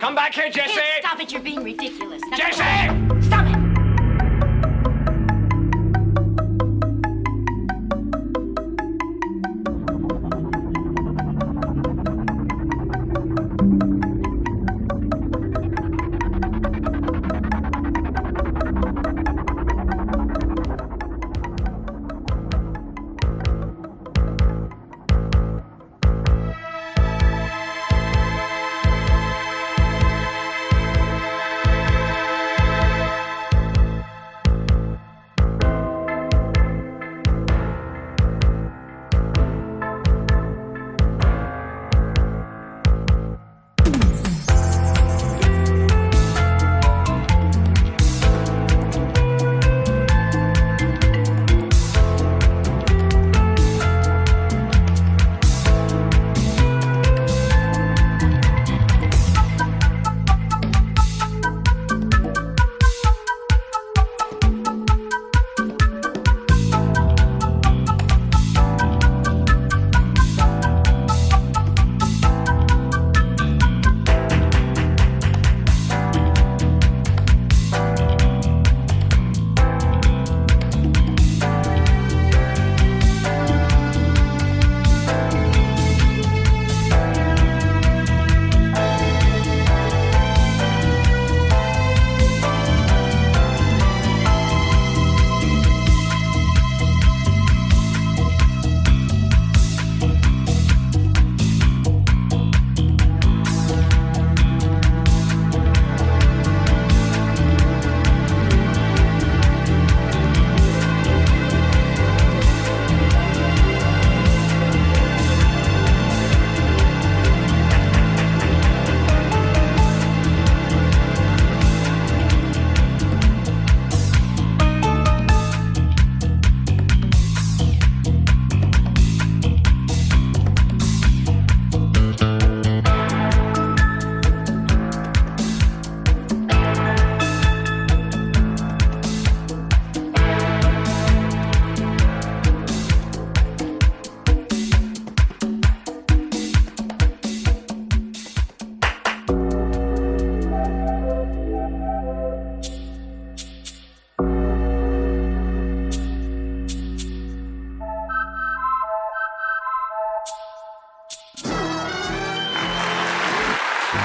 Come back here, Jesse! Stop it, you're being ridiculous. Now, Jesse! Stop it!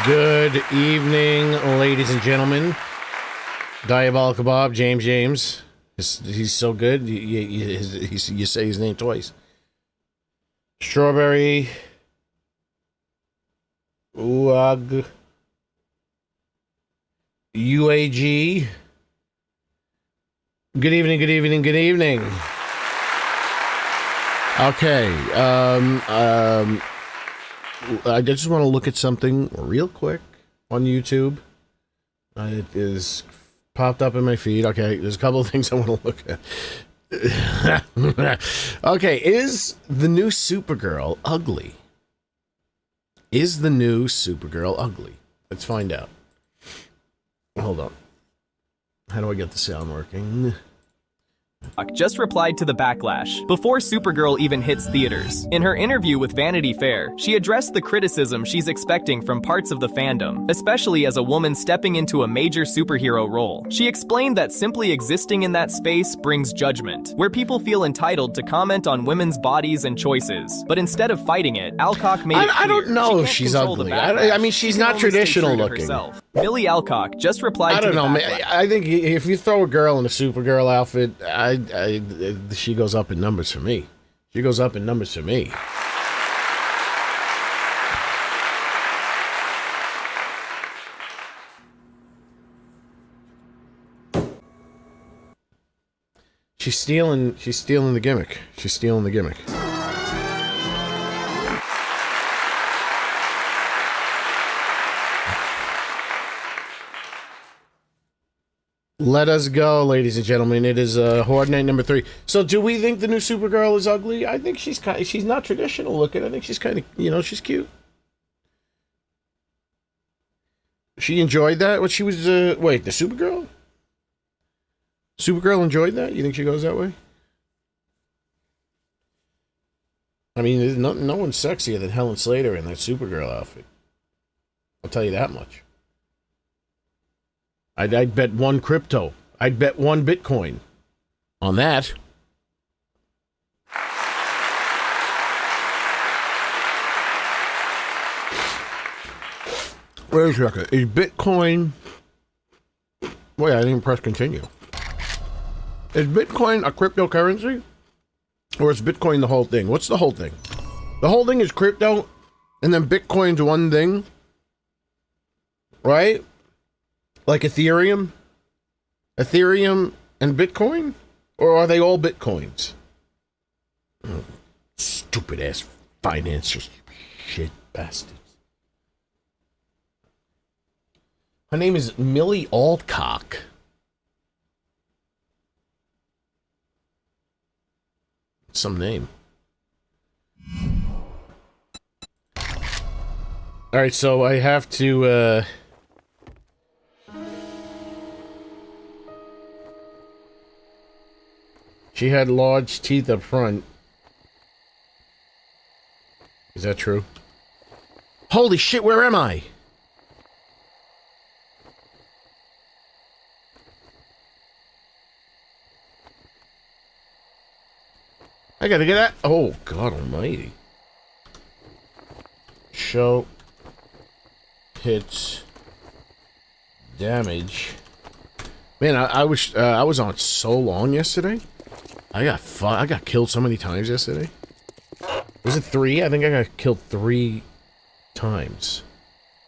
Good evening, ladies and gentlemen. Diabolical Bob, James. He's so good. You say his name twice. Strawberry. UAG. UAG. Good evening. Okay. I just want to look at something real quick on YouTube. It is popped up in my feed. Okay, there's a couple of things I want to look at. Okay, is the new Supergirl ugly? Is the new Supergirl ugly? Let's find out. Hold on. How do I get the sound working? Just replied to the backlash before Supergirl even hits theaters. In her interview with Vanity Fair, she addressed the criticism she's expecting from parts of the fandom, especially as a woman stepping into a major superhero role. She explained that simply existing in that space brings judgment, where people feel entitled to comment on women's bodies and choices. But instead of fighting it, Alcock made it clear I don't know if she's ugly. I mean, she's not traditional looking. Millie Alcock just replied to the backlash. I don't know. I think if you throw a girl in a Supergirl outfit, she goes up in numbers for me. She She's stealing the gimmick. Let us go, ladies and gentlemen. It is Horde Night number 3. So, do we think the new Supergirl is ugly? I think she's not traditional looking. I think she's kind of, she's cute. She enjoyed that. What she was? Wait, the Supergirl? Supergirl enjoyed that? You think she goes that way? I mean, no one's sexier than Helen Slater in that Supergirl outfit. I'll tell you that much. I'd bet one crypto. I'd bet one Bitcoin on that. Wait a second. Is Bitcoin... Wait, I didn't even press continue. Is Bitcoin a cryptocurrency? Or is Bitcoin the whole thing? What's the whole thing? The whole thing is crypto, and then Bitcoin's one thing? Right? Like Ethereum? Ethereum and Bitcoin? Or are they all Bitcoins? Oh, stupid-ass financial shit bastards. Her name is Millie Altcock. Some name. Alright, so I have to, She had large teeth up front. Is that true? Holy shit, where am I? I gotta get that. Oh, God almighty. Show. Hits. Damage. Man, I was on so long yesterday. I got killed so many times yesterday. Was it 3? I think I got killed 3 times.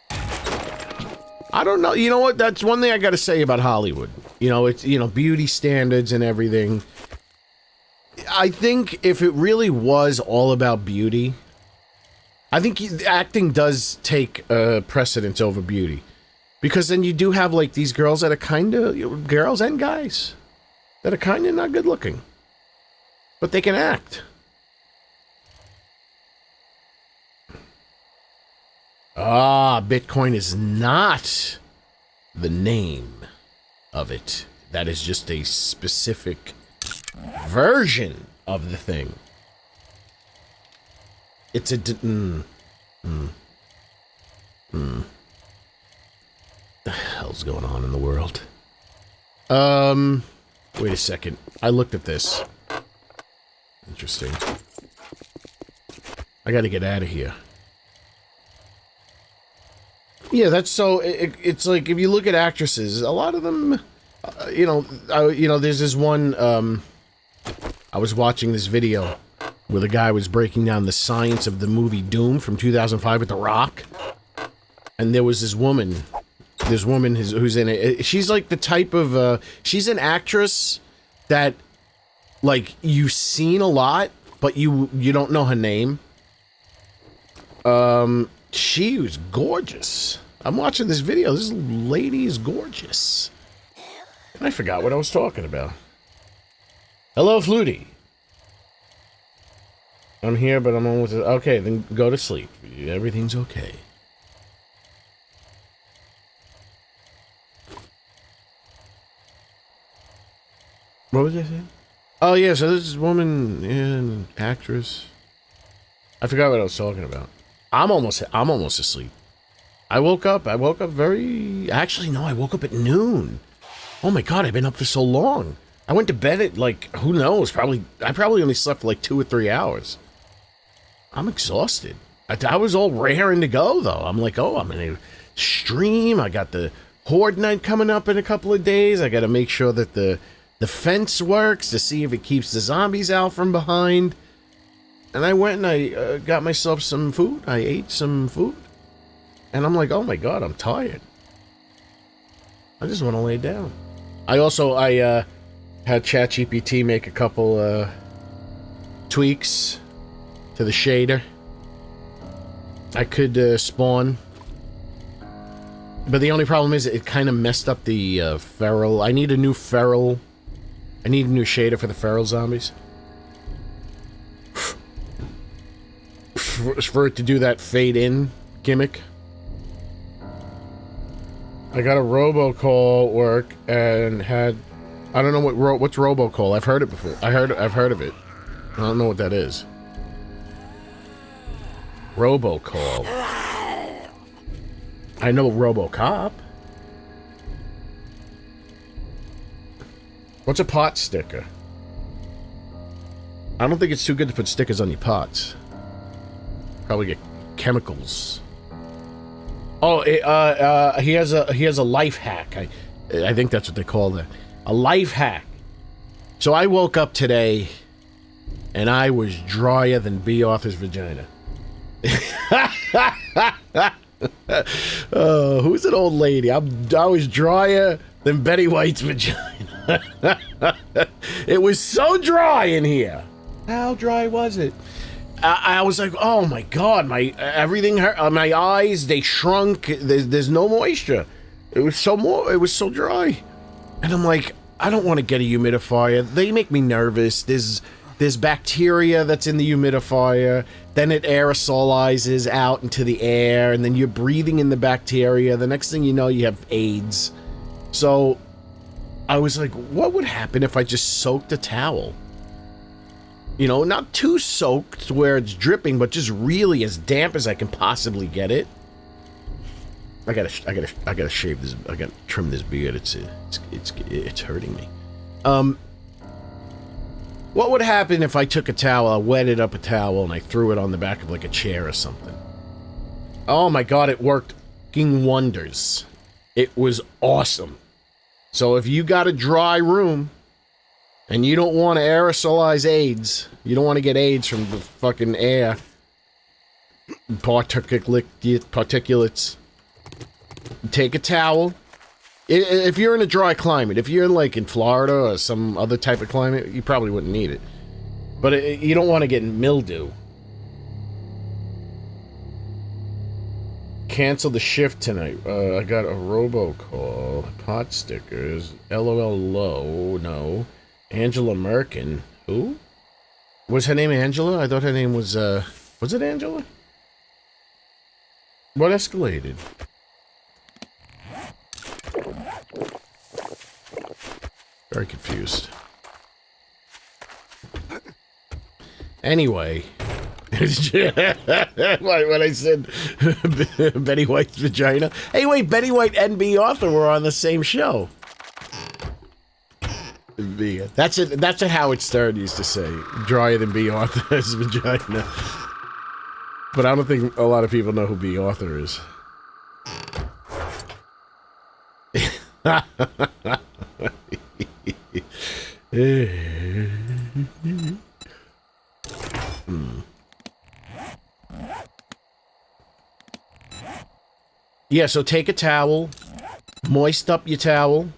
I don't know. You know what? That's one thing I gotta say about Hollywood. You know, it's, you know, beauty standards and everything. I think if it really was all about beauty, I think acting does take precedence over beauty. Because then you do have, like, these girls that are kind of... Girls and guys. That are kind of not good looking. But they can act. Ah, Bitcoin is not the name of it. That is just a specific version of the thing. It's a... The hell's going on in the world? Wait a second. I looked at this. Interesting. I gotta get out of here. Yeah, that's so... It's like, if you look at actresses, a lot of them... you know, there's this one, I was watching this video where the guy was breaking down the science of the movie Doom from 2005 with The Rock. And there was this woman who's in it. She's like the type of, she's an actress that, like, you've seen a lot, but you don't know her name. She was gorgeous. I'm watching this video. This lady is gorgeous. I forgot what I was talking about. Hello, Flutie. I'm here, but I'm almost... Okay, then go to sleep. Everything's okay. What was I saying? Oh, yeah, so this is woman, an actress. I forgot what I was talking about. I'm almost asleep. I woke up very... Actually, no, I woke up at noon. Oh my God, I've been up for so long. I went to bed at, like, who knows, I probably only slept for like 2 or 3 hours. I'm exhausted. I was all raring to go, though. I'm like, oh, I'm gonna stream. I got the Horde night coming up in a couple of days. I gotta make sure that the fence works to see if it keeps the zombies out from behind. And I went and I got myself some food. I ate some food. And I'm like, oh my God, I'm tired. I just want to lay down. I had ChatGPT make a couple tweaks to the shader. I could spawn, but the only problem is it kind of messed up the feral. I need a new feral. I need a new shader for the feral zombies. For it to do that fade in gimmick. I got a robocall work and had... I don't know what's robocall. I've heard it before. I've heard of it. I don't know what that is. Robocall. I know RoboCop. What's a pot sticker? I don't think it's too good to put stickers on your pots. Probably get chemicals. Oh, he has a life hack. I think that's what they call it. A life hack. So I woke up today, and I was drier than B. Arthur's vagina. Oh, who's an old lady? I was drier than Betty White's vagina. It was so dry in here. How dry was it? I was like, oh my god, everything hurt. My eyes, they shrunk. There's no moisture. It was so dry. And I'm like, I don't want to get a humidifier. They make me nervous. There's bacteria that's in the humidifier. Then it aerosolizes out into the air, and then you're breathing in the bacteria. The next thing you know, you have AIDS. So I was like, what would happen if I just soaked a towel? You know, not too soaked where it's dripping, but just really as damp as I can possibly get it. I gotta shave this. I gotta trim this beard. It's hurting me. What would happen if I took a towel, I wetted up a towel, and I threw it on the back of like a chair or something? Oh my god, it worked fucking wonders. It was awesome. So if you got a dry room and you don't want to aerosolize AIDS, you don't want to get AIDS from the fucking air, particulates, take a towel. If you're in a dry climate, if you're like in Florida or some other type of climate, you probably wouldn't need it. But you don't want to get mildew. Cancel the shift tonight. I got a robocall. Pot stickers. LOL low. No. Angela Merkin. Who? Was her name Angela? I thought her name was it Angela? What escalated? Very confused. Anyway. When I said Betty White's vagina. Hey, wait, Betty White and B. Arthur were on the same show. That's it. That's what Howard Stern used to say. Drier than B. Arthur's vagina. But I don't think a lot of people know who B. Arthur is. Yeah, so take a towel, moist up your towel,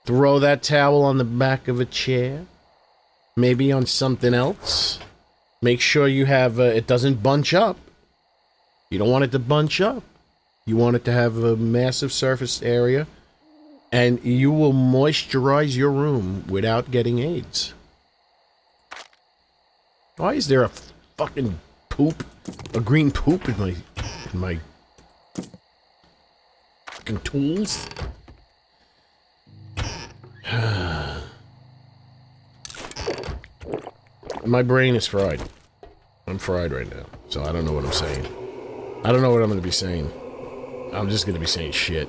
throw that towel on the back of a chair, maybe on something else. Make sure you have, it doesn't bunch up. You don't want it to bunch up. You want it to have a massive surface area, and you will moisturize your room without getting AIDS. Why is there a fucking poop, a green poop in my fucking tools? My brain is fried. I'm fried right now, so I don't know what I'm saying. I don't know what I'm going to be saying. I'm just going to be saying shit.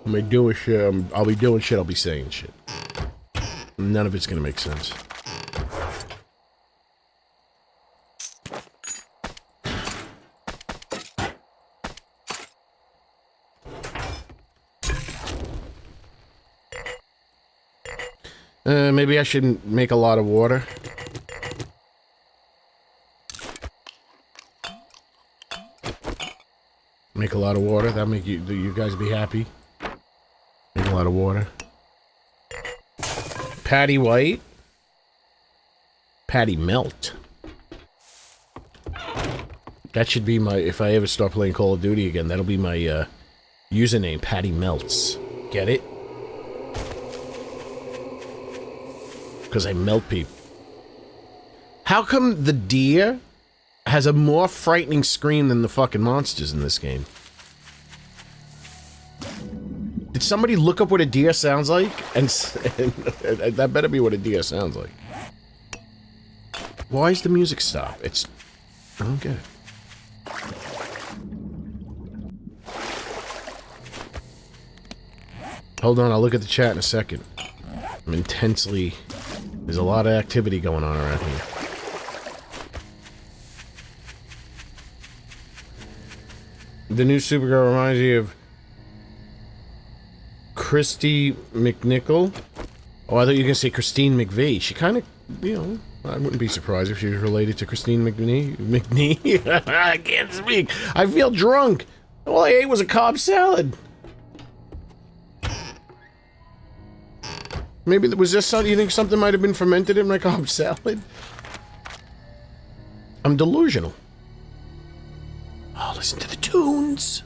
I'm be doing shit. I'll be doing shit. I'll be saying shit. None of it's going to make sense. Maybe I should make a lot of water. Make a lot of water. That'll make you guys be happy. Make a lot of water. Patty White. Patty Melt. That should be my, if I ever start playing Call of Duty again, that'll be my username, Patty Melts. Get it? Because I melt people. How come the deer has a more frightening scream than the fucking monsters in this game? Did somebody look up what a deer sounds like? And that better be what a deer sounds like. Why is the music stop? It's... I don't get it. Hold on, I'll look at the chat in a second. I'm intensely... There's a lot of activity going on around here. The new Supergirl reminds you of Christy McNichol. Oh, I thought you were going to say Christine McVie. She kind of, you know, I wouldn't be surprised if she was related to Christine McNee. I can't speak. I feel drunk. All I ate was a Cobb salad. Maybe, was this something, you think something might have been fermented in my Cobb salad? I'm delusional. Oh, listen to the tunes.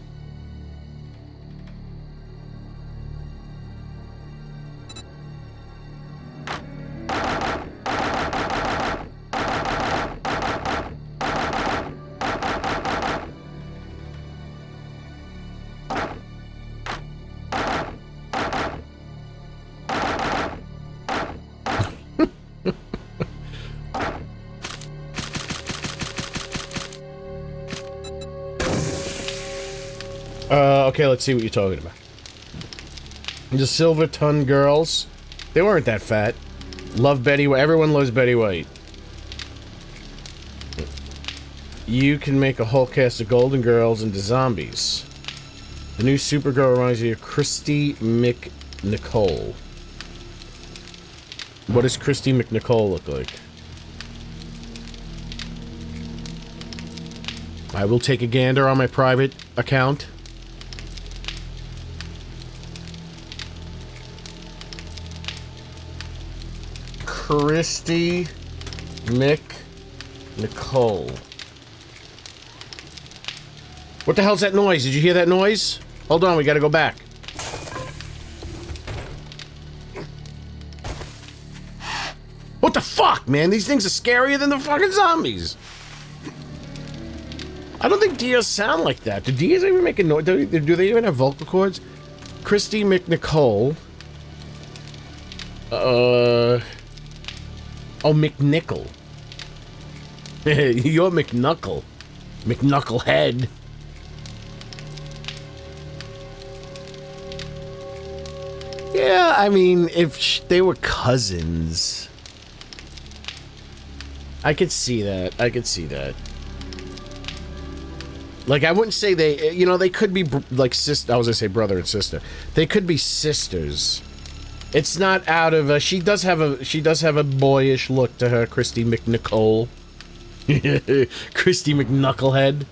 Okay, let's see what you're talking about. The Silver Ton Girls. They weren't that fat. Love Betty White. Everyone loves Betty White. You can make a whole cast of Golden Girls into zombies. The new Supergirl reminds me of Christy McNichol. What does Christy McNichol look like? I will take a gander on my private account. Christy McNichol. What the hell's that noise? Did you hear that noise? Hold on, we gotta go back. What the fuck, man? These things are scarier than the fucking zombies. I don't think deers sound like that. Do deers even make a noise? Do they even have vocal cords? Christy McNichol. Oh, McNichol. You're McNuckle. McNucklehead. Yeah, I mean, if they were cousins... I could see that. I could see that. Like, I wouldn't say they... You know, they could be, like, sister... I was gonna say brother and sister. They could be sisters. It's not out of a... She does have a boyish look to her, Christy McNichol. Christy McNucklehead.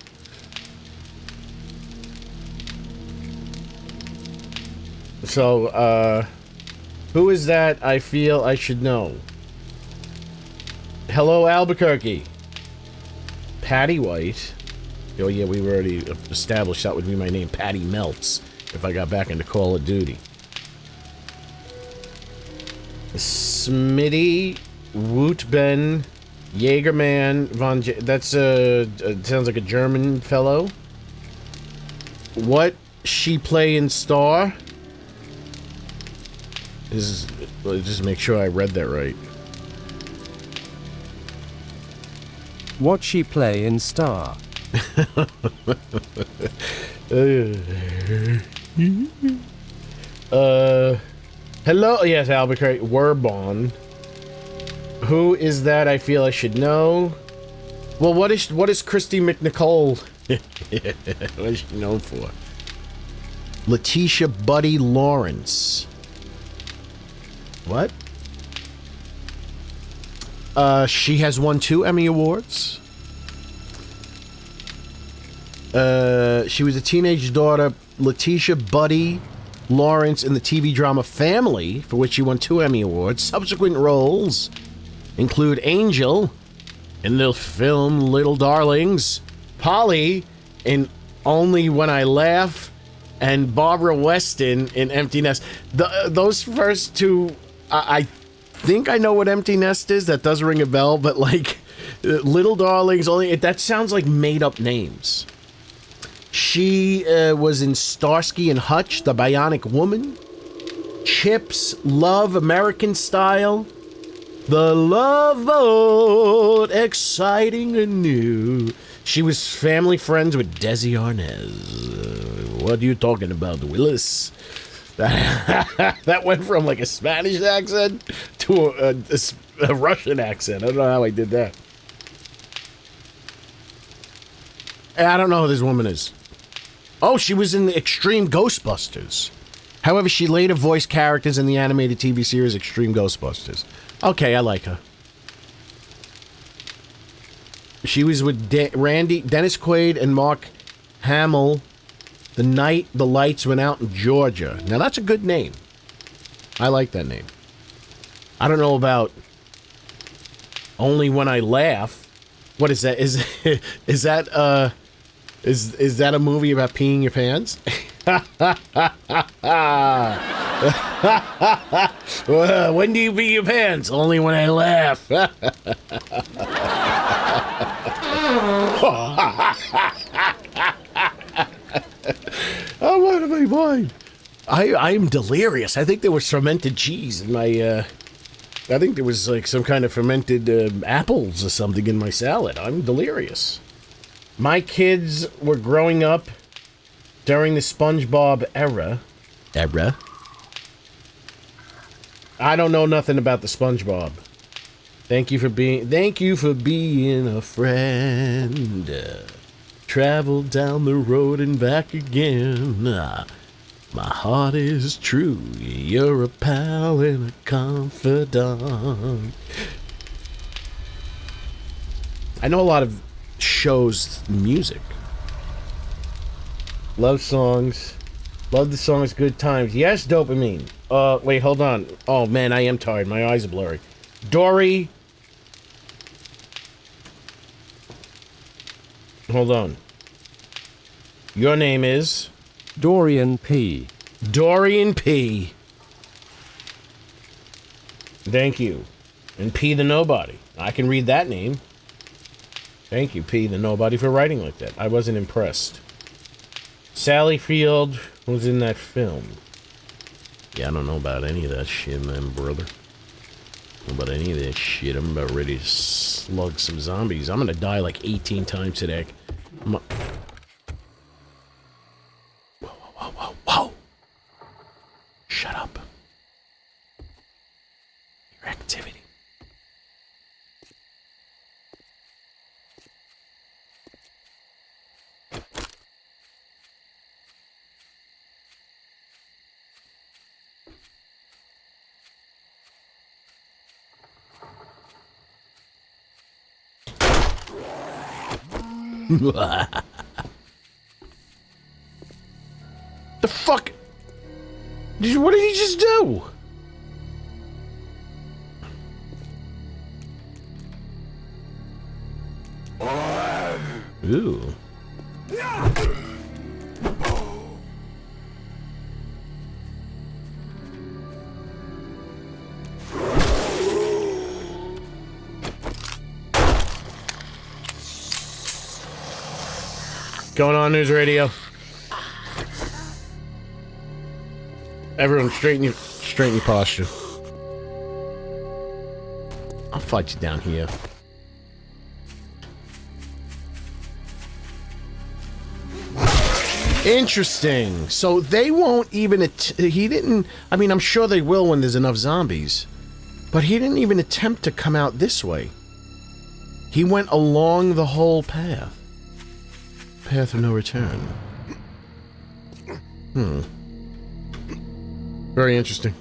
So, who is that I feel I should know? Hello, Albuquerque. Patty White. Oh, yeah, we already established that would be my name, Patty Melts, if I got back into Call of Duty. Smitty, Wootben, Jaegerman, Von J... That's sounds like a German fellow. What she play in Star? Just make sure I read that right. What she play in Star? Hello, yes, Albuquerque. Werbon. Who is that I feel I should know? Well, what is Christy McNichol? What is she known for? Letitia Buddy Lawrence. What? She has won 2 Emmy Awards. She was a teenage daughter, Letitia Buddy Lawrence, in the TV drama Family, for which she won 2 Emmy Awards. Subsequent roles include Angel in the film Little Darlings, Polly in Only When I Laugh, and Barbara Weston in Empty Nest. Those first 2, I think I know what Empty Nest is. That does ring a bell, but like Little Darlings, that sounds like made-up names. She was in Starsky and Hutch, The Bionic Woman, Chips, Love, American Style, The Love Boat, exciting and new. She was family friends with Desi Arnaz. What are you talking about, Willis? That went from like a Spanish accent to a Russian accent. I don't know how I did that. I don't know who this woman is. Oh, she was in the Extreme Ghostbusters. However, she later voiced characters in the animated TV series Extreme Ghostbusters. Okay, I like her. She was with Dennis Quaid and Mark Hamill the night the lights went out in Georgia. Now, that's a good name. I like that name. I don't know about Only When I Laugh. What is that? Is that a movie about peeing your pants? When do you pee your pants? Only when I laugh. I'm out of my mind. I am delirious. I think there was fermented cheese in my, I think there was like some kind of fermented apples or something in my salad. I'm delirious. My kids were growing up during the SpongeBob era. I don't know nothing about the SpongeBob. Thank you for being a friend. Travel down the road and back again. My heart is true. You're a pal and a confidant. I know a lot of shows music. Love songs. Love the songs Good Times. Yes, Dopamine. Wait, hold on. Oh, man, I am tired. My eyes are blurry. Dory. Hold on. Your name is? Dorian P. Dorian P. Thank you. And P the Nobody. I can read that name. Thank you, P the Nobody, for writing like that. I wasn't impressed. Sally Field was in that film. Yeah, I don't know about any of that shit, man, brother. I don't know about any of that shit. I'm about ready to slug some zombies. I'm gonna die like 18 times today. Whoa, whoa, whoa, whoa, whoa! Shut up. Your activity. The fuck? What did he just do? Ooh. Going on news radio. Everyone straighten your posture. I'll fight you down here. Interesting. So they won't even he didn't, I mean, I'm sure they will when there's enough zombies. But he didn't even attempt to come out this way. He went along the whole path. Path of no return. Very interesting.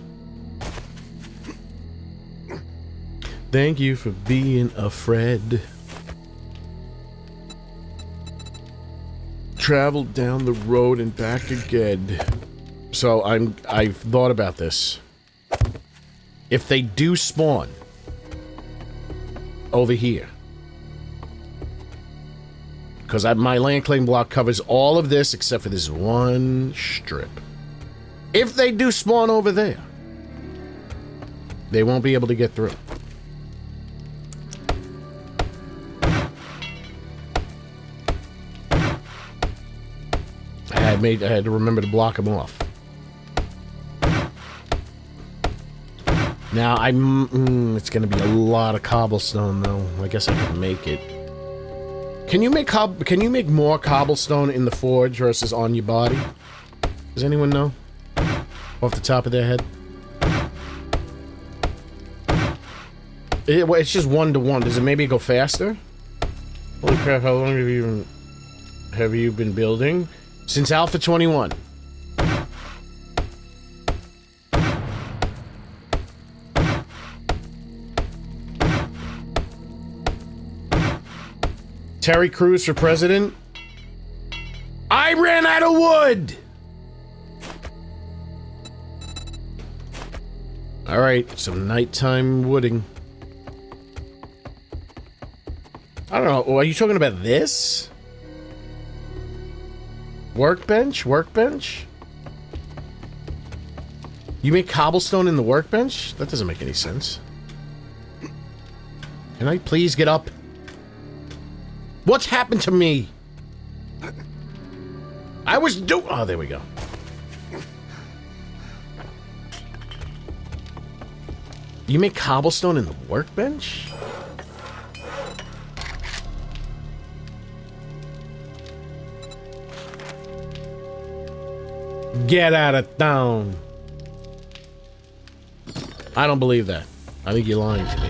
Thank you for being a friend. Traveled down the road and back again. So I've thought about this. If they do spawn over here, because my land claim block covers all of this except for this one strip. If they do spawn over there, they won't be able to get through. I had to remember to block them off. Now it's gonna be a lot of cobblestone though. I guess I can make it. Can you make more cobblestone in the forge versus on your body? Does anyone know? Off the top of their head. It's just 1-to-1. Does it maybe go faster? Holy crap, how long have you been building? Since Alpha 21. Terry Crews for president? I ran out of wood! Alright, some nighttime wooding. I don't know, are you talking about this? Workbench? Workbench? You make cobblestone in the workbench? That doesn't make any sense. Can I please get up? What's happened to me? I was oh, there we go. You make cobblestone in the workbench? Get out of town. I don't believe that. I think you're lying to me.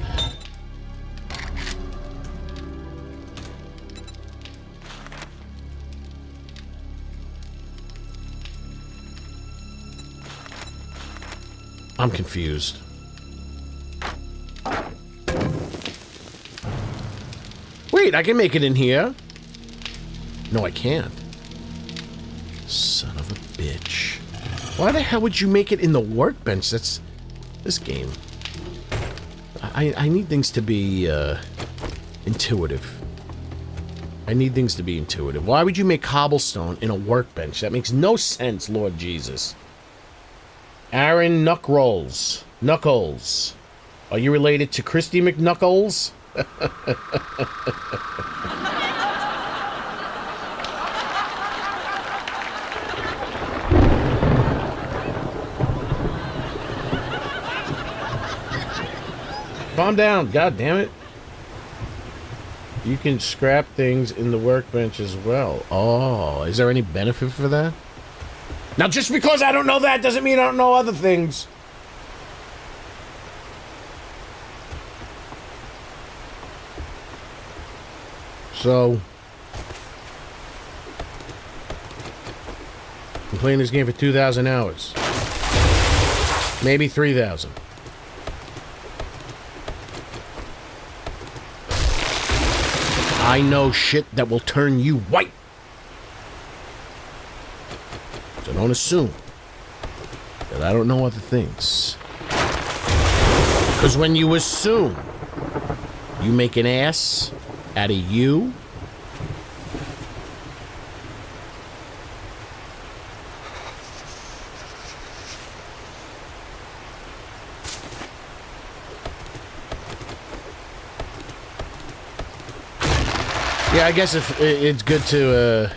I'm confused. Wait, I can make it in here. No, I can't. Son of a bitch. Why the hell would you make it in the workbench? That's this game. I need things to be intuitive. I need things to be intuitive. Why would you make cobblestone in a workbench? That makes no sense, Lord Jesus. Aaron Knuckles. Knuckles. Are you related to Christy McKnuckles? Calm down, god damn it. You can scrap things in the workbench as well. Oh, is there any benefit for that? Now, just because I don't know that doesn't mean I don't know other things. So, I'm playing this game for 2,000 hours. Maybe 3,000. I know shit that will turn you white. So don't assume that I don't know other things. Because when you assume, you make an ass out of you. Yeah, I guess if it's good to,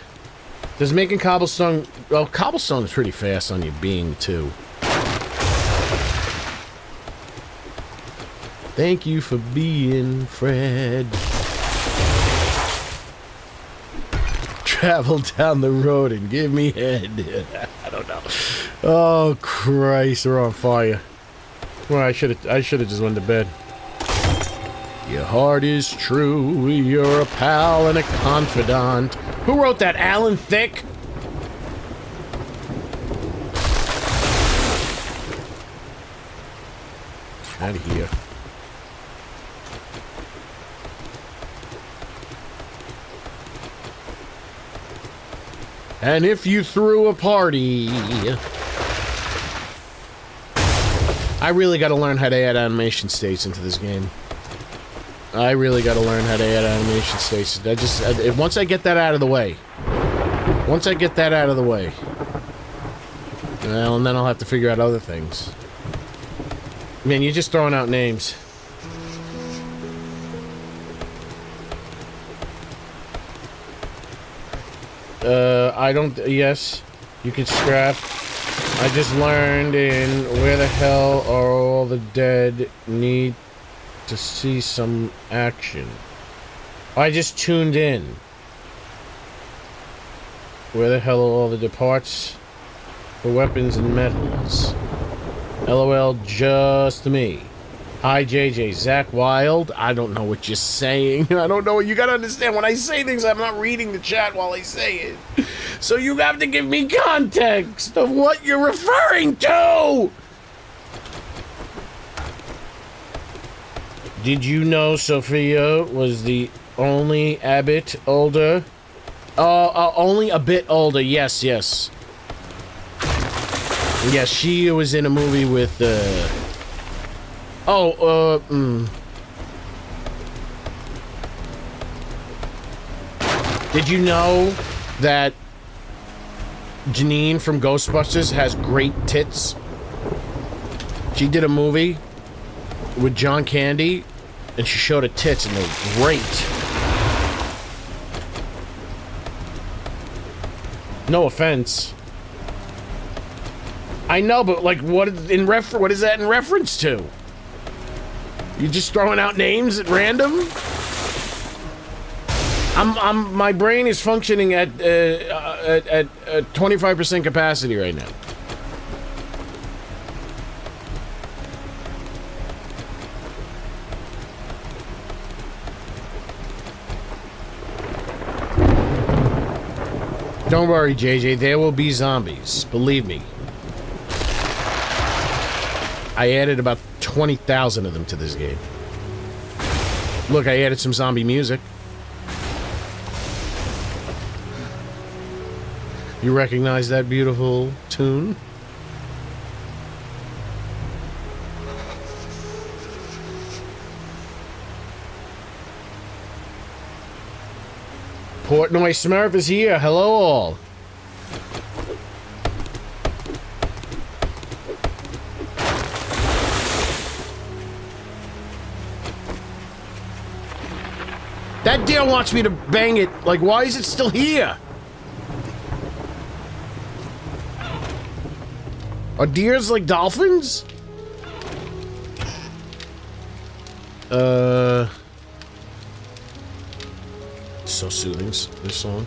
does making cobblestone... Well, cobblestone is pretty fast on your being, too. Thank you for being Fred. Travel down the road and give me head. I don't know. Oh, Christ, we're on fire. Well, I should have just went to bed. Your heart is true, you're a pal and a confidant. Who wrote that? Alan Thicke? Out of here. And if you threw a party... I really gotta learn how to add animation states into this game. I really gotta learn how to add animation states. Once I get that out of the way. Once I get that out of the way. Well, and then I'll have to figure out other things. Man, you're just throwing out names. I don't... Yes, you can scrap. I just learned in where the hell are all the dead need to see some action. I just tuned in. Where the hell are all the departs? for weapons and metals. LOL, just me. Hi, JJ. Zach Wild. I don't know what you're saying. I don't know what you gotta understand. When I say things, I'm not reading the chat while I say it. So you have to give me context of what you're referring to. Did you know Sophia was the only a bit older? Only a bit older. Yes, yes. Yes, she was in a movie with, Did you know that Janine from Ghostbusters has great tits? She did a movie with John Candy, and she showed her tits, and they were great. No offense. I know, but like, what is that in reference to? You just throwing out names at random? My brain is functioning at 25% capacity right now. Don't worry, JJ, there will be zombies. Believe me. I added about 20,000 of them to this game. Look, I added some zombie music. You recognize that beautiful tune? Portnoy Smurf is here. Hello, all. That deer wants me to bang it. Like, why is it still here? Are deers like dolphins? So soothing, this song.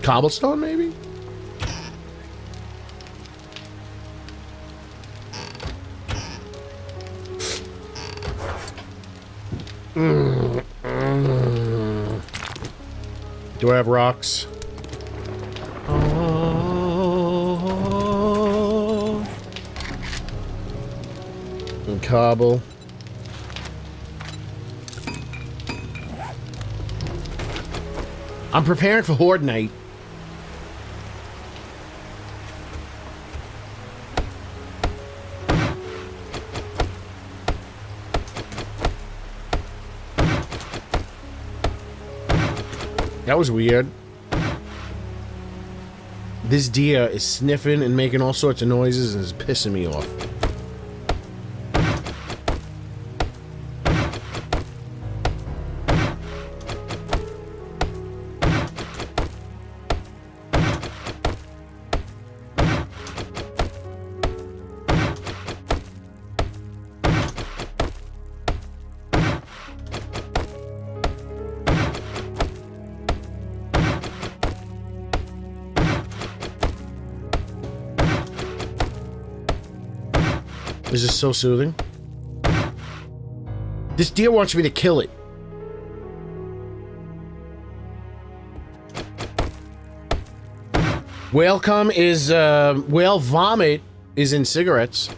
Cobblestone, maybe? Do I have rocks? And cobble. I'm preparing for Horde Night. That was weird. This deer is sniffing and making all sorts of noises and is pissing me off. This is so soothing. This deer wants me to kill it. Whale cum is, whale vomit is in cigarettes.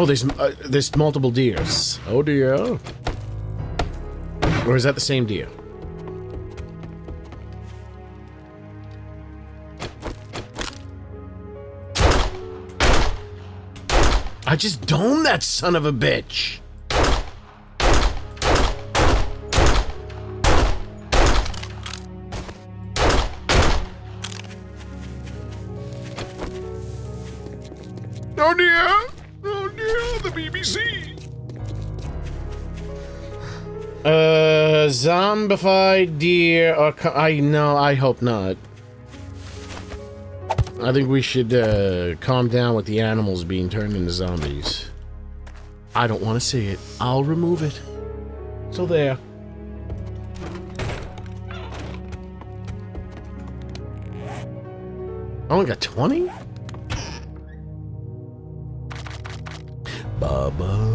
Oh, there's multiple deers. Oh dear. Or is that the same deer? I just domed that son of a bitch. Oh dear! Oh dear, the BBC! Zombified deer or... I hope not. I think we should, calm down with the animals being turned into zombies. I don't want to see it. I'll remove it. So there. I only got 20? Bubba.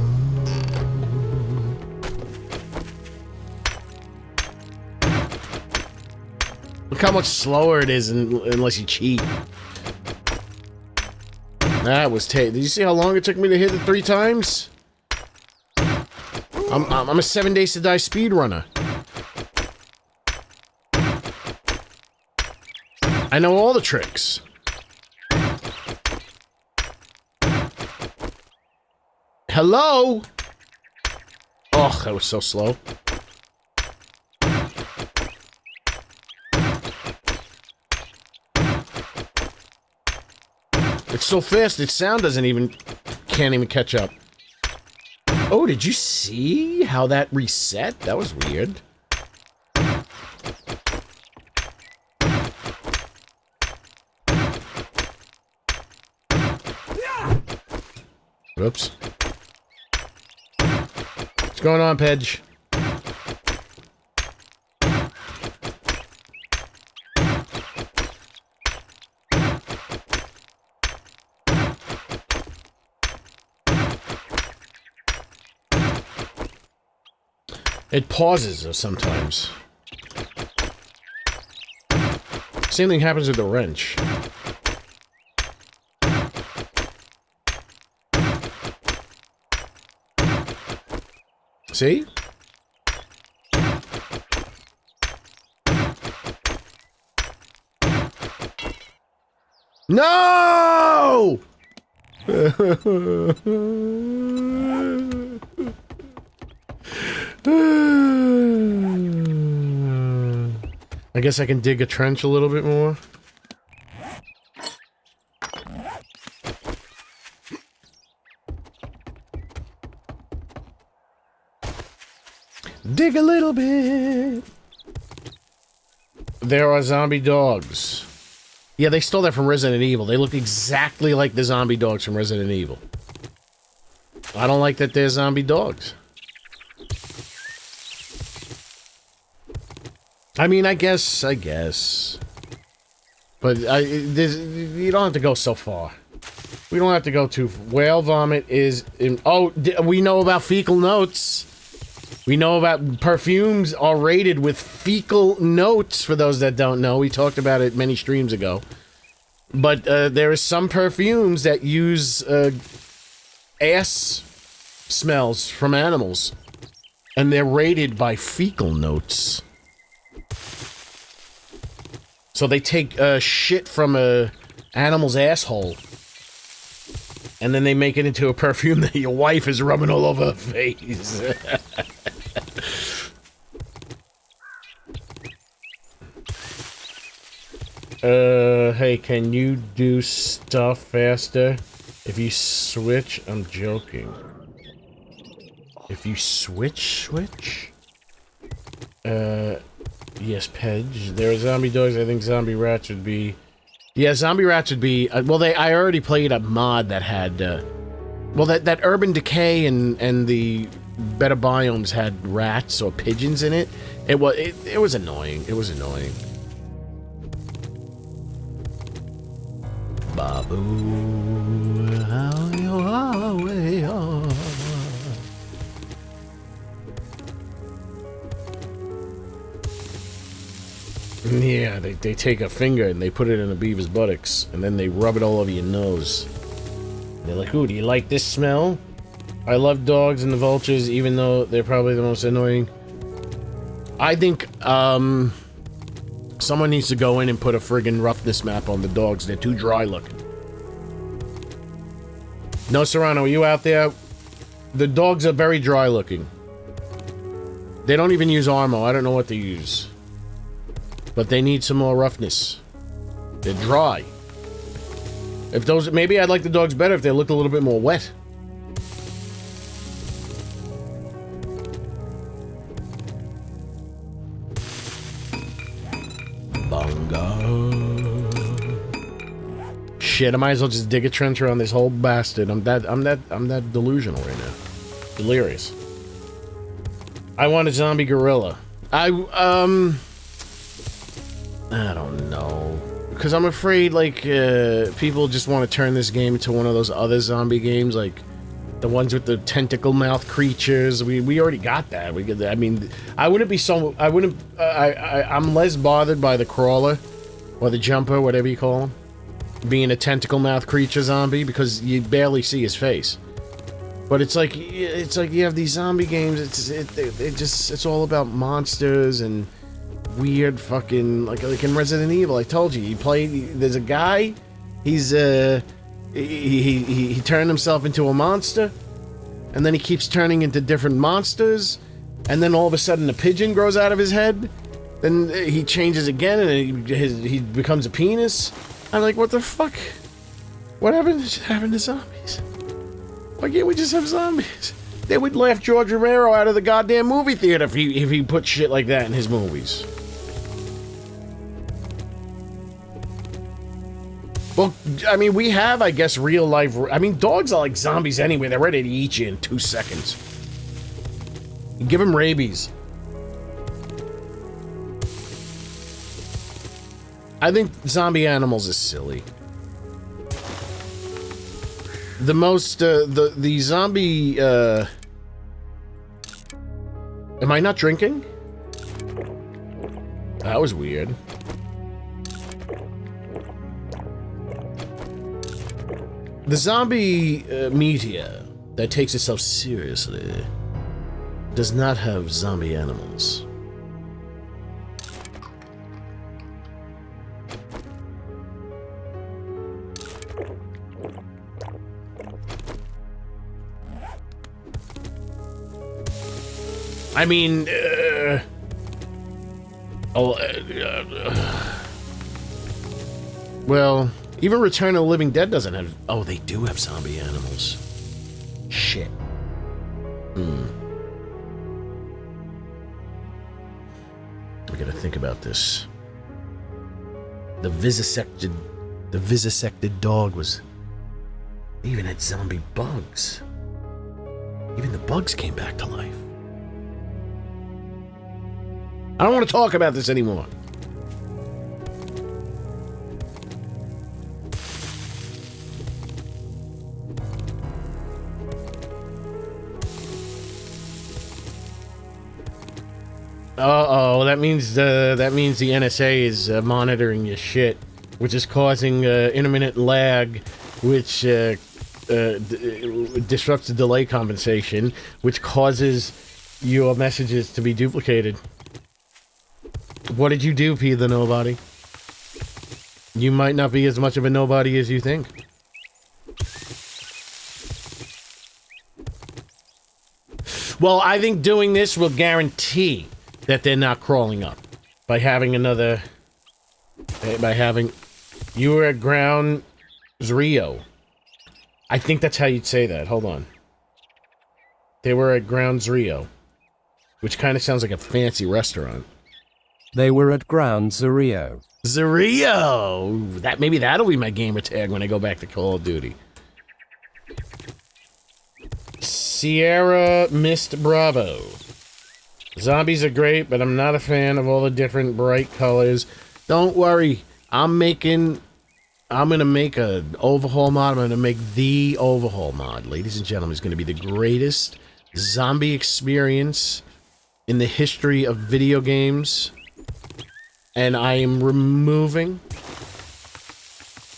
Look how much slower it is unless you cheat. That was Did you see how long it took me to hit it 3 times? I'm a 7 days to die speedrunner. I know all the tricks. Hello? Oh, that was so slow. It's so fast, its sound can't even catch up. Oh, did you see how that reset? That was weird. Oops. What's going on, Pedge? It pauses sometimes. Same thing happens with the wrench. See? No! I guess I can dig a trench a little bit more. Dig a little bit. There are zombie dogs. Yeah, they stole that from Resident Evil. They look exactly like the zombie dogs from Resident Evil. I don't like that they're zombie dogs. I mean, I guess. But you don't have to go so far. We don't have to go too far. Whale vomit is in... Oh, we know about fecal notes. We know about perfumes are rated with fecal notes, for those that don't know. We talked about it many streams ago. But there are some perfumes that use ass smells from animals. And they're rated by fecal notes. So they take shit from a animal's asshole, and then they make it into a perfume that your wife is rubbing all over her face. Hey, can you do stuff faster? If you switch, I'm joking. If you switch? Yes, Pedge. There are zombie dogs. I think zombie rats would be... Yeah, zombie rats would be... well, I already played a mod that had... well, that Urban Decay and the Better Biomes had rats or pigeons in it. It was annoying. It was annoying. Babu, how you are way on. Yeah, they take a finger and they put it in a beaver's buttocks, and then they rub it all over your nose. They're like, ooh, do you like this smell? I love dogs and the vultures, even though they're probably the most annoying. I think, someone needs to go in and put a friggin' roughness map on the dogs. They're too dry looking. No, Serrano, are you out there? The dogs are very dry looking. They don't even use armor. I don't know what they use. But they need some more roughness. They're dry. If those, maybe I'd like the dogs better if they looked a little bit more wet. Bungo. Shit, I might as well just dig a trench around this whole bastard. I'm that delusional right now. Delirious. I want a zombie gorilla. I don't know. Because I'm afraid, like, people just want to turn this game into one of those other zombie games, like the ones with the tentacle mouth creatures. We already got that. We could, I mean, I wouldn't be so, I wouldn't, I'm less bothered by the crawler or the jumper, whatever you call him, being a tentacle mouth creature zombie, because you barely see his face. But it's like you have these zombie games. It's all about monsters and weird fucking, like in Resident Evil. I told you, there's a guy. He's he turned himself into a monster, and then he keeps turning into different monsters, and then all of a sudden a pigeon grows out of his head. Then he changes again, and he becomes a penis. I'm like, what the fuck? What happened to zombies? Why can't we just have zombies? They would laugh George Romero out of the goddamn movie theater if he put shit like that in his movies. Well, I mean, we have, I guess, real life. I mean, dogs are like zombies anyway. They're ready to eat you in 2 seconds. Give them rabies. I think zombie animals is silly. The most, the zombie, am I not drinking? That was weird. The zombie, media that takes itself seriously does not have zombie animals. I mean, well, even Return of the Living Dead doesn't have... Oh, they do have zombie animals. Shit. We gotta think about this. The vivisected dog was... They even had zombie bugs. Even the bugs came back to life. I don't want to talk about this anymore. Uh-oh, that means the NSA is monitoring your shit, which is causing intermittent lag, which disrupts the delay compensation, which causes your messages to be duplicated. What did you do, P the Nobody? You might not be as much of a nobody as you think. Well, I think doing this will guarantee that they're not crawling up. By having another... By having... You were at Ground Zero. I think that's how you'd say that. Hold on. They were at Ground Zero. Which kind of sounds like a fancy restaurant. They were at Ground Zero. Zero! Maybe that'll be my gamer tag when I go back to Call of Duty. Sierra Mist Bravo. Zombies are great, but I'm not a fan of all the different bright colors. Don't worry. I'm gonna make an overhaul mod. I'm gonna make the overhaul mod. Ladies and gentlemen, it's gonna be the greatest zombie experience in the history of video games. And I am removing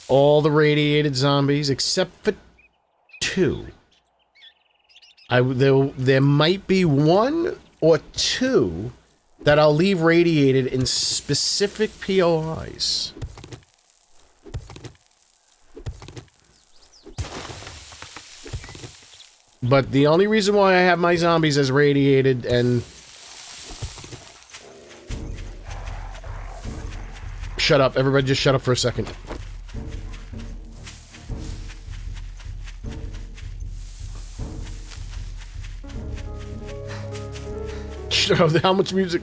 all the radiated zombies except for 2. There might be 1 or 2 that I'll leave radiated in specific POIs. But the only reason why I have my zombies as radiated and... Shut up. Everybody just shut up for a second. How much music?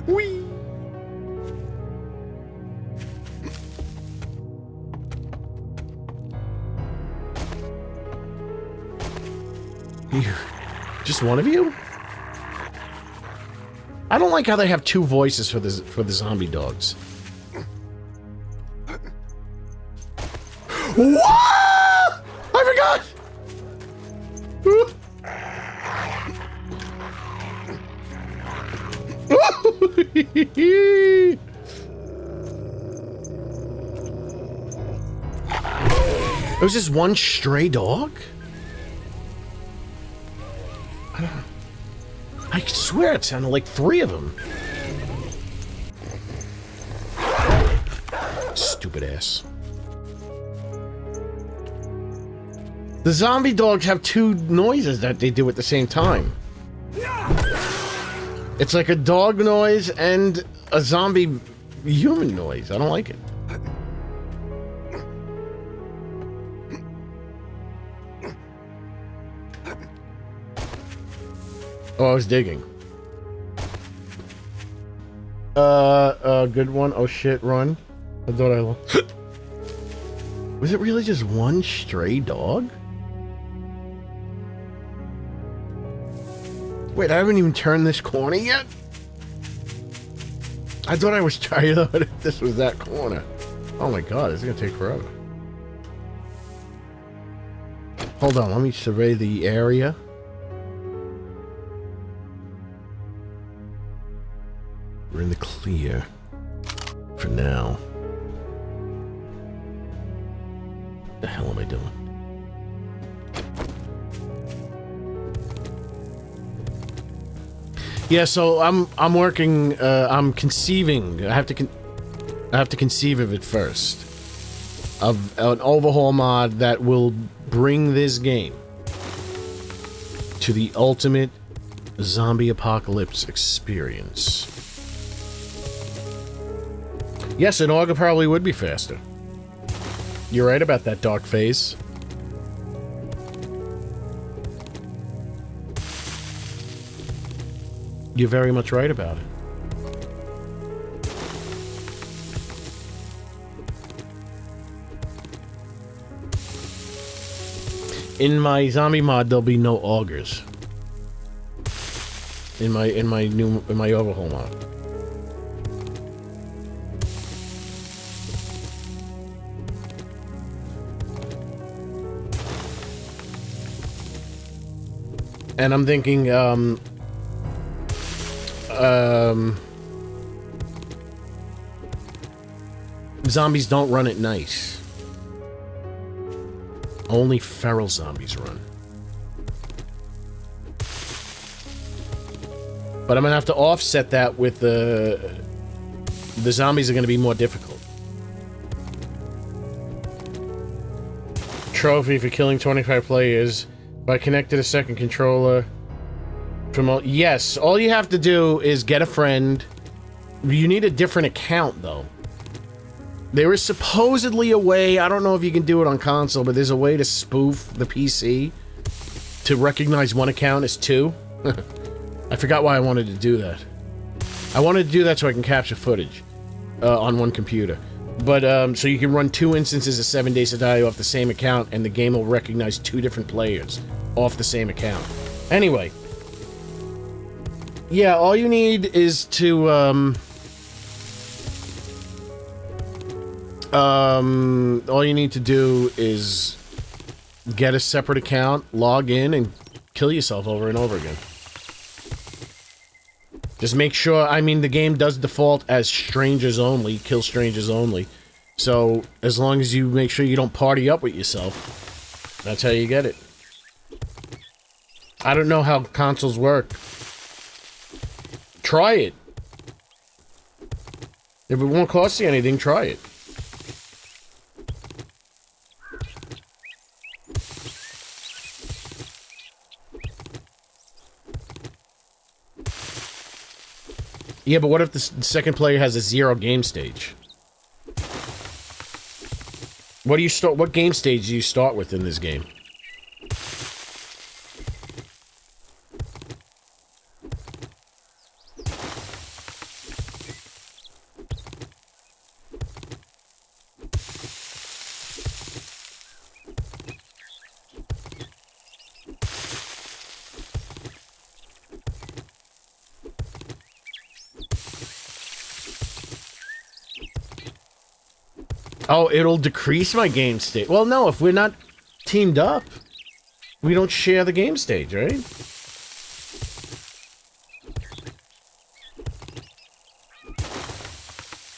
Whee! Just one of you? I don't like how they have two voices for the zombie dogs. What? I forgot. It was just one stray dog? I swear it sounded like 3 of them. Stupid ass. The zombie dogs have 2 noises that they do at the same time. It's like a dog noise and a zombie human noise. I don't like it. Oh, I was digging. Good one. Oh shit, run. I thought I lost. Was it really just one stray dog? Wait, I haven't even turned this corner yet? I thought I was tired of it. This was that corner. Oh my god, it's gonna take forever. Hold on, let me survey the area. We're in the clear. For now. What the hell am I doing? Yeah, so I'm working. I'm conceiving. I have to conceive of it first. Of an overhaul mod that will bring this game to the ultimate zombie apocalypse experience. Yes, an auger probably would be faster. You're right about that dark phase. You're very much right about it. In my zombie mod, there'll be no augers. In my overhaul mod. And I'm thinking, zombies don't run at night. Only feral zombies run. But I'm gonna have to offset that with the zombies are gonna be more difficult. Trophy for killing 25 players. If I connected a second controller from yes, all you have to do is get a friend. You need a different account though. There is supposedly a way, I don't know if you can do it on console, but there's a way to spoof the PC to recognize one account as 2. I forgot why I wanted to do that. I wanted to do that so I can capture footage on one computer. But, so you can run 2 instances of 7 Days to Die off the same account, and the game will recognize 2 different players off the same account. Anyway. Yeah, all you need is to, all you need to do is get a separate account, log in, and kill yourself over and over again. Just make sure, I mean, the game does default as strangers only, kill strangers only. So, as long as you make sure you don't party up with yourself, that's how you get it. I don't know how consoles work. Try it. If it won't cost you anything, try it. Yeah, but what if the second player has a 0 game stage? What do you start? What game stage do you start with in this game? Oh, it'll decrease my game state. Well, no, if we're not teamed up, we don't share the game stage, right?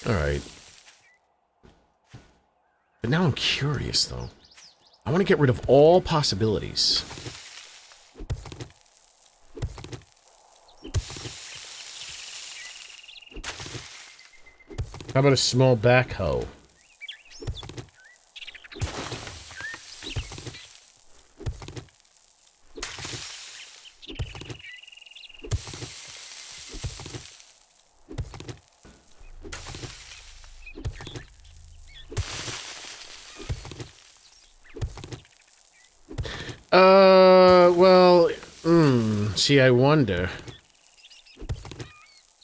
Alright. But now I'm curious, though. I want to get rid of all possibilities. How about a small backhoe? Well, see, I wonder.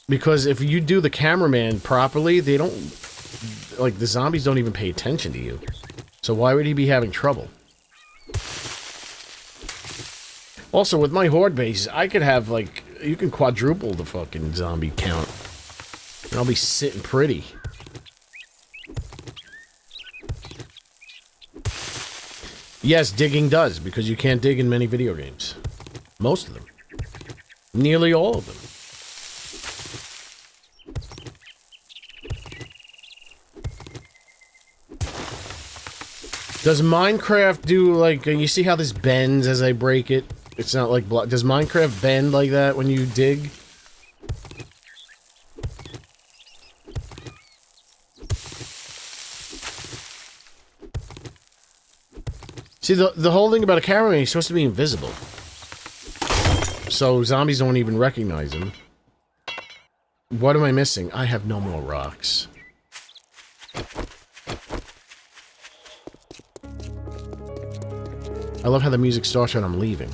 Because if you do the cameraman properly, they don't... Like, the zombies don't even pay attention to you. So why would he be having trouble? Also, with my horde base, I could have, like... You can quadruple the fucking zombie count. And I'll be sitting pretty. Yes, digging does, because you can't dig in many video games. Most of them. Nearly all of them. Does Minecraft do, like, you see how this bends as I break it? It's not like block. Does Minecraft bend like that when you dig? See, the whole thing about a cameraman, he's supposed to be invisible. So zombies don't even recognize him. What am I missing? I have no more rocks. I love how the music starts when I'm leaving.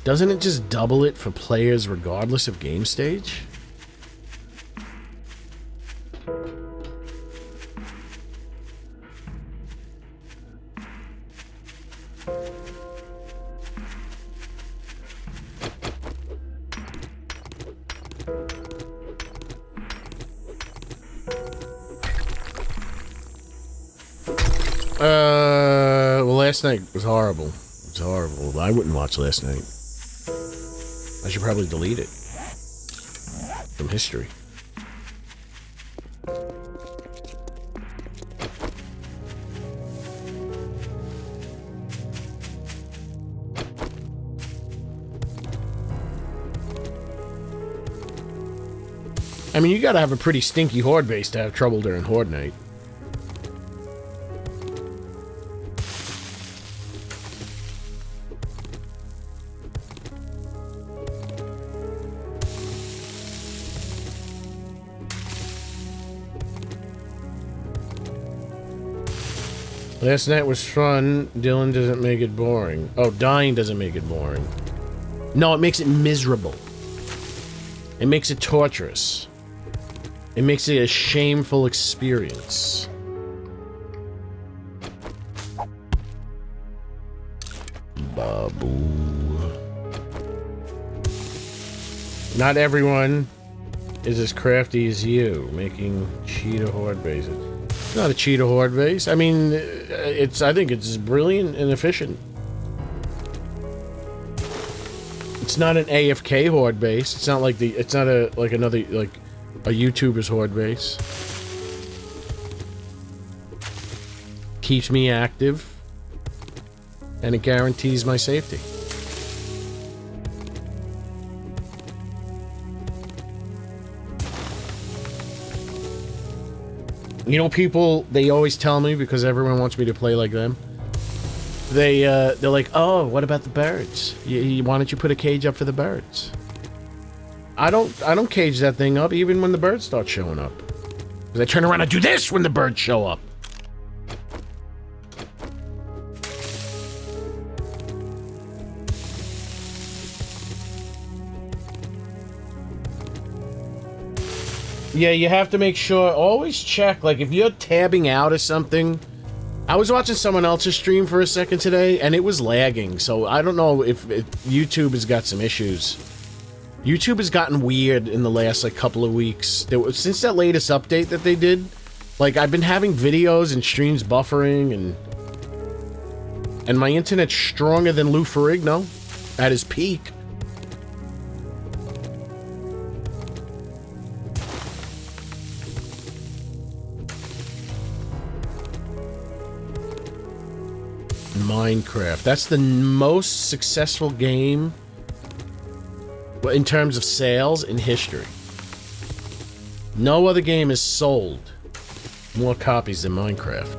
Doesn't it just double it for players regardless of game stage? Well, last night was horrible. It was horrible. I wouldn't watch last night. I should probably delete it from history. I mean, you gotta have a pretty stinky horde base to have trouble during horde night. Last night was fun. Dylan doesn't make it boring. Oh, dying doesn't make it boring. No, it makes it miserable. It makes it torturous. It makes it a shameful experience. Babu. Not everyone is as crafty as you, making cheetah horde bases. It's not a cheetah horde base. I mean, I think it's brilliant and efficient. It's not an AFK horde base. It's not like it's not another a YouTuber's horde base. Keeps me active, and it guarantees my safety. You know, people, they always tell me, because everyone wants me to play like them, they're like, oh, what about the birds? Why don't you put a cage up for the birds? I don't cage that thing up even when the birds start showing up. Because I turn around and do this when the birds show up. Yeah, you have to make sure, always check, like, if you're tabbing out or something. I was watching someone else's stream for a second today, and it was lagging, so I don't know if YouTube has got some issues. YouTube has gotten weird in the last, like, couple of weeks. Since that latest update that they did, like, I've been having videos and streams buffering, and my internet's stronger than Lou Ferrigno at his peak. Minecraft. That's the most successful game in terms of sales in history. No other game has sold more copies than Minecraft.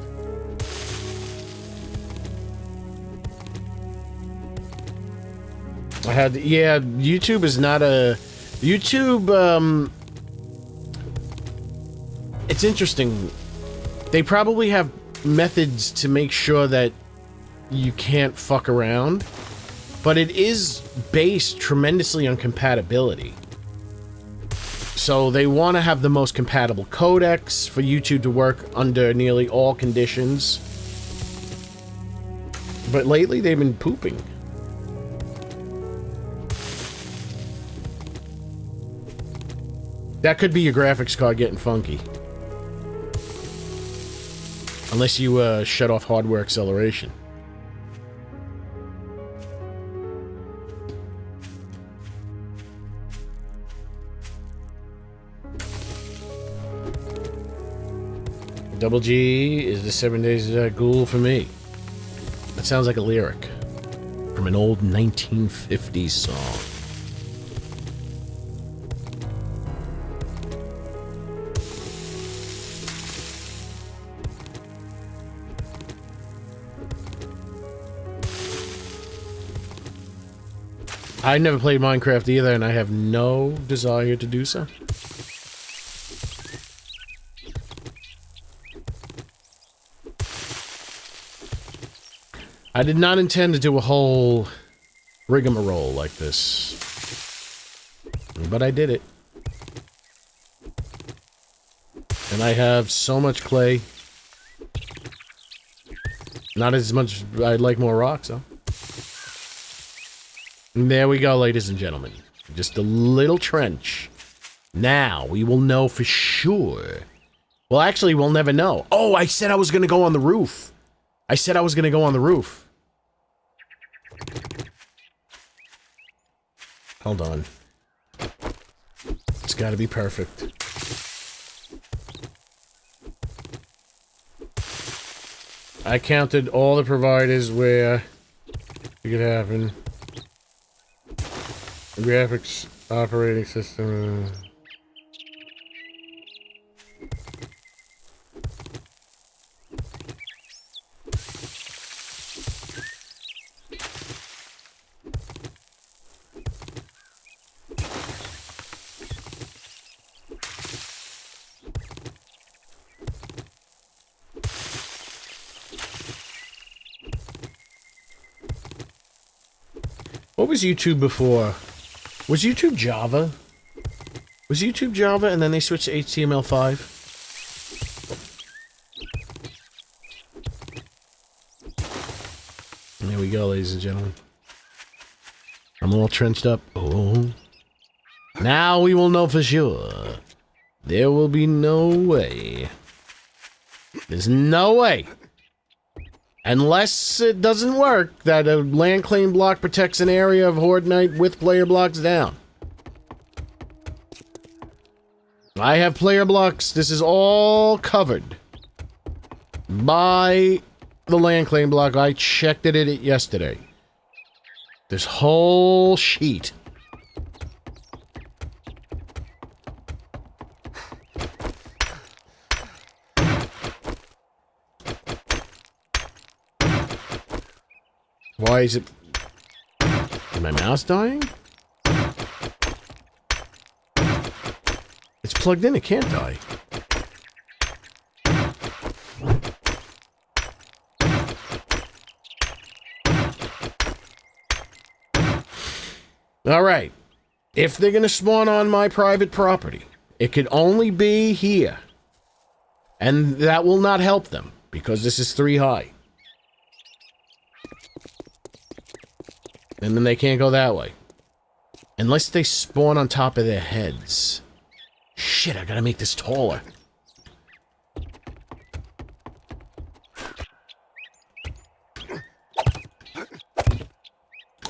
Yeah, YouTube is not a... YouTube, it's interesting. They probably have methods to make sure that you can't fuck around, but it is based tremendously on compatibility. So they want to have the most compatible codecs for YouTube to work under nearly all conditions. But lately they've been pooping. That could be your graphics card getting funky. Unless you shut off hardware acceleration. Double G is the 7 days ghoul for me. That sounds like a lyric from an old 1950s song. I never played Minecraft either, and I have no desire to do so. I did not intend to do a whole rigmarole like this, but I did it. And I have so much clay. Not as much, I'd like more rocks, though. And there we go, ladies and gentlemen. Just a little trench. Now, we will know for sure. Well, actually, we'll never know. Oh, I said I was going to go on the roof. I said I was going to go on the roof. Hold on. It's got to be perfect. I counted all the providers where it could happen. Graphics operating system. What was YouTube before? Was YouTube Java? Was YouTube Java and then they switched to HTML5? There we go, ladies and gentlemen. I'm all trenched up. Oh. Now we will know for sure. There will be no way. There's no way. Unless it doesn't work, that a land claim block protects an area of Horde Night with player blocks down. I have player blocks. This is all covered by the land claim block. I checked it yesterday. This whole sheet. Why is it... Is my mouse dying? It's plugged in, it can't die. Alright. If they're gonna spawn on my private property, It could only be here. And that will not help them, because this is 3 high. And then they can't go that way. Unless they spawn on top of their heads. Shit, I gotta make this taller.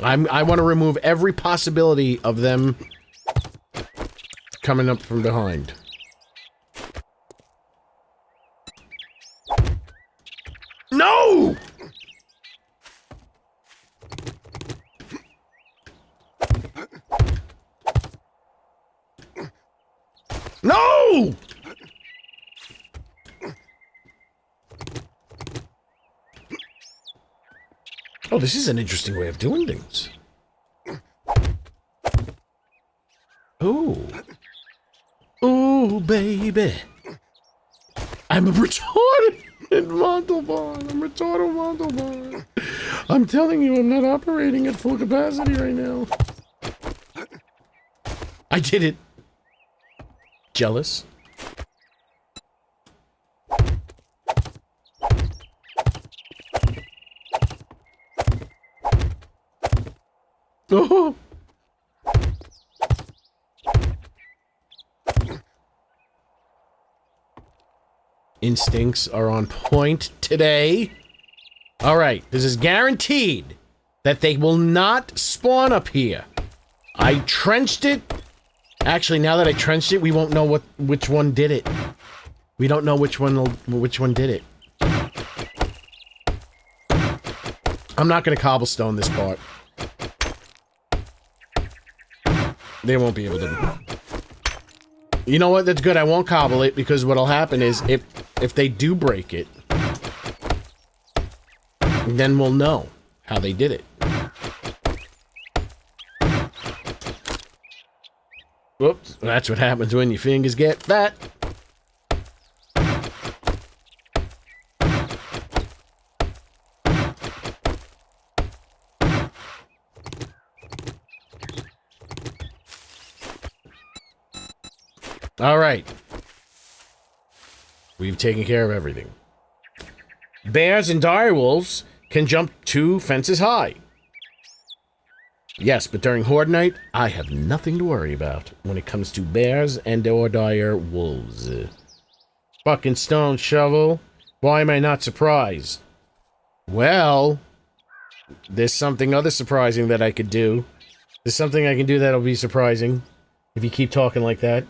I want to remove every possibility of them coming up from behind. No! No! Oh, this is an interesting way of doing things. Ooh. Ooh, baby. I'm a retarded Montalban. I'm retarded Montalban. I'm telling you, I'm not operating at full capacity right now. I did it. Jealous. Oh. Instincts are on point today. Alright, this is guaranteed that they will not spawn up here. I trenched it. Actually, now that I trenched it, we won't know which one did it. We don't know which one did it. I'm not gonna cobblestone this part. They won't be able to. You know what? That's good. I won't cobble it, because what'll happen is if they do break it, then we'll know how they did it. Whoops. That's what happens when your fingers get fat. All right. We've taken care of everything. Bears and direwolves can jump 2 fences high. Yes, but during Horde night, I have nothing to worry about when it comes to bears and or dire wolves. Fucking stone shovel. Why am I not surprised? Well, there's something other surprising that I could do. There's something I can do that'll be surprising if you keep talking like that.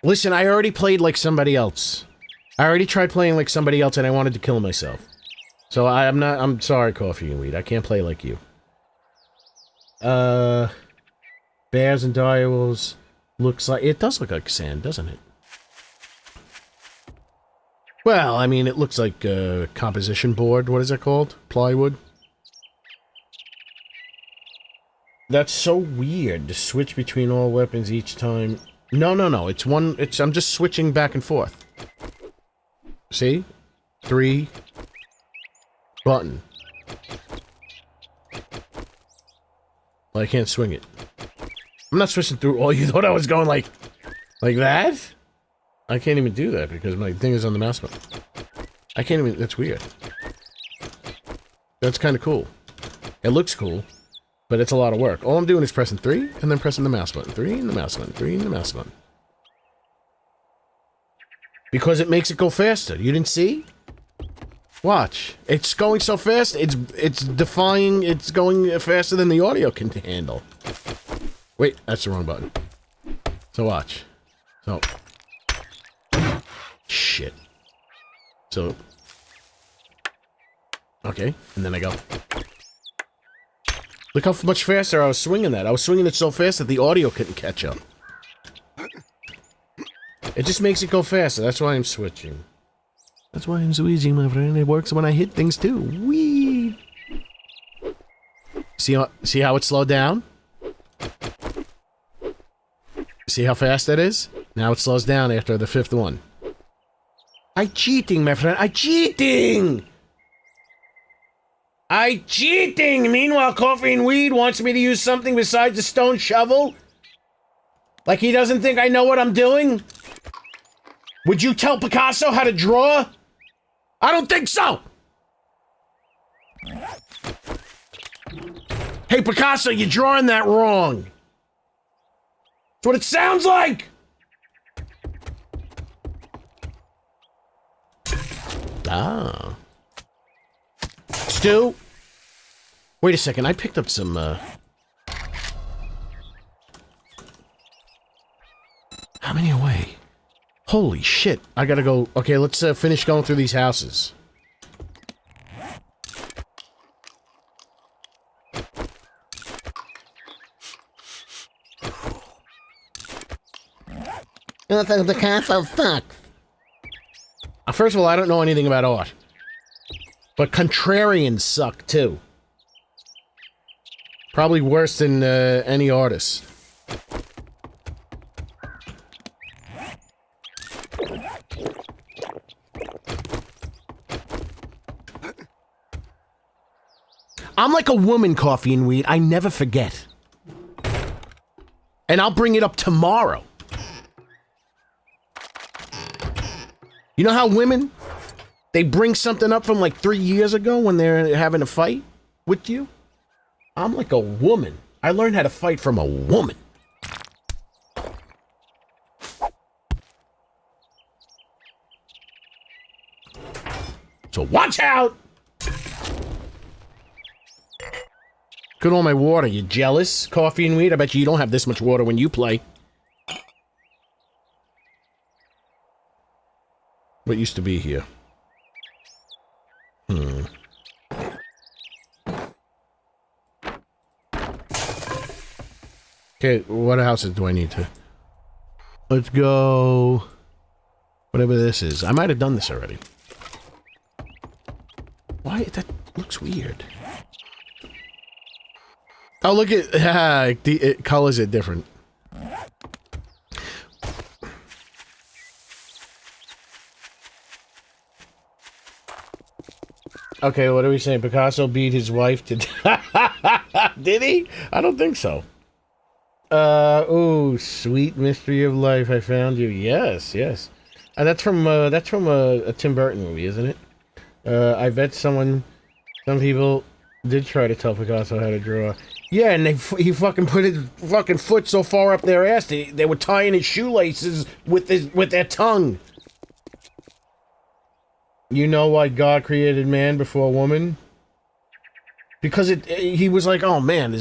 Listen, I already played like somebody else. I already tried playing like somebody else and I wanted to kill myself. So I'm sorry, Coffee and Weed. I can't play like you. Bears and direwolves looks like... It does look like sand, doesn't it? Well, I mean, it looks like a composition board. What is it called? Plywood? That's so weird to switch between all weapons each time. No. I'm just switching back and forth. See? 3. Button. Well, I can't swing it. I'm not switching through all. You thought I was going like that? I can't even do that because my thing is on the mouse button. I can't even... That's weird. That's kind of cool. It looks cool. But it's a lot of work. All I'm doing is pressing 3, and then pressing the mouse button. 3, and the mouse button. 3, and the mouse button. Because it makes it go faster. You didn't see? Watch. It's going so fast, it's defying... It's going faster than the audio can handle. Wait, that's the wrong button. So watch. So... Shit. So... Okay, and then I go... Look how much faster I was swinging that. I was swinging it so fast that the audio couldn't catch up. It just makes it go faster. That's why I'm switching. That's why I'm switching, my friend. It works when I hit things too. Whee! See how it slowed down? See how fast that is? Now it slows down after the 5th one. I cheating, my friend. I cheating! I cheating! Meanwhile, Coffee and Weed wants me to use something besides a stone shovel? Like he doesn't think I know what I'm doing? Would you tell Picasso how to draw? I don't think so! Hey, Picasso, you're drawing that wrong. That's what it sounds like! Ah. Stu? Wait a second, I picked up some, How many away? Holy shit, I gotta go... Okay, let's, finish going through these houses. The castle sucks. First of all, I don't know anything about art. But contrarians suck, too. Probably worse than, any artist. I'm like a woman, Coffee and Weed. I never forget. And I'll bring it up tomorrow. You know how women, they bring something up from like 3 years ago when they're having a fight with you? I'm like a woman. I learned how to fight from a woman. So watch out! Look at all my water. You jealous, Coffee and Weed? I bet you don't have this much water when you play. What used to be here? Okay, what houses do I need to... Let's go... Whatever this is. I might have done this already. Why? That looks weird. Oh, look at... the colors are different. Okay, what are we saying? Picasso beat his wife to... Did he? I don't think so. Oh, sweet mystery of life, I found you. Yes, yes. That's from a Tim Burton movie, isn't it? I bet some people did try to tell Picasso how to draw. Yeah, and he fucking put his fucking foot so far up their ass, they were tying his shoelaces with their tongue. You know why God created man before woman? Because he was like, oh man,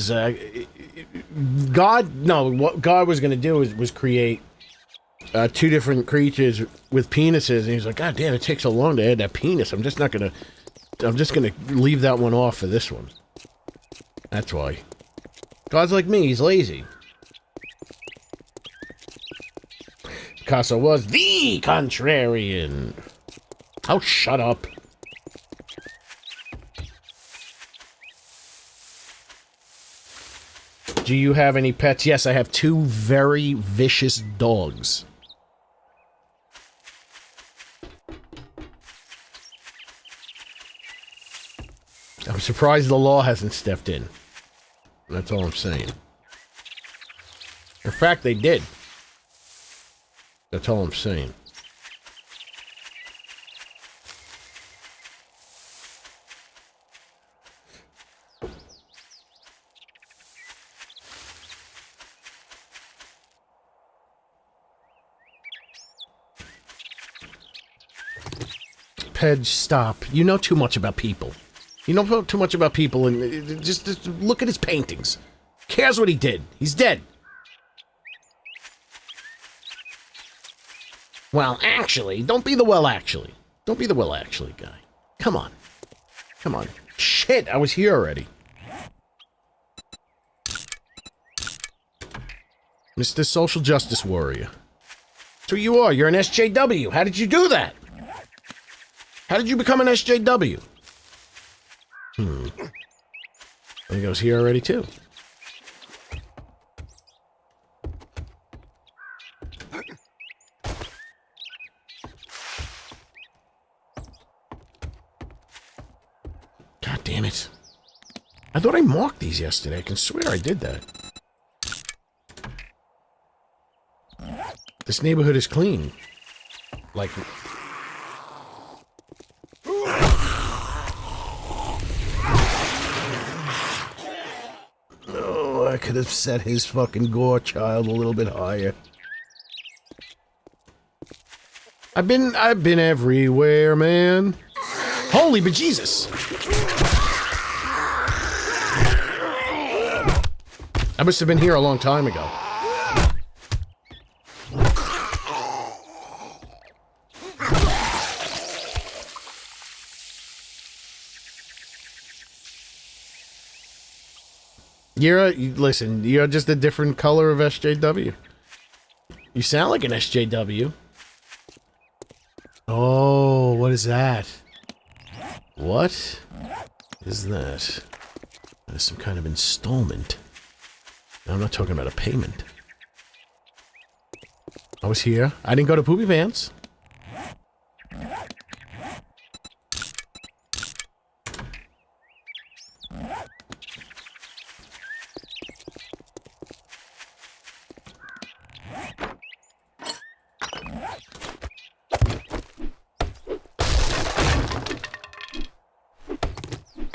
what God was going to do was create two different creatures with penises, and he's like, God damn, it takes so long to add that penis. I'm just gonna leave that one off for this one. That's why. God's like me, he's lazy. Picasso was the contrarian. Oh, shut up. Do you have any pets? Yes, I have two very vicious dogs. I'm surprised the law hasn't stepped in. That's all I'm saying. In fact, they did. That's all I'm saying. Pedge, stop. You know too much about people. You know too much about people, and just look at his paintings. Cares what he did. He's dead. Well, actually, don't be the well actually. Don't be the well actually guy. Come on. Come on. Shit, I was here already. Mr. Social Justice Warrior. That's who you are. You're an SJW. How did you do that? How did you become an SJW? I think I was here already, too. God damn it. I thought I marked these yesterday. I can swear I did that. This neighborhood is clean. Like... Oh, I could have set his fucking gore child a little bit higher. I've been everywhere, man. Holy bejesus! I must have been here a long time ago. Listen, you're just a different color of SJW. You sound like an SJW. Oh, what is that? What is that? That is some kind of installment. I'm not talking about a payment. I was here. I didn't go to Poopy Pants.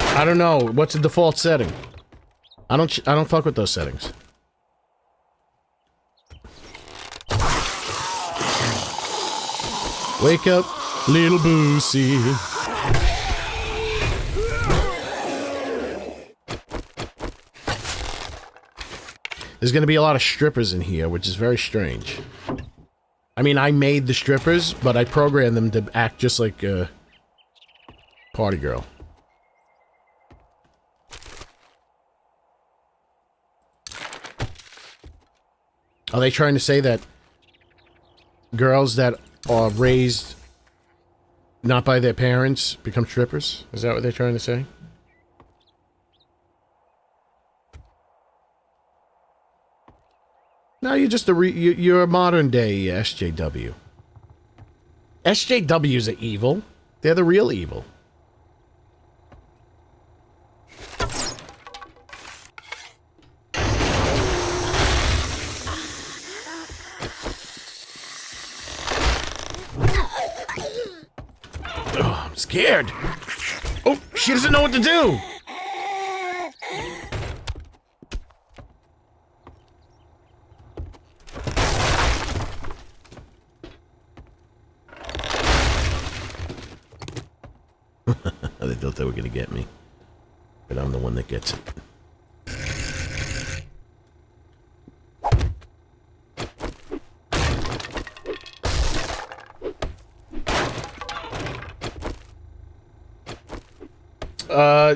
I don't know. What's the default setting? I don't fuck with those settings. Wake up, little Boosie. There's gonna be a lot of strippers in here, which is very strange. I mean, I made the strippers, but I programmed them to act just like a party girl. Are they trying to say that girls that are raised not by their parents become strippers? Is that what they're trying to say? No, you're just you're a modern day SJW. SJWs are evil. They're the real evil. Scared. Oh, she doesn't know what to do. They thought they were gonna get me, but I'm the one that gets it.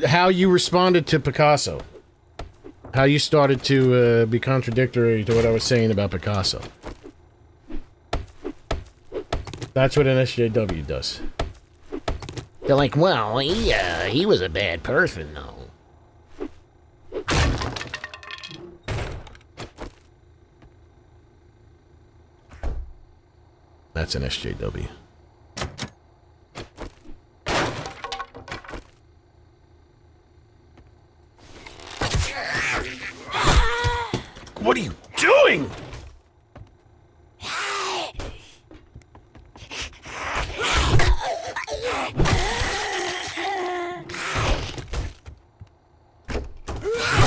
How you responded to Picasso. How you started to be contradictory to what I was saying about Picasso. That's what an SJW does. They're like, well, he was a bad person, though. That's an SJW. What are you doing?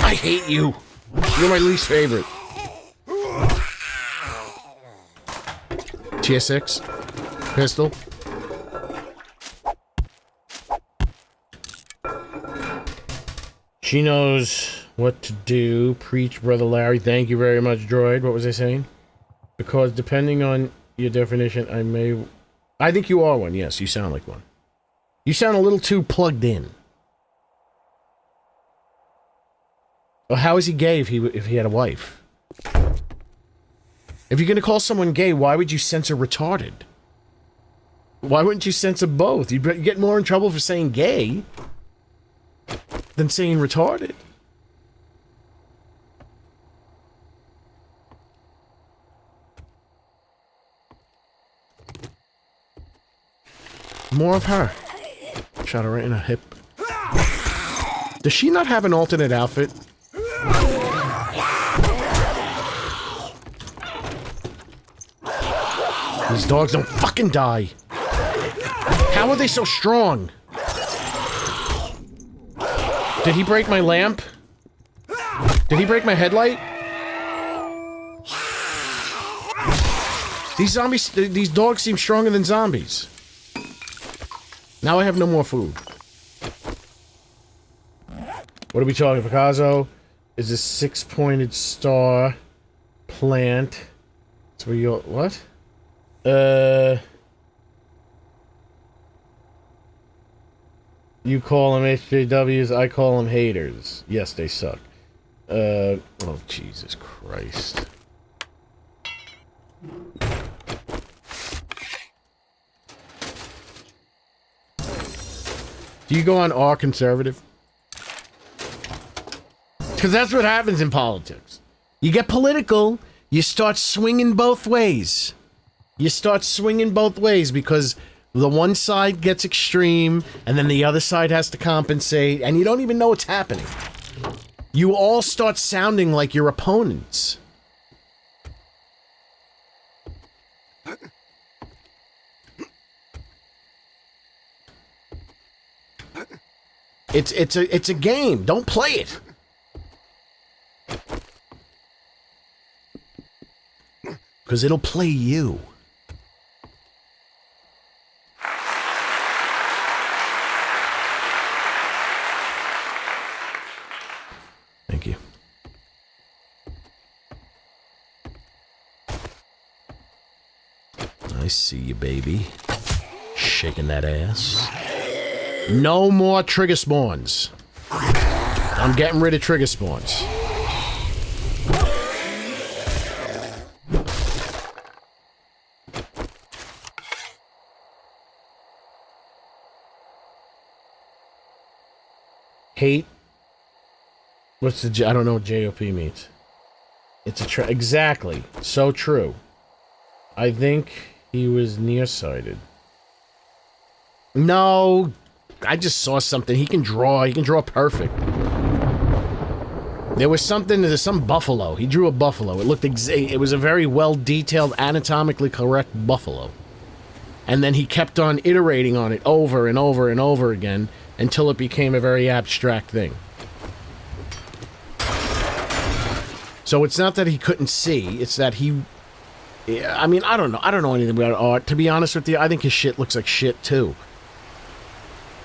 I hate you. You're my least favorite. Tier 6. Pistol. She knows what to do. Preach, Brother Larry. Thank you very much, Droid. What was I saying? Because depending on your definition, I think you are one. Yes, you sound like one. You sound a little too plugged in. Well, how is he gay if he had a wife? If you're gonna call someone gay, why would you censor retarded? Why wouldn't you censor both? You'd get more in trouble for saying gay than saying retarded. More of her. Shot her right in her hip. Does she not have an alternate outfit? These dogs don't fucking die. How are they so strong? Did he break my lamp? Did he break my headlight? These zombies, these dogs seem stronger than zombies. Now I have no more food. What are we talking? Picasso is a 6-pointed star plant. So we go, what? You call them HJWs, I call them haters. Yes, they suck. Oh, Jesus Christ. Do you go on R conservative? Because that's what happens in politics. You get political, you start swinging both ways. You start swinging both ways because the one side gets extreme, and then the other side has to compensate, and you don't even know what's happening. You all start sounding like your opponents. It's a game. Don't play it. Because it'll play you. Thank you. I see you, baby. Shaking that ass. No more trigger spawns. I'm getting rid of trigger spawns. Hate. What's the J? I don't know what JOP means. It's a exactly. So true. I think he was nearsighted. No, I just saw something. He can draw. He can draw perfect. There was something. There's some buffalo. He drew a buffalo. It looked. It was a very well detailed, anatomically correct buffalo. And then he kept on iterating on it over and over and over again until it became a very abstract thing. So it's not that he couldn't see, it's that he... I mean, I don't know. I don't know anything about art. To be honest with you, I think his shit looks like shit, too.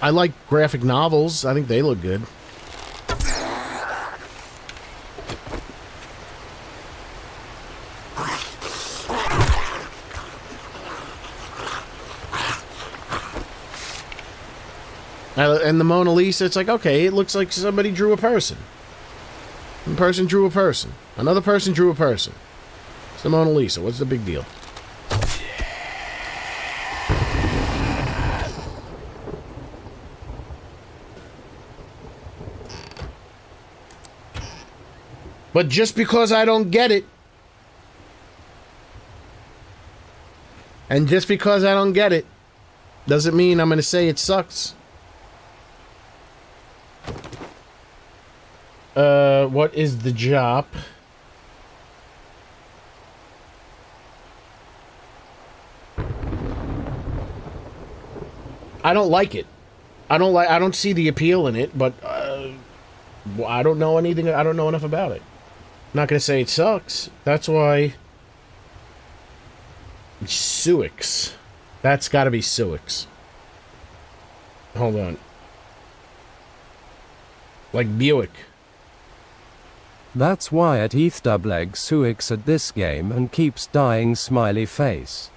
I like graphic novels. I think they look good. And the Mona Lisa, it's like, okay, it looks like somebody drew a person. One person drew a person. Another person drew a person. It's the Mona Lisa. What's the big deal? But just because I don't get it, and just because I don't get it, doesn't mean I'm going to say it sucks. What is the job? I don't like it. I don't see the appeal in it, but I don't know anything. I don't know enough about it. I'm not gonna say it sucks. That's why Suix. That's got to be Suix. Hold on. Like Buick. That's why at ETH Suix at this game and keeps dying smiley face.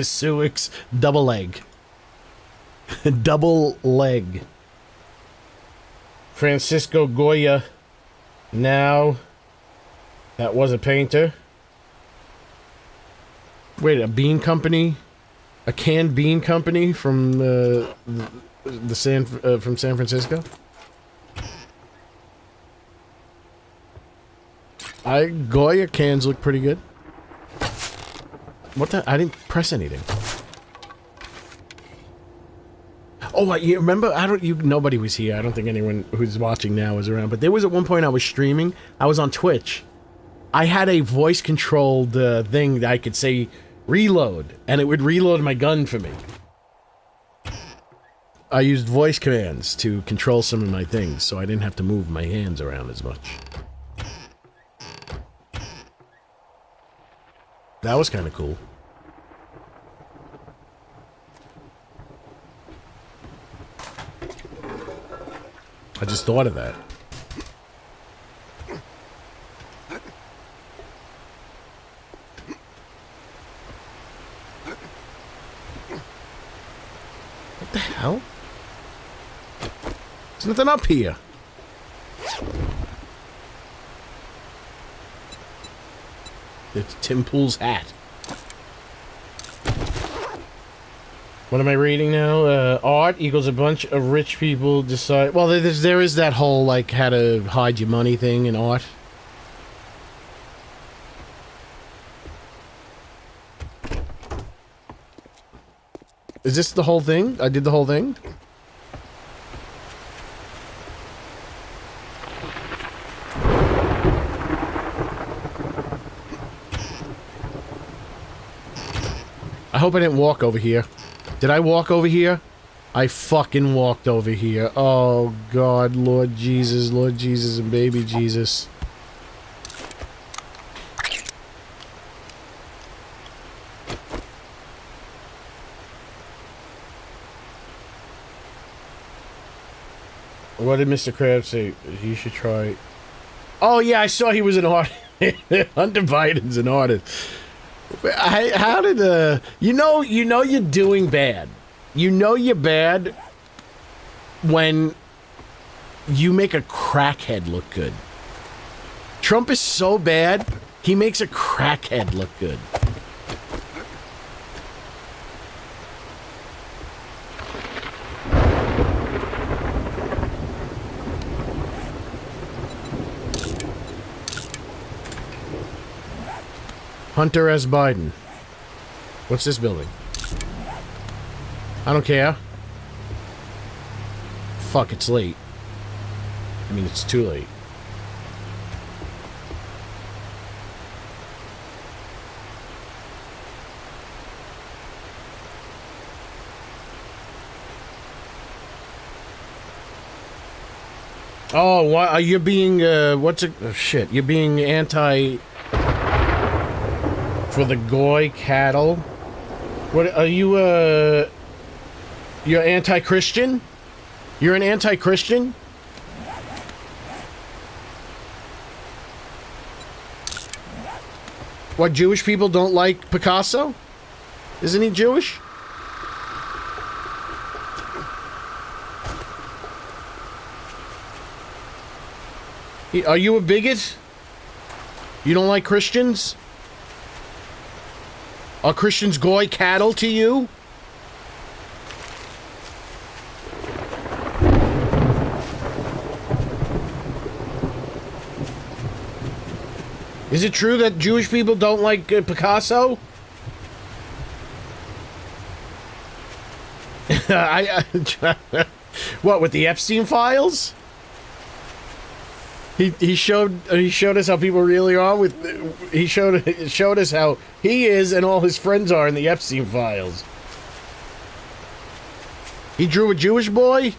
Suix double leg. Double leg. Francisco Goya. Now, that was a painter. Wait, a bean company? A canned bean company from from San Francisco? Goya cans look pretty good. What the? I didn't press anything. Oh, you remember? Nobody was here. I don't think anyone who's watching now was around. But there was at one point I was streaming. I was on Twitch. I had a voice-controlled thing that I could say reload, and it would reload my gun for me. I used voice commands to control some of my things, so I didn't have to move my hands around as much. That was kind of cool. I just thought of that. What the hell? There's nothing up here. It's Tim Pool's hat. What am I reading now? Art equals a bunch of rich people decide... Well, there is that whole, like, how to hide your money thing in art. Is this the whole thing? I did the whole thing? I hope I didn't walk over here. Did I walk over here? I fucking walked over here. Oh, God, Lord Jesus, and baby Jesus. What did Mr. Krabs say? He should try... Oh, yeah, I saw he was an artist. Hunter Biden's an artist. How did, you know you're doing bad. You know you're bad when you make a crackhead look good. Trump is so bad, he makes a crackhead look good. Hunter S. Biden. What's this building? I don't care. Fuck, it's late. I mean, it's too late. Oh, why are you being, what's it? Oh, shit. You're being anti... for the Goy cattle? What, are you, you're anti-Christian? You're an anti-Christian? What, Jewish people don't like Picasso? Isn't he Jewish? Are you a bigot? You don't like Christians? Are Christians Goy cattle to you? Is it true that Jewish people don't like Picasso? What, with the Epstein files? He showed us how people really are with he showed us how he is and all his friends are in the Epstein files. He drew a Jewish boy?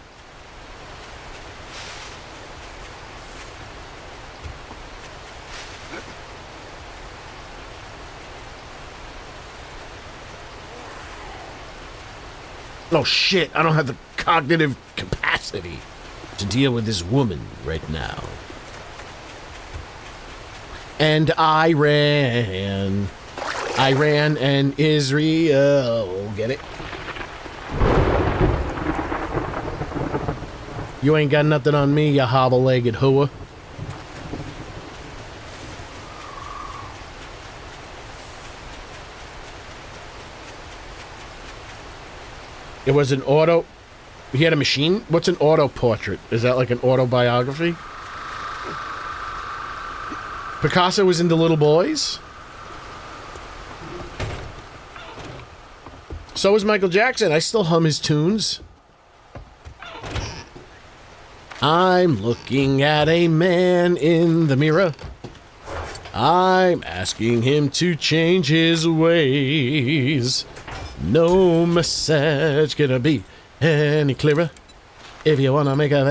Oh shit, I don't have the cognitive capacity to deal with this woman right now. And Iran and Israel. Get it? You ain't got nothing on me, you hobble-legged hooah. It was an auto... He had a machine? What's an auto portrait? Is that like an autobiography? Picasso was into little boys? So was Michael Jackson. I still hum his tunes. I'm looking at a man in the mirror. I'm asking him to change his ways. No message gonna be any clearer. If you wanna make a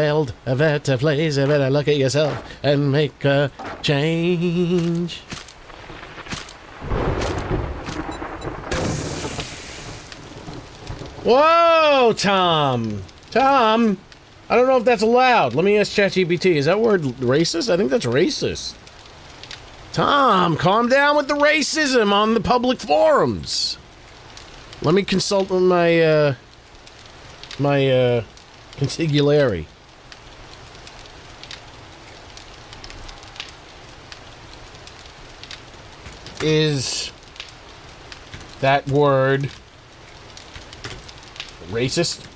better place, you better look at yourself and make a change. Whoa, Tom! Tom! I don't know if that's allowed. Let me ask ChatGPT. Is that word racist? I think that's racist. Tom, calm down with the racism on the public forums. Let me consult with my consigliere. Is that word racist?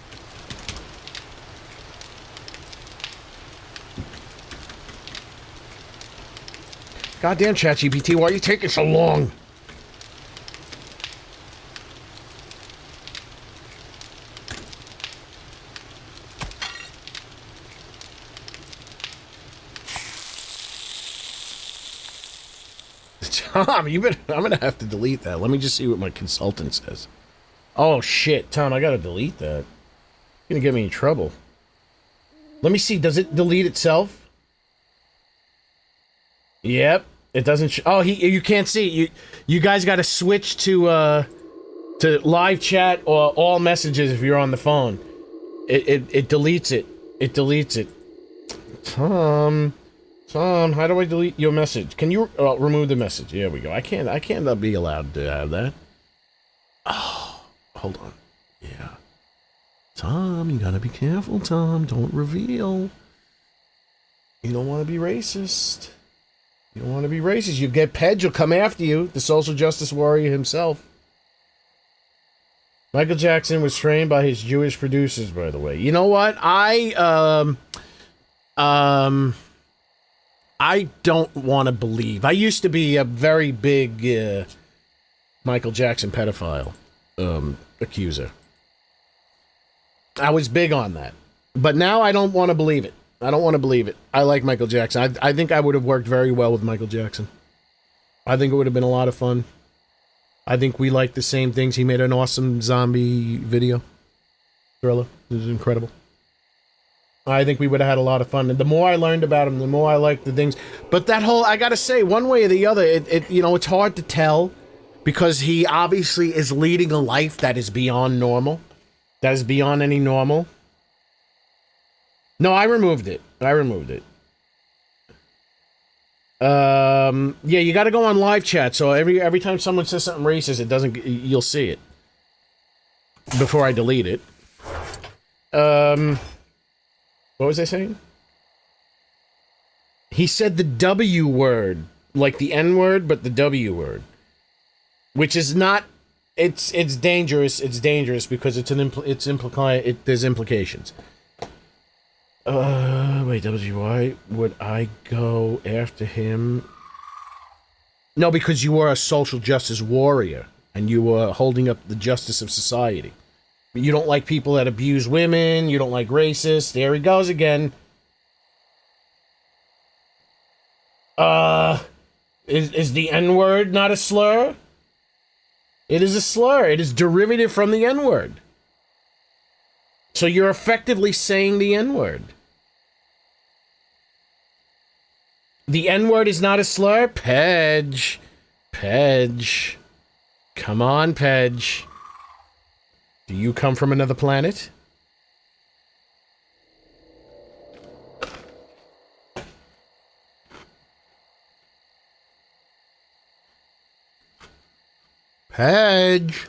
Goddamn ChatGPT, why are you taking so long? Tom, I'm gonna have to delete that. Let me just see what my consultant says. Oh shit, Tom, I gotta delete that. You're gonna get me in trouble. Let me see, does it delete itself? Yep, it doesn't. Oh, you can't see. You guys got to switch to live chat or all messages if you're on the phone. It deletes it. It deletes it. Tom, how do I delete your message? Can you remove the message? There we go. I can't be allowed to have that. Oh, hold on. Yeah, Tom, you gotta be careful. Tom, don't reveal. You don't want to be racist. You don't want to be racist. You get Pedge will come after you, the social justice warrior himself. Michael Jackson was trained by his Jewish producers, by the way. You know what? I don't want to believe. I used to be a very big Michael Jackson pedophile accuser. I was big on that. But now I don't want to believe it. I don't want to believe it. I like Michael Jackson. I think I would have worked very well with Michael Jackson. I think it would have been a lot of fun. I think we like the same things. He made an awesome zombie video. Thriller. It was incredible. I think we would have had a lot of fun. And the more I learned about him, the more I liked the things. But that whole, I gotta say, one way or the other, it's hard to tell. Because he obviously is leading a life that is beyond normal. That is beyond any normal. No, I removed it. Yeah, you got to go on live chat. So every time someone says something racist, you'll see it before I delete it. What was I saying? He said the W word, like the N word, but the W word, which is not. It's dangerous. It's dangerous because there's implications. Wait, why would I go after him? No, because you were a social justice warrior, and you were holding up the justice of society. You don't like people that abuse women, you don't like racists. There he goes again. Is the N-word not a slur? It is a slur. It is derivative from the N-word. So you're effectively saying the N-word. The N-word is not a slur? Pedge. Come on, Pedge. Do you come from another planet? Pedge.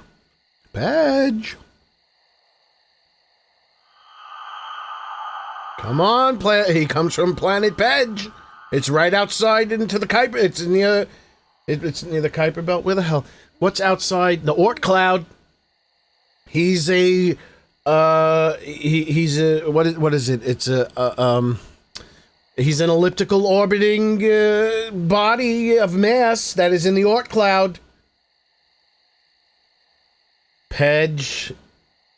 Come on, he comes from planet Pedge. It's right outside into the Kuiper. It's near the Kuiper Belt. Where the hell? What's outside the Oort cloud? He's a he's a what is it? It's a he's an elliptical orbiting body of mass that is in the Oort cloud. Pedge,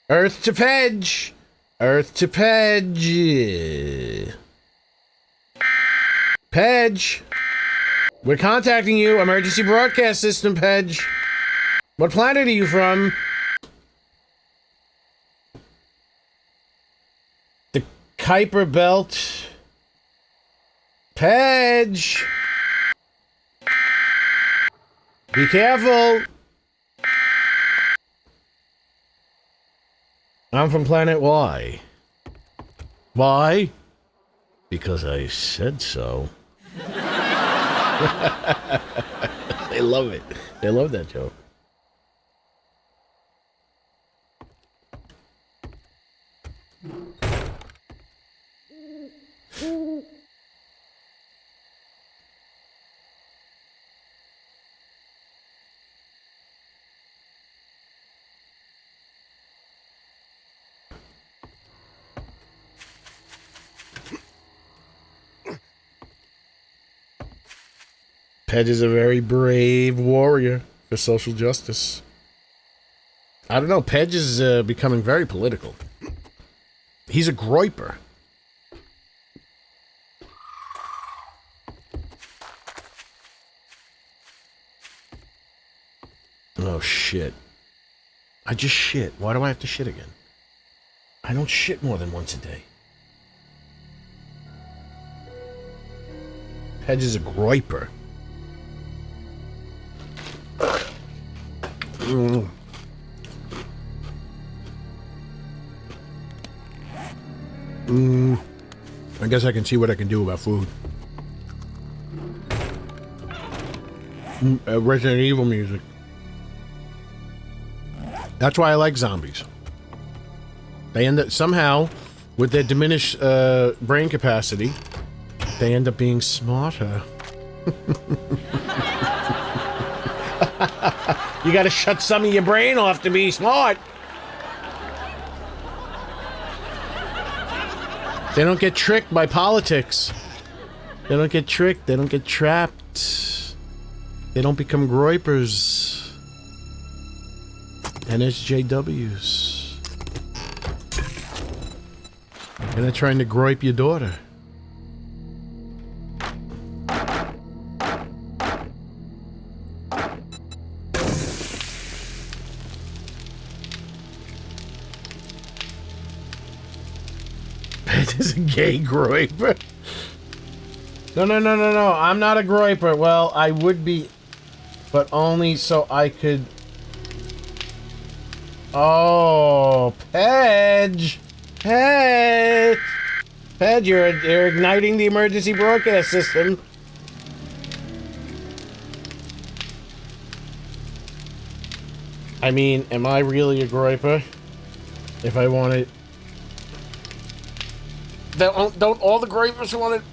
Earth to Pedge. Earth to Pedge. Pedge. We're contacting you. Emergency broadcast system, Pedge. What planet are you from? The Kuiper Belt. Pedge. Be careful. I'm from planet Y. Why? Because I said so. They love it. They love that joke. Pedge is a very brave warrior for social justice. I don't know, Pedge is becoming very political. He's a groiper. Oh, shit. I just shit. Why do I have to shit again? I don't shit more than once a day. Pedge is a groiper. I guess I can see what I can do about food. Resident Evil music. That's why I like zombies. They end up, somehow, with their diminished brain capacity, they end up being smarter. You gotta shut some of your brain off to be smart. They don't get tricked by politics. They don't get tricked. They don't get trapped. They don't become groipers. NSJWs. They're not trying to groip your daughter. Is a gay groiper. No. I'm not a groiper. Well, I would be, but only so I could. Oh, Pedge. Pedge, you're igniting the emergency broadcast system. I mean, am I really a groiper? If I want it. Don't all the groipers want to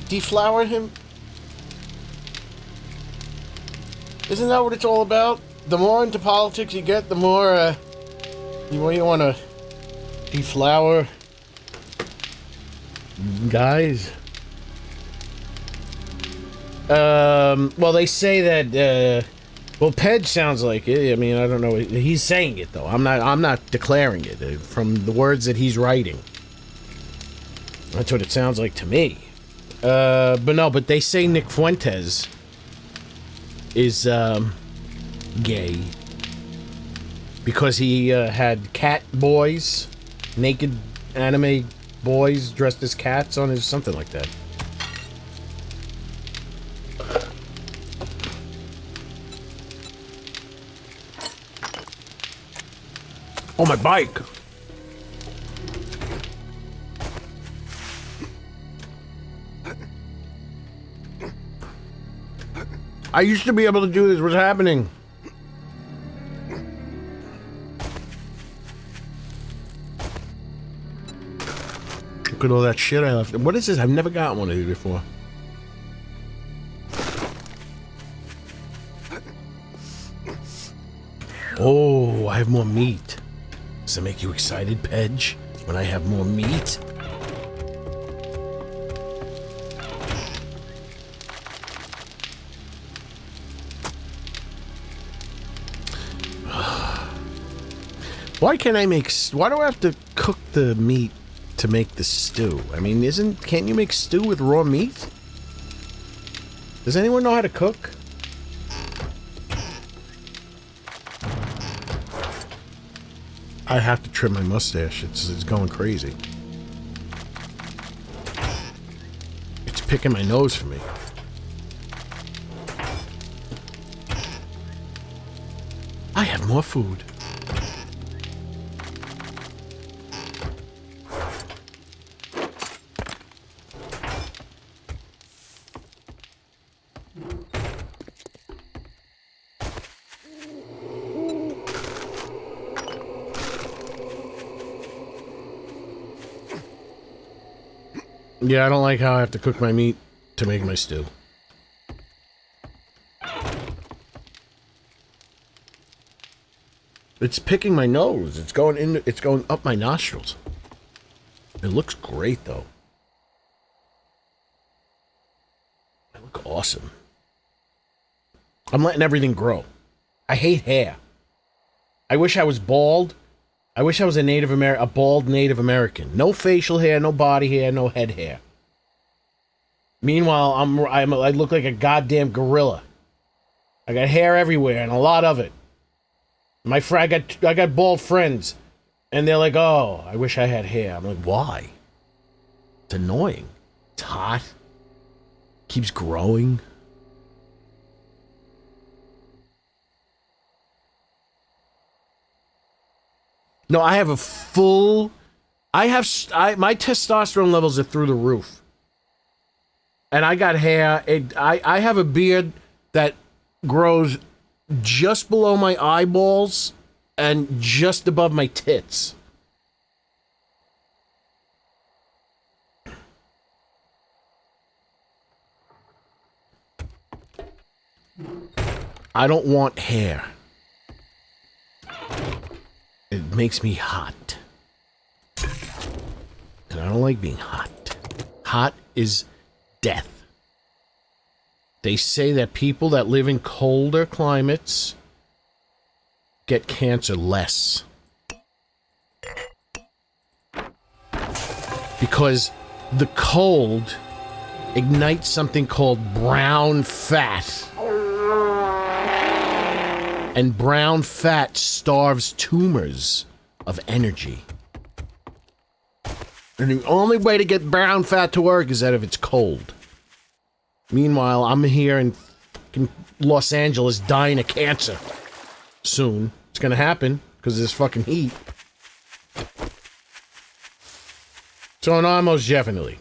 deflower him? Isn't that what it's all about? The more into politics you get, the more you want to deflower guys. Well, they say that. Well, Pedge sounds like it. I mean, I don't know. He's saying it though. I'm not declaring it from the words that he's writing. That's what it sounds like to me. But they say Nick Fuentes is gay because he had cat boys, naked anime boys dressed as cats on his something like that. Oh, my bike. I used to be able to do this. What's happening? Look at all that shit I left. What is this? I've never got one of these before. Oh, I have more meat. Does that make you excited, Pedge? When I have more meat? Why can't I make... Why do I have to cook the meat to make the stew? I mean, can't you make stew with raw meat? Does anyone know how to cook? I have to trim my mustache. It's going crazy. It's picking my nose for me. I have more food. Yeah, I don't like how I have to cook my meat to make my stew. It's picking my nose. It's going up my nostrils. It looks great though. I look awesome. I'm letting everything grow. I hate hair. I wish I was bald. I wish I was a bald Native American. No facial hair, no body hair, no head hair. Meanwhile, I look like a goddamn gorilla. I got hair everywhere and a lot of it. I got bald friends, and they're like, "Oh, I wish I had hair." I'm like, "Why?" It's annoying. It's hot. Keeps growing. No, I have my testosterone levels are through the roof. And I got hair. I have a beard that grows just below my eyeballs and just above my tits. I don't want hair. It makes me hot. And I don't like being hot. Hot is death. They say that people that live in colder climates get cancer less. Because the cold ignites something called brown fat. And brown fat starves tumors of energy. And the only way to get brown fat to work is that if it's cold. Meanwhile, I'm here in Los Angeles dying of cancer. Soon. It's gonna happen because of this fucking heat. So, no, most definitely.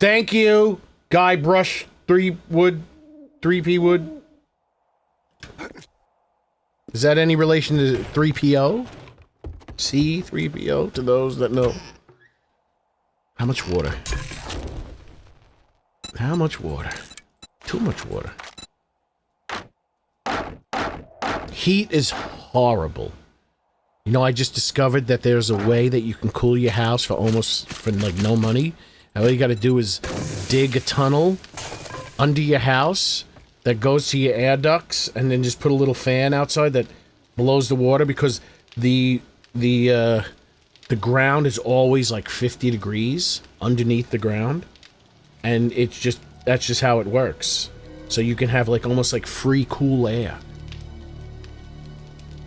Thank you, Guy Brush 3P Wood. Is that any relation to 3PO? C3PO, to those that know. How much water? How much water? Too much water. Heat is horrible. You know, I just discovered that there's a way that you can cool your house for like no money. And all you gotta do is dig a tunnel under your house that goes to your air ducts, and then just put a little fan outside that blows the water, because the ground is always like 50 degrees underneath the ground, and that's just how it works. So you can have like almost like free cool air.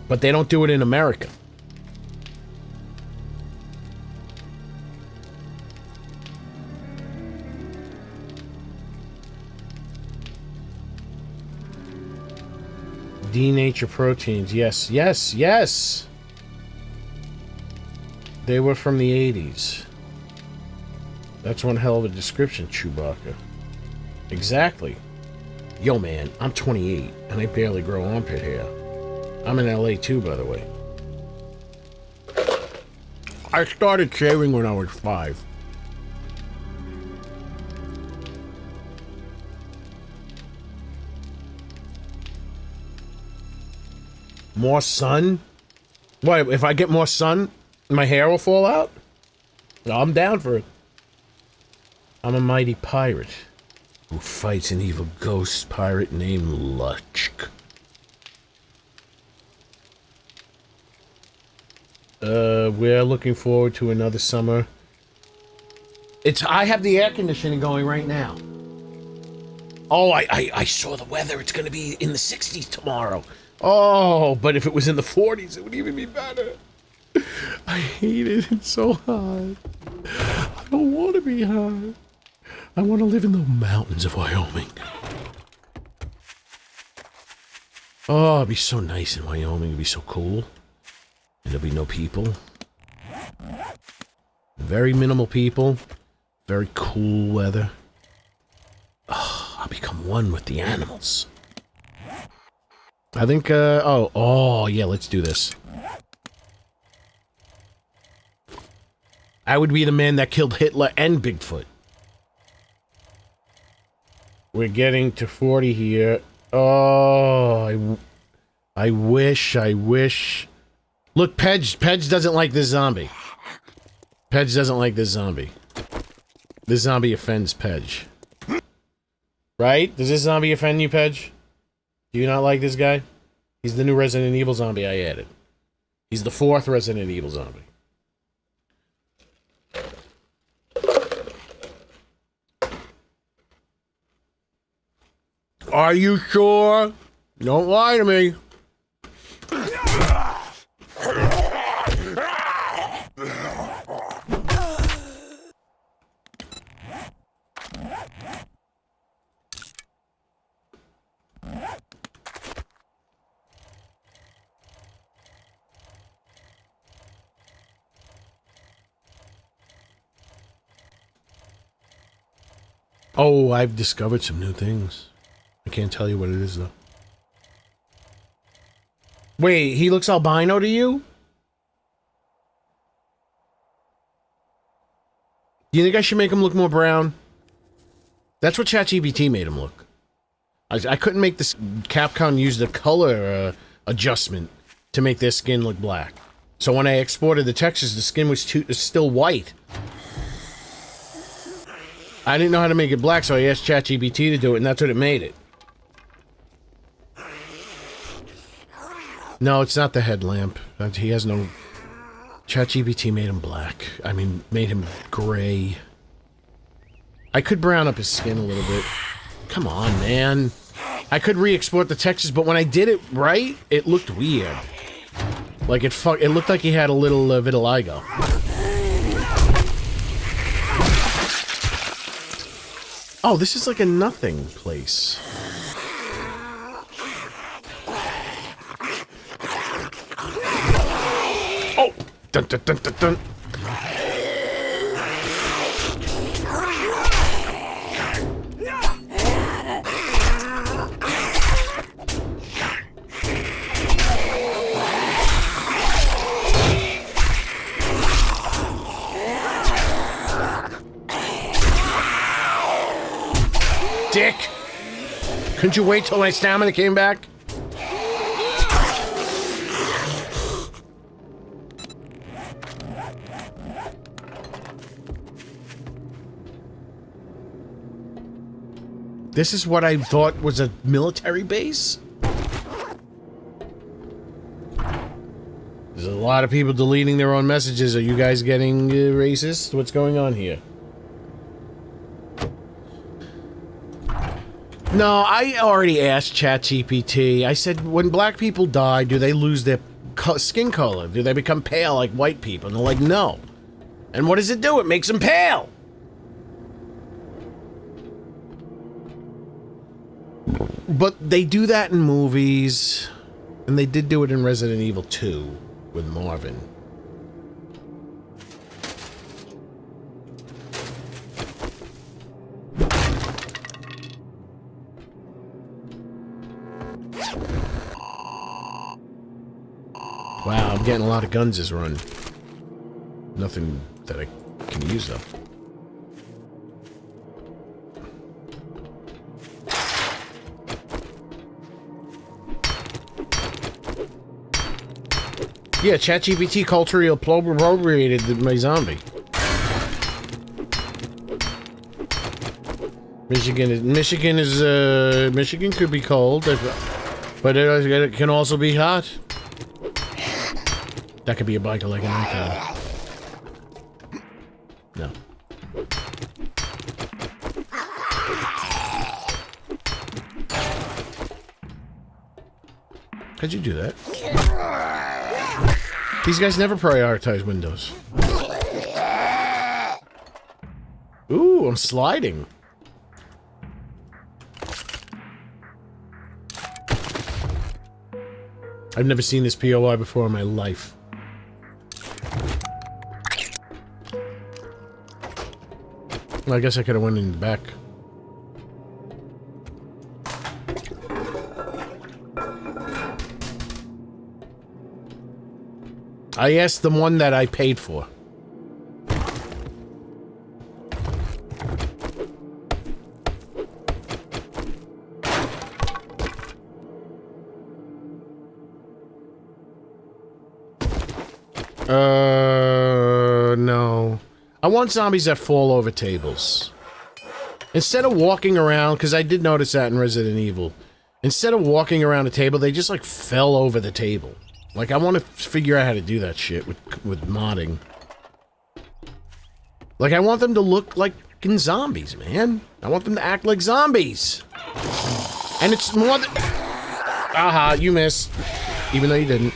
But they don't do it in America. Denature proteins, yes, yes, yes! They were from the 80s. That's one hell of a description, Chewbacca. Exactly. Yo, man, I'm 28, and I barely grow armpit hair. I'm in LA too, by the way. I started shaving when I was 5. More sun? What, if I get more sun, my hair will fall out? I'm down for it. I'm a mighty pirate. who fights an evil ghost pirate named Luchk. We're looking forward to another summer. I have the air conditioning going right now. Oh, I saw the weather. It's going to be in the 60s tomorrow. Oh, but if it was in the 40s, it would even be better. I hate it. It's so hot. I don't want to be hot. I want to live in the mountains of Wyoming. Oh, it'd be so nice in Wyoming. It'd be so cool. And there'll be no people. Very minimal people. Very cool weather. Oh, I'll become one with the animals. I think, oh, yeah, let's do this. I would be the man that killed Hitler and Bigfoot. We're getting to 40 here. Oh, I wish. Look, Pedge doesn't like this zombie. Pedge doesn't like this zombie. This zombie offends Pedge. Right? Does this zombie offend you, Pedge? Do you not like this guy? He's the new Resident Evil zombie I added. He's the 4th Resident Evil zombie. Are you sure? Don't lie to me. Oh, I've discovered some new things. I can't tell you what it is, though. Wait, he looks albino to you? Do you think I should make him look more brown? That's what ChatGPT made him look. I couldn't make this... Capcom use the color adjustment to make their skin look black. So when I exported the textures, the skin was still white. I didn't know how to make it black, so I asked ChatGPT to do it, and that's what it made it. No, it's not the headlamp. He has no... ChatGPT made him black. I mean, made him gray. I could brown up his skin a little bit. Come on, man. I could re-export the textures, but when I did it right, it looked weird. Like, it looked like he had a little vitiligo. Oh, this is like a nothing place. Oh! Dun dun dun dun dun! Dick! Couldn't you wait till my stamina came back? This is what I thought was a military base? There's a lot of people deleting their own messages. Are you guys getting racist? What's going on here? No, I already asked ChatGPT. I said, when black people die, do they lose their skin color? Do they become pale like white people? And they're like, no. And what does it do? It makes them pale! But they do that in movies. And they did do it in Resident Evil 2 with Marvin. Wow, I'm getting a lot of guns this run. Nothing that I can use, though. Yeah, ChatGPT culturally appropriated my zombie. Michigan could be cold, but it can also be hot. That could be a biker like an icon. No. How'd you do that? These guys never prioritize windows. Ooh, I'm sliding. I've never seen this POI before in my life. Well, I guess I could have went in the back. I asked the one that I paid for. No. I want zombies that fall over tables. Instead of walking around, because I did notice that in Resident Evil. Instead of walking around a table, they just, like, fell over the table. Like, I want to figure out how to do that shit with modding. Like, I want them to look like fucking zombies, man. I want them to act like zombies. And it's more than... Aha, you missed. Even though you didn't.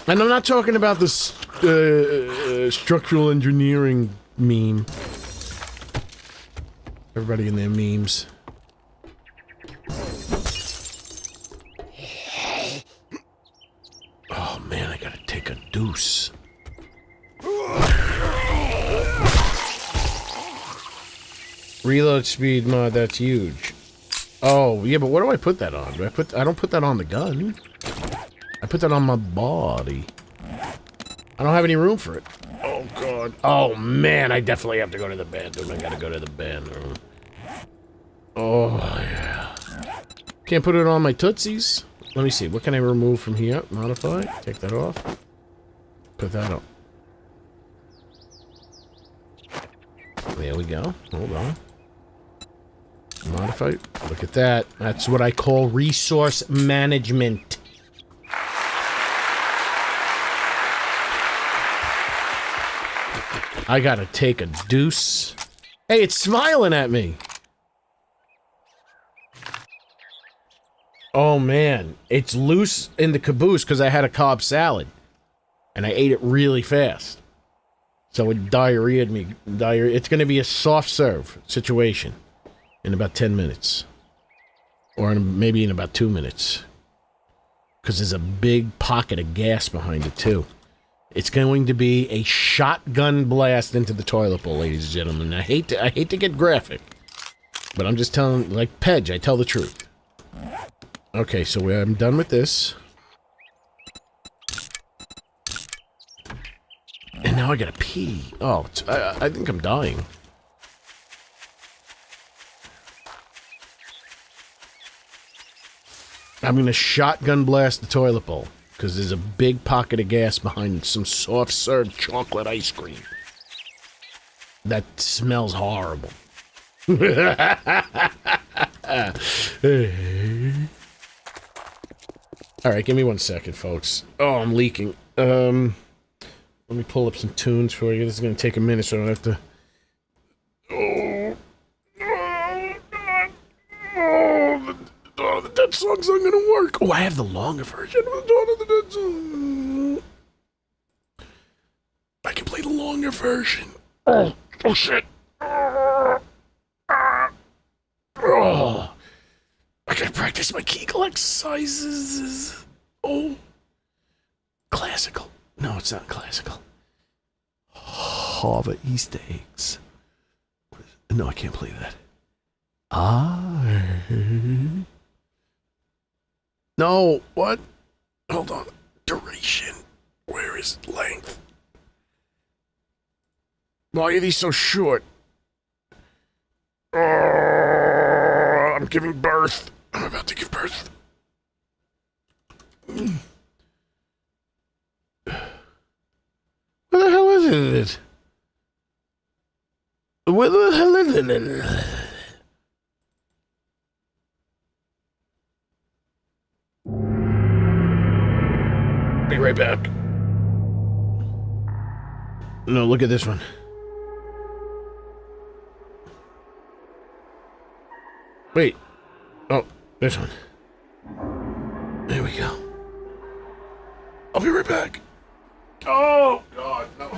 And I'm not talking about this structural engineering meme. Everybody in their memes. Oh man, I gotta take a deuce. Reload speed mod, that's huge. Oh, yeah, but what do I put that on? I don't put that on the gun. I put that on my body. I don't have any room for it. Oh, God. Oh, man, I definitely have to go to the bathroom. I gotta go to the bathroom. Oh, yeah. Can't put it on my Tootsies. Let me see. What can I remove from here? Modify. Take that off. Put that up. There we go. Hold on. Modify. Look at that. That's what I call resource management. I gotta take a deuce. Hey, it's smiling at me. Oh man, it's loose in the caboose because I had a Cobb salad. And I ate it really fast. So it diarrheaed me. It's gonna be a soft serve situation in about 10 minutes. Or maybe in about 2 minutes. Because there's a big pocket of gas behind it too. It's going to be a shotgun blast into the toilet bowl, ladies and gentlemen. I hate to get graphic, but I'm just telling, like Pedge, I tell the truth. Okay, so I'm done with this. And now I gotta pee. Oh, I think I'm dying. I'm gonna shotgun blast the toilet bowl. Because there's a big pocket of gas behind some soft-serve chocolate ice cream. That smells horrible. Alright, give me 1 second, folks. Oh, I'm leaking. Let me pull up some tunes for you. This is going to take a minute, so I don't have to... Oh, the Dead song's not gonna work. Oh, I have the longer version of the Dawn of the Dead song. I can play the longer version. Oh shit. Oh, I gotta practice my Kegel exercises. Oh. Classical. No, it's not classical. Harvard Easter eggs. No, I can't play that. No, what? Hold on. Duration. Where is length? Why are these so short? I'm giving birth. I'm about to give birth. Where the hell is it? with a... Be right back. No, look at this one. Wait. Oh, this one. There we go. I'll be right back. Oh, God, no.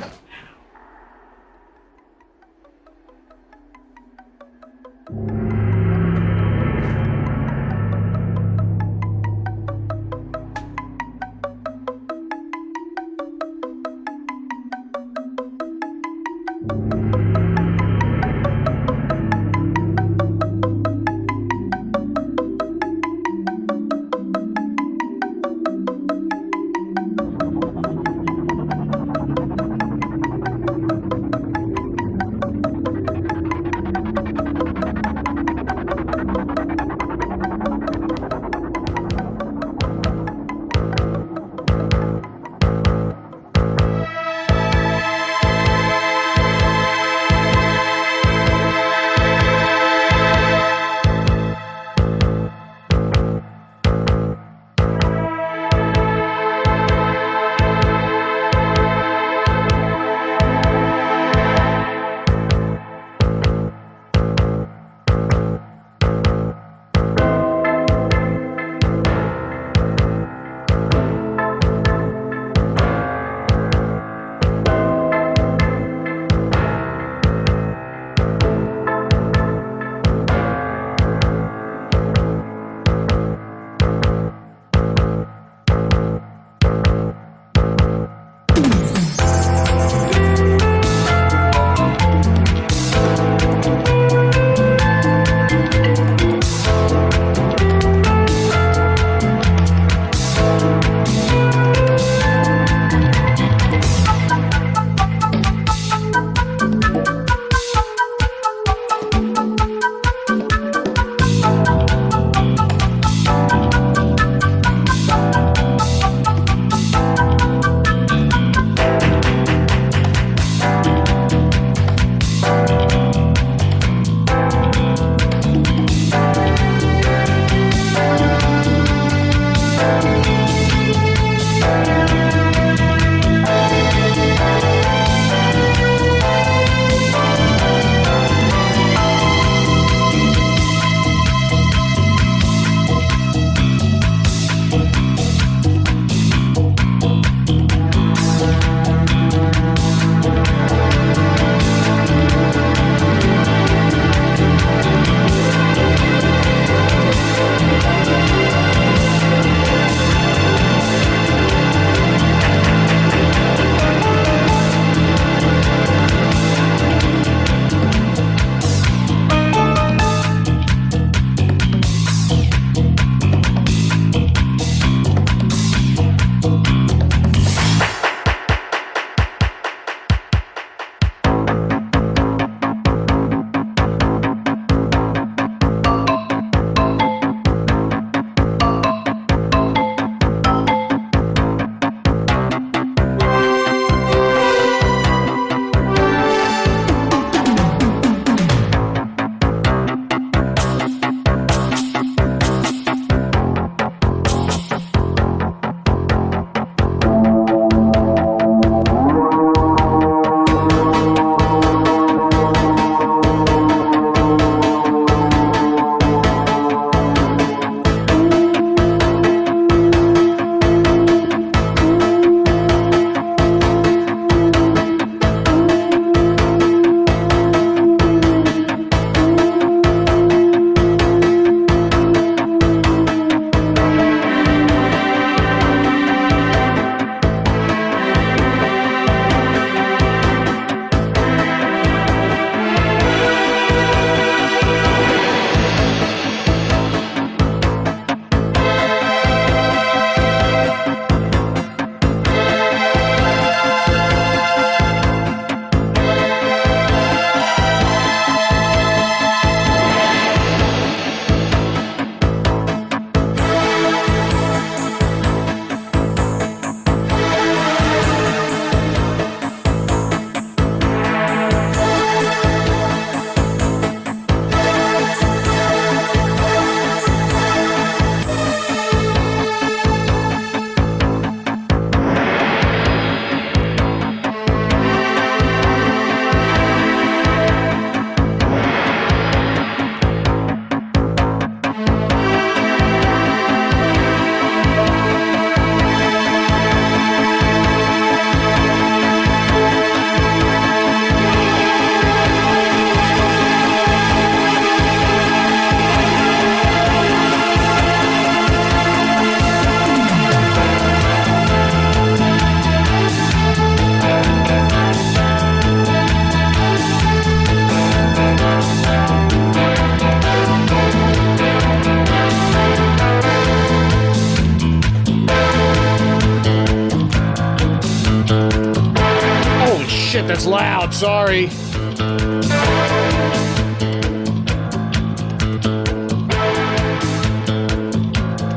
shit, that's loud. Sorry.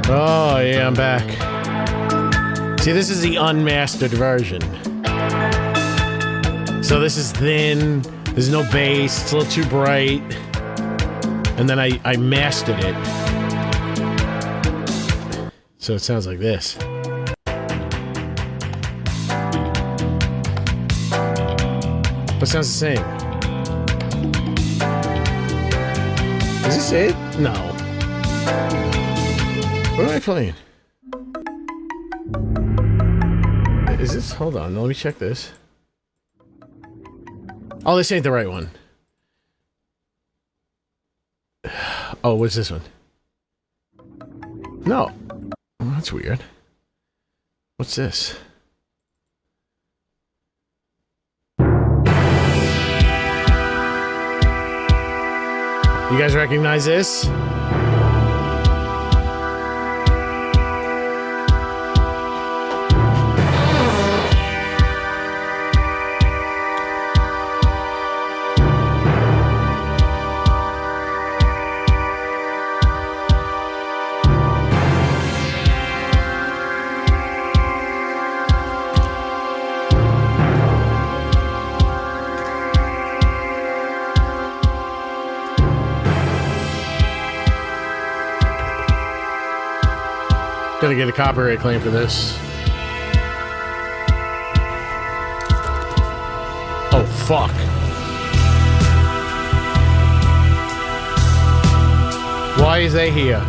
Oh, yeah, I'm back. See, this is the unmastered version. So this is thin. There's no bass. It's a little too bright. And then I mastered it. So it sounds like this. It sounds the same. Is this it? No. What am I playing? Is this? Hold on, let me check this. Oh, this ain't the right one. Oh, what's this one? No. Oh, that's weird. What's this? You guys recognize this? Gonna get a copyright claim for this. Oh, fuck. Why is they here?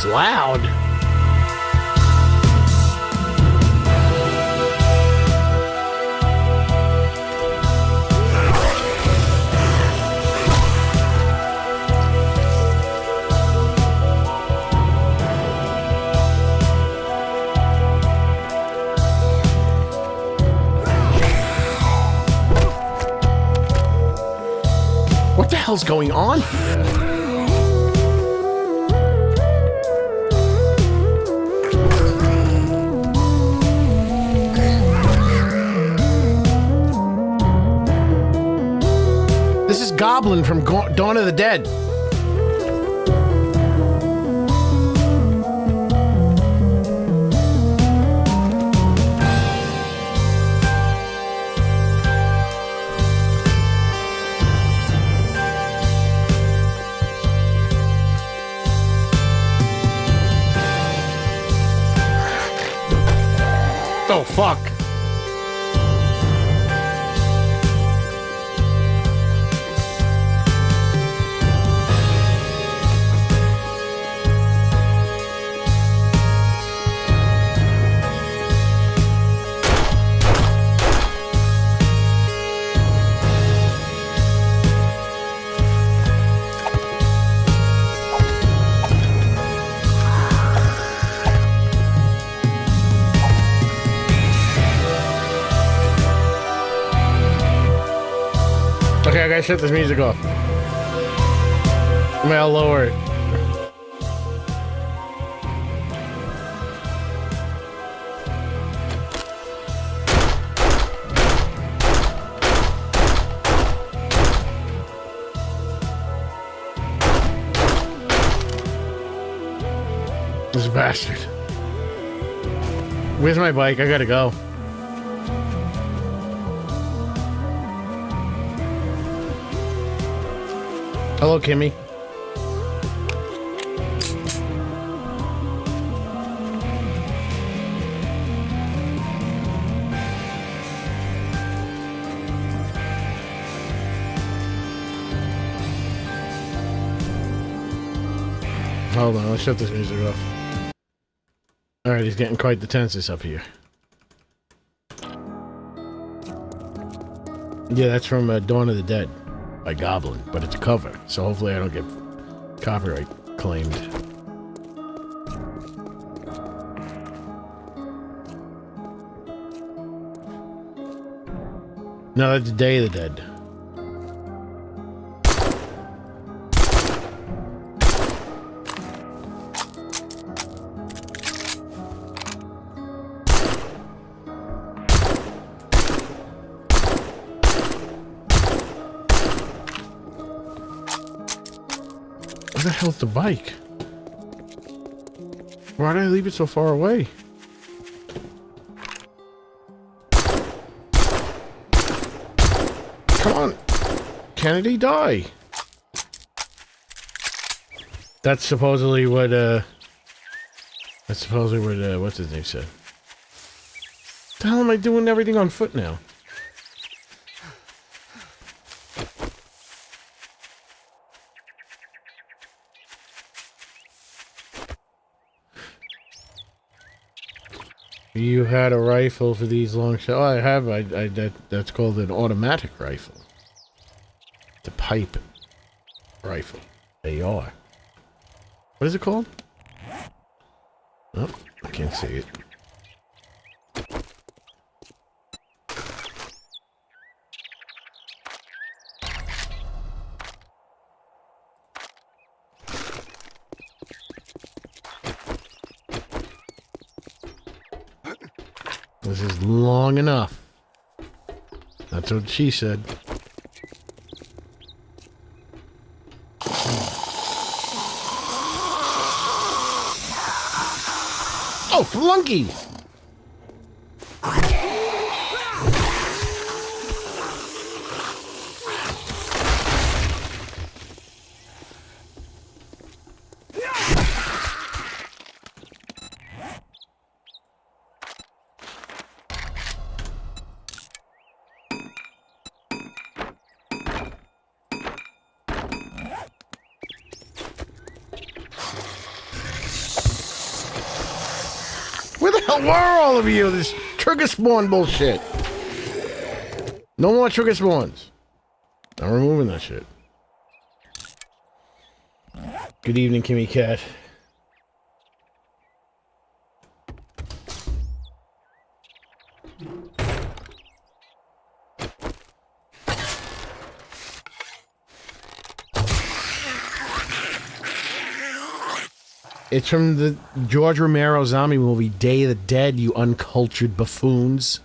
Loud. What the hell's going on here? Goblin from Dawn of the Dead. Oh, fuck. Okay, I gotta shut this music off. I mean, I'll lower it. This bastard. Where's my bike? I gotta go. Hello, Kimmy. Hold on, let's shut this music off. Alright, he's getting quite the tenses up here. Yeah, that's from Dawn of the Dead by Goblin, but it's a cover, so hopefully I don't get copyright claimed. No, that's Day of the Dead. Where the hell's the bike? Why did I leave it so far away? Come on! Kennedy, die! That's supposedly what, what's his name said? What the hell am I doing everything on foot now? You had a rifle for these long shots. Oh, I have. That's called an automatic rifle. The pipe rifle. AR. What is it called? Oh, I can't see it. This is long enough. That's what she said. Oh, flunky! Where the hell were all of you? This trigger spawn bullshit. No more trigger spawns. I'm removing that shit. Good evening, Kimmy Cat. It's from the George Romero zombie movie, Day of the Dead, you uncultured buffoons.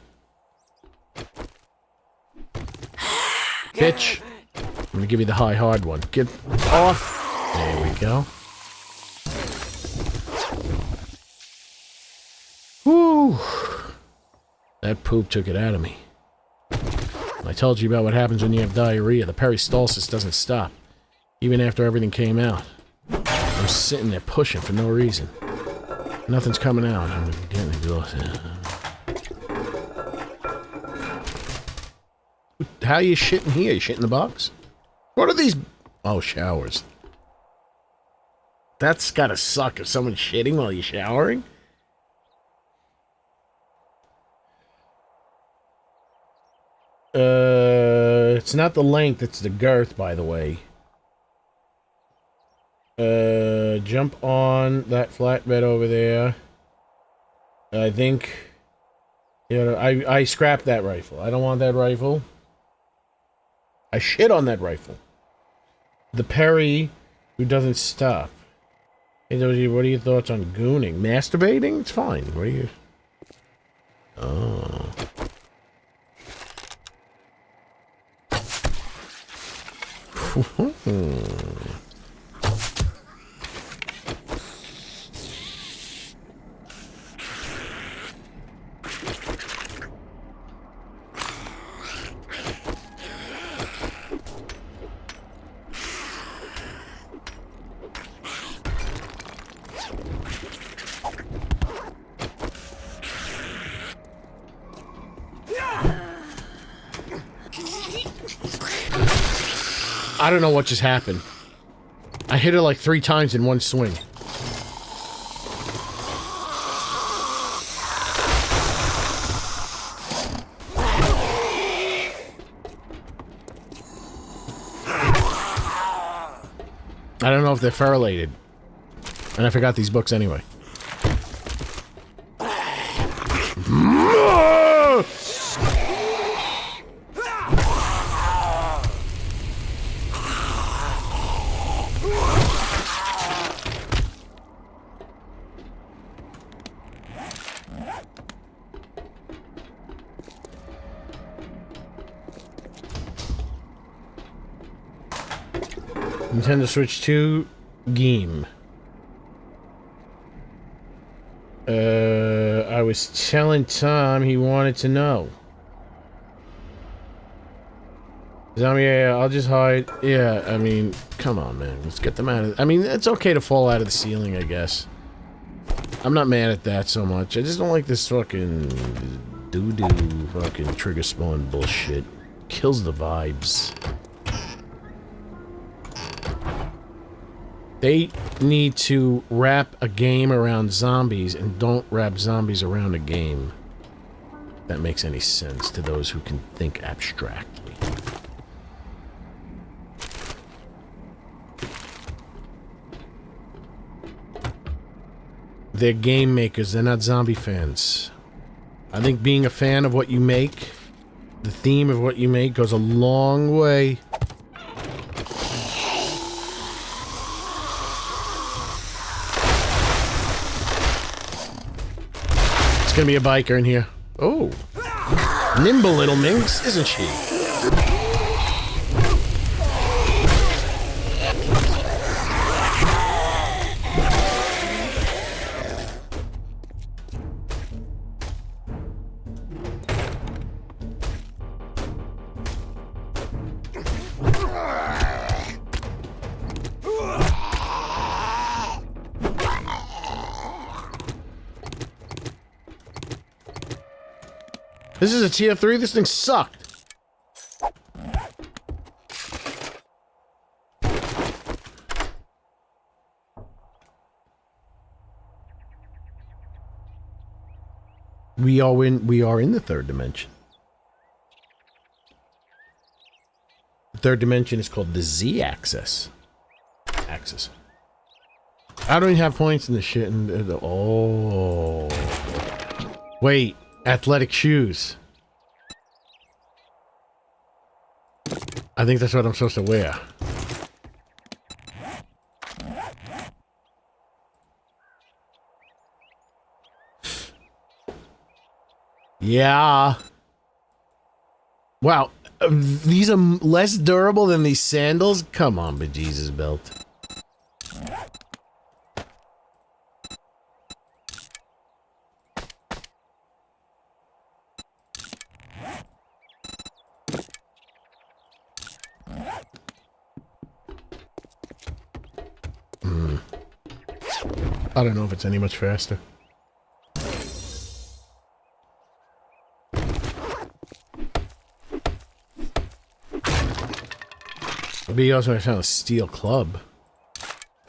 Bitch. I'm gonna give you the high hard one. Get off. There we go. Whew. That poop took it out of me. I told you about what happens when you have diarrhea. The peristalsis doesn't stop, even after everything came out. I'm sitting there pushing for no reason. Nothing's coming out. I'm getting exhausted. How are you shitting here? You shitting in the box? What are these? Oh, showers. That's gotta suck if someone's shitting while you're showering. It's not the length, it's the girth, by the way. Jump on that flatbed over there. I think... You know, I scrapped that rifle. I don't want that rifle. I shit on that rifle. The Perry who doesn't stop. Hey, what are your thoughts on gooning? Masturbating? It's fine. What are you... Oh... I don't know what just happened. I hit her like 3 times in one swing. I don't know if they're ferrulated. And I forgot these books anyway. Nintendo Switch 2 game. I was telling Tom he wanted to know. Zombie, yeah, I'll just hide. Yeah, I mean, come on, man. Let's get them out of... I mean, it's okay to fall out of the ceiling, I guess. I'm not mad at that so much. I just don't like this fucking... doo-doo fucking trigger spawn bullshit. Kills the vibes. They need to wrap a game around zombies and don't wrap zombies around a game. If that makes any sense to those who can think abstractly. They're game makers, they're not zombie fans. I think being a fan of what you make, the theme of what you make, goes a long way. It's gonna be a biker in here. Oh. Nimble little minx, isn't she? This is a tier 3? This thing sucked. We are in the third dimension. The third dimension is called the Z-axis. Axis. I don't even have points in this shit. And oh. Wait. Athletic shoes. I think that's what I'm supposed to wear. Yeah. Wow. These are less durable than these sandals? Come on, bejesus belt. I don't know if it's any much faster. Maybe also I found a steel club.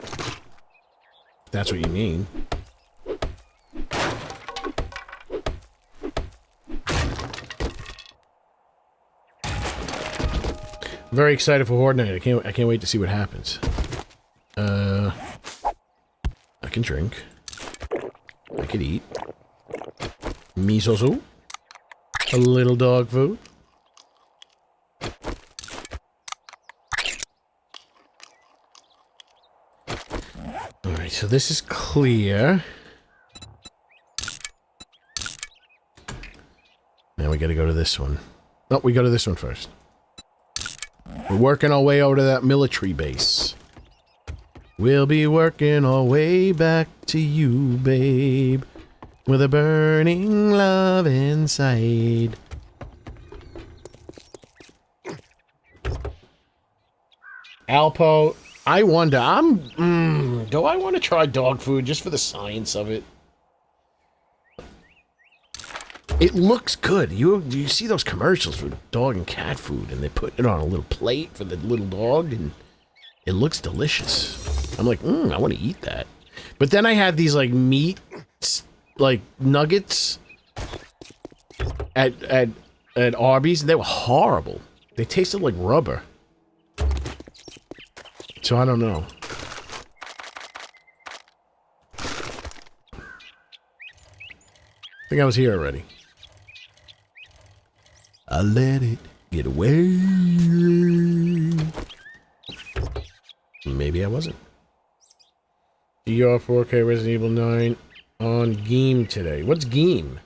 If that's what you mean. I'm very excited for Horde Night. I can't wait to see what happens. I can drink. I can eat. Miso soup. A little dog food. Alright, so this is clear. Now we gotta go to this one. No, we go to this one first. We're working our way over to that military base. We'll be working our way back to you, babe, with a burning love inside. Alpo, I wonder, do I want to try dog food just for the science of it? It looks good. You see those commercials for dog and cat food, and they put it on a little plate for the little dog, and it looks delicious. I'm like, I want to eat that. But then I had these, like, meat, like, nuggets at Arby's, and they were horrible. They tasted like rubber. So I don't know. think I was here already. I let it get away. Maybe I wasn't. GR 4K Resident Evil 9 on Game today. What's Game?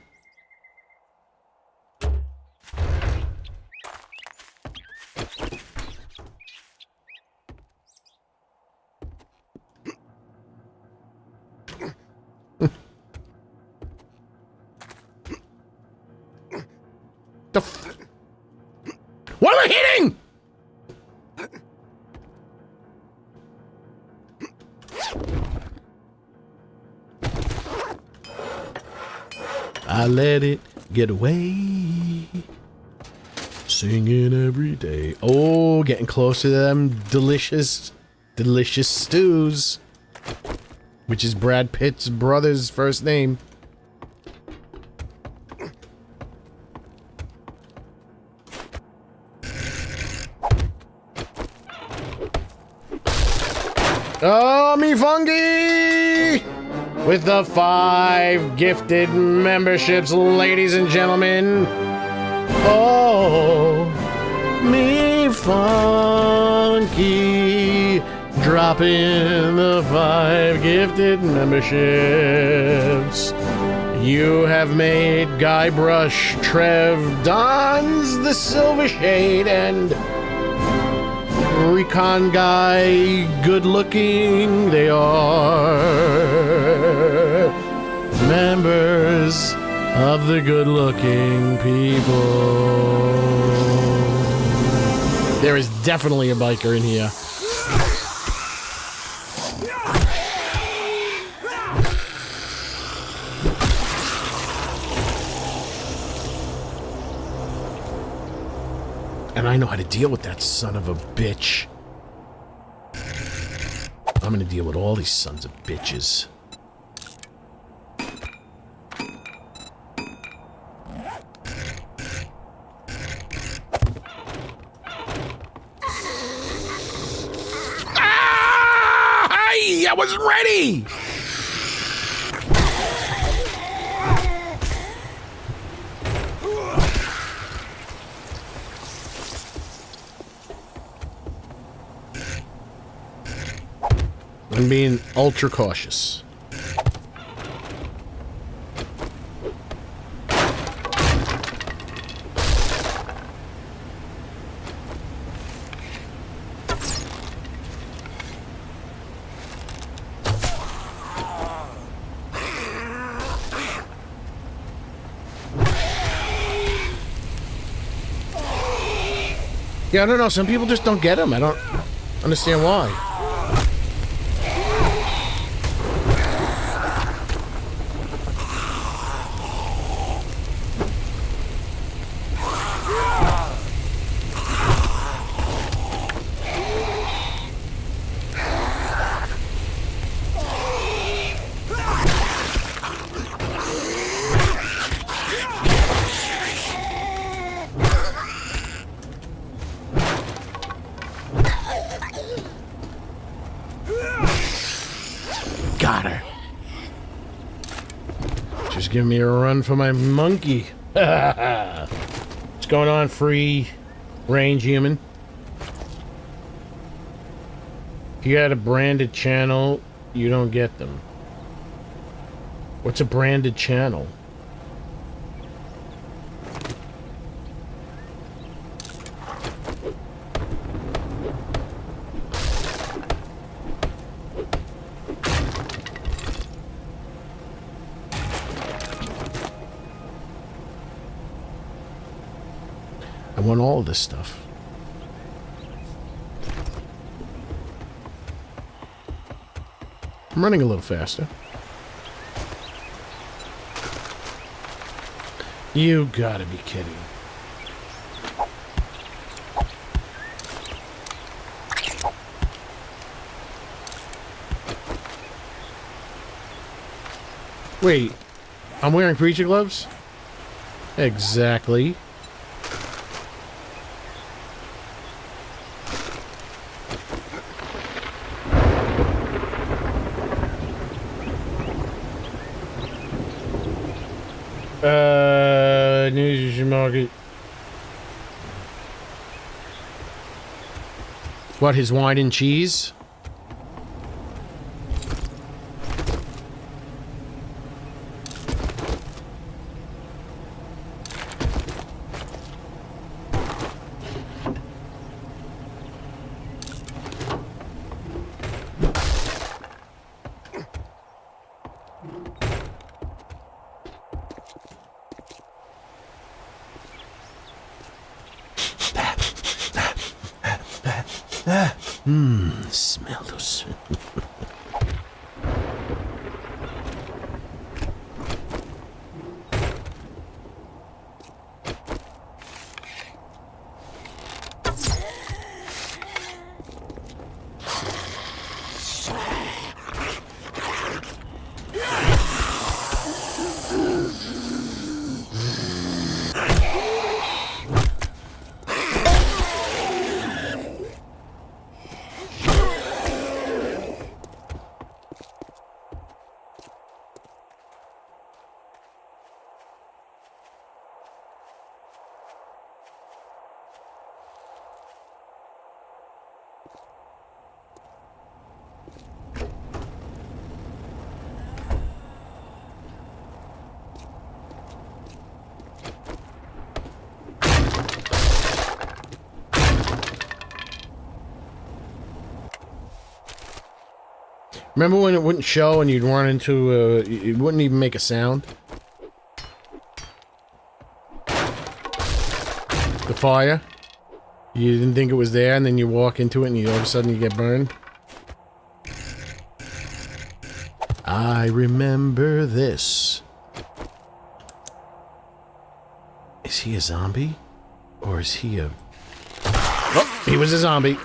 What am I hitting? I let it get away. Singing every day. Oh, getting close to them delicious, delicious stews. Which is Brad Pitt's brother's first name. Oh, me fungi! With the 5 gifted memberships, ladies and gentlemen. Oh, me funky. Dropping the 5 gifted memberships. You have made Guybrush, Trev, Don's the Silver Shade, and Recon Guy good looking. They are members of the good looking people. There is definitely a biker in here. And I know how to deal with that son of a bitch. I'm gonna deal with all these sons of bitches. Ah! Hey, I wasn't ready! I'm being ultra cautious. Yeah, I don't know. Some people just don't get them. I don't understand why. Got her. Just give me a run for my monkey. What's going on, free range human? If you got a branded channel, you don't get them. What's a branded channel? I want all of this stuff. I'm running a little faster. You gotta be kidding. Wait, I'm wearing preacher gloves? Exactly. News market. What, his wine and cheese? Smell those. Remember when it wouldn't show and you'd run into, it wouldn't even make a sound? The fire? You didn't think it was there, and then you walk into it and all of a sudden you get burned? I remember this. Is he a zombie? Or is he a... Oh, he was a zombie.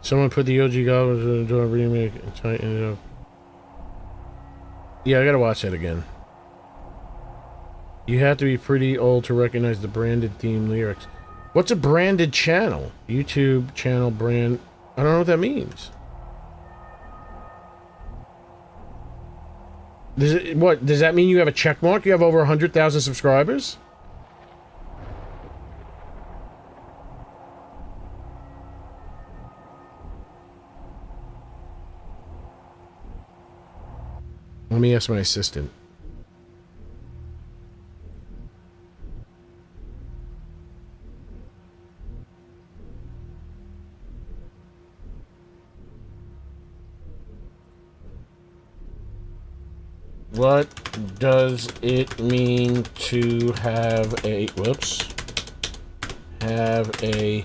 Someone put the OG goggles in the door remake and tighten it up. Yeah, I gotta watch that again. You have to be pretty old to recognize the branded theme lyrics. What's a branded channel? YouTube channel brand. I don't know what that means. What does that mean? You have a check mark? You have over 100,000 subscribers? Let me ask my assistant. What does it mean to have a, whoops, have a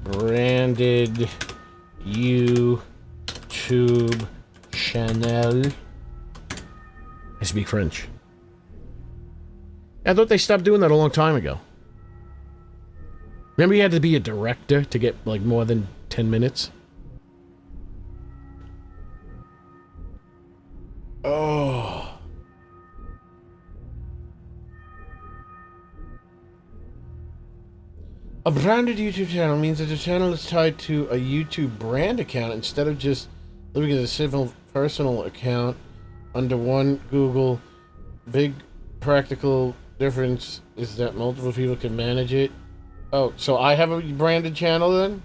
branded YouTube channel? I speak French. I thought they stopped doing that a long time ago. Remember you had to be a director to get, like, more than 10 minutes? Oh. A branded YouTube channel means that the channel is tied to a YouTube brand account instead of just living as a civil personal account under one Google. Big practical difference is that multiple people can manage it. Oh, so I have a branded channel then?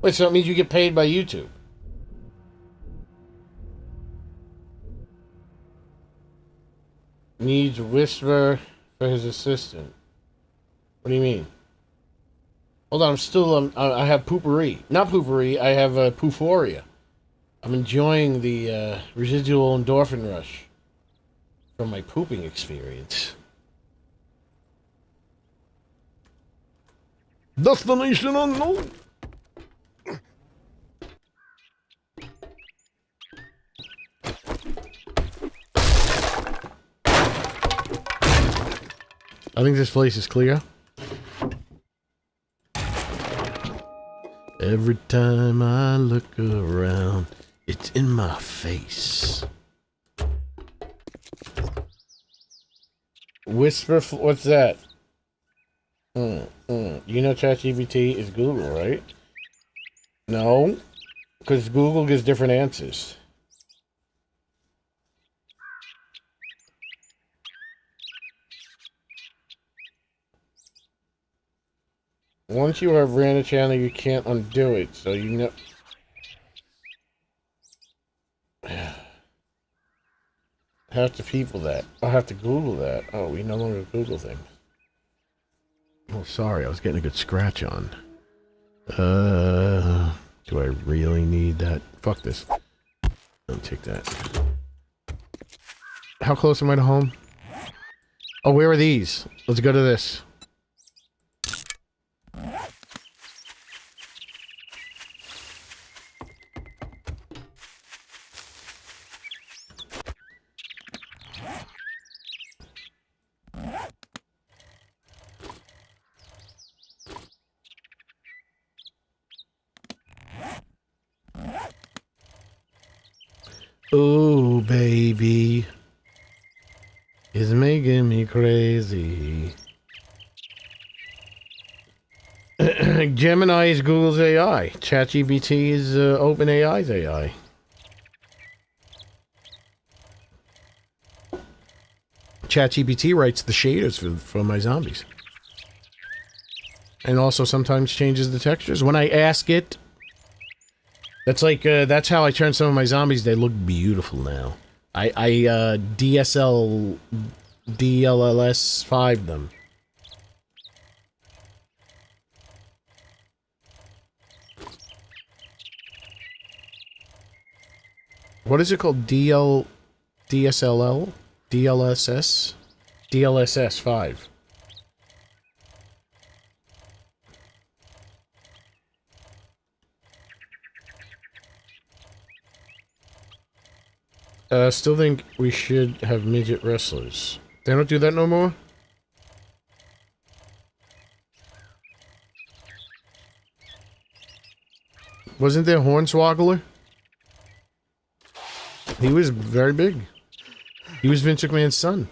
Wait, so it means you get paid by YouTube? Needs whisper for his assistant. What do you mean? Hold on, I'm still, I have poopery. Not poopery, I have pooforia. I'm enjoying the residual endorphin rush from my pooping experience. Destination unknown! I think this place is clear. Every time I look around, it's in my face. Whisper, what's that? You know ChatGPT is Google, right? No, because Google gives different answers. Once you have ran a channel, you can't undo it, so you know... Have to people that. I'll have to Google that. Oh, we no longer Google things. Oh, sorry, I was getting a good scratch on. Do I really need that? Fuck this. I'll take that. How close am I to home? Oh, where are these? Let's go to this. Oh, baby, it's making me crazy. Gemini is Google's AI. ChatGPT is OpenAI's AI. ChatGPT writes the shaders for my zombies. And also sometimes changes the textures. When I ask it... That's like, that's how I turn some of my zombies. They look beautiful now. I DLLS 5 them. What is it called? DSLL? DLSS? DLSS 5. Still think we should have midget wrestlers. They don't do that no more? Wasn't there Hornswoggler? He was very big. He was Vince McMahon's son.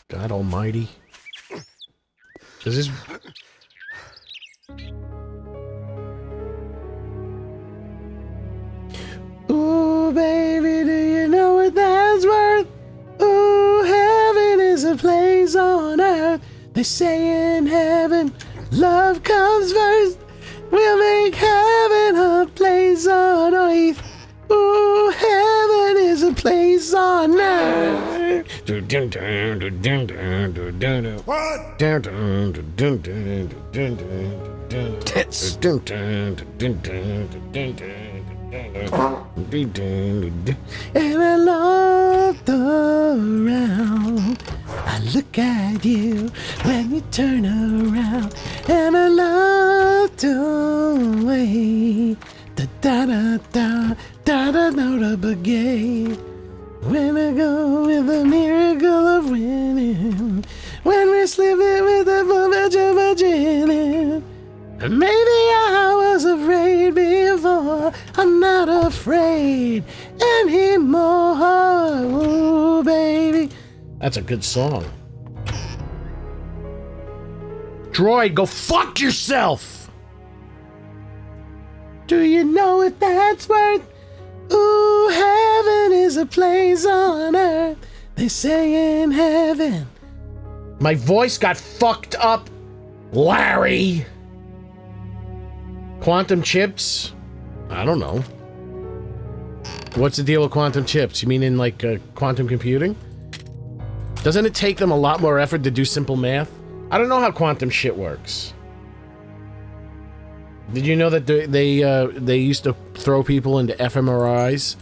God almighty. Does this... Ooh, baby, do you know what that's worth? Ooh, heaven is a place on earth. They say in heaven, love comes first. We'll make heaven a place on earth. Ooh, heaven is a place on earth. What? Tits. And I looked around. I look at you when you turn around. And I looked away. Da da da da da da da begin. When I go with the miracle of winning. When we slip it with the virgin. Maybe I was afraid before. I'm not afraid anymore. Ooh, baby. That's a good song. Droid, go fuck yourself! Do you know what that's worth? Ooh, heaven is a place on earth. They say in heaven. My voice got fucked up, Larry. Quantum chips? I don't know. What's the deal with quantum chips? You mean in, like, quantum computing? Doesn't it take them a lot more effort to do simple math? I don't know how quantum shit works. Did you know that they used to throw people into fMRIs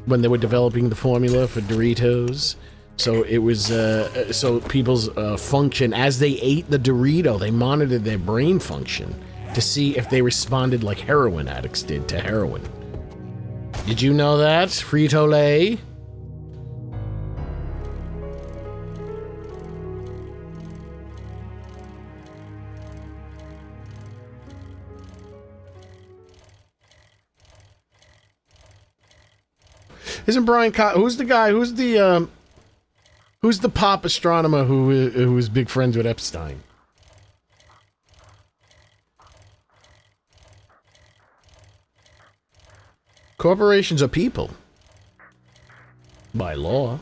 when they were developing the formula for Doritos? So it was, so people's function, as they ate the Dorito, they monitored their brain function to see if they responded like heroin addicts did to heroin. Did you know that, Frito-Lay? Isn't Brian Cox? Who's the guy? Who's the pop astronomer who was big friends with Epstein? Corporations are people. By law.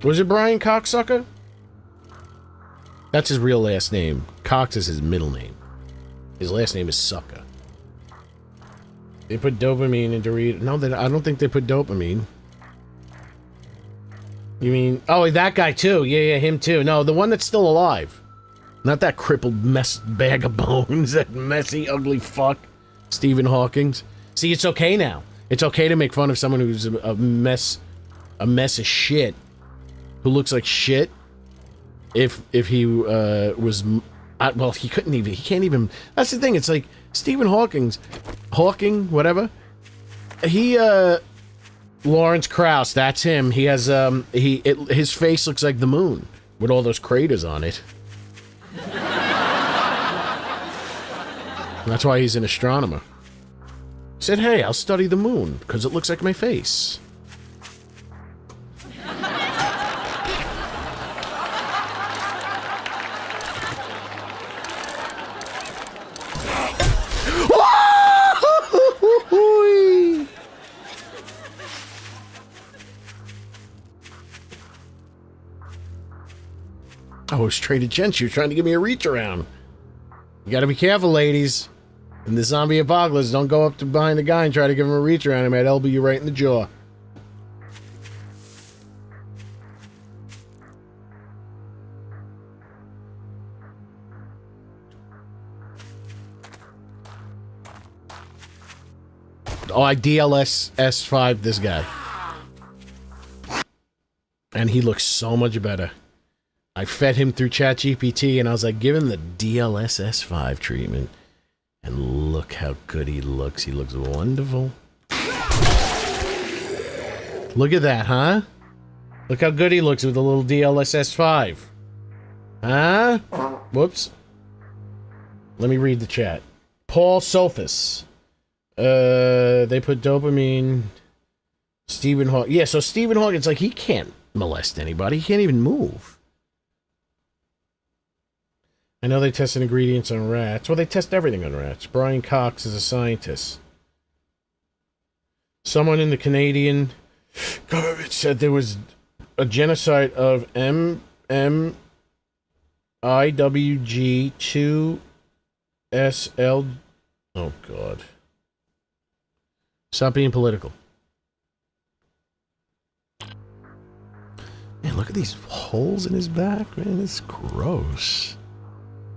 Was it Brian Cocksucker? That's his real last name. Cox is his middle name. His last name is Sucker. They put dopamine into Doritos. No, I don't think they put dopamine. You mean... Oh, that guy too. Yeah, him too. No, the one that's still alive. Not that crippled mess bag of bones. That messy, ugly fuck. Stephen Hawking's. See, it's okay now. It's okay to make fun of someone who's a mess of shit. Who looks like shit. If he was... well, he couldn't even... He can't even... That's the thing. It's like Stephen Hawking, whatever. He, Lawrence Krauss, that's him. He has, his face looks like the moon. With all those craters on it. That's why he's an astronomer. He said, hey, I'll study the moon, because it looks like my face. I was traded gents. You're trying to give me a reach around. You gotta be careful, ladies. In the zombie apocalypse, don't go up to behind the guy and try to give him a reach around. He might elbow you right in the jaw. Oh, I DLS S5 this guy. And he looks so much better. I fed him through ChatGPT and I was like, give him the DLS S5 treatment. And look how good he looks. He looks wonderful. Look at that, huh? Look how good he looks with the little DLS S5. Huh? Whoops. Let me read the chat. Paul Sophus. They put dopamine. Stephen Hawking. Yeah, so Stephen Hawking, it's like he can't molest anybody. He can't even move. I know they tested ingredients on rats. Well, they test everything on rats. Brian Cox is a scientist. Someone in the Canadian government said there was a genocide of MMIWG2SL. Oh, God. Stop being political. Man, look at these holes in his back, man. It's gross.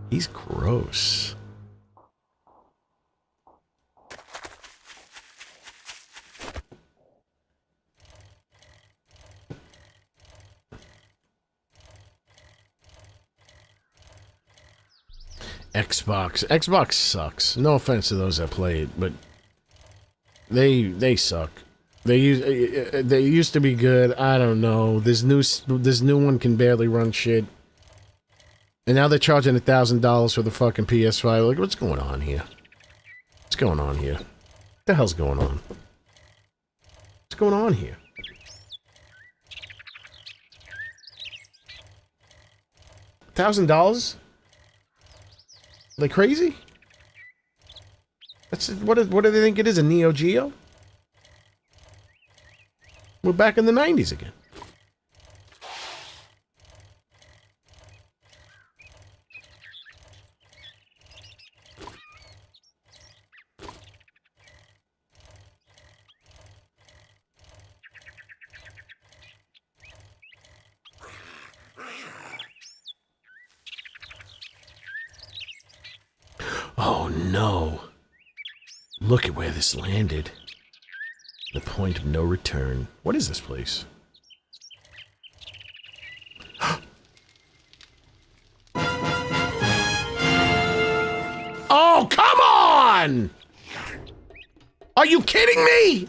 He's gross. Xbox sucks. No offense to those that play it, but they suck. They used to be good. I don't know. This new one can barely run shit. And now they're charging $1,000 for the fucking PS5. Like, what's going on here? What's going on here? What the hell's going on? What's going on here? $1,000? Are they crazy? That's what do they think it is? A Neo Geo? We're back in the 90s again. Oh no. Look at where this landed. The point of no return. What is this place? Oh, come on! Are you kidding me?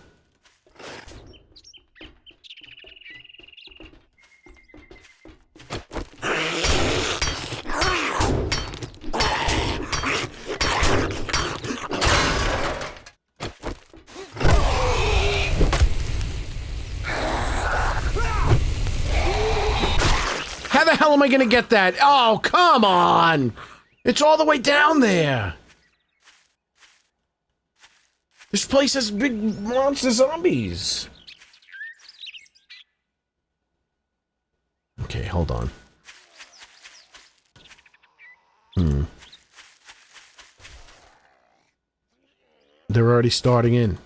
hell am I gonna get that? Oh, come on! It's all the way down there! This place has big monster zombies! Okay, hold on. They're already starting in.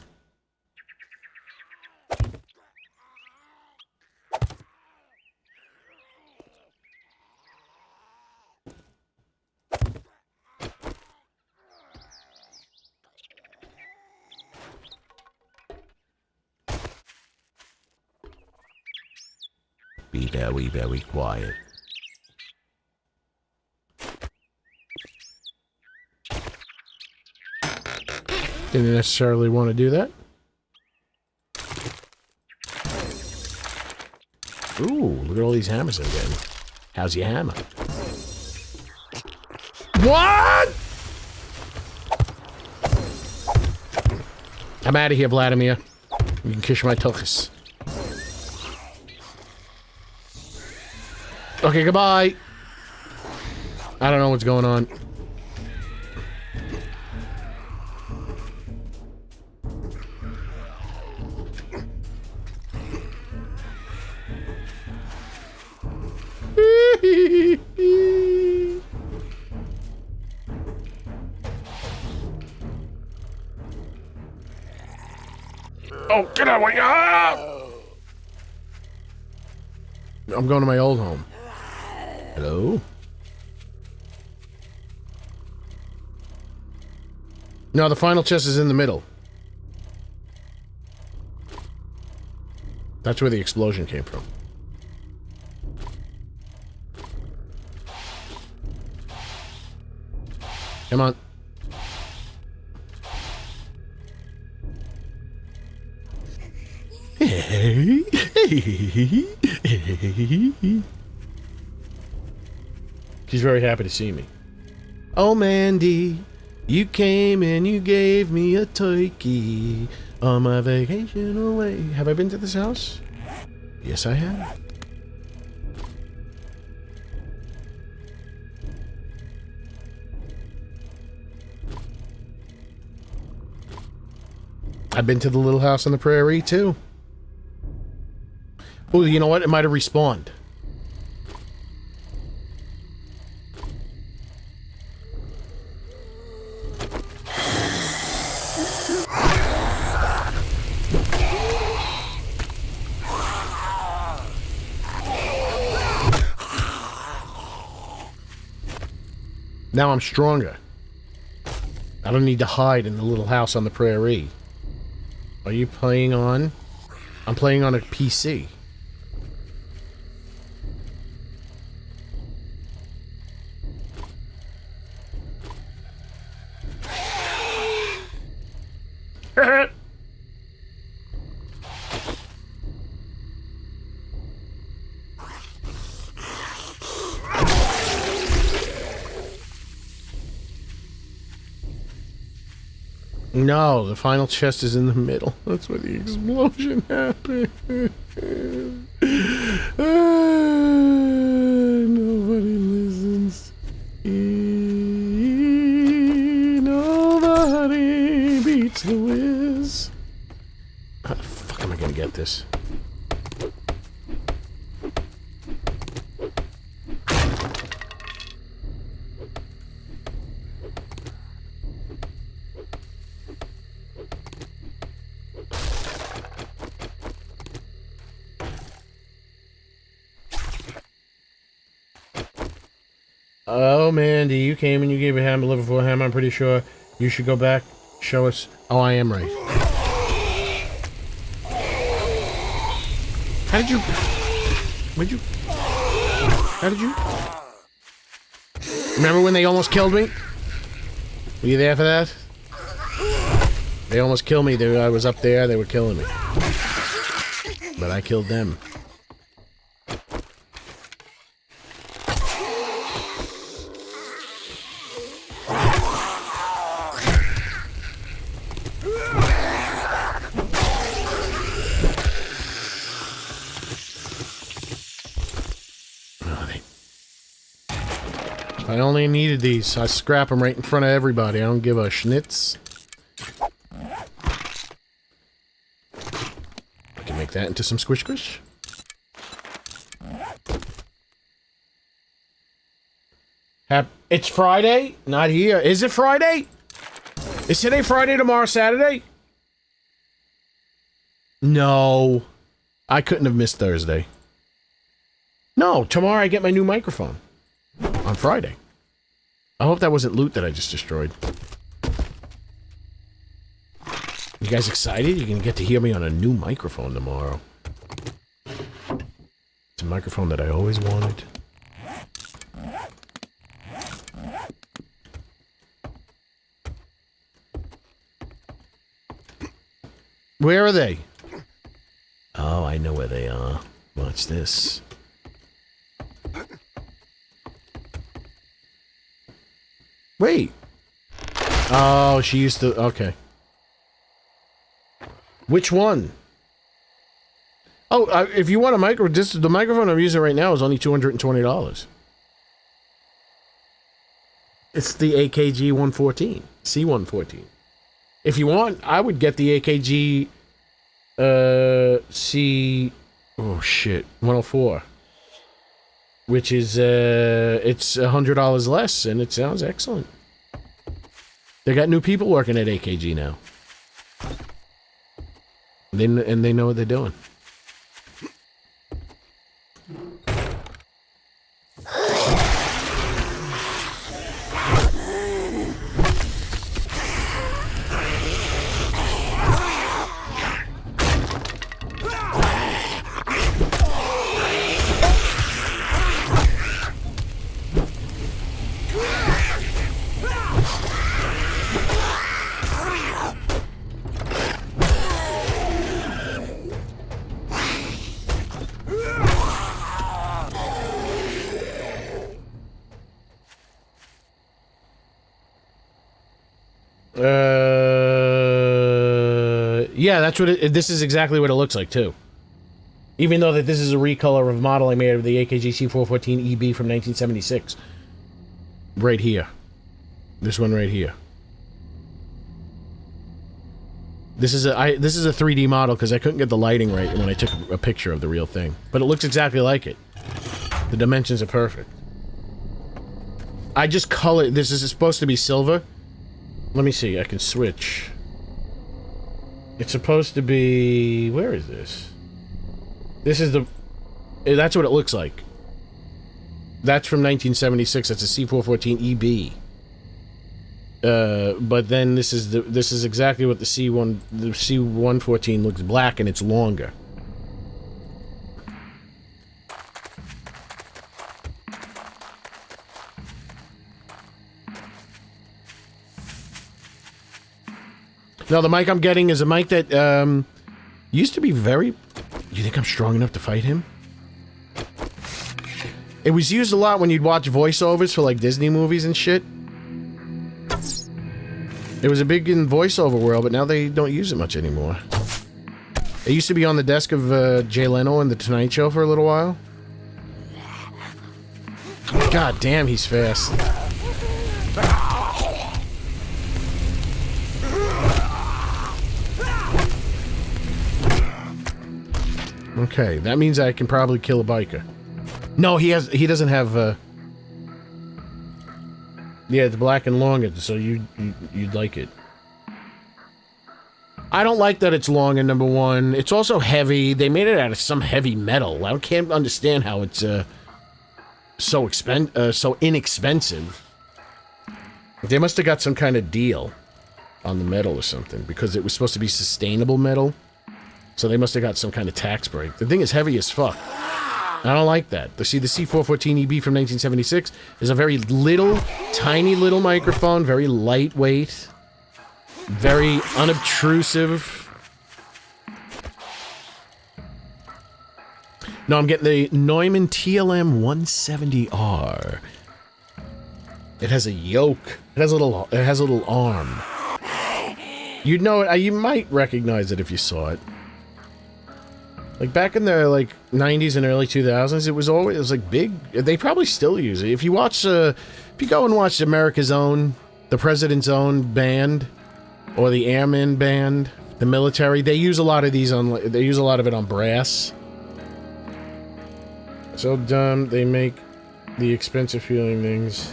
Be very, very quiet. Didn't necessarily want to do that. Ooh, look at all these hammers I'm getting. How's your hammer? What? I'm out of here, Vladimir. You can kiss my tuchus. Okay, goodbye. I don't know what's going on. Oh, get out of my... Ah! I'm going to my old home. Hello? No, the final chest is in the middle. That's where the explosion came from. Come on. She's very happy to see me. Oh, Mandy, you came and you gave me a turkey on my vacation away. Have I been to this house? Yes, I have. I've been to the little house on the prairie, too. Oh, you know what? It might have respawned. Now I'm stronger. I don't need to hide in the little house on the prairie. Are you playing on? I'm playing on a PC. No, the final chest is in the middle. That's where the explosion happened. Nobody listens. Nobody beats the whiz. How the fuck am I gonna get this? Oh, Mandy, you came and you gave a hammer, level 4 hammer. I'm pretty sure you should go back, show us. Oh, I am right. How did you... How did you... Remember when they almost killed me? Were you there for that? They almost killed me. I was up there, they were killing me. But I killed them. If I only needed these, I scrap them right in front of everybody. I don't give a schnitz. I can make that into some squish squish. It's Friday? Not here. Is it Friday? Is today Friday, tomorrow Saturday? No. I couldn't have missed Thursday. No, tomorrow I get my new microphone. On Friday. I hope that wasn't loot that I just destroyed. You guys excited? You're gonna get to hear me on a new microphone tomorrow. It's a microphone that I always wanted. Where are they? Oh, I know where they are. Watch this. Wait. Oh, she used to... Okay. Which one? Oh, if you want a micro... the microphone I'm using right now is only $220. It's the AKG 114. C114. If you want, I would get the AKG... C... Oh, shit. 104. Which is, it's $100 less, and it sounds excellent. They got new people working at AKG now. And they know what they're doing. Yeah, that's what this is exactly what it looks like, too. Even though that this is a recolor of a model I made of the AKG C114 EB from 1976. Right here. This one right here. This is a 3D model because I couldn't get the lighting right when I took a picture of the real thing. But it looks exactly like it. The dimensions are perfect. I just color... This is supposed to be silver. Let me see. I can switch. It's supposed to be... Where is this? This is the... That's what it looks like. That's from 1976. That's a C414 EB. But then this is exactly what the C114 looks black, and it's longer. Now, the mic I'm getting is a mic that, used to be very... You think I'm strong enough to fight him? It was used a lot when you'd watch voiceovers for, like, Disney movies and shit. It was a big in voiceover world, but now they don't use it much anymore. It used to be on the desk of, Jay Leno in The Tonight Show for a little while. God damn, he's fast. Okay, that means I can probably kill a biker. No, he doesn't have, Yeah, it's black and long, so you'd like it. I don't like that it's long, and number one. It's also heavy. They made it out of some heavy metal. I can't understand how it's, so inexpensive. They must have got some kind of deal on the metal or something, because it was supposed to be sustainable metal. So they must have got some kind of tax break. The thing is heavy as fuck. I don't like that. See, the C414 EB from 1976 is a very little, tiny little microphone, very lightweight, very unobtrusive. No, I'm getting the Neumann TLM 170R. It has a yoke. It has a little arm. You'd know it. You might recognize it if you saw it. Like back in the like 90s and early 2000s, it was like big. They probably still use it. If you watch, if you go and watch America's Own, the President's Own band, or the Airman band, the military, they use a lot of these on. They use a lot of it on brass. So dumb. They make the expensive feeling things,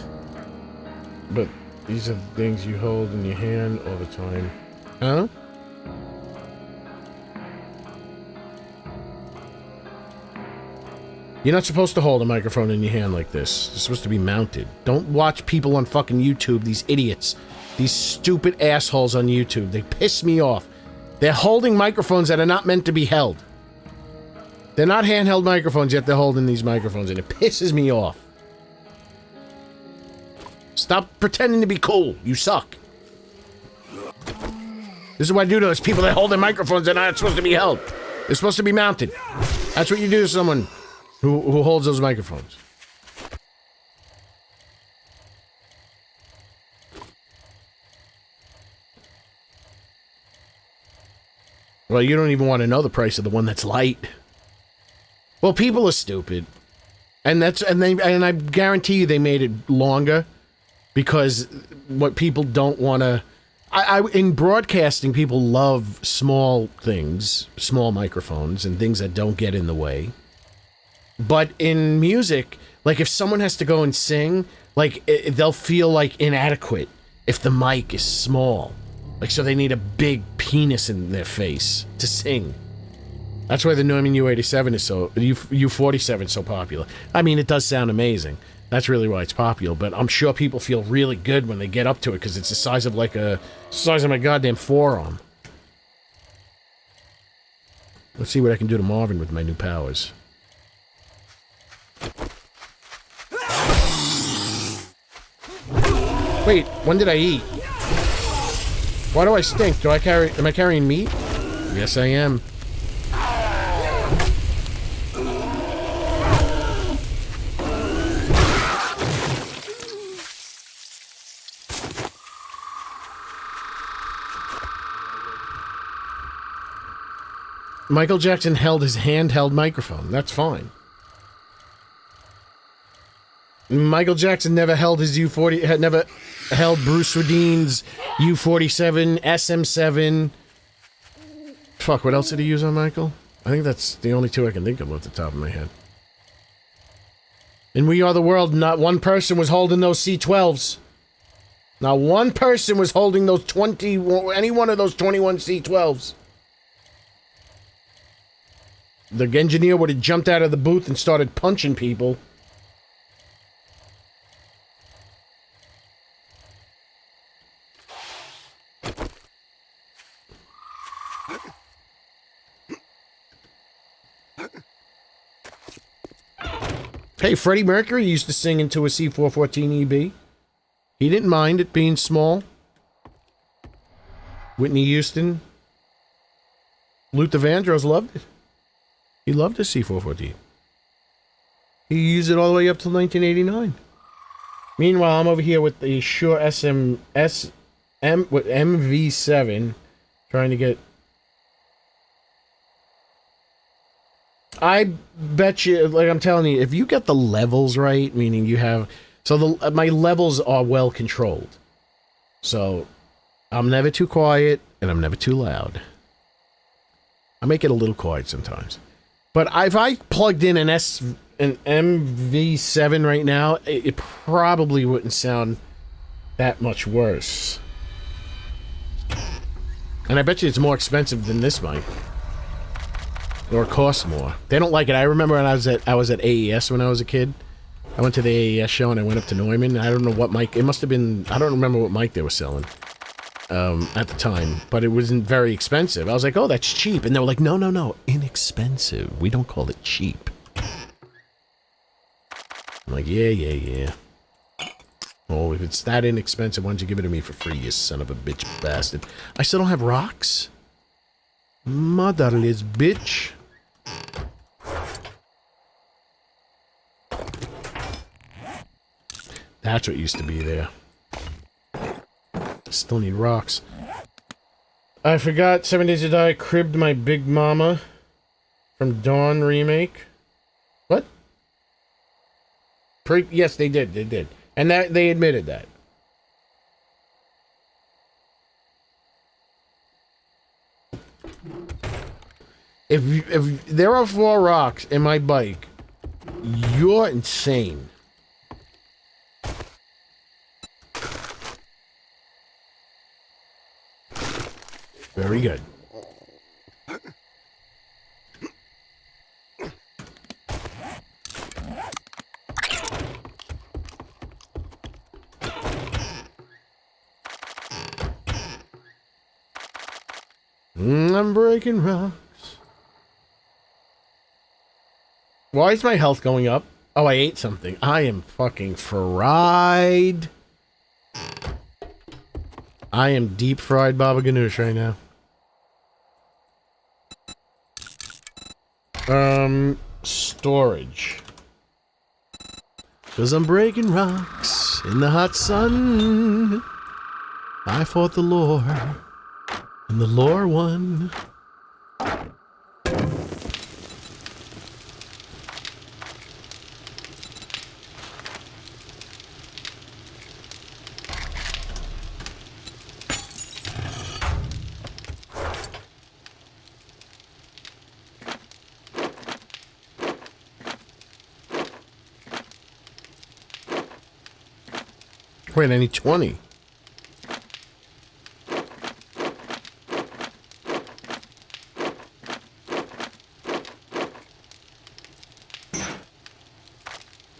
but these are the things you hold in your hand all the time. Huh? You're not supposed to hold a microphone in your hand like this. It's supposed to be mounted. Don't watch people on fucking YouTube, these idiots. These stupid assholes on YouTube. They piss me off. They're holding microphones that are not meant to be held. They're not handheld microphones, yet they're holding these microphones, and it pisses me off. Stop pretending to be cool. You suck. This is what I do to those people that hold their microphones that are not supposed to be held. They're supposed to be mounted. That's what you do to someone who holds those microphones. Well, you don't even want to know the price of the one that's light. Well, people are stupid. And I guarantee you they made it longer because what people don't want to... in broadcasting, people love small things, small microphones, and things that don't get in the way. But in music, like if someone has to go and sing, like they'll feel like inadequate if the mic is small. Like so they need a big penis in their face to sing. That's why the Neumann U87 is so U47 is so popular. I mean, it does sound amazing. That's really why it's popular, but I'm sure people feel really good when they get up to it because it's the size of my goddamn forearm. Let's see what I can do to Marvin with my new powers. Wait, when did I eat? Why do I stink? Am I carrying meat? Yes, I am. Michael Jackson held his handheld microphone. That's fine. Michael Jackson never held his U40, had never held Bruce Swedine's U47, SM7. Fuck, what else did he use on Michael? I think that's the only two I can think of off the top of my head. In We Are the World, not one person was holding those C12s. Not one person was holding those any one of those 21 C12s. The engineer would have jumped out of the booth and started punching people. Hey, Freddie Mercury used to sing into a C414 EB. He didn't mind it being small. Whitney Houston. Luther Vandross loved it. He loved his C414. He used it all the way up till 1989. Meanwhile, I'm over here with the Shure MV7 trying to get... I bet you, like I'm telling you, if you get the levels right, meaning you have... So my levels are well controlled. So I'm never too quiet and I'm never too loud. I make it a little quiet sometimes. But if I plugged in an MV7 right now, it probably wouldn't sound that much worse. And I bet you it's more expensive than this mic. Or it costs more. They don't like it. I remember when I was at AES when I was a kid. I went to the AES show and I went up to Neumann. I don't know what mic. It must have been... I don't remember what mic they were selling at the time. But it wasn't very expensive. I was like, oh, that's cheap. And they were like, no, no, no. Inexpensive. We don't call it cheap. I'm like, yeah, yeah, yeah. Oh, if it's that inexpensive, why don't you give it to me for free, you son of a bitch bastard. I still don't have rocks? Motherless bitch. That's what used to be there. Still need rocks. I forgot 7 Days to Die cribbed my big mama From Dawn Remake. What? Yes, they did. They did. And that they admitted that. If there are 4 rocks in my bike, you're insane. Very good. I'm breaking rocks. Why is my health going up? Oh, I ate something. I am fucking fried. I am deep fried Baba Ganoush right now. Storage. 'Cause I'm breaking rocks in the hot sun. I fought the lore, and the lore won. Wait, I need 20.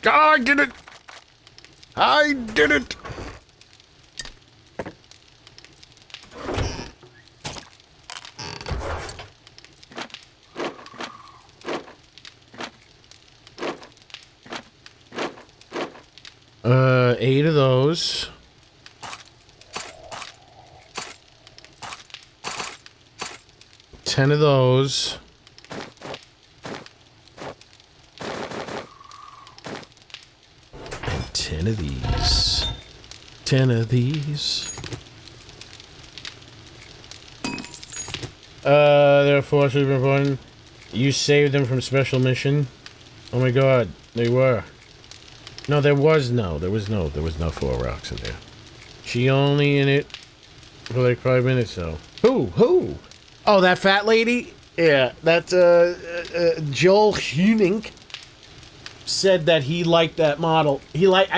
I did it! I did it! Eight of those. Ten of those. And 10 of these. 10 of these. They're 4 super important. You saved them from special mission. Oh my god, they were. No, there was no 4 rocks in there. She only in it for like 5 minutes though. Who? Oh, that fat lady? Yeah, that's Joel Huning said that he liked that model. He liked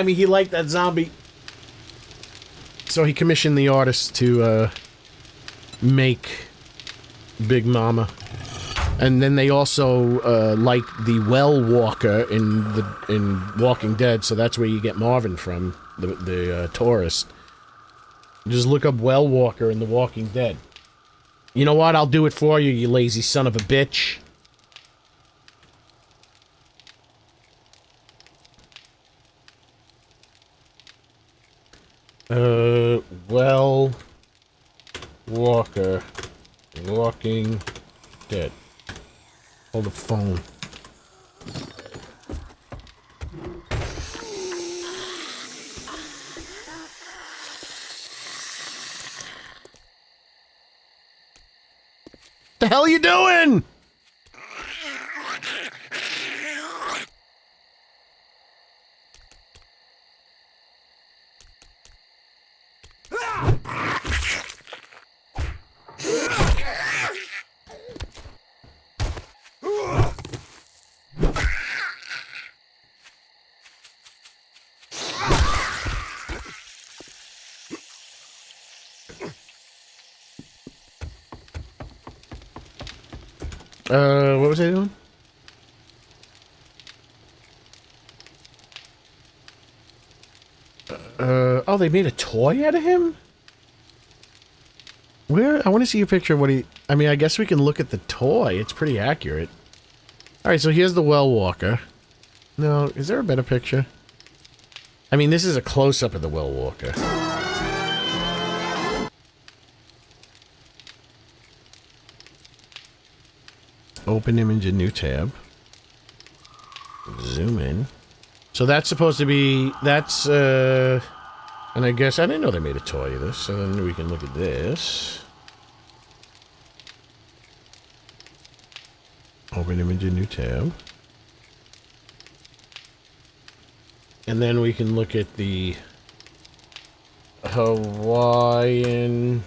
that zombie. So he commissioned the artist to make Big Mama. And then they also liked the Well Walker in Walking Dead, so that's where you get Marvin from, the tourist. Just look up Well Walker in The Walking Dead. You know what? I'll do it for you, you lazy son of a bitch. Well Walker, Walking Dead. Hold the phone. The hell you doing? What was I doing? Oh, they made a toy out of him? Where? I want to see a picture of what he... I mean, I guess we can look at the toy. It's pretty accurate. Alright, so here's the Well Walker. No, is there a better picture? I mean, this is a close-up of the Well Walker. Open image in new tab. Zoom in. So that's supposed to be... That's, and I guess... I didn't know they made a toy of this. So then we can look at this. Open image in new tab. And then we can look at the Hawaiian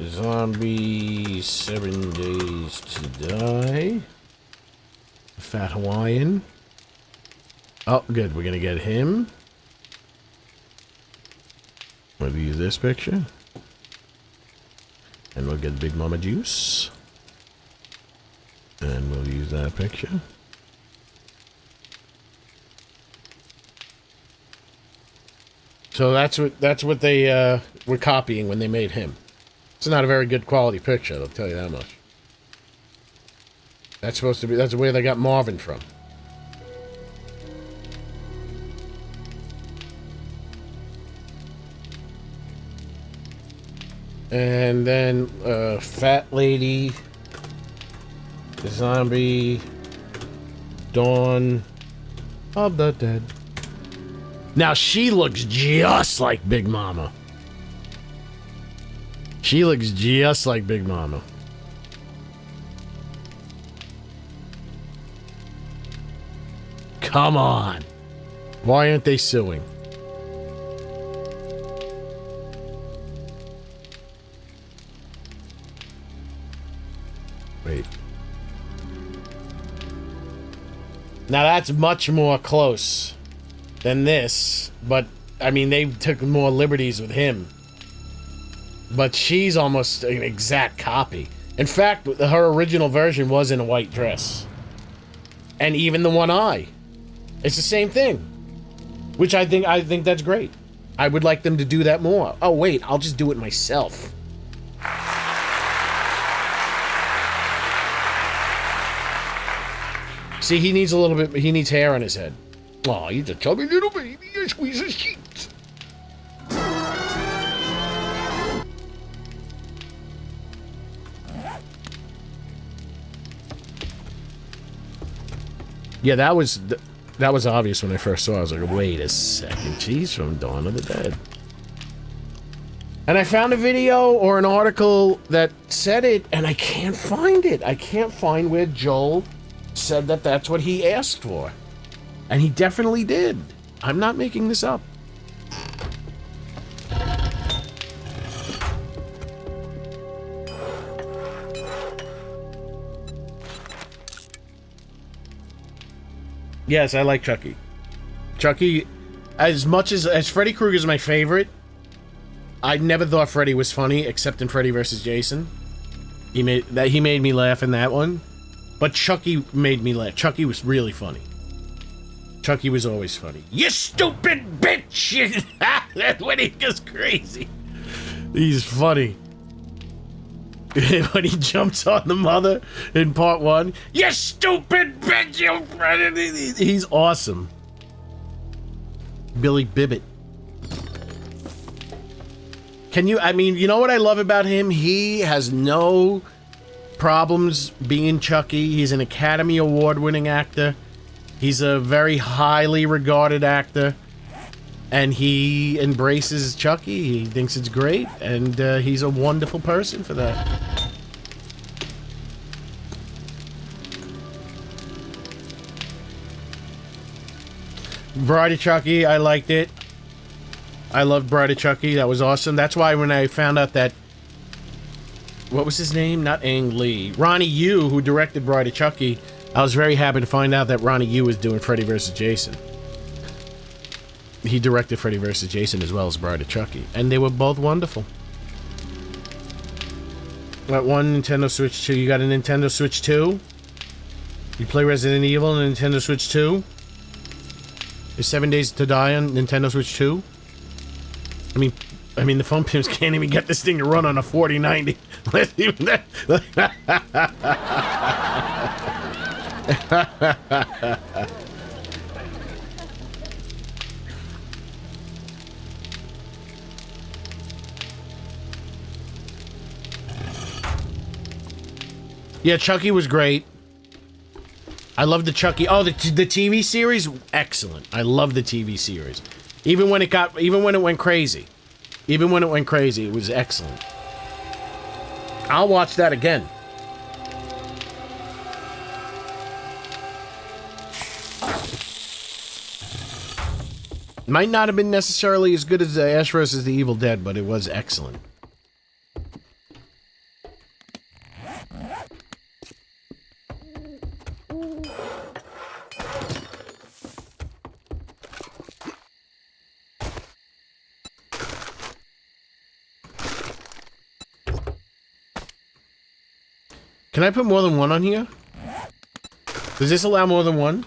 zombie 7 days to die. Fat Hawaiian. Oh, good. We're going to get him. We'll use this picture. And we'll get Big Mama Juice. And we'll use that picture. So that's what they were copying when they made him. It's not a very good quality picture, I'll tell you that much. That's where they got Marvin from. And then fat lady, zombie, Dawn of the Dead. Now she looks just like Big Mama. She looks just like Big Mama. Come on. Why aren't they suing? Wait. Now that's much more close than this, but I mean they took more liberties with him. But she's almost an exact copy. In fact, her original version was in a white dress. And even the one eye. It's the same thing. Which I think that's great. I would like them to do that more. Oh wait, I'll just do it myself. See, he needs hair on his head. Aw, he's a chubby little baby. I squeeze his cheeks. Yeah, that was obvious when I first saw it. I was like, wait a second, she's from Dawn of the Dead. And I found a video or an article that said it, and I can't find it. I can't find where Joel said that that's what he asked for. And he definitely did. I'm not making this up. Yes, I like Chucky. Chucky, as much as Freddy Krueger's my favorite, I never thought Freddy was funny except in Freddy vs. Jason. He made me laugh in that one. But Chucky made me laugh. Chucky was really funny. Chucky was always funny. You stupid bitch! That's when he goes crazy. He's funny. When he jumps on the mother in part 1. You stupid bitch! He's awesome. Billy Bibbit. You know what I love about him? He has no problems being Chucky. He's an Academy Award-winning actor. He's a very highly regarded actor. And he embraces Chucky. He thinks it's great. And he's a wonderful person for that. Bride of Chucky, I liked it. I loved Bride of Chucky. That was awesome. That's why when I found out that... What was his name? Not Ang Lee. Ronnie Yu, who directed Bride of Chucky. I was very happy to find out that Ronnie Yu was doing Freddy vs. Jason. He directed Freddy vs. Jason as well as Bride of Chucky. And they were both wonderful. Got one Nintendo Switch 2. You got a Nintendo Switch 2? You play Resident Evil on Nintendo Switch 2? Is 7 Days to Die on Nintendo Switch 2? I mean, the phone pimps can't even get this thing to run on a 4090. Even that. Yeah, Chucky was great. I love the Chucky. Oh, the TV series, excellent. I love the TV series. Even when it went crazy. Even when it went crazy, it was excellent. I'll watch that again. Might not have been necessarily as good as Ash vs. the Evil Dead, but it was excellent. Can I put more than one on here? Does this allow more than one?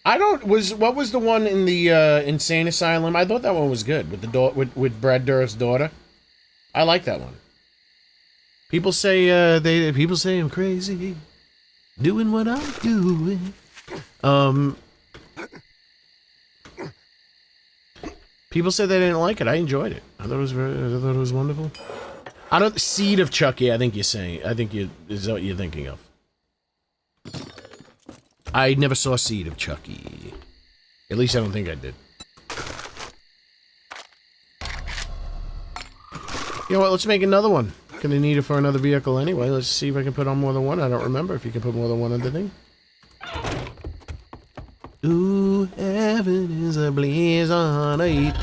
I don't. What was the one in the insane asylum? I thought that one was good with the with Brad Dourif's daughter. I like that one. People say people say I'm crazy, doing what I'm doing. People said they didn't like it. I enjoyed it. I thought it was wonderful. I don't. Seed of Chucky. I think you're saying. I think is what you're thinking of. I never saw Seed of Chucky. At least I don't think I did. You know what? Let's make another one. Gonna need it for another vehicle anyway. Let's see if I can put on more than one. I don't remember if you can put more than one on the thing. Ooh, heaven is a blaze on a heat.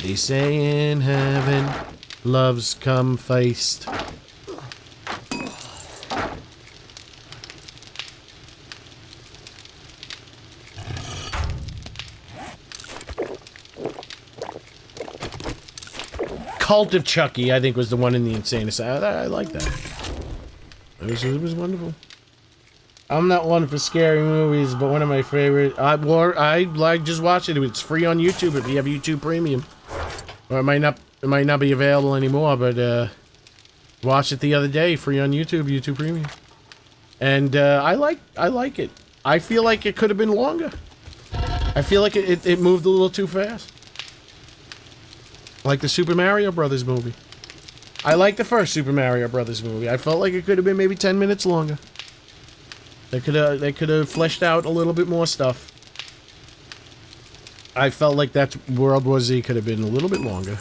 They say in heaven, loves come faced. Cult of Chucky, I think, was the one in the insane asylum. I like that. It was wonderful. I'm not one for scary movies, but one of my favorite. I like just watch it. It's free on YouTube if you have YouTube Premium, or it might not be available anymore. But watched it the other day, free on YouTube Premium, and I like it. I feel like it could have been longer. I feel like it moved a little too fast. Like the Super Mario Brothers movie. I like the first Super Mario Brothers movie. I felt like it could have been maybe 10 minutes longer. They could have fleshed out a little bit more stuff. I felt like that World War Z could have been a little bit longer.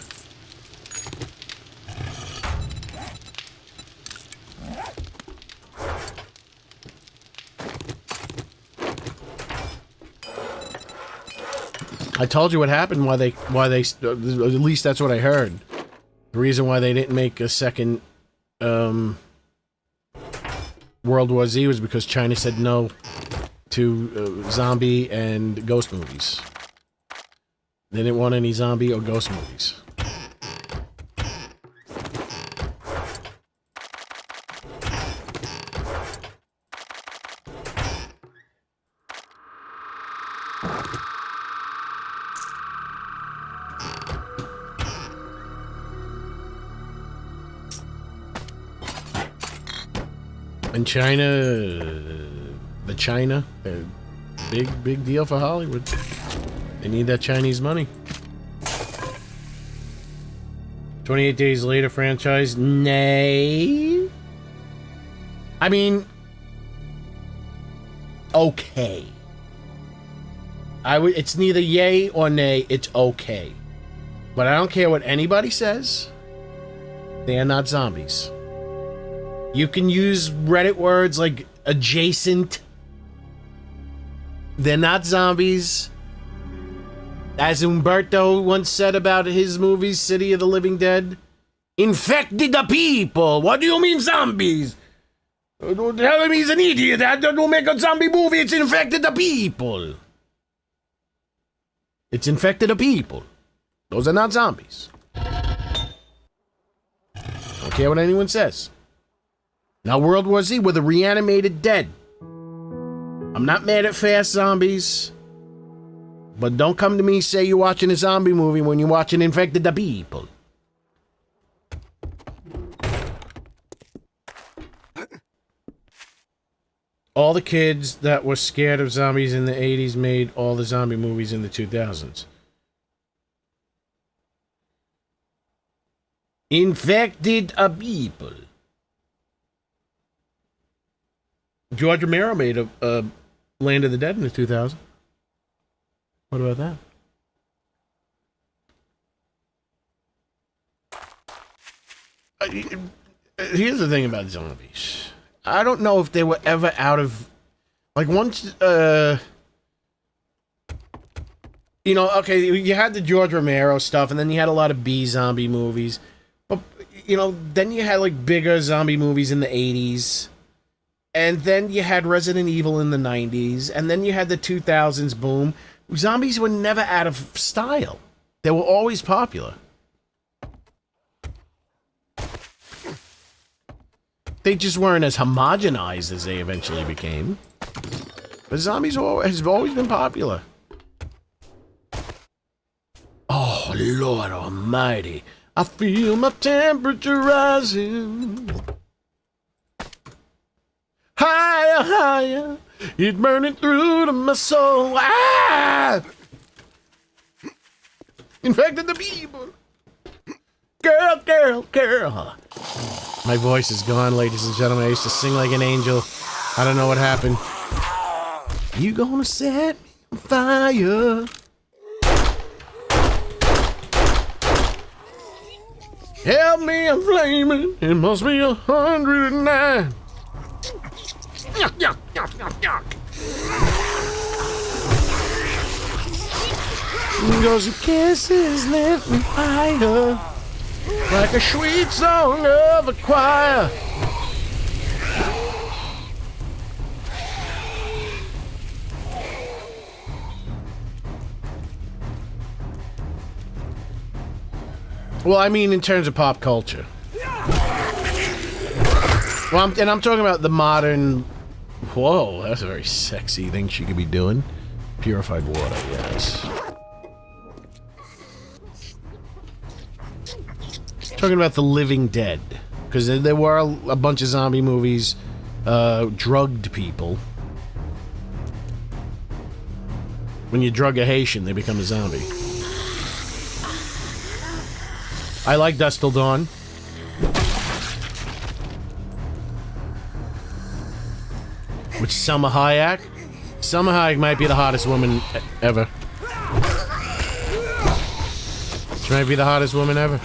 I told you what happened, why they, at least that's what I heard. The reason why they didn't make a second, World War Z was because China said no to, zombie and ghost movies. They didn't want any zombie or ghost movies. And China, big deal for Hollywood. They need that Chinese money. 28 Days Later franchise, nay. I mean, okay. It's neither yay or nay, it's okay. But I don't care what anybody says. They are not zombies. You can use Reddit words like adjacent. They're not zombies. As Umberto once said about his movies, City of the Living Dead, infected the people. What do you mean zombies? Tell him he's an idiot. I don't make a zombie movie. It's infected the people. It's infected the people. Those are not zombies. Don't care what anyone says. Now, World War Z were the reanimated dead. I'm not mad at fast zombies. But don't come to me say you're watching a zombie movie when you're watching Infected the People. All the kids that were scared of zombies in the 80s made all the zombie movies in the 2000s. Infected a People. George Romero made a Land of the Dead in the 2000s. What about that? Here's the thing about zombies. I don't know if they were ever out of... Like, once You know, okay, you had the George Romero stuff, and then you had a lot of B zombie movies. But, you know, then you had, like, bigger zombie movies in the 80s. And then you had Resident Evil in the 90s. And then you had the 2000s boom. Zombies were never out of style. They were always popular. They just weren't as homogenized as they eventually became. But zombies has always been popular. Oh, Lord Almighty. I feel my temperature rising. Higher, higher. It's burning through to my soul. Ah! Infected the people. Girl, girl, girl. My voice is gone, ladies and gentlemen. I used to sing like an angel. I don't know what happened. You gonna set me on fire. Help me, I'm flaming. It must be 109. Yuck, yuck, yuck, yuck, yuck. Cause your kisses lift me higher, like a sweet song of a choir. Well, I mean, in terms of pop culture. Well, I'm talking about the modern. Whoa, that's a very sexy thing she could be doing. Purified water, yes. Talking about the Living Dead, because there were a bunch of zombie movies, drugged people. When you drug a Haitian, they become a zombie. I like Dusk Till Dawn. With Selma Hayek. Selma Hayek might be the hottest woman ever. She might be the hottest woman ever.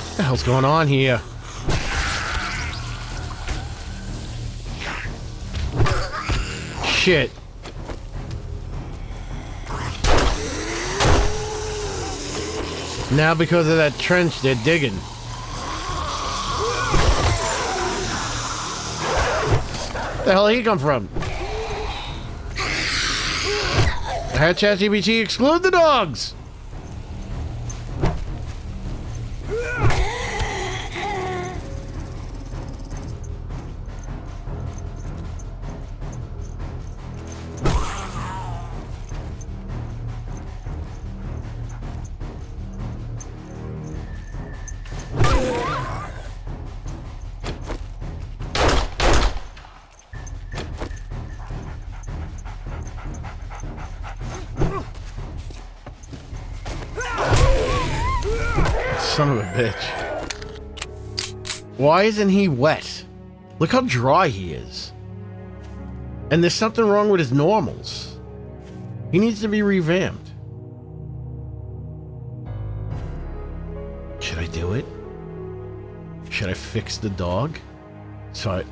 What the hell's going on here? Shit. Now because of that trench, they're digging. Where the hell did he come from? I had ChatGPT exclude the dogs! Son of a bitch. Why isn't he wet? Look how dry he is. And there's something wrong with his normals. He needs to be revamped. Should I do it? Should I fix the dog?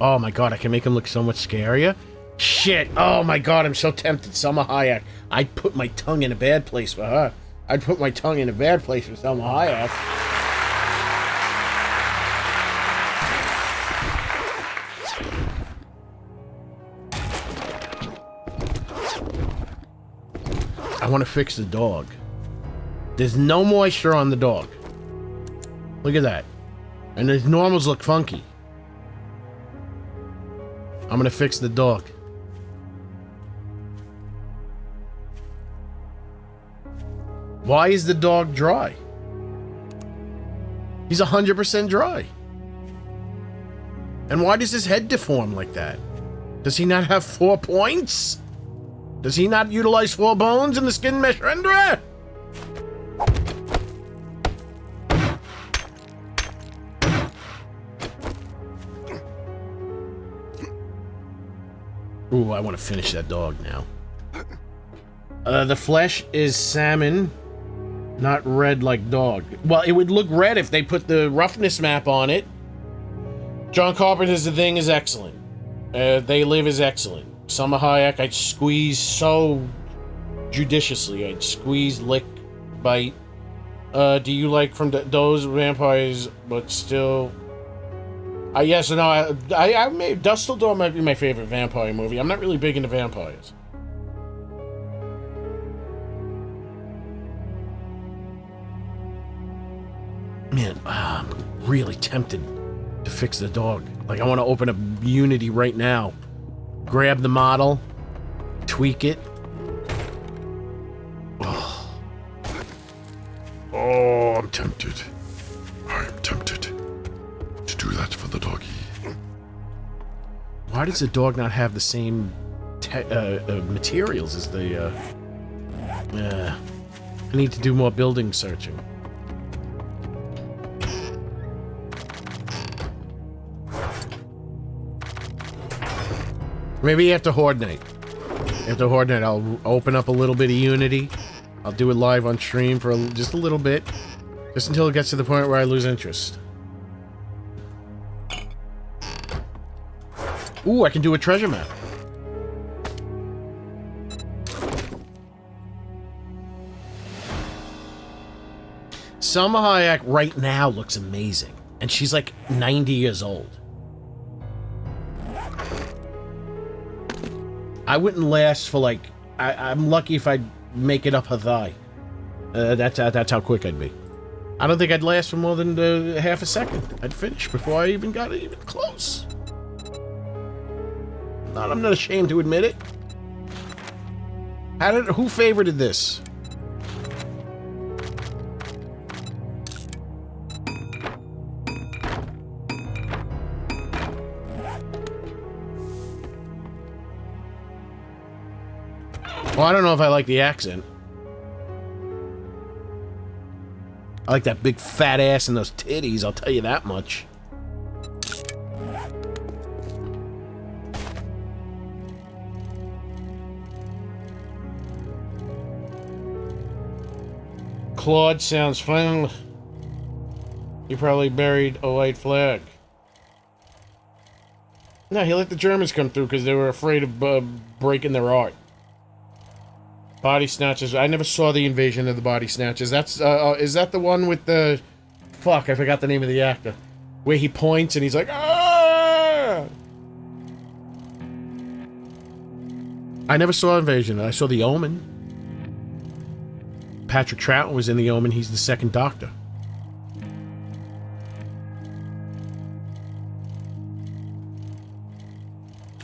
Oh my god, I can make him look so much scarier. Shit, oh my god, I'm so tempted. Selma Hayek. I'd put my tongue in a bad place for her. I'd put my tongue in a bad place for Selma Hayek. I want to fix the dog. There's no moisture on the dog. Look at that. And his normals look funky. I'm going to fix the dog. Why is the dog dry? He's 100% dry. And why does his head deform like that? Does he not have 4 points? Does he not utilize 4 bones in the skin mesh renderer? Ooh, I want to finish that dog now. The flesh is salmon. Not red like dog. Well, it would look red if they put the roughness map on it. John Carpenter's The Thing is excellent. They Live is excellent. Summer Hayek, I'd squeeze so judiciously. I'd squeeze, lick, bite. Do you like from those vampires, but still... yes or no, I may... Dusk Till Dawn might be my favorite vampire movie. I'm not really big into vampires. Man, I'm really tempted to fix the dog. Like, I want to open up Unity right now. Grab the model. Tweak it. Oh, I'm tempted. I'm tempted to do that for the doggy. Why does the dog not have the same materials as the... I need to do more building searching. Maybe after Horde Night. After Horde Night, I'll open up a little bit of Unity. I'll do it live on stream for just a little bit. Just until it gets to the point where I lose interest. Ooh, I can do a treasure map. Salma Hayek right now looks amazing. And she's like 90 years old. I wouldn't last for like... I'm lucky if I'd make it up her thigh. That's how quick I'd be. I don't think I'd last for more than half a second. I'd finish before I even got even close. I'm not ashamed to admit it. Who favorited this? Well, I don't know if I like the accent. I like that big fat ass and those titties, I'll tell you that much. Claude sounds fun. He probably buried a white flag. No, he let the Germans come through because they were afraid of breaking their art. Body Snatchers. I never saw the Invasion of the Body Snatchers. That's, is that the one with the... Fuck, I forgot the name of the actor. Where he points and he's like, ah! I never saw Invasion. I saw The Omen. Patrick Troughton was in The Omen. He's the second Doctor.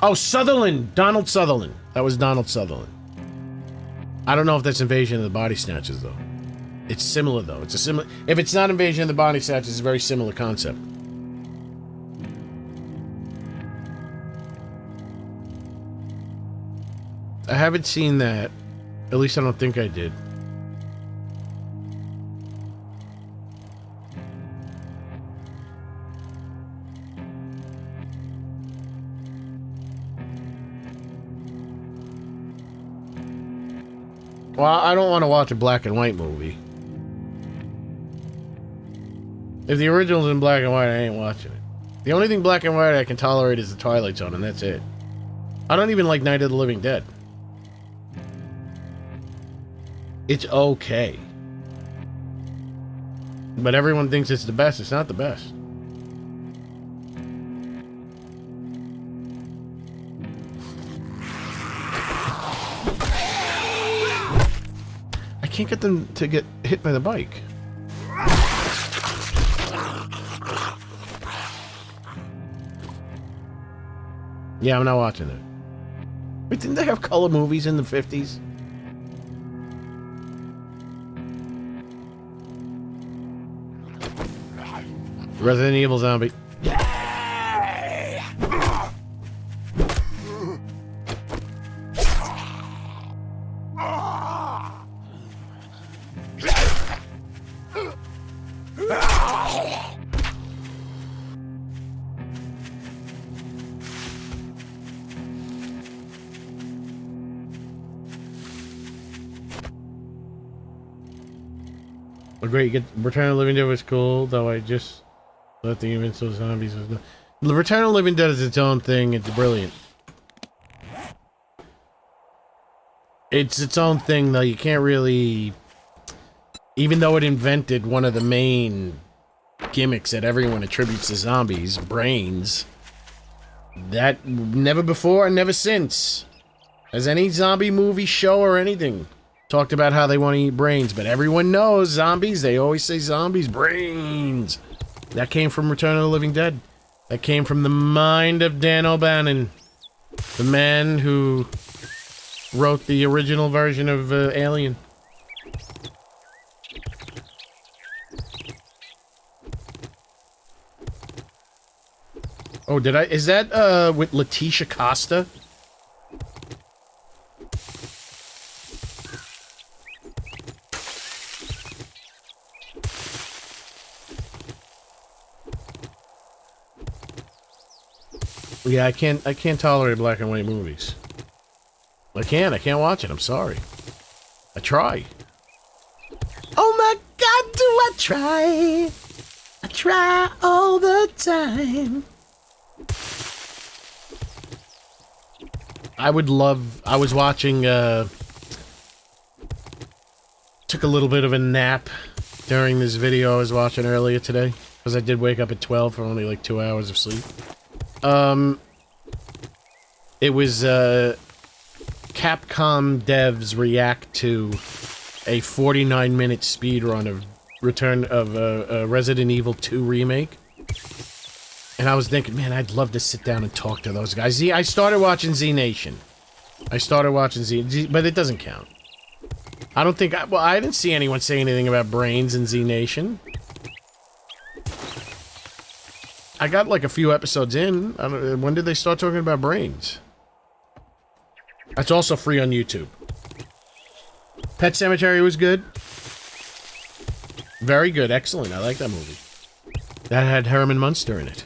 Oh, Sutherland! Donald Sutherland. That was Donald Sutherland. I don't know if that's Invasion of the Body Snatchers, though. It's similar, though. It's a similar... If it's not Invasion of the Body Snatchers, it's a very similar concept. I haven't seen that. At least I don't think I did. Well, I don't want to watch a black and white movie. If the original's in black and white, I ain't watching it. The only thing black and white I can tolerate is the Twilight Zone, and that's it. I don't even like Night of the Living Dead. It's okay. But everyone thinks it's the best. It's not the best. I can't get them to get hit by the bike. Yeah, I'm not watching it. Wait, didn't they have color movies in the 50s? Resident Evil Zombie. Agree. Get Return of the Living Dead was cool, though I just thought the Invincible Zombies was. The Return of the Living Dead is its own thing. It's brilliant. It's its own thing, though. You can't really, even though it invented one of the main gimmicks that everyone attributes to zombies, brains. That never before and never since has any zombie movie, show, or anything talked about how they want to eat brains. But everyone knows zombies. They always say zombies, brains. That came from Return of the Living Dead. That came from the mind of Dan O'Bannon, the man who wrote the original version of Alien. Oh, did I? Is that with Letitia Costa? Yeah, I can't tolerate black and white movies. I can't watch it. I'm sorry. I try. Oh my God, do I try? I try all the time. I was watching, took a little bit of a nap during this video I was watching earlier today, because I did wake up at 12 for only like 2 hours of sleep. It was, Capcom devs react to a 49-minute speedrun of Resident Evil 2 remake. And I was thinking, man, I'd love to sit down and talk to those guys. I started watching Z Nation. But it doesn't count. I don't think, I didn't see anyone say anything about brains in Z Nation. I got like a few episodes in. When did they start talking about brains? That's also free on YouTube. Pet Sematary was good. Very good, excellent. I like that movie. That had Herman Munster in it.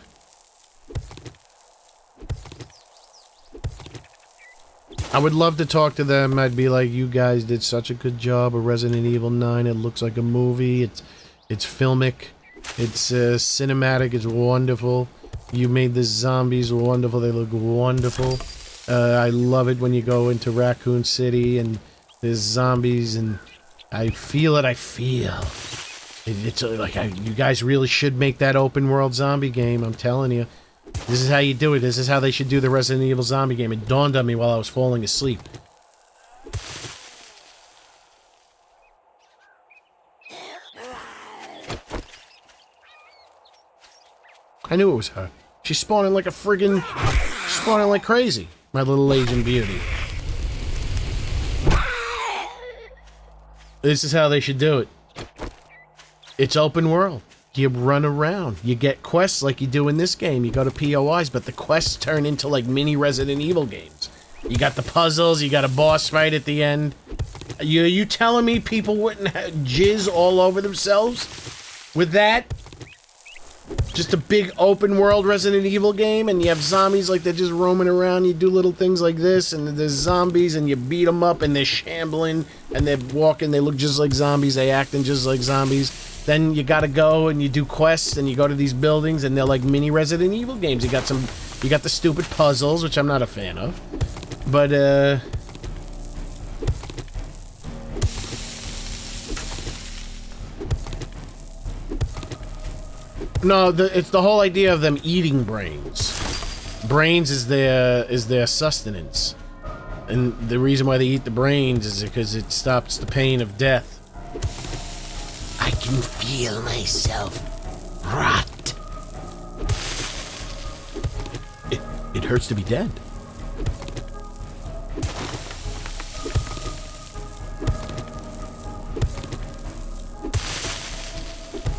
I would love to talk to them. I'd be like, you guys did such a good job of Resident Evil 9. It looks like a movie. It's filmic. It's cinematic. It's wonderful. You made the zombies wonderful. They look wonderful. I love it when you go into Raccoon City and there's zombies and I feel it. It's like, you guys really should make that open world zombie game. I'm telling you. This is how you do it. This is how they should do the Resident Evil zombie game. It dawned on me while I was falling asleep. I knew it was her. She's spawning like a friggin'... spawning like crazy. My little Asian beauty. This is how they should do it. It's open world. You run around. You get quests like you do in this game. You go to POIs, but the quests turn into like mini Resident Evil games. You got the puzzles, you got a boss fight at the end. You telling me people wouldn't jizz all over themselves with that? Just a big open world Resident Evil game, and you have zombies like they're just roaming around. You do little things like this, and there's zombies, and you beat them up, and they're shambling, and they're walking. They look just like zombies. They acting just like zombies. Then you gotta go and you do quests, and you go to these buildings, and they're like mini Resident Evil games. You got the stupid puzzles, which I'm not a fan of, but no, it's the whole idea of them eating brains. Brains is their sustenance, and the reason why they eat the brains is because it stops the pain of death. I can feel myself rot. It hurts to be dead.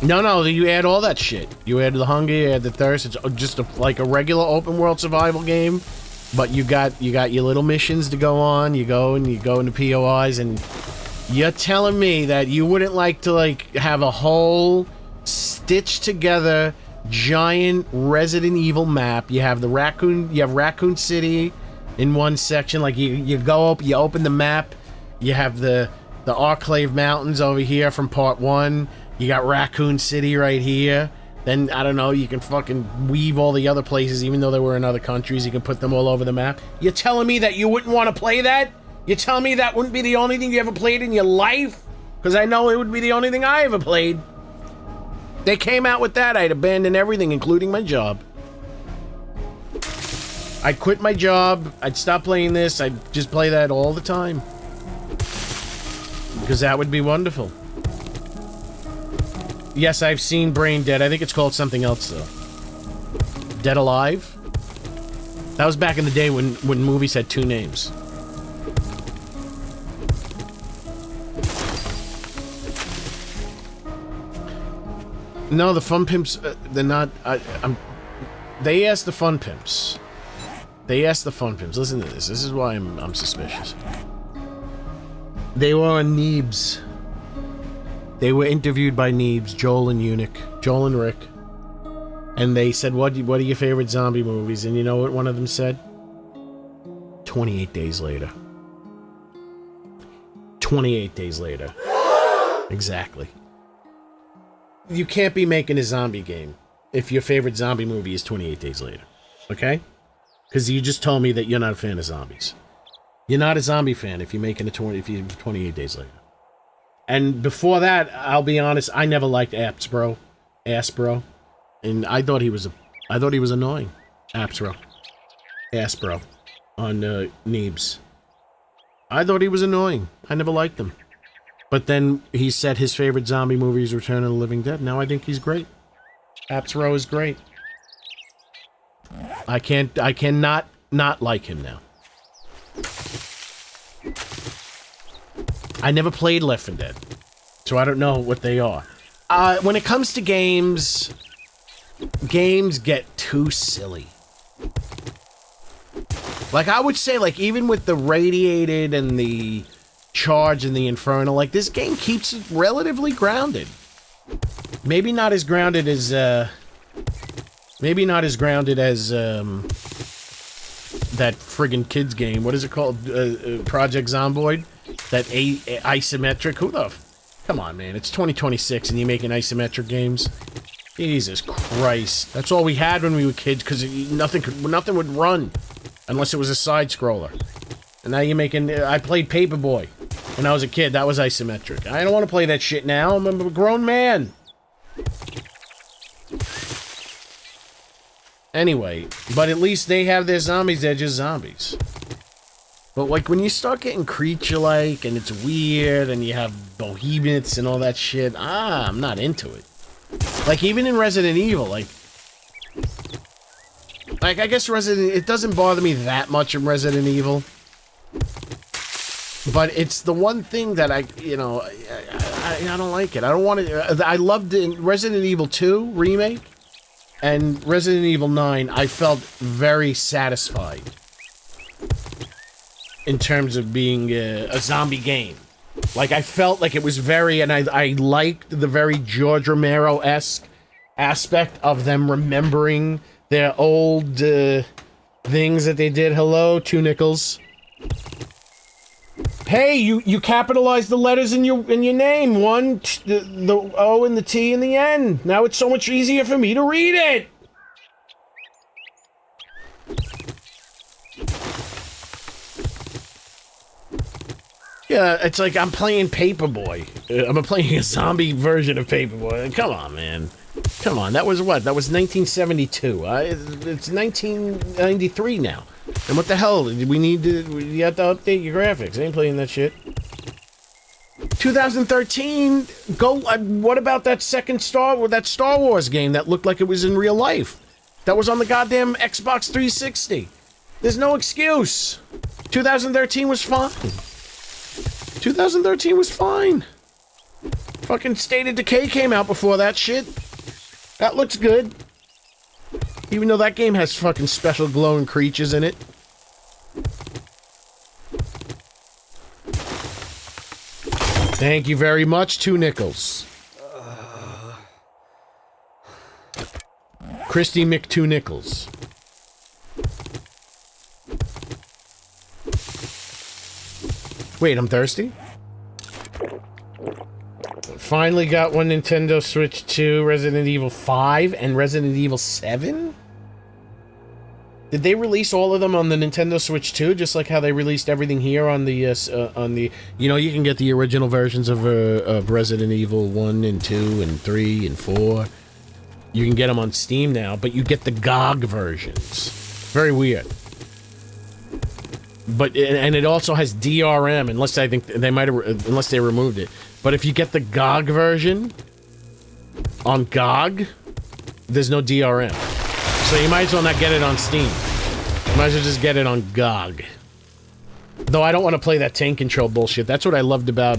No, you add all that shit. You add the hunger, you add the thirst. It's just like a regular open world survival game, but you got your little missions to go on. You go into POIs, and you're telling me that you wouldn't like to have a whole stitched together giant Resident Evil map. You have Raccoon City in one section. Like you go up, you open the map. You have the Arclave Mountains over here from part 1. You got Raccoon City right here. Then, I don't know, you can fucking weave all the other places, even though they were in other countries. You can put them all over the map. You're telling me that you wouldn't want to play that? You're telling me that wouldn't be the only thing you ever played in your life? Because I know it would be the only thing I ever played. They came out with that, I'd abandon everything, including my job. I'd quit my job, I'd stop playing this, I'd just play that all the time. Because that would be wonderful. Yes, I've seen Brain Dead. I think it's called something else, though. Dead Alive? That was back in the day when movies had 2 names. No, the Fun Pimps, they're not... they asked the Fun Pimps. They asked the Fun Pimps. Listen to this. This is why I'm suspicious. They were on Neebs. They were interviewed by Neebs, Joel and Rick. And they said, what are your favorite zombie movies? And you know what one of them said? 28 Days Later. 28 Days Later. Exactly. You can't be making a zombie game if your favorite zombie movie is 28 Days Later. Okay? Because you just told me that you're not a fan of zombies. You're not a zombie fan if you're making a 28 Days Later. And before that, I'll be honest, I never liked Aspro. And I thought he was annoying. Aspro on Neebs. I thought he was annoying. I never liked him. But then he said his favorite zombie movie is Return of the Living Dead. Now I think he's great. Aspro is great. I cannot not like him now. I never played Left 4 Dead, so I don't know what they are. When it comes to games get too silly. Like, I would say, like, even with the Radiated and the Charge and the Infernal, like, this game keeps it relatively grounded. Maybe not as grounded as, that friggin' kids game. What is it called? Project Zomboid? That isometric? Come on, man. It's 2026 and you're making isometric games? Jesus Christ. That's all we had when we were kids, because nothing would run. Unless it was a side-scroller. And now you're making... I played Paperboy when I was a kid. That was isometric. I don't want to play that shit now. I'm a grown man. Anyway, but at least they have their zombies. They're just zombies. But, like, when you start getting creature-like, and it's weird, and you have behemoths and all that shit, I'm not into it. Like, even in Resident Evil, like, I guess it doesn't bother me that much in Resident Evil. But it's the one thing that I don't like it. I don't want to... I loved it in Resident Evil 2 Remake and Resident Evil 9. I felt very satisfied in terms of being a zombie game. Like, I felt like it was very... And I liked the very George Romero-esque aspect of them remembering their old things that they did. Hello, 2 nickels. Hey, you capitalized the letters in your name. The O and the T and the N. Now it's so much easier for me to read it. Yeah, it's like I'm playing Paperboy. I'm playing a zombie version of Paperboy. Come on, man. Come on, that was what? That was 1972. It's 1993 now. And what the hell? You have to update your graphics. I ain't playing that shit. 2013, what about that Star Wars game that looked like it was in real life? That was on the goddamn Xbox 360. There's no excuse. 2013 was fine. 2013 was fine. Fucking State of Decay came out before that shit. That looks good. Even though that game has fucking special glowing creatures in it. Thank you very much, 2 nickels. Christy Mick 2 nickels. Wait, I'm thirsty? Finally got one Nintendo Switch 2, Resident Evil 5, and Resident Evil 7? Did they release all of them on the Nintendo Switch 2, just like how they released everything here on the, you know, you can get the original versions of Resident Evil 1 and 2 and 3 and 4. You can get them on Steam now, but you get the GOG versions. Very weird. But, and it also has DRM, unless I think they might have, unless they removed it. But if you get the GOG version on GOG, there's no DRM. So you might as well not get it on Steam. You might as well just get it on GOG. Though I don't want to play that tank control bullshit. That's what I loved about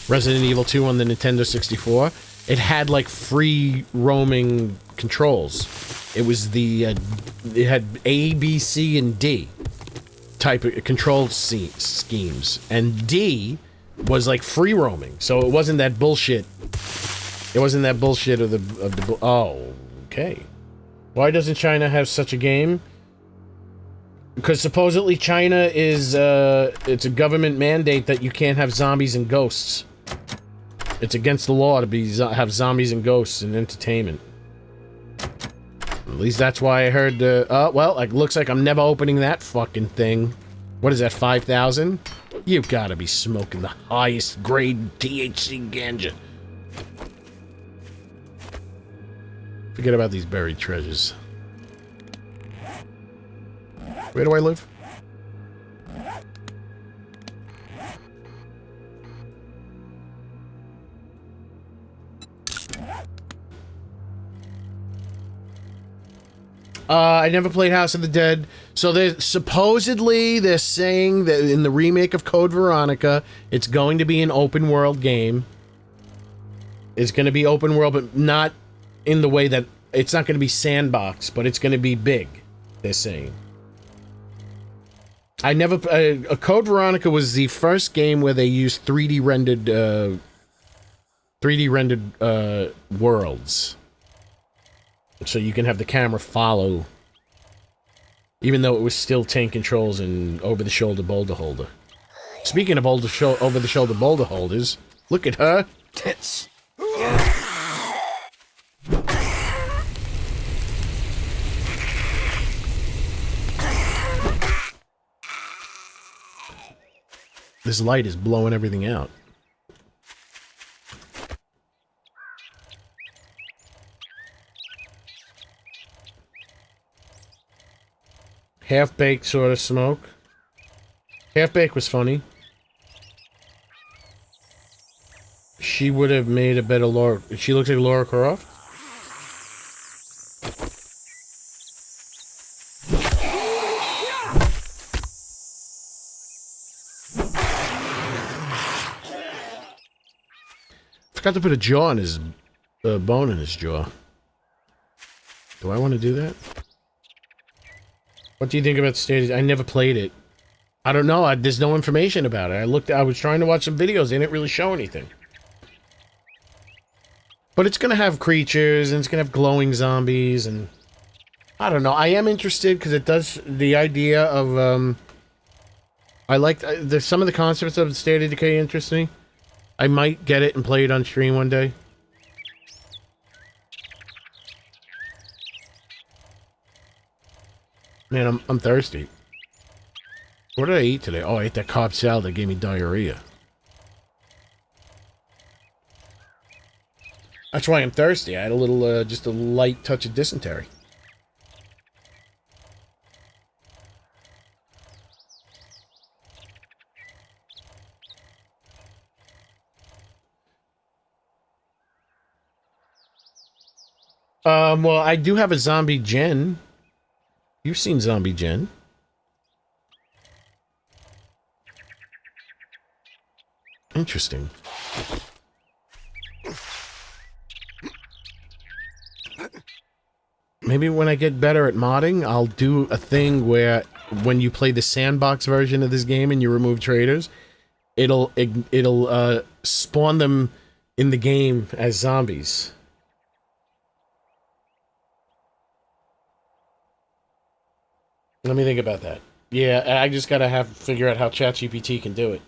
Resident Evil 2 on the Nintendo 64. It had like free roaming controls. It was the it had A, B, C, and D type of control schemes, and D was like free roaming. So it wasn't that bullshit. It wasn't that bullshit of the. Oh, okay. Why doesn't China have such a game? Because supposedly China is, it's a government mandate that you can't have zombies and ghosts. It's against the law to have zombies and ghosts in entertainment. At least that's why I heard, well, it looks like I'm never opening that fucking thing. What is that, 5,000? You've got to be smoking the highest grade THC ganja. Forget about these buried treasures. Where do I live? I never played House of the Dead. So they're saying that in the remake of Code Veronica, it's going to be an open world game. It's going to be open world, but not in the way that it's not going to be sandbox, but it's going to be big. They're saying. I never. Code Veronica was the first game where they used 3D rendered worlds. So you can have the camera follow, even though it was still tank controls and over-the-shoulder boulder holder. Speaking of over-the-shoulder boulder holders, look at her tits. This light is blowing everything out. Half-baked sort of smoke. Half-baked was funny. She would have made a better Laura. She looks like Laura Croft. Forgot to put a jaw in his bone in his jaw. Do I want to do that? What do you think about Stadia? I never played it. I don't know. There's no information about it. I was trying to watch some videos. They didn't really show anything. But it's gonna have creatures, and it's gonna have glowing zombies, and I don't know. I am interested because it does the idea of I like there's some of the concepts of State of Decay interest me. I might get it and play it on stream one day. Man, I'm thirsty. What did I eat today? Oh, I ate that Cobb salad that gave me diarrhea. That's why I'm thirsty. I had a little, just a light touch of dysentery. Well, I do have a Zombie Gen. You've seen Zombie Gen. Interesting. Maybe when I get better at modding, I'll do a thing where when you play the sandbox version of this game and you remove traders, it'll spawn them in the game as zombies. Let me think about that. Yeah, I just gotta figure out how ChatGPT can do it.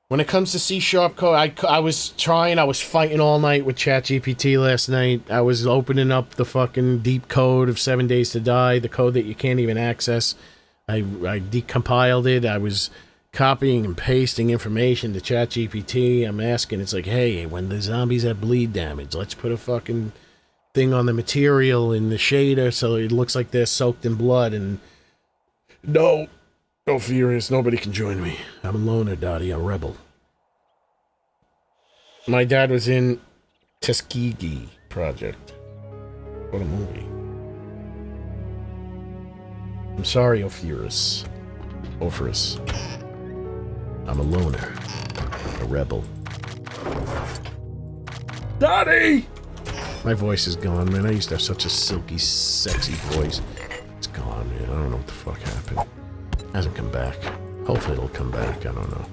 When it comes to C-sharp code, I was fighting all night with ChatGPT last night. I was opening up the fucking deep code of 7 Days to Die, the code that you can't even access. I decompiled it. I was copying and pasting information to ChatGPT. I'm asking, it's like, hey, when the zombies have bleed damage, let's put a fucking thing on the material in the shader so it looks like they're soaked in blood. And no, Furious, nobody can join me. I'm a loner, Dottie, a rebel. My dad was in Tuskegee Project. What a movie. I'm sorry, Ophiuchus. I'm a loner. A rebel. Daddy! My voice is gone, man. I used to have such a silky, sexy voice. It's gone, man. I don't know what the fuck happened. Hasn't come back. Hopefully it'll come back. I don't know.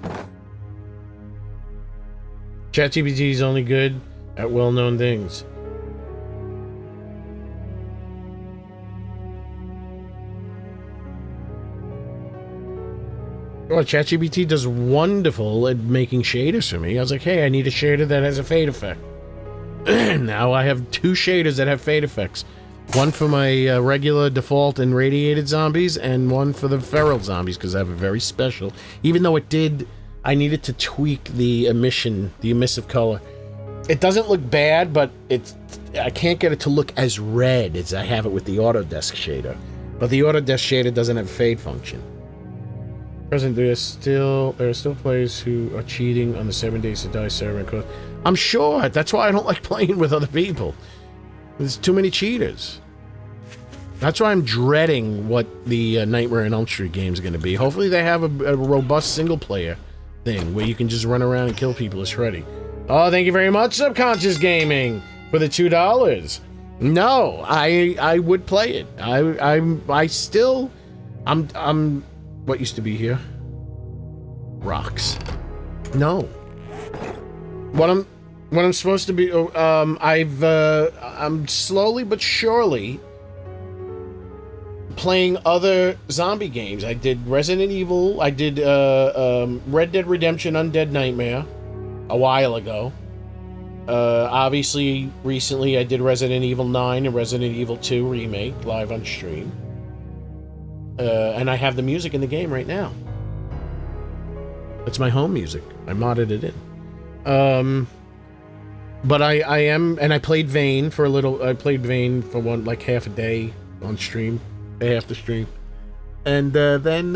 ChatGPT is only good at well-known things. Well, ChatGPT does wonderful at making shaders for me. I was like, hey, I need a shader that has a fade effect. Now I have 2 shaders that have fade effects. One for my regular default and radiated zombies, and one for the feral zombies, because I have a very special... Even though I needed to tweak the emissive color. It doesn't look bad, but I can't get it to look as red as I have it with the Autodesk shader. But the Autodesk shader doesn't have a fade function. Present, there are still players who are cheating on the 7 Days to Die server and code. I'm sure. That's why I don't like playing with other people. There's too many cheaters. That's why I'm dreading what the Nightmare on Elm Street games are going to be. Hopefully they have a robust single-player thing where you can just run around and kill people as Freddy. Oh, thank you very much, Subconscious Gaming, for the $2. No, I would play it. I'm what used to be here? Rocks. No. What I'm supposed to be, I'm slowly but surely playing other zombie games. I did Resident Evil, I did Red Dead Redemption Undead Nightmare a while ago. Obviously, recently I did Resident Evil 9 and Resident Evil 2 Remake live on stream. And I have the music in the game right now. That's my home music. I modded it in. But I am, and I played Vane for a little. I played Vane for half a day on stream, half the stream, and then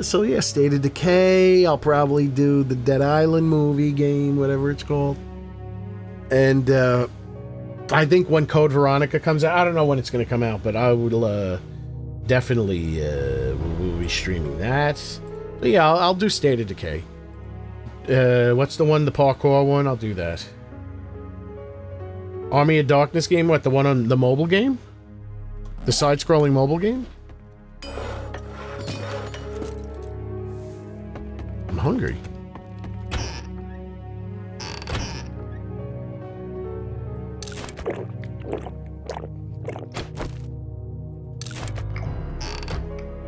so yeah, State of Decay. I'll probably do the Dead Island movie game, whatever it's called, and I think when Code Veronica comes out, I don't know when it's going to come out, but I will definitely we'll be streaming that. So yeah, I'll do State of Decay. What's the one, the parkour one? I'll do that. Army of Darkness game? What, the one on the mobile game? The side-scrolling mobile game? I'm hungry.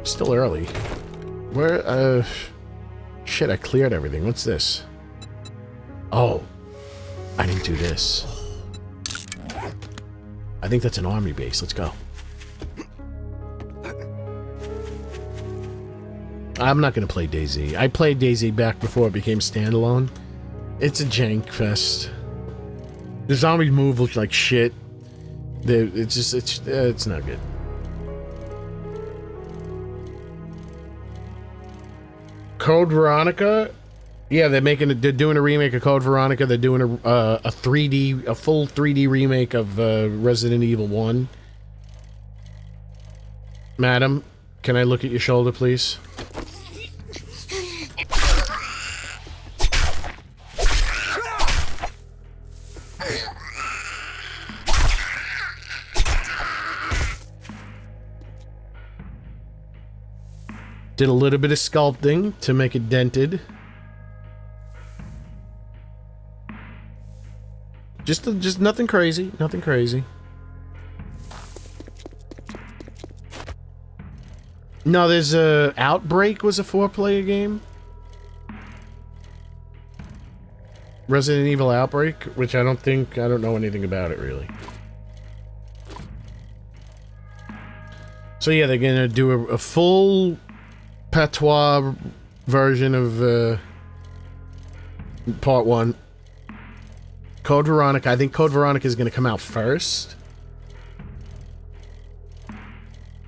Still early. Where, shit, I cleared everything. What's this? Oh. I didn't do this. I think that's an army base. Let's go. I'm not going to play DayZ. I played DayZ back before it became standalone. It's a jank fest. The zombies move like shit. It's not good. Code Veronica? Yeah, they're doing a remake of Code Veronica. They're doing a full 3D remake of Resident Evil 1. Madam, can I look at your shoulder, please? Did a little bit of sculpting to make it dented. Just nothing crazy, nothing crazy. No, there's Outbreak was a 4-player game. Resident Evil Outbreak, which I don't know anything about it really. So yeah, they're gonna do a full patois version of Part 1. Code Veronica. I think Code Veronica is gonna come out first.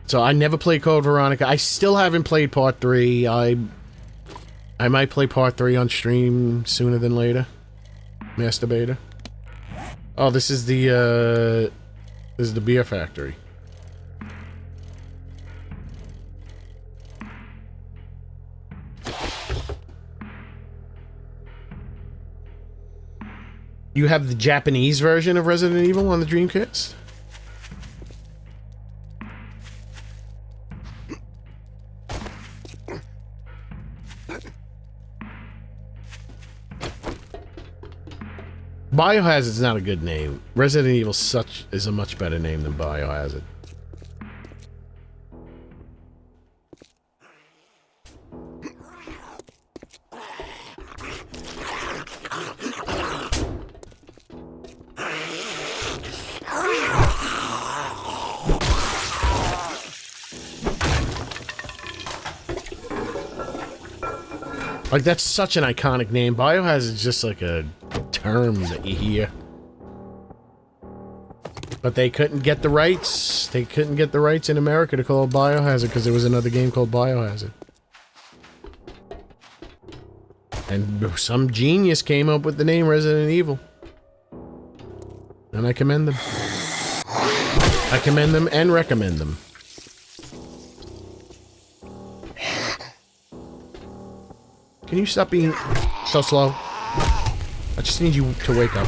So I never played Code Veronica. I still haven't played Part 3. I might play Part 3 on stream sooner than later. Master Beta. Oh, this is the beer factory. You have the Japanese version of Resident Evil on the Dreamcast? Biohazard's not a good name. Resident Evil is a much better name than Biohazard. Like, that's such an iconic name. Biohazard is just like a term that you hear. But they couldn't get the rights. They couldn't get the rights in America to call it Biohazard because there was another game called Biohazard. And some genius came up with the name Resident Evil. And I commend them. I commend them and recommend them. Can you stop being so slow? I just need you to wake up.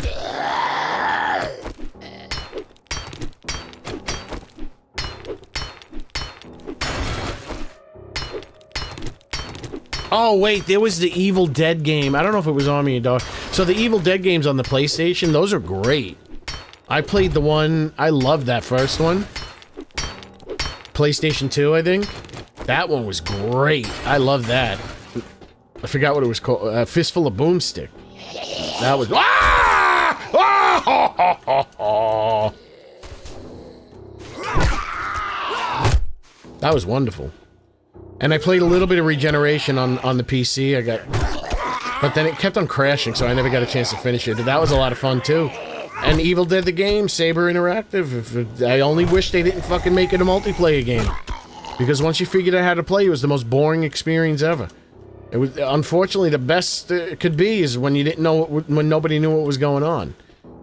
Oh, wait, there was the Evil Dead game. I don't know if it was on me, dog. So the Evil Dead games on the PlayStation, those are great. I played the one, I loved that first one. PlayStation 2, I think. That one was great. I love that. I forgot what it was called. Fistful of Boomstick. That was... Ah! Ah! That was wonderful. And I played a little bit of Regeneration on the PC. But then it kept on crashing, so I never got a chance to finish it. That was a lot of fun, too. And Evil Dead the game, Saber Interactive. I only wish they didn't fucking make it a multiplayer game. Because once you figured out how to play, it was the most boring experience ever. It was, unfortunately, the best it could be is when you didn't know, when nobody knew what was going on.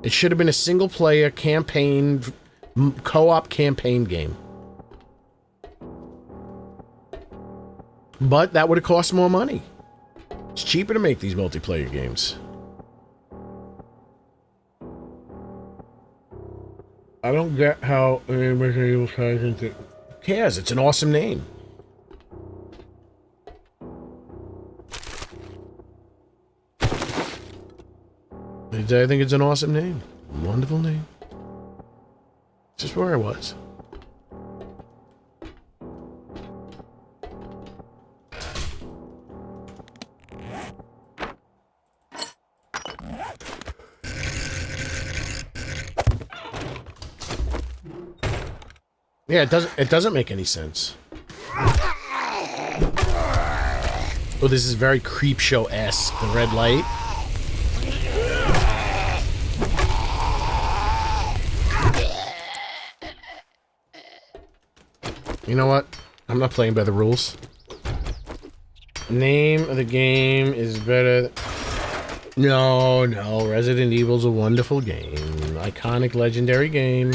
It should have been a single-player campaign, co-op campaign game. But that would have cost more money. It's cheaper to make these multiplayer games. I don't get how Resident Evil ties into... Who cares? It's an awesome name. I think it's an awesome name. Wonderful name. Just where I was. Yeah, it doesn't make any sense. Oh, this is very Creepshow-esque. The red light. You know what? I'm not playing by the rules. Name of the game is better... No, Resident Evil's a wonderful game. Iconic, legendary game.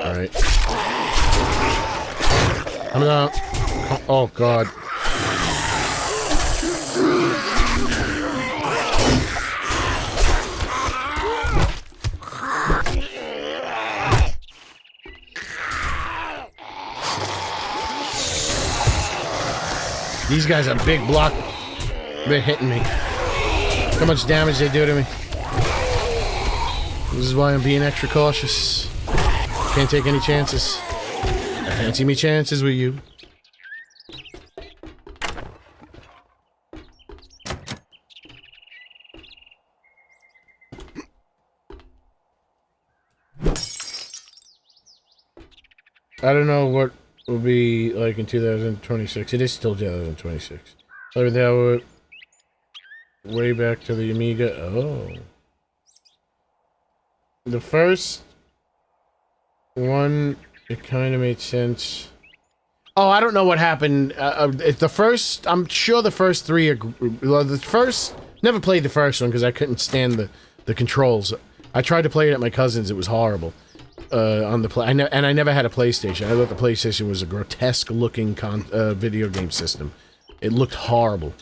Alright. I'm not... Oh, God. These guys are big block. They're hitting me. How much damage they do to me. This is why I'm being extra cautious. Can't take any chances. I fancy me chances with you. I don't know what will be like in 2026. It is still 2026. So that would way back to the Amiga. Oh. The first one, it kind of made sense. Oh, I don't know what happened. The first, I'm sure the first three are... Well, the first... Never played the first one because I couldn't stand the controls. I tried to play it at my cousin's. It was horrible. On the play, and I never had a PlayStation. I thought the PlayStation was a grotesque-looking video game system. It looked horrible.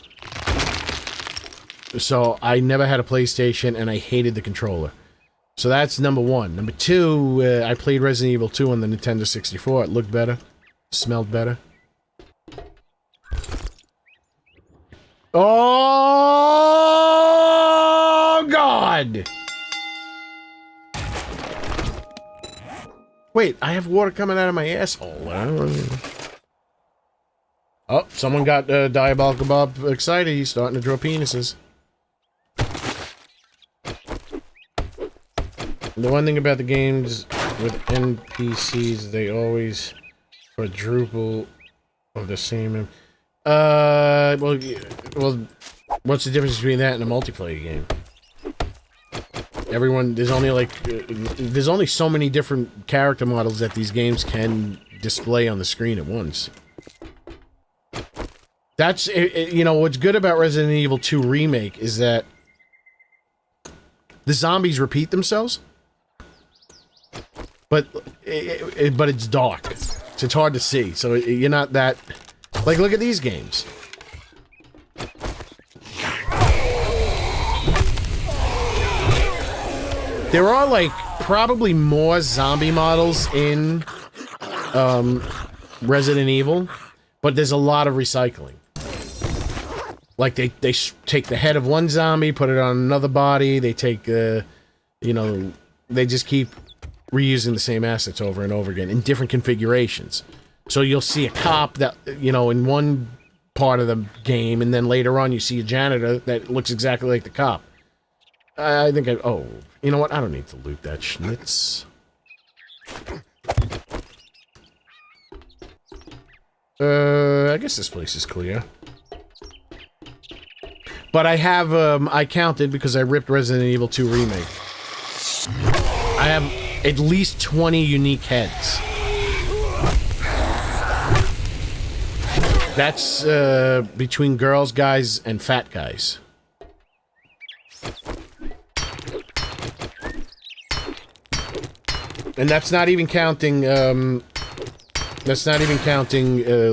So I never had a PlayStation, and I hated the controller. So that's number one. Number two, I played Resident Evil 2 on the Nintendo 64. It looked better, smelled better. Oh God! Wait, I have water coming out of my asshole. Oh, someone got Diabolical Bob excited. He's starting to draw penises. The one thing about the games with NPCs, they always quadruple of the same. Well, what's the difference between that and a multiplayer game? Everyone, there's only so many different character models that these games can display on the screen at once. That's, you know, what's good about Resident Evil 2 Remake is that the zombies repeat themselves, but it's dark. So it's hard to see, so you're not that... Like, look at these games. There are, like, probably more zombie models in, Resident Evil, but there's a lot of recycling. Like, they take the head of one zombie, put it on another body, they take, you know, they just keep reusing the same assets over and over again in different configurations. So you'll see a cop that, you know, in one part of the game, and then later on you see a janitor that looks exactly like the cop. I think oh, you know what? I don't need to loot that schnitz. I guess this place is clear. But I have, I counted because I ripped Resident Evil 2 Remake. I have at least 20 unique heads. That's, between girls, guys, and fat guys. And that's not even counting,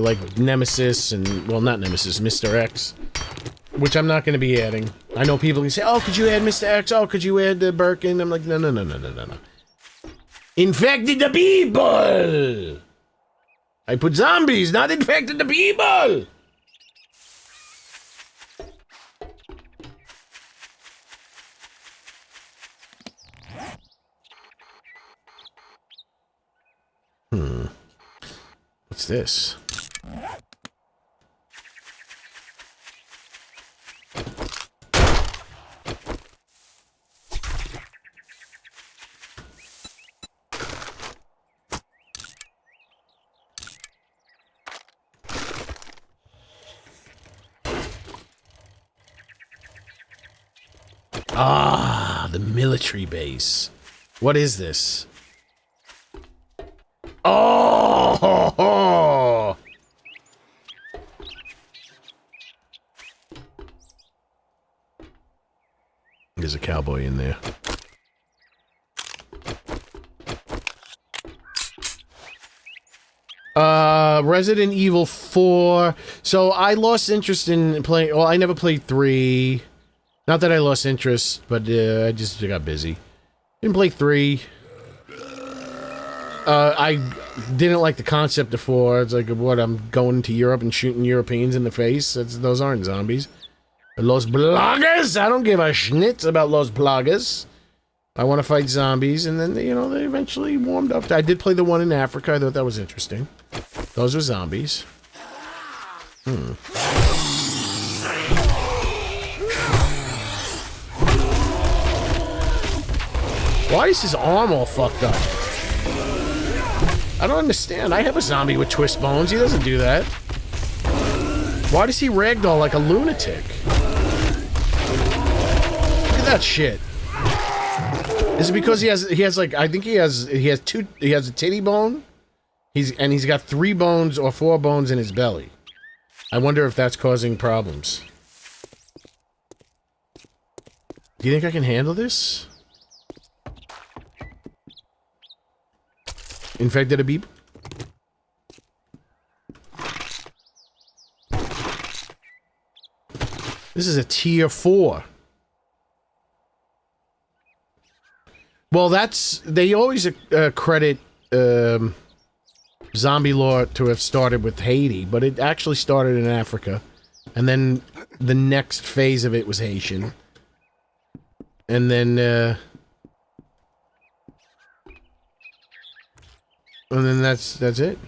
like, Nemesis and, well, not Nemesis, Mr. X. Which I'm not going to be adding. I know people can say, oh, could you add Mr. X? Oh, could you add Birkin? I'm like, no. Infected the people! I put zombies, not infected the people! What's this? Ah, the military base. What is this? Oh! Ho, ho. There's a cowboy in there. Resident Evil 4. So I lost interest in playing. Well, I never played 3. Not that I lost interest, but I just got busy. Didn't play 3. I didn't like the concept of 4. It's like, what, I'm going to Europe and shooting Europeans in the face? Those aren't zombies. Los Plagas! I don't give a schnitz about Los Plagas. I want to fight zombies, and then, you know, they eventually warmed up. I did play the one in Africa. I thought that was interesting. Those were zombies. Why is his arm all fucked up? I don't understand. I have a zombie with twist bones. He doesn't do that. Why does he ragdoll like a lunatic? Look at that shit. Is it because he has like, I think he has a titty bone? He's got 3 bones or 4 bones in his belly. I wonder if that's causing problems. Do you think I can handle this? Infected a beep? This is a tier 4. Well, they always credit zombie lore to have started with Haiti, but it actually started in Africa. And then the next phase of it was Haitian. And then that's it.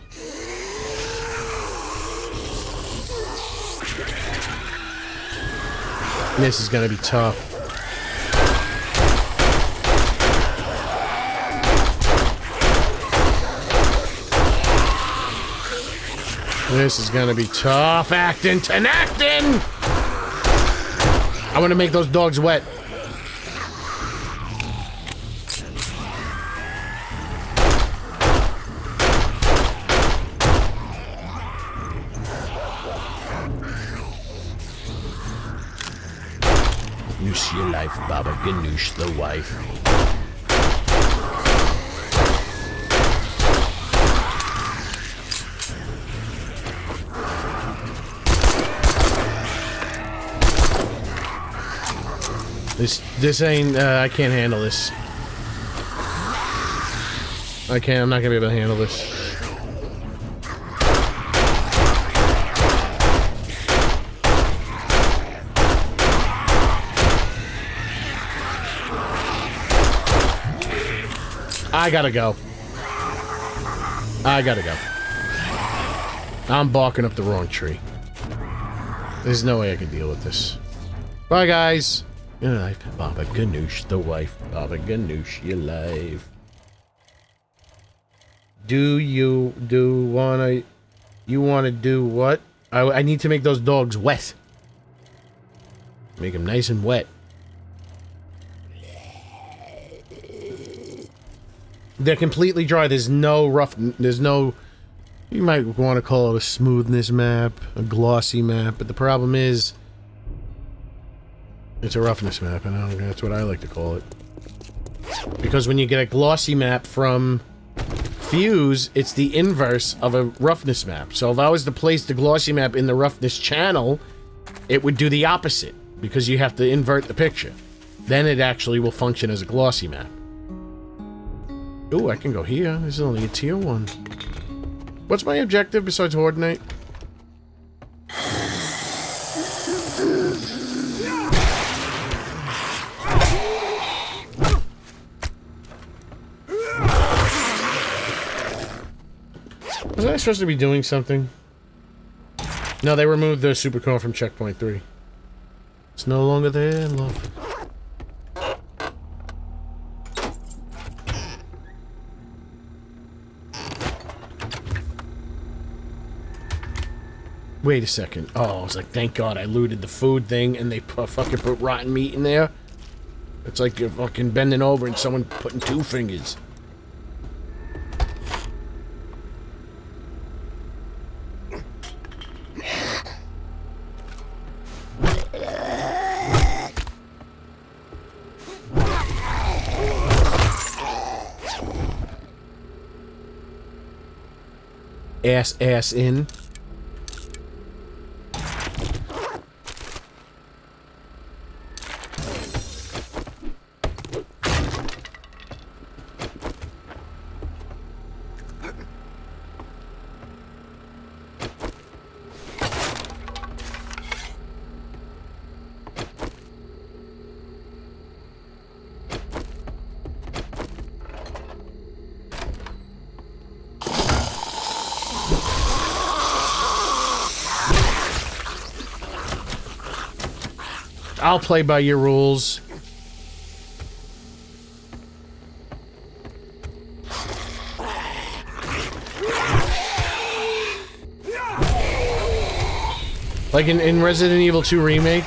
This is gonna be tough. This is gonna be tough. Acting. I want to make those dogs wet. Ganoush your life, Baba. Ganoush the wife. This ain't, I can't handle this. I'm not gonna be able to handle this. I gotta go. I'm barking up the wrong tree. There's no way I can deal with this. Bye, guys. Your life, Baba Ganoush, the wife. Baba Ganoush, your life. You wanna do what? I need to make those dogs wet. Make them nice and wet. They're completely dry. There's no rough. There's no. You might want to call it a smoothness map, a glossy map, but the problem is, it's a roughness map, and that's what I like to call it. Because when you get a glossy map from Fuse, it's the inverse of a roughness map. So if I was to place the glossy map in the roughness channel, it would do the opposite, because you have to invert the picture. Then it actually will function as a glossy map. Ooh, I can go here. This is only a tier 1. What's my objective besides Horde Night? Was I supposed to be doing something? No, they removed the supercar from checkpoint 3. It's no longer there, love. Wait a second. Oh, I was like, thank God I looted the food thing and they fucking put rotten meat in there. It's like you're fucking bending over and someone putting 2 fingers. Ass in. I'll play by your rules. Like in Resident Evil 2 Remake,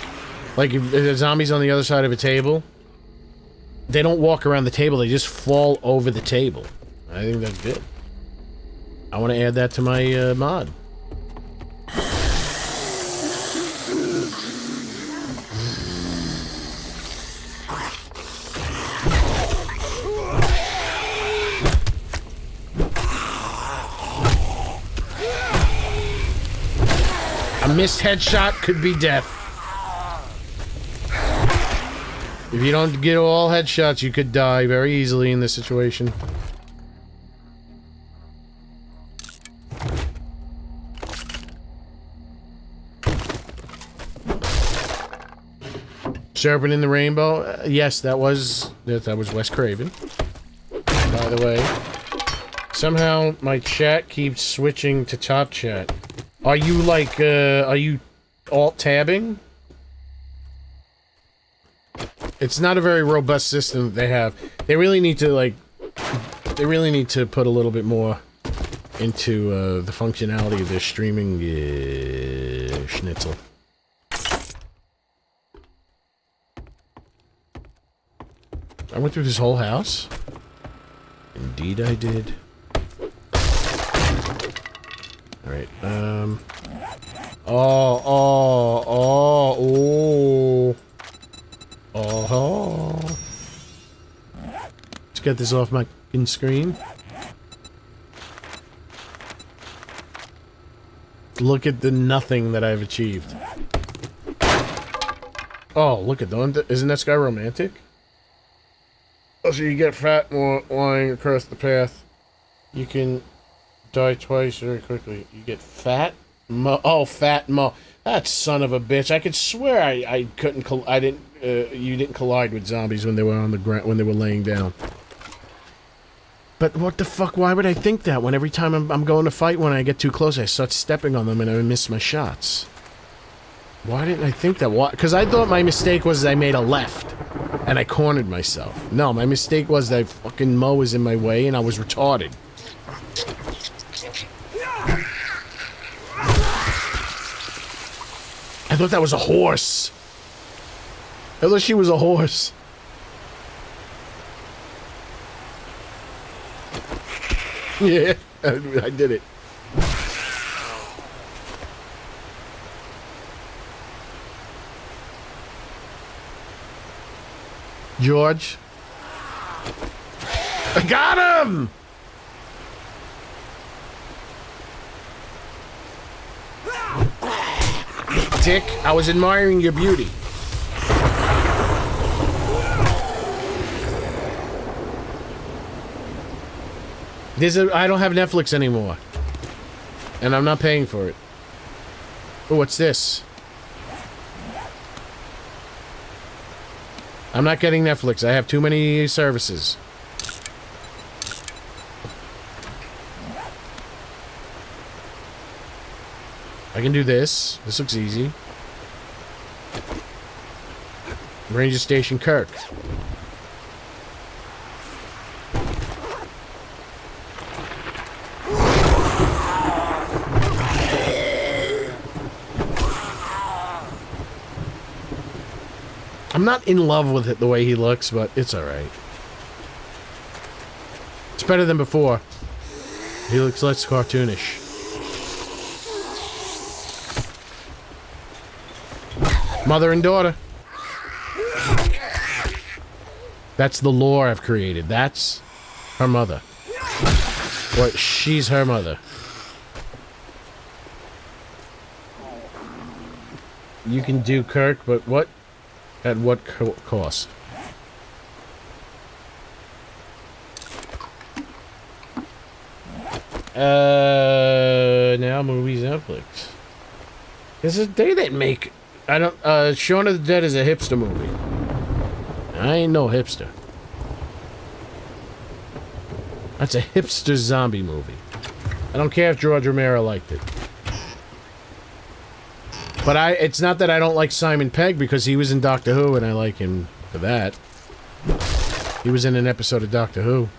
like if the zombies on the other side of a table, they don't walk around the table, they just fall over the table. I think that's good. I want to add that to my mod. A missed headshot could be death. If you don't get all headshots, you could die very easily in this situation. Serpent in the Rainbow? Yes, that was Wes Craven. By the way, somehow my chat keeps switching to top chat. Are you like, are you alt-tabbing? It's not a very robust system that they have. They really need to, like, put a little bit more into, the functionality of their streaming, schnitzel. I went through this whole house? Indeed I did. Alright, Let's get this off my screen. Look at the nothing that I've achieved. Oh, look at that. Isn't that guy romantic? Oh, so you get fat more lying across the path. You can die twice very quickly. You get fat mo. Oh, fat mo. That son of a bitch! I could swear I couldn't. I didn't. You didn't collide with zombies when they were on the ground when they were laying down. But what the fuck? Why would I think that? When every time I'm going to fight, when I get too close, I start stepping on them and I miss my shots. Why didn't I think that? Why? Because I thought my mistake was I made a left, and I cornered myself. No, my mistake was that fucking Mo was in my way and I was retarded. I thought that was a horse. I thought she was a horse. Yeah, I did it. George. I got him! Dick, I was admiring your beauty. I don't have Netflix anymore. And I'm not paying for it. Oh, what's this? I'm not getting Netflix. I have too many services. I can do this. This looks easy. Ranger Station Kirk. I'm not in love with it the way he looks, but it's alright. It's better than before. He looks less cartoonish. Mother and daughter. That's the lore I've created. That's her mother. Or she's her mother. You can do Kirk, but what? At what cost? Now movies Netflix. This is they didn't make. I don't. Shaun of the Dead is a hipster movie. I ain't no hipster. That's a hipster zombie movie. I don't care if George Romero liked it. But it's not that I don't like Simon Pegg, because he was in Doctor Who, and I like him for that. He was in an episode of Doctor Who.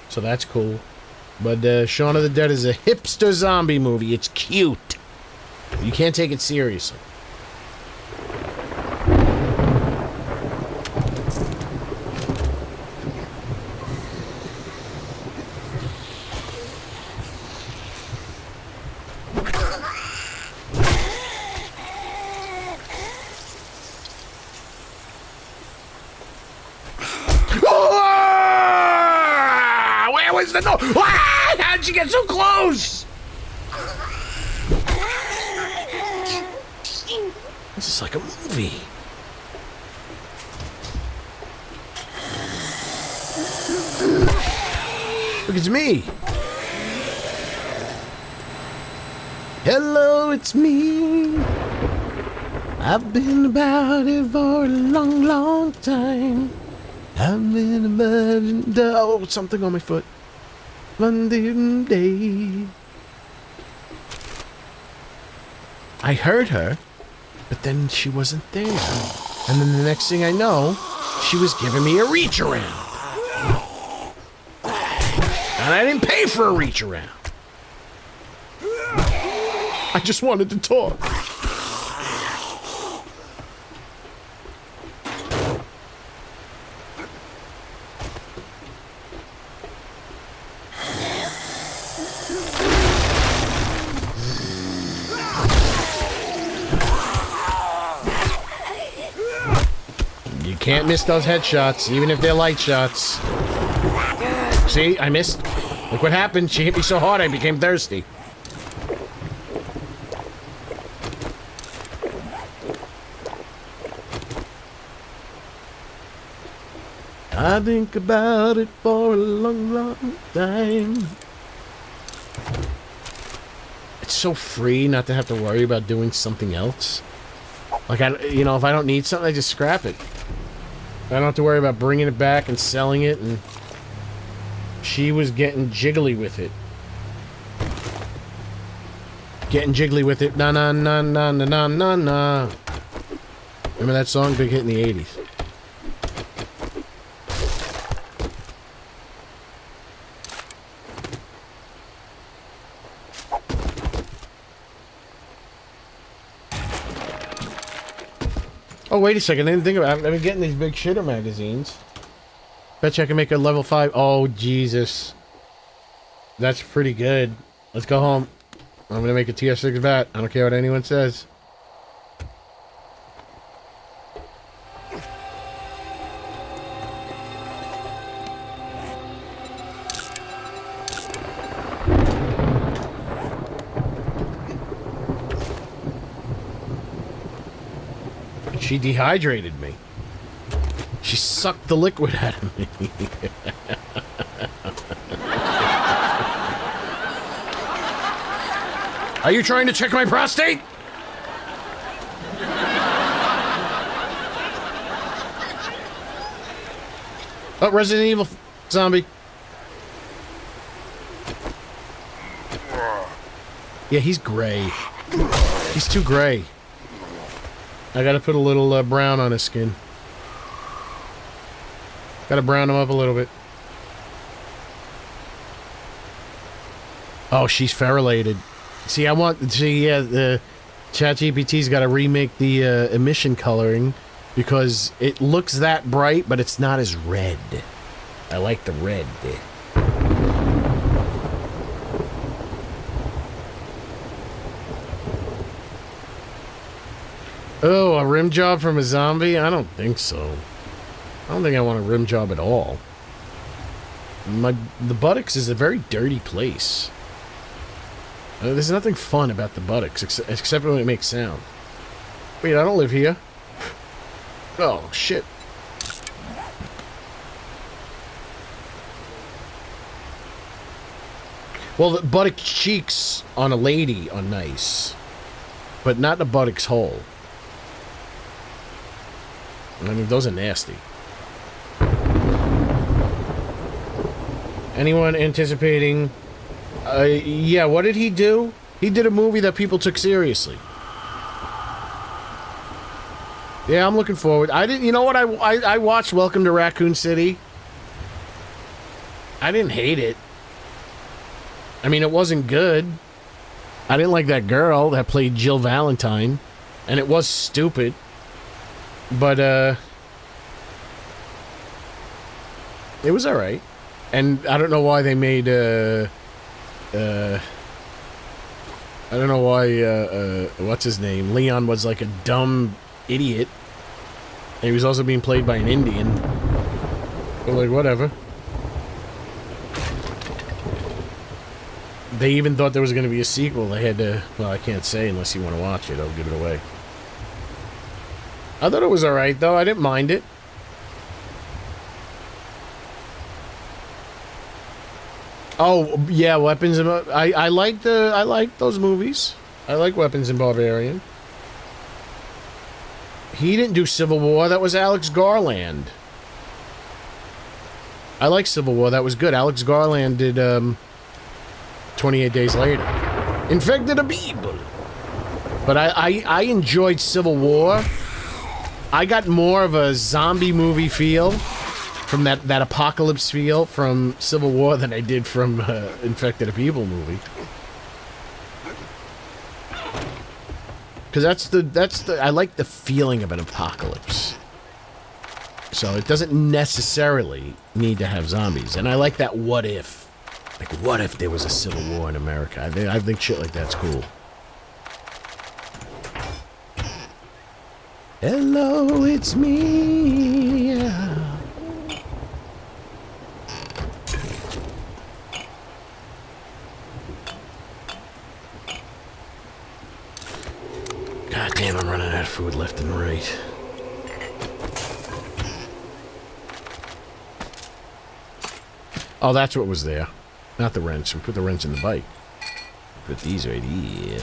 So that's cool. But Shaun of the Dead is a hipster zombie movie. It's cute. You can't take it seriously. Where was the no? Ah! How'd you get so close? This is like a movie. Look, it's me. Hello, it's me. I've been about it for a long, long time. I've been about it. Oh, something on my foot. London day. I heard her, but then she wasn't there. And then the next thing I know, she was giving me a reach around. And I didn't pay for a reach around. I just wanted to talk. You can't miss those headshots, even if they're light shots. See, I missed. Look what happened. She hit me so hard I became thirsty. I think about it for a long, long time. It's so free not to have to worry about doing something else. Like, if I don't need something, I just scrap it. I don't have to worry about bringing it back and selling it, and she was getting jiggly with it. Getting jiggly with it. Na na na na na na na na. Remember that song? Big hit in the 80s. Oh, wait a second. I didn't think about it. I've been getting these big shitter magazines. Bet you I can make a level 5. Oh, Jesus. That's pretty good. Let's go home. I'm going to make a TF6 bat. I don't care what anyone says. She dehydrated me. She sucked the liquid out of me. Are you trying to check my prostate? Oh, Resident Evil zombie. Yeah, he's gray. He's too gray. I gotta put a little brown on his skin. Gotta brown him up a little bit. Oh, she's ferrulated. See, the ChatGPT's gotta remake the emission coloring because it looks that bright, but it's not as red. I like the red. Oh, a rim job from a zombie? I don't think so. I don't think I want a rim job at all. The buttocks is a very dirty place. There's nothing fun about the buttocks, except when it makes sound. Wait, I don't live here. Oh, shit. Well, the buttock cheeks on a lady are nice. But not the buttocks hole. I mean, those are nasty. Anyone anticipating... yeah, what did he do? He did a movie that people took seriously. Yeah, I'm looking forward. I didn't... You know what? I watched Welcome to Raccoon City. I didn't hate it. I mean, it wasn't good. I didn't like that girl that played Jill Valentine, and it was stupid. But, it was alright. And I don't know why they made, I don't know why, what's his name? Leon was like a dumb idiot. And he was also being played by an Indian. But, like, whatever. They even thought there was going to be a sequel. They had to... Well, I can't say unless you want to watch it. I'll give it away. I thought it was alright, though. I didn't mind it. Oh, yeah, Weapons and... I like those movies. I like Weapons and Barbarian. He didn't do Civil War. That was Alex Garland. I like Civil War. That was good. Alex Garland did, 28 Days Later. Infected a people. But I enjoyed Civil War. I got more of a zombie movie feel from that apocalypse feel from Civil War than I did from Infected a People movie. Because that's the I like the feeling of an apocalypse. So it doesn't necessarily need to have zombies. And I like that what if. Like, what if there was a civil war in America? I think shit like that's cool. Hello, it's me. God damn, I'm running out of food left and right. Oh, that's what was there. Not the wrench. We put the wrench in the bike. Put these right here.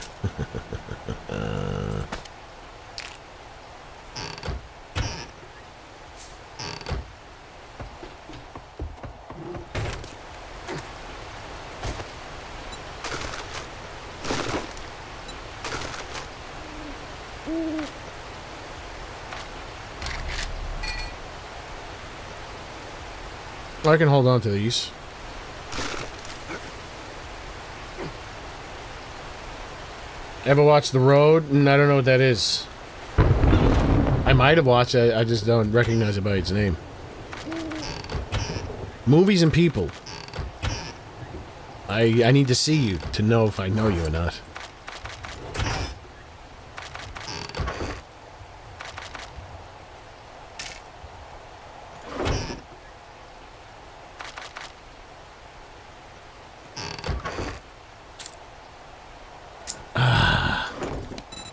I can hold on to these. Ever watched The Road? I don't know what that is. I might have watched it, I just don't recognize it by its name. Movies and people. I need to see you to know if I know you or not.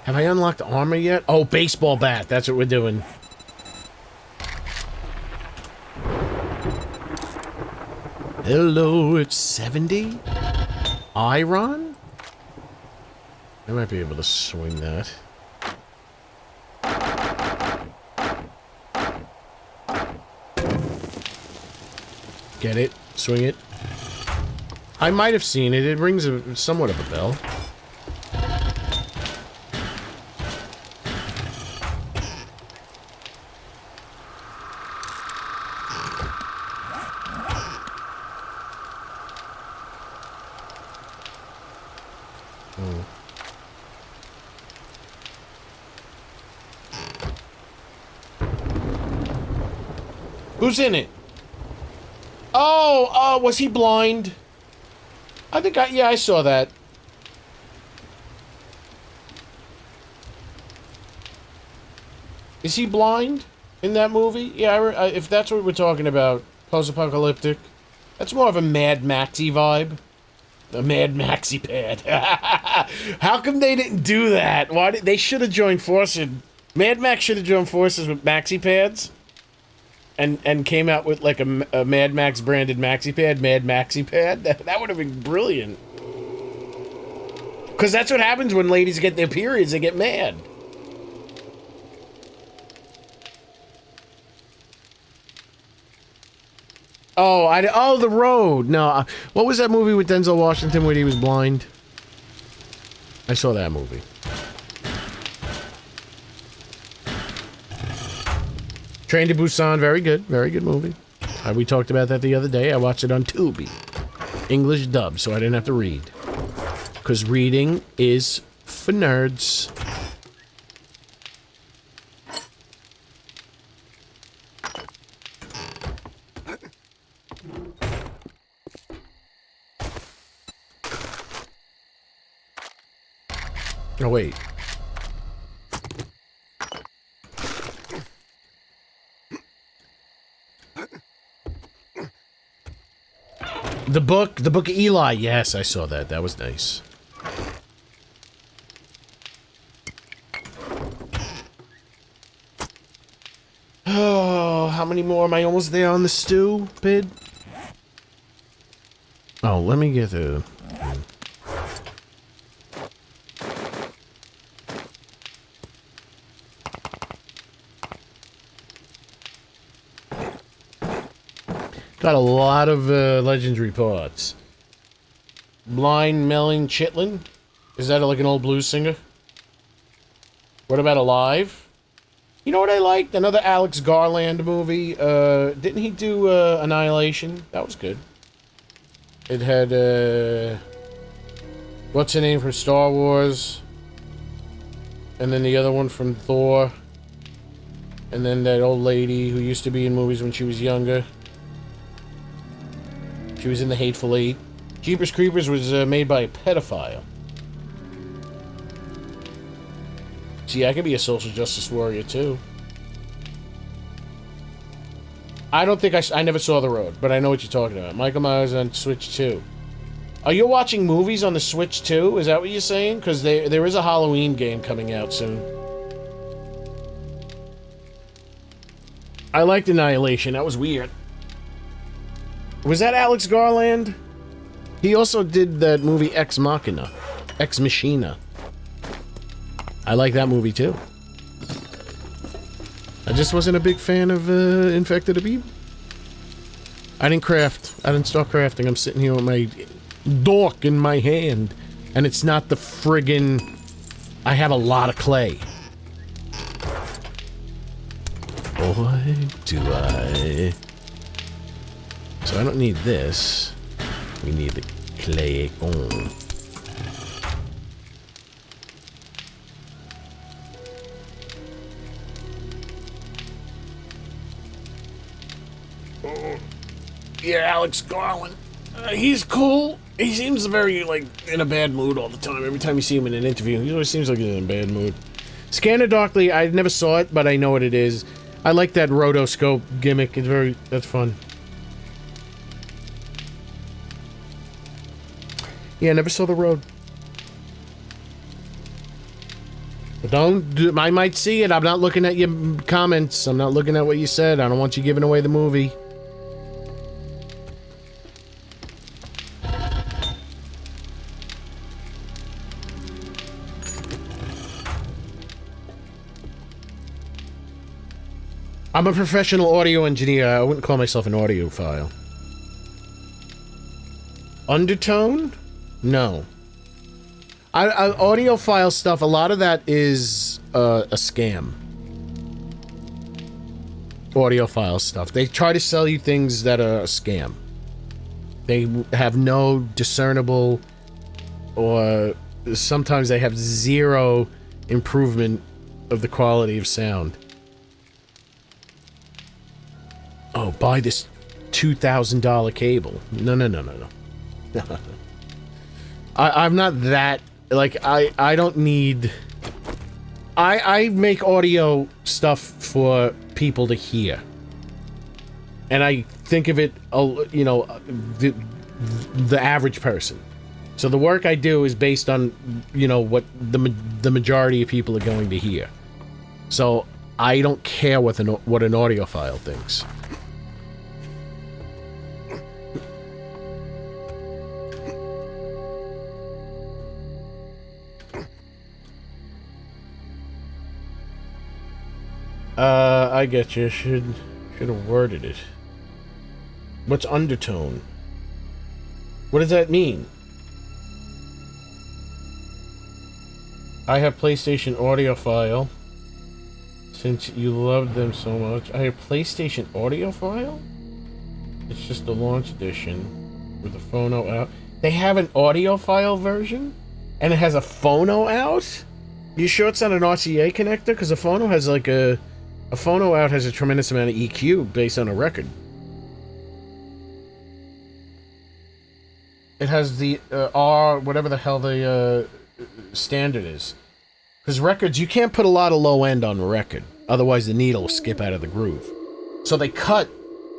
Have I unlocked armor yet? Oh, baseball bat. That's what we're doing. Hello, it's 70? Iron? I might be able to swing that. Get it? Swing it? I might have seen it. It rings somewhat of a bell. Who's in it? Oh, was he blind? I think yeah, I saw that. Is he blind in that movie? Yeah, if that's what we're talking about, post-apocalyptic. That's more of a Mad Maxy vibe. A Mad Maxi pad. How come they didn't do that? Why they should have joined forces? Mad Max should have joined forces with Maxi pads. And came out with like a Mad Max branded maxi pad, Mad Maxi pad. That would have been brilliant. Because that's what happens when ladies get their periods, they get mad. Oh, The Road. No, what was that movie with Denzel Washington where he was blind? I saw that movie. Train to Busan, very good movie. We talked about that the other day. I watched it on Tubi. English dub, so I didn't have to read. because reading is for nerds. Oh, wait. The book of Eli. Yes, I saw that. That was nice. Oh, how many more? Am I almost there on the stupid? Oh, let me get the... Got a lot of Legends reports. Blind Melling Chitlin? Is that like an old blues singer? What about Alive? You know what I liked? Another Alex Garland movie. Didn't he do Annihilation? That was good. It had, what's her name from Star Wars? And then the other one from Thor. And then that old lady who used to be in movies when she was younger. She was in The Hateful Eight. Jeepers Creepers was made by a pedophile. See, I can be a social justice warrior, too. I don't think I never saw The Road, but I know what you're talking about. Michael Myers on Switch 2. Are you watching movies on the Switch, too? Is that what you're saying? Because there is a Halloween game coming out soon. I liked Annihilation. That was weird. Was that Alex Garland? He also did that movie Ex Machina. Ex Machina. I like that movie too. I just wasn't a big fan of Infected Abib. I didn't craft. I didn't start crafting. I'm sitting here with my dork in my hand. And it's not the friggin... I have a lot of clay. Boy, do I... So I don't need this. We need the clay on. Oh, yeah, Alex Garland. He's cool. He seems very, like, in a bad mood all the time. Every time you see him in an interview, he always seems like he's in a bad mood. Scanner Darkly, I never saw it, but I know what it is. I like that rotoscope gimmick. It's very... that's fun. Yeah, I never saw The Road. But don't... I might see it. I'm not looking at your comments. I'm not looking at what you said. I don't want you giving away the movie. I'm a professional audio engineer. I wouldn't call myself an audiophile. Undertone? No. Audiophile stuff, a lot of that is a scam. Audiophile stuff. They try to sell you things that are a scam. They have no discernible, or sometimes they have zero improvement of the quality of sound. Oh, buy this $2,000 cable. No. I'm not that... like, I don't need... I make audio stuff for people to hear. And I think of it, you know, the average person. So the work I do is based on, you know, what the majority of people are going to hear. So I don't care what an audiophile thinks. I get you. Should have worded it. What's undertone? What does that mean? I have PlayStation audiophile. Since you loved them so much. I have PlayStation audiophile? It's just the launch edition with the phono out. They have an audiophile version? And it has a phono out? You sure it's not an RCA connector? Because a phono has like a phono out has a tremendous amount of EQ based on a record. It has the R, whatever the hell the standard is. Because records, you can't put a lot of low end on a record. Otherwise the needle will skip out of the groove. So they cut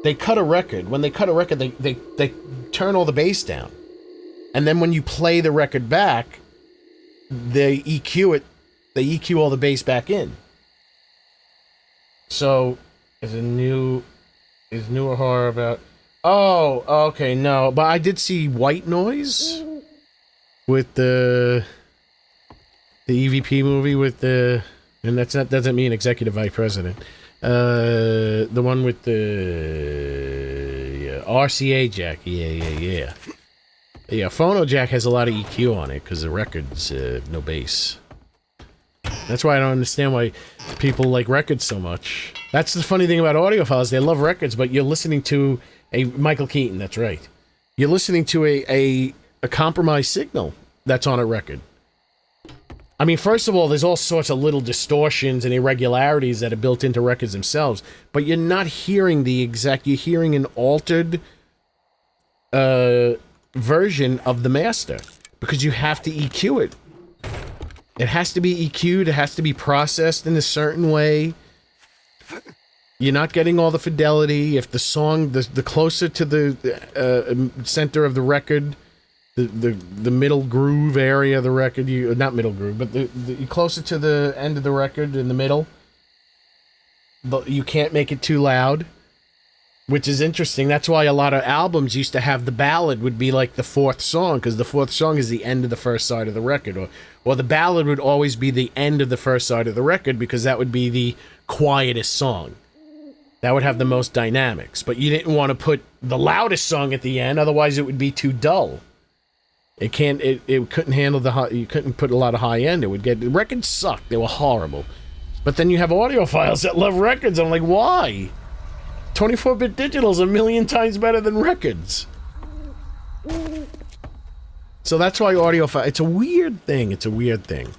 a record. When they cut a record, they turn all the bass down. And then when you play the record back, they EQ it. They EQ all the bass back in. So, is newer horror about... Oh, okay, no. But I did see White Noise with the EVP movie with the... And doesn't mean executive vice president. The one with the RCA jack. Yeah. Yeah, phono jack has a lot of EQ on it because the record's no bass. That's why I don't understand why people like records so much. That's the funny thing about audiophiles. They love records, but you're listening to a... Michael Keaton, that's right. You're listening to a compromised signal that's on a record. I mean, first of all, there's all sorts of little distortions and irregularities that are built into records themselves, but you're not hearing the exact... You're hearing an altered version of the master, because you have to EQ it. It has to be EQ'd, it has to be processed in a certain way. You're not getting all the fidelity. If the song, the closer to the center of the record, the middle groove area of the record, not middle groove, but the closer to the end of the record in the middle, but you can't make it too loud, which is interesting. That's why a lot of albums used to have the ballad would be like the fourth song, because the fourth song is the end of the first side of the record, or the ballad would always be the end of the first side of the record, because that would be the quietest song. That would have the most dynamics, but you didn't want to put the loudest song at the end, otherwise it would be too dull. It couldn't handle you couldn't put a lot of high end. The records sucked. They were horrible. But then you have audiophiles that love records. I'm like, why? 24-bit digital is a million times better than records. So that's why audiophile... It's a weird thing. It's a weird thing.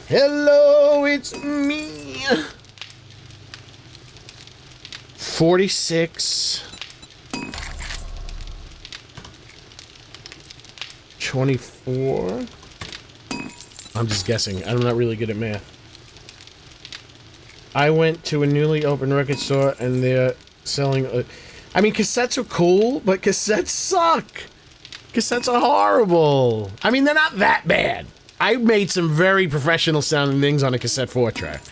Hello, it's me. 46. 24. I'm just guessing. I'm not really good at math. I went to a newly opened record store and they're selling... I mean, cassettes are cool, but cassettes suck. Cassettes are horrible. I mean, they're not that bad. I made some very professional sounding things on a cassette 4-track.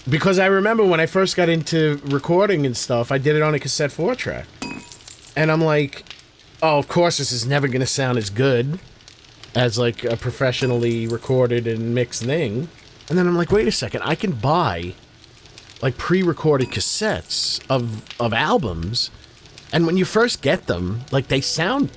Because I remember when I first got into recording and stuff, I did it on a cassette 4-track. And I'm like, oh, of course this is never going to sound as good as like a professionally recorded and mixed thing. And then I'm like, wait a second, I can buy like pre-recorded cassettes of albums, and when you first get them, like they sound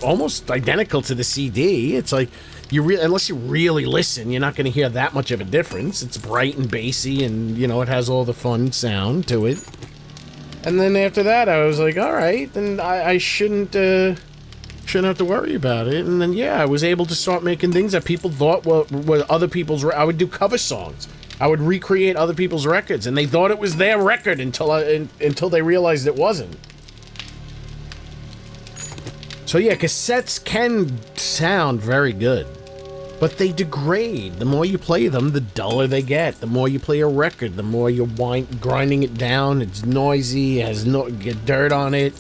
almost identical to the CD. It's like unless you really listen, you're not going to hear that much of a difference. It's bright and bassy, and you know it has all the fun sound to it. And then after that, I was like, all right, then I shouldn't have to worry about it. And then yeah, I was able to start making things that people thought were other people's. I would do cover songs. I would recreate other people's records, and they thought it was their record until they realized it wasn't. So yeah, cassettes can sound very good, but they degrade. The more you play them, the duller they get. The more you play a record, the more you're grinding it down. It's noisy, it has get dirt on it,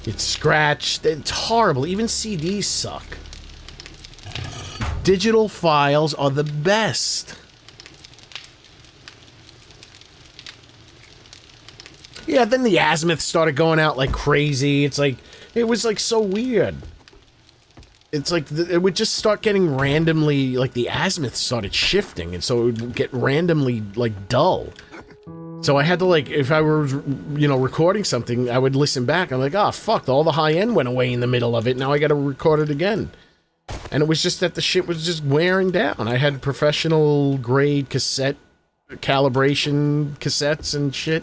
it's scratched. It's horrible. Even CDs suck. Digital files are the best. Yeah, then the azimuth started going out like crazy. It's like, it was like so weird. It's like, it would just start getting randomly, like the azimuth started shifting, and so it would get randomly, like, dull. So I had to, like, if I were, you know, recording something, I would listen back. I'm like, oh, fuck, all the high end went away in the middle of it. Now I gotta record it again. And it was just that the shit was just wearing down. I had professional grade cassette calibration cassettes and shit.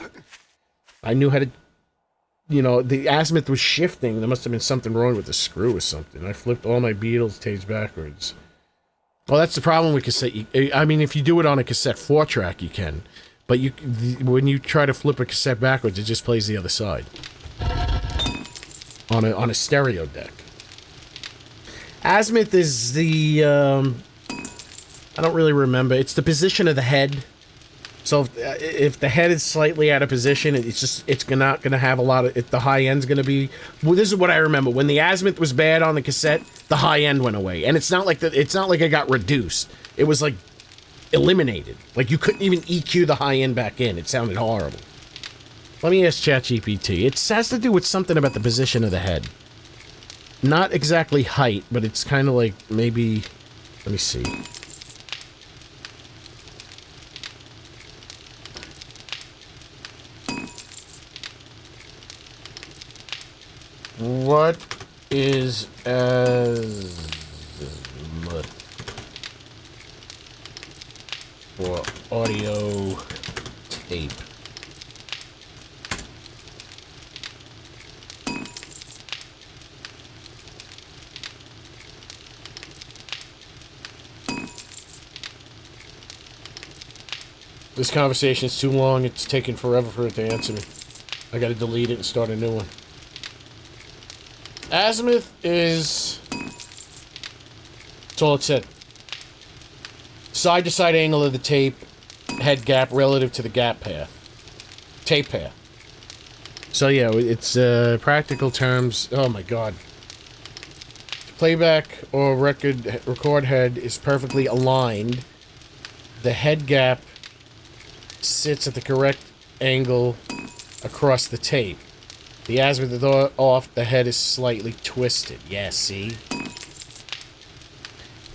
I knew how to, you know, the azimuth was shifting. There must have been something wrong with the screw or something. I flipped all my Beatles tapes backwards. Well, that's the problem with cassette. I mean, if you do it on a cassette 4-track, you can. But when you try to flip a cassette backwards, it just plays the other side. On a stereo deck. Azimuth is the, I don't really remember. It's the position of the head. So if the head is slightly out of position, it's not gonna have a lot of, the high end's gonna be, well, this is what I remember. When the azimuth was bad on the cassette, the high end went away. And it's not like it got reduced. It was like eliminated. Like you couldn't even EQ the high end back in. It sounded horrible. Let me ask ChatGPT. It has to do with something about the position of the head. Not exactly height, but it's kind of like maybe, let me see. What is azimuth for audio tape? This conversation is too long. It's taking forever for it to answer me. I gotta delete it and start a new one. Azimuth is... That's all it said. Side-to-side angle of the tape, head gap relative to the gap path. Tape path. So yeah, it's practical terms. Oh my god. Playback or record head is perfectly aligned. The head gap sits at the correct angle across the tape. The azimuth is off, the head is slightly twisted. Yeah, see?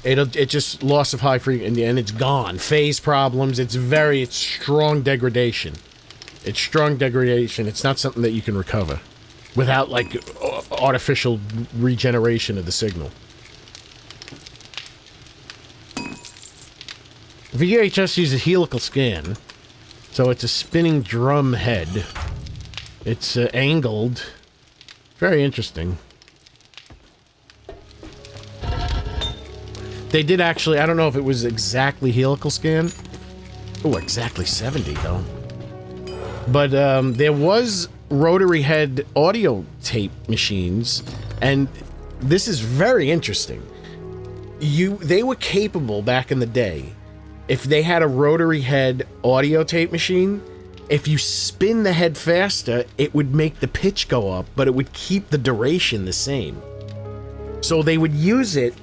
It just loss of high frequency, and it's gone. Phase problems, it's strong degradation. It's strong degradation. It's not something that you can recover without, like, artificial regeneration of the signal. VHS uses helical scan. So it's a spinning drum head. It's angled. Very interesting. They did actually, I don't know if it was exactly helical scan. Oh, exactly 70 though. But there was rotary head audio tape machines, and this is very interesting. They were capable back in the day. If they had a rotary head audio tape machine, if you spin the head faster, it would make the pitch go up, but it would keep the duration the same. So they would use it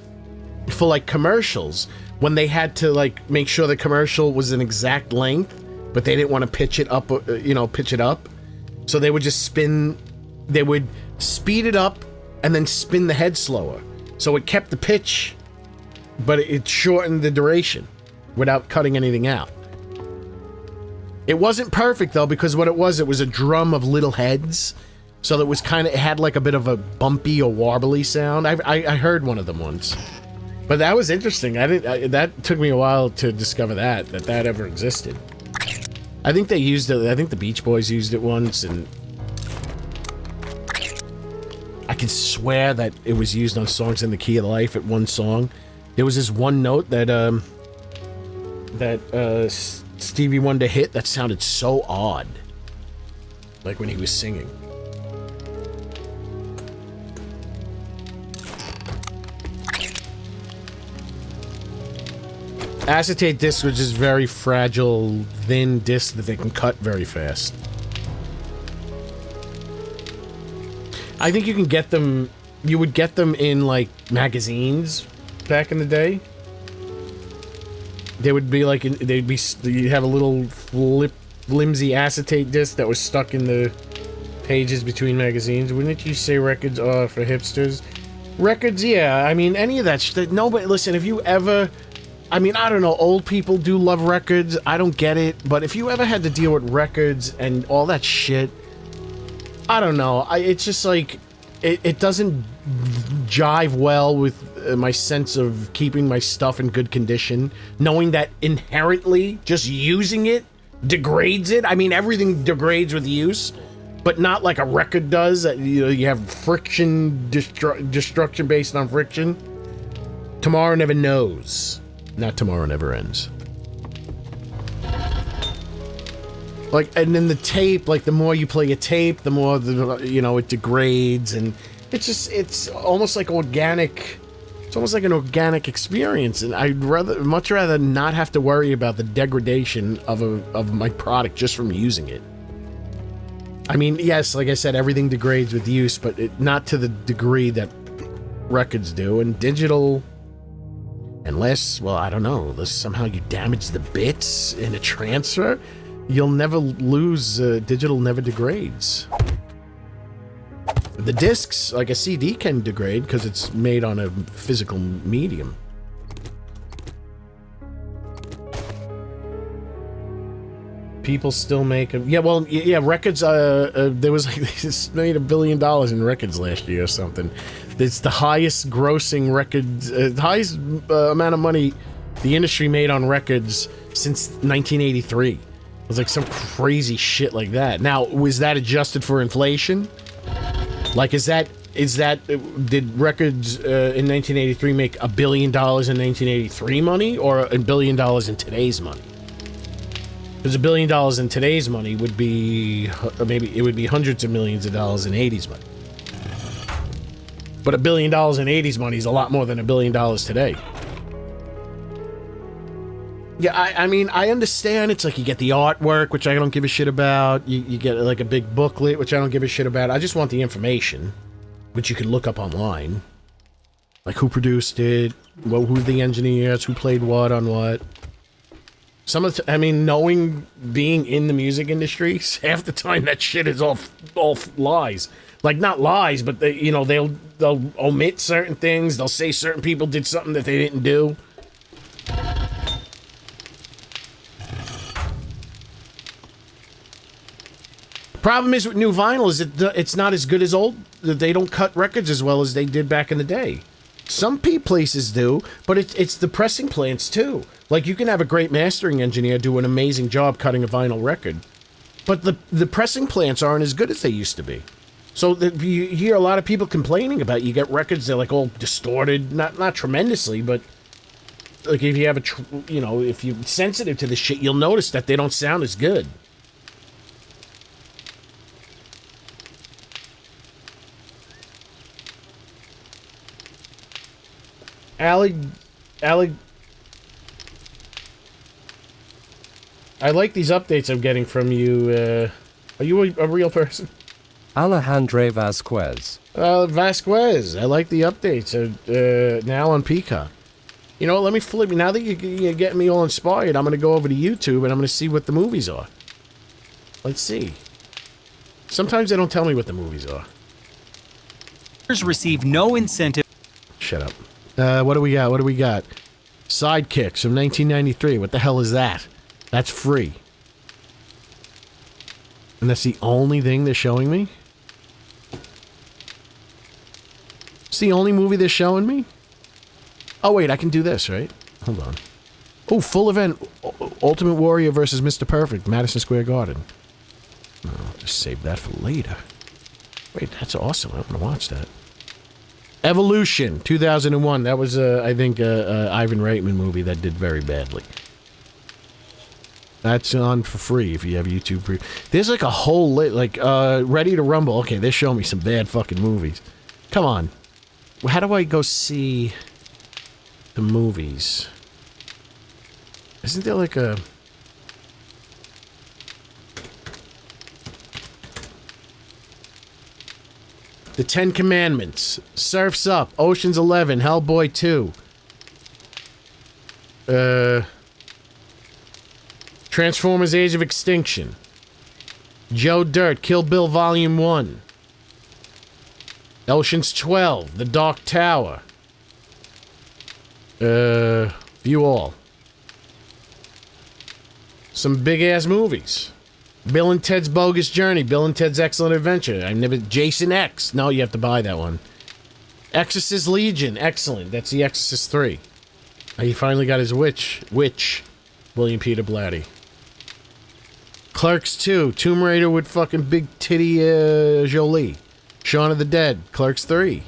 for like commercials when they had to like make sure the commercial was an exact length, but they didn't want to pitch it up, pitch it up. So they would just they would speed it up and then spin the head slower. So it kept the pitch, but it shortened the duration without cutting anything out. It wasn't perfect though, because what it was a drum of little heads, so it had like a bit of a bumpy or warbly sound. I heard one of them once, but that was interesting. That took me a while to discover that ever existed. I think they used it. I think the Beach Boys used it once, and I can swear that it was used on Songs in the Key of Life. At one song, there was this one note that Stevie Wonder hit that sounded so odd, like when he was singing. Acetate discs are just very fragile, thin discs that they can cut very fast. I think you can get them, you would get them in like magazines back in the day. They would be like, you'd have a little flimsy acetate disc that was stuck in the pages between magazines. Wouldn't you say records are for hipsters? Records, yeah. I mean, any of that shit. Nobody, listen, if you ever, I mean, I don't know, old people do love records. I don't get it. But if you ever had to deal with records and all that shit, I don't know. It's just like, it doesn't jive well with my sense of keeping my stuff in good condition, knowing that inherently just using it degrades it. I mean, everything degrades with use, but not like a record does. You know, you have friction, destruction based on friction. Tomorrow never knows. Not tomorrow never ends. Like, and then the tape, like, the more you play a tape, the more, it degrades, and it's almost like organic. It's almost like an organic experience, and I'd much rather not have to worry about the degradation of my product just from using it. I mean, yes, like I said, everything degrades with use, but not to the degree that records do, and digital, unless, well, I don't know, unless somehow you damage the bits in a transfer, you'll never lose. Digital never degrades. The discs, like a CD, can degrade because it's made on a physical medium. People still make them. Yeah, well, yeah, records, there was like, this made $1 billion in records last year or something. It's the highest grossing records, highest amount of money the industry made on records since 1983. It was like some crazy shit like that. Now, was that adjusted for inflation? Like, did records in 1983 make $1 billion in 1983 money, or $1 billion in today's money? Because $1 billion in today's money would be, maybe it would be hundreds of millions of dollars in 80s money. But $1 billion in 80s money is a lot more than $1 billion today. Yeah, I mean, I understand. It's like you get the artwork, which I don't give a shit about. You get like a big booklet, which I don't give a shit about. I just want the information, which you can look up online. Like who produced it, who were the engineers, who played what on what. Knowing, being in the music industry, half the time that shit is all lies. Like, not lies, but they'll omit certain things. They'll say certain people did something that they didn't do. Problem is with new vinyl is it's not as good as old. They don't cut records as well as they did back in the day. Some places do, but it's the pressing plants too. Like, you can have a great mastering engineer do an amazing job cutting a vinyl record, but the pressing plants aren't as good as they used to be. So you hear a lot of people complaining about, you get records, they're like all distorted, not tremendously, but like if you have if you're sensitive to this shit, you'll notice that they don't sound as good. Alec, I like these updates I'm getting from you. Are you a real person? Alejandro Vasquez. Vasquez, I like the updates now on Peacock. You know, let me flip. Now that you're getting me all inspired, I'm going to go over to YouTube and I'm going to see what the movies are. Let's see. Sometimes they don't tell me what the movies are. Receive no incentive. Shut up. What do we got? Sidekicks from 1993. What the hell is that? That's free. And that's the only thing they're showing me? It's the only movie they're showing me? Oh, wait, I can do this, right? Hold on. Oh, full event. Ultimate Warrior versus Mr. Perfect, Madison Square Garden. I'll just save that for later. Wait, that's awesome. I'm going to watch that. Evolution, 2001. That was, I think, Ivan Reitman movie that did very badly. That's on for free if you have YouTube. There's like a whole Ready to Rumble. Okay, they're showing me some bad fucking movies. Come on. How do I go see the movies? Isn't there like a... The Ten Commandments, Surf's Up, Ocean's 11, Hellboy 2. Transformers Age of Extinction. Joe Dirt, Kill Bill Volume 1. Ocean's 12, The Dark Tower. View all. Some big-ass movies. Bill and Ted's Bogus Journey, Bill and Ted's Excellent Adventure. Jason X. No, you have to buy that one. Exorcist Legion, excellent. That's the Exorcist 3. He finally got his witch, William Peter Blatty. Clerks 2, Tomb Raider with fucking big titty Jolie. Shaun of the Dead, Clerks 3.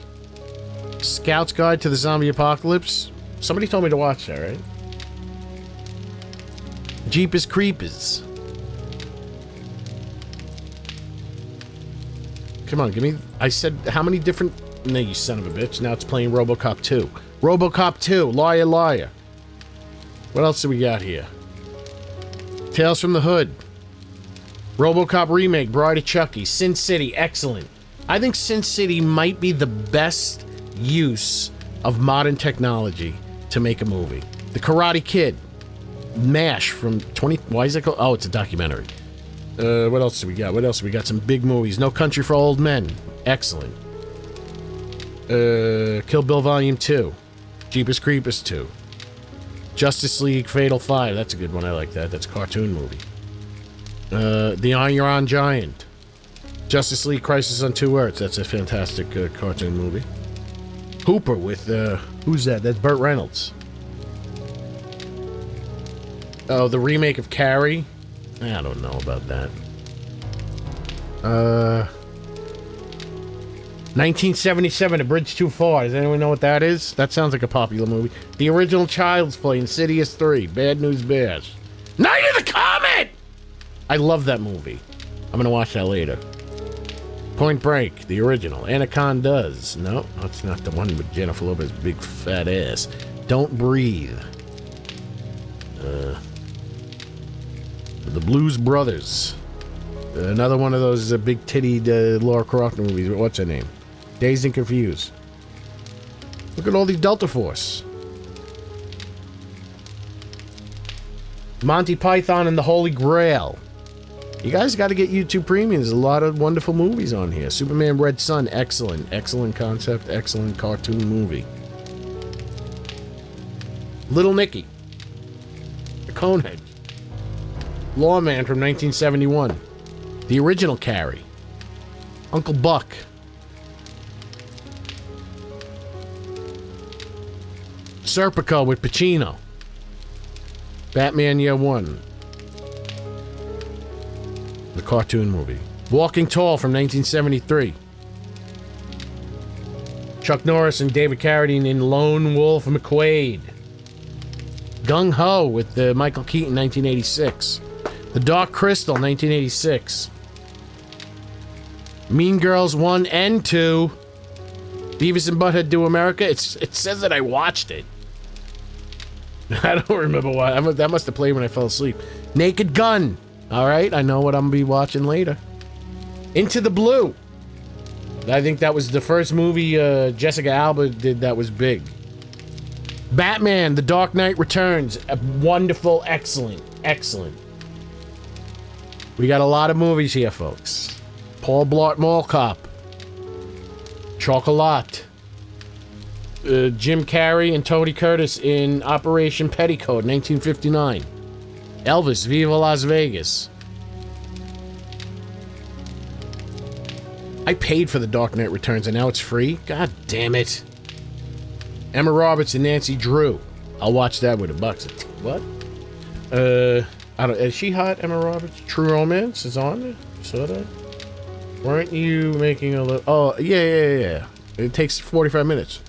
Scout's Guide to the Zombie Apocalypse. Somebody told me to watch that, right? Jeepers Creepers. Come on, give me... I said how many different... No, you son of a bitch. Now it's playing RoboCop 2. RoboCop 2, Liar Liar. What else do we got here? Tales from the Hood. RoboCop Remake, Bride of Chucky. Sin City, excellent. I think Sin City might be the best use of modern technology to make a movie. The Karate Kid. MASH from 20... Why is it called... Oh, it's a documentary. What else do we got? What else? We got some big movies. No Country for Old Men. Excellent. Kill Bill Volume 2. Jeepers Creepers 2. Justice League Fatal 5. That's a good one. I like that. That's a cartoon movie. The Iron Giant. Justice League Crisis on Two Earths. That's a fantastic cartoon movie. Hooper with... who's that? That's Burt Reynolds. Oh, the remake of Carrie. I don't know about that. 1977, A Bridge Too Far. Does anyone know what that is? That sounds like a popular movie. The original Child's Play, Insidious 3, Bad News Bears. Night of the Comet! I love that movie. I'm gonna watch that later. Point Break, the original. Anacondas. No, that's not the one with Jennifer Lopez's big fat ass. Don't Breathe. The Blues Brothers. Another one of those big tittied Laura Croft movies. What's her name? Dazed and Confused. Look at all these Delta Force. Monty Python and the Holy Grail. You guys got to get YouTube Premium. There's a lot of wonderful movies on here. Superman Red Sun, excellent. Excellent concept, excellent cartoon movie. Little Nicky. The Conehead. Lawman from 1971. The original Carrie. Uncle Buck. Serpico with Pacino. Batman Year One. The cartoon movie. Walking Tall from 1973. Chuck Norris and David Carradine in Lone Wolf McQuade. Gung Ho with Michael Keaton, 1986. The Dark Crystal, 1986. Mean Girls 1 and 2. Beavis and Butthead Do America. It says that I watched it. I don't remember why. That must have played when I fell asleep. Naked Gun. Alright, I know what I'm going to be watching later. Into the Blue. I think that was the first movie Jessica Alba did that was big. Batman, The Dark Knight Returns. Wonderful, excellent, excellent. We got a lot of movies here, folks. Paul Blart Mall Cop. Chocolat. Jim Carrey and Tony Curtis in Operation Petticoat, 1959. Elvis, Viva Las Vegas. I paid for The Dark Knight Returns and now it's free? God damn it. Emma Roberts and Nancy Drew. I'll watch that with $1. What? I don't... Is she hot, Emma Roberts? True Romance is on there? Saw that? Weren't you making a little... Oh, yeah. It takes 45 minutes.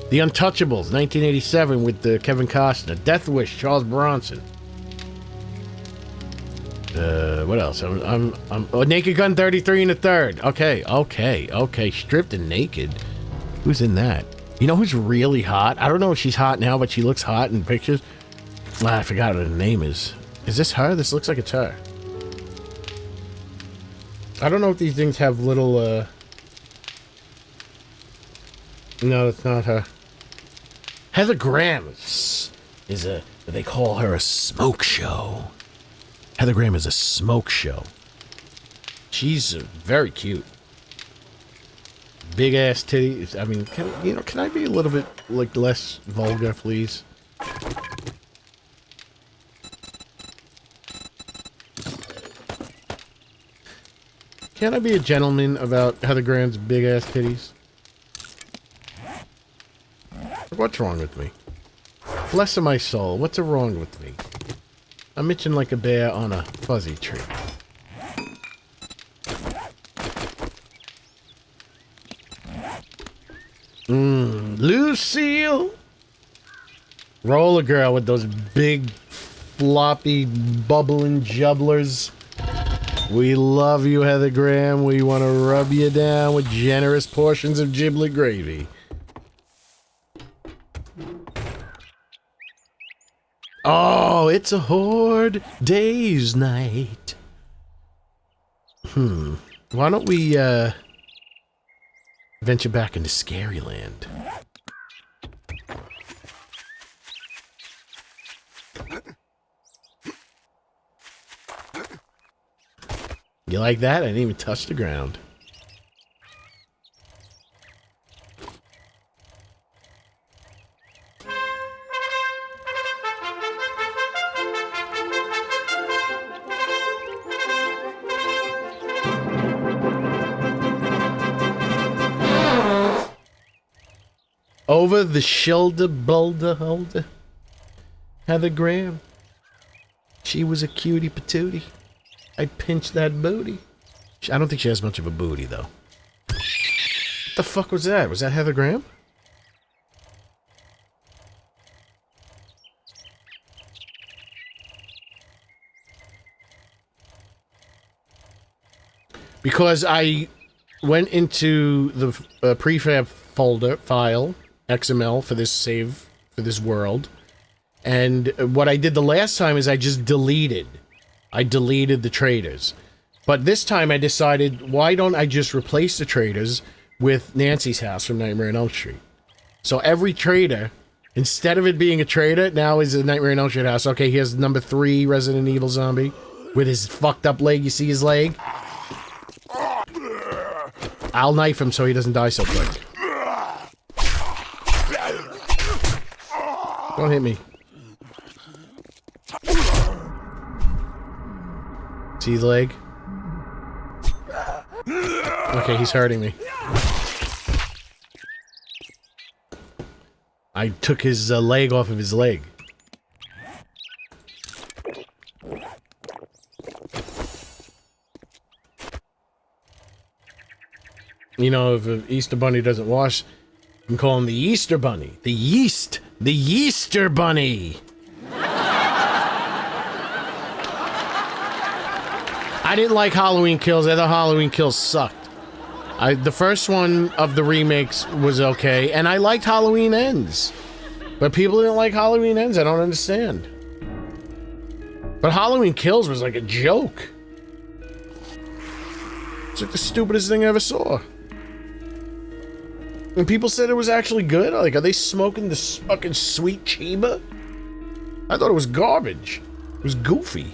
The Untouchables, 1987 with Kevin Costner. Death Wish, Charles Bronson. What else? I'm Naked Gun 33 and a third. Okay. Stripped and Naked. Who's in that? You know who's really hot? I don't know if she's hot now, but she looks hot in pictures. I forgot what her name is. Is this her? This looks like it's her. I don't know if these things have little, No, it's not her. Heather Graham is a... They call her a smoke show. Heather Graham is a smoke show. She's very cute. Big ass titties. I mean, can I be a little bit, like, less vulgar, please? Can't I be a gentleman about Heather Graham's big-ass titties? What's wrong with me? Bless my soul, what's wrong with me? I'm itching like a bear on a fuzzy tree. Lucille! Roller girl with those big, floppy, bubbling jubblers. We love you, Heather Graham. We want to rub you down with generous portions of giblet gravy. Oh, it's a Horde Days night. Why don't we, venture back into Scary Land? You like that? I didn't even touch the ground. Over the shoulder, boulder holder. Heather Graham. She was a cutie patootie. I'd pinch that booty. I don't think she has much of a booty, though. What the fuck was that? Was that Heather Graham? Because I went into the prefab folder file, XML, for this save, for this world. And what I did the last time is I just deleted. I deleted the traders. But this time I decided, why don't I just replace the traders with Nancy's house from Nightmare on Elm Street? So every trader, instead of it being a trader, now is a Nightmare on Elm Street house. Okay, here's number 3 Resident Evil zombie with his fucked up leg. You see his leg? I'll knife him so he doesn't die so quick. Don't hit me. See the leg? Okay, he's hurting me. I took his leg off of his leg. You know, if an Easter Bunny doesn't wash, you can call him the Easter Bunny. The Easter Bunny! I didn't like Halloween Kills. I thought Halloween Kills sucked. The first one of the remakes was okay, and I liked Halloween Ends. But people didn't like Halloween Ends. I don't understand. But Halloween Kills was like a joke. It's like the stupidest thing I ever saw. And people said it was actually good. Like, are they smoking this fucking sweet Chiba? I thought it was garbage. It was goofy.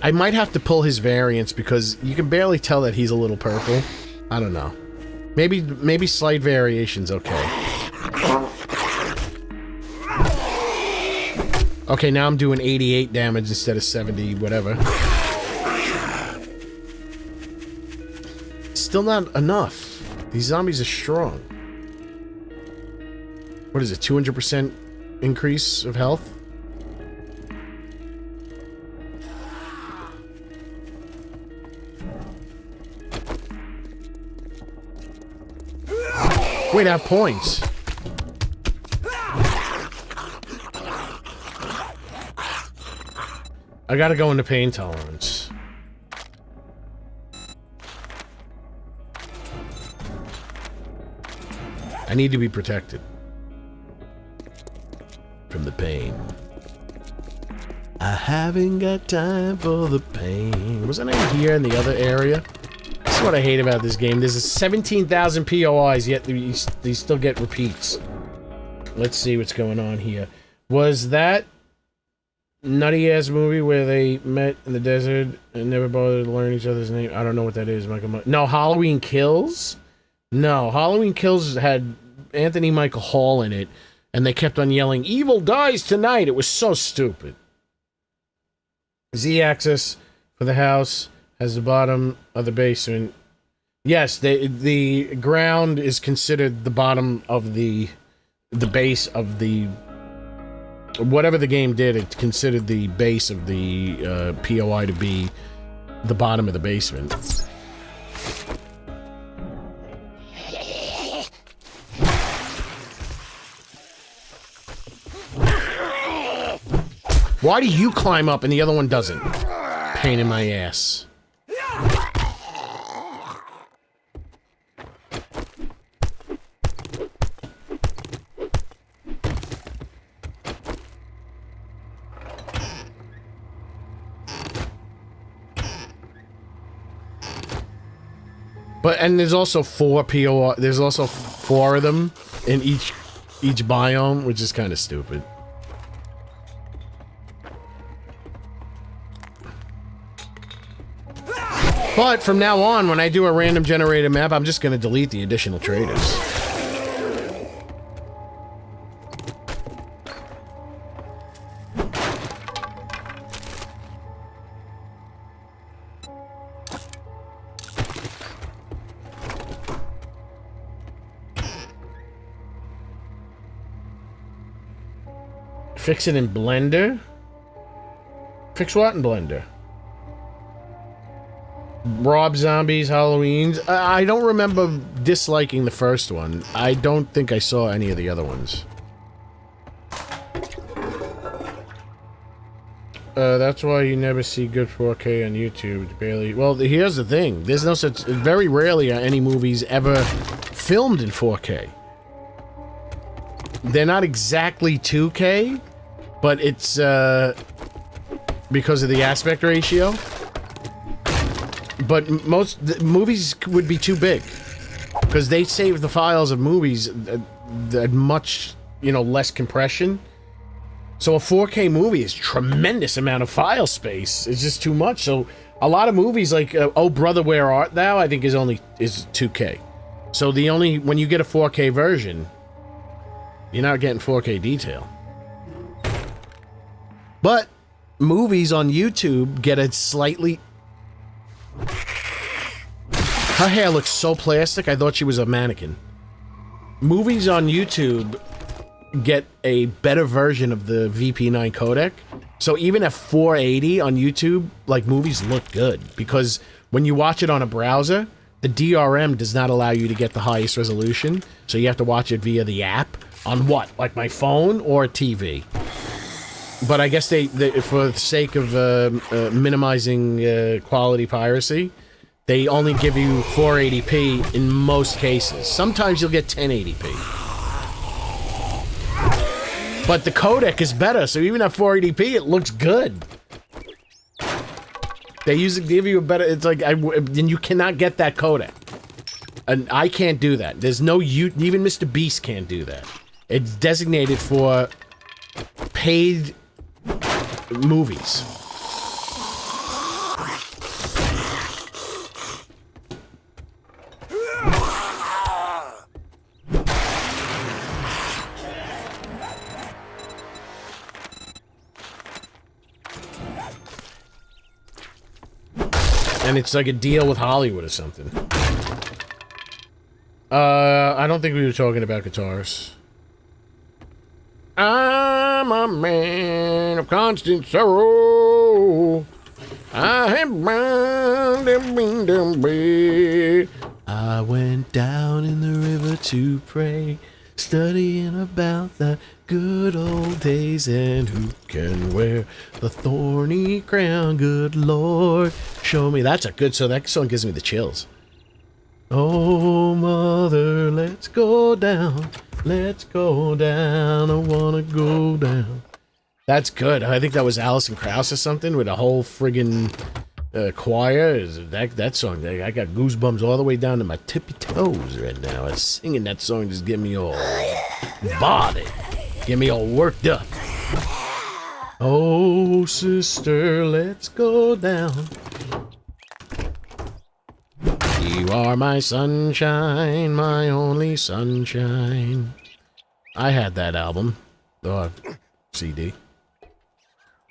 I might have to pull his variants because you can barely tell that he's a little purple. I don't know. Maybe slight variations, okay. Okay, now I'm doing 88 damage instead of 70, whatever. Still not enough. These zombies are strong. What is it, 200% increase of health? Wait, I have points. I gotta go into pain tolerance. I need to be protected from the pain. I haven't got time for the pain. Wasn't I here in the other area? This is what I hate about this game. There's 17,000 POIs, yet they still get repeats. Let's see what's going on here. Was that nutty-ass movie where they met in the desert and never bothered to learn each other's name? I don't know what that is, Michael. No, Halloween Kills? No, Halloween Kills had Anthony Michael Hall in it, and they kept on yelling, "Evil dies tonight." It was so stupid. Z-axis for the house has the bottom of the basement. Yes, the ground is considered the bottom of the base of the... Whatever the game did, it considered the base of the POI to be the bottom of the basement. Why do you climb up and the other one doesn't? Pain in my ass. And there's also 4 POI. There's also 4 of them in each biome, which is kind of stupid. But from now on, when I do a random generated map, I'm just going to delete the additional traders. Fix it in Blender? Fix what in Blender? Rob Zombies, Halloweens. I don't remember disliking the first one. I don't think I saw any of the other ones. That's why you never see good 4K on YouTube. Barely. Well, here's the thing. There's no such... Very rarely are any movies ever filmed in 4K. They're not exactly 2K, but it's, because of the aspect ratio. But most movies would be too big. Because they save the files of movies at much, you know, less compression. So a 4K movie is tremendous amount of file space. It's just too much. So a lot of movies like Oh Brother Where Art Thou, I think is 2K. So when you get a 4K version, you're not getting 4K detail. But movies on YouTube get a slightly... Her hair looks so plastic, I thought she was a mannequin. Movies on YouTube get a better version of the VP9 codec. So even at 480 on YouTube, like, movies look good. Because when you watch it on a browser, the DRM does not allow you to get the highest resolution. So you have to watch it via the app. On what? Like my phone or a TV? But I guess they for the sake of minimizing quality piracy, they only give you 480p in most cases. Sometimes you'll get 1080p. But the codec is better, so even at 480p, it looks good. They give you a better... It's like... and you cannot get that codec. And I can't do that. There's no... Even Mr. Beast can't do that. It's designated for paid movies. And it's like a deal with Hollywood or something. I don't think we were talking about guitars. I'm a man of constant sorrow. I have bound and been down bed. I went down in the river to pray, studying about the good old days and who can wear the thorny crown. Good Lord, show me. That's a good song. That song gives me the chills. Oh, mother, let's go down. Let's go down. I wanna go down. That's good. I think that was Alison Krauss or something with a whole friggin' choir. That song, I got goosebumps all the way down to my tippy toes right now. I was singing that song, just get me all body, get me all worked up. Oh, sister, let's go down. He You are my sunshine, my only sunshine. I had that album. CD.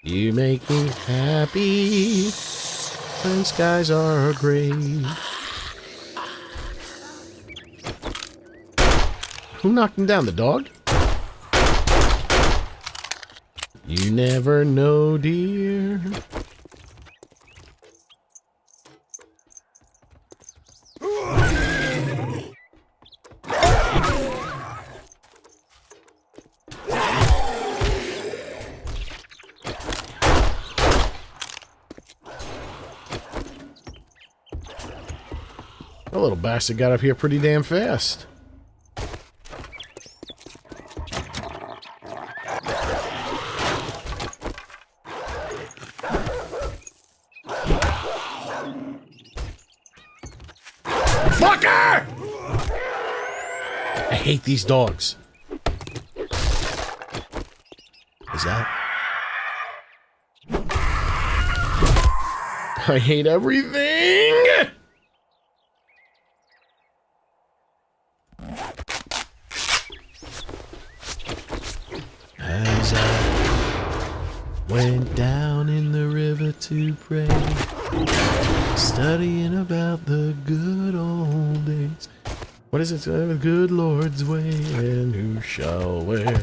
You make me happy when skies are gray. Who knocked him down? The dog? You never know, dear. That little bastard got up here pretty damn fast. Fucker! I hate these dogs. Is that? I hate everything! As I went down in the river to pray, studying about the good old days. What is it? The good Lord's way, and who shall wear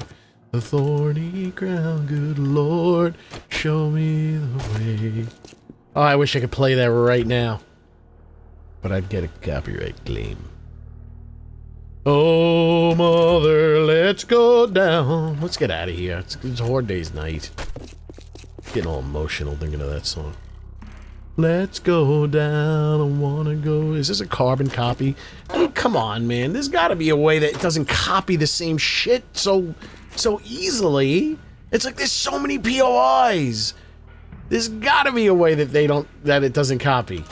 the thorny crown? Good Lord, show me the way. Oh, I wish I could play that right now, but I'd get a copyright claim. Oh, mother, let's go down. Let's get out of here. It's Horde Day's night. Getting all emotional thinking of that song. Let's go down, I wanna go. Is this a carbon copy? I mean, come on, man. There's gotta be a way that it doesn't copy the same shit so easily. It's like there's so many POIs. There's gotta be a way that it doesn't copy.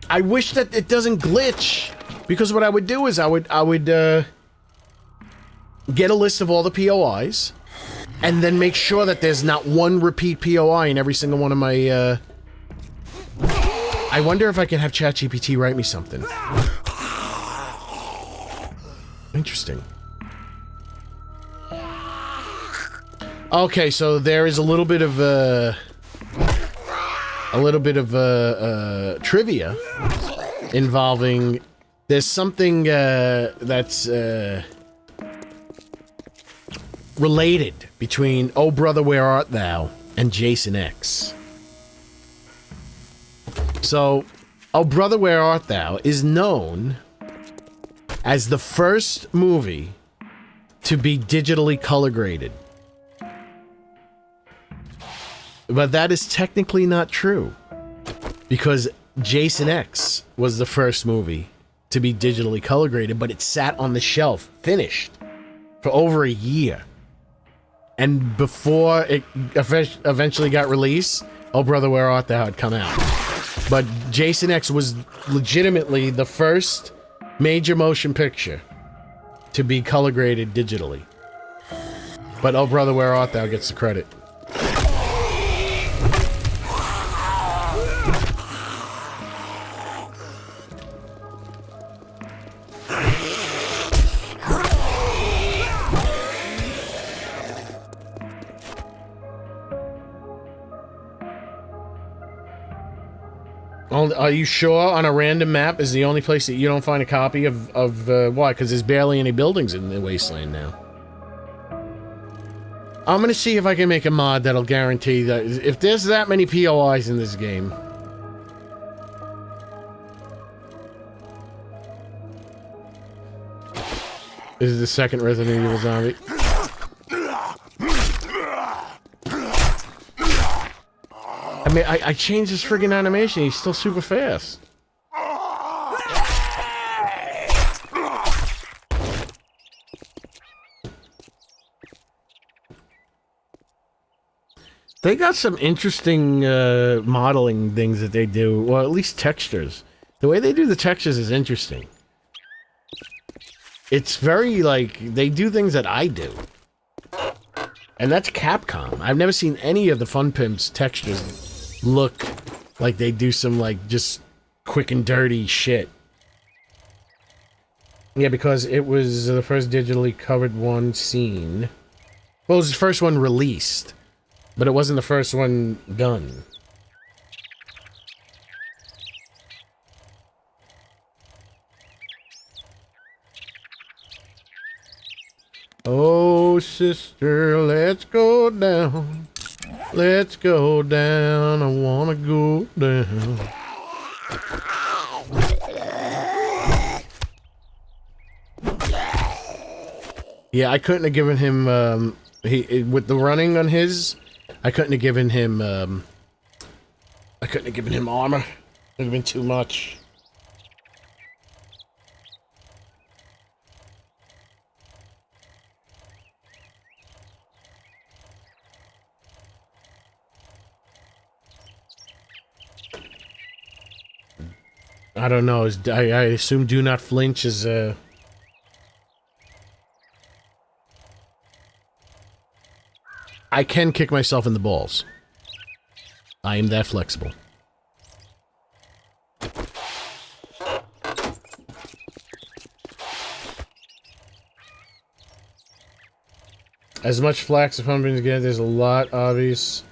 I wish that it doesn't glitch. Because what I would do is I would get a list of all the POIs, and then make sure that there's not one repeat POI in every single one of my, I wonder if I can have ChatGPT write me something. Interesting. Okay, so there is a little bit of, trivia involving... There's something, that's, related between Oh Brother Where Art Thou and Jason X. So, Oh Brother Where Art Thou is known as the first movie to be digitally color graded. But that is technically not true, because Jason X was the first movie to be digitally color graded, but it sat on the shelf, finished, for over a year. And before it eventually got released, Oh Brother Where Art Thou had come out. But Jason X was legitimately the first major motion picture to be color graded digitally. But Oh Brother Where Art Thou gets the credit. Are you sure on a random map is the only place that you don't find a copy of why? Because there's barely any buildings in the wasteland now. I'm gonna see if I can make a mod that'll guarantee that if there's that many POIs in this game. This is the second Resident Evil zombie. I mean, I changed his friggin' animation. He's still super fast. They got some interesting modeling things that they do. Well, at least textures. The way they do the textures is interesting. It's very, like, they do things that I do. And that's Capcom. I've never seen any of the Fun Pimps textures look like they do some, like, just quick and dirty shit. Yeah, because it was the first digitally covered one seen. Well, it was the first one released, but it wasn't the first one done. Oh, sister, let's go down. Let's go down. I wanna go down. Yeah, I couldn't have given him, with the running on his, I couldn't have given him armor. It would have been too much. I don't know. I assume do not flinch is I can kick myself in the balls. I am that flexible. As much flax as pumpkins get, there's a lot obvious.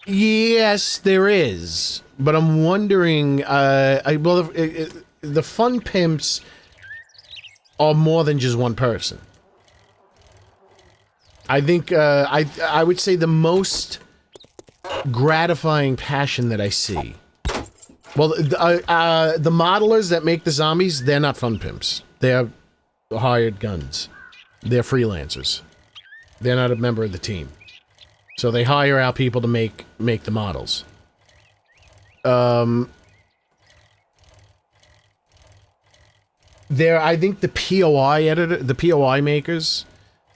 Yes, there is. But I'm wondering, the fun pimps are more than just one person. I think, I would say the most gratifying passion that I see. Well, the modelers that make the zombies, they're not fun pimps. They're hired guns. They're freelancers. They're not a member of the team. So they hire out people to make the models. I think the POI editor, the POI makers,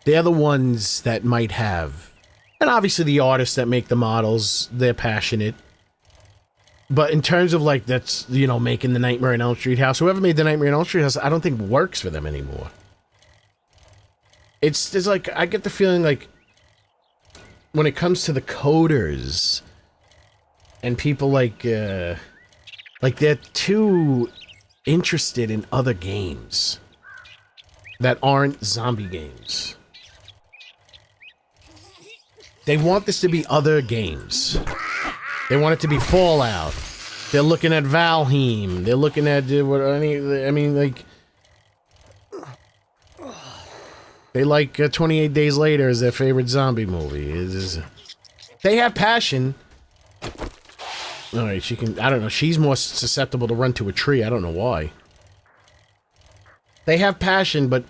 they're the ones that might have, and obviously the artists that make the models, they're passionate. But in terms of like that's, you know, making the Nightmare on Elm Street house, whoever made the Nightmare on Elm Street house, I don't think works for them anymore. It's like I get the feeling like when it comes to the coders and people like they're too interested in other games that aren't zombie games. They want this to be other games. They want it to be Fallout. They're looking at Valheim. They're looking at they like 28 Days Later as their favorite zombie movie. They have passion. Alright, she can... I don't know. She's more susceptible to run to a tree. I don't know why. They have passion, but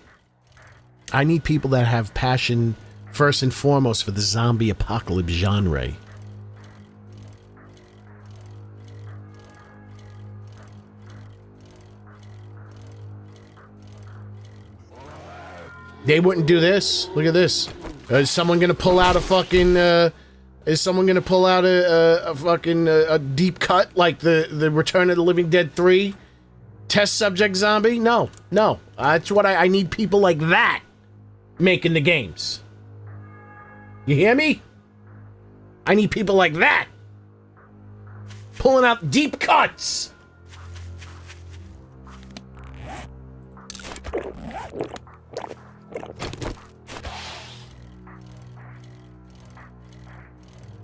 I need people that have passion first and foremost for the zombie apocalypse genre. They wouldn't do this. Look at this. Is someone gonna pull out a fucking, is someone gonna pull out a fucking, a deep cut like the Return of the Living Dead 3 test subject zombie? No. No. That's what I need people like that making the games. You hear me? I need people like that. Pulling out deep cuts.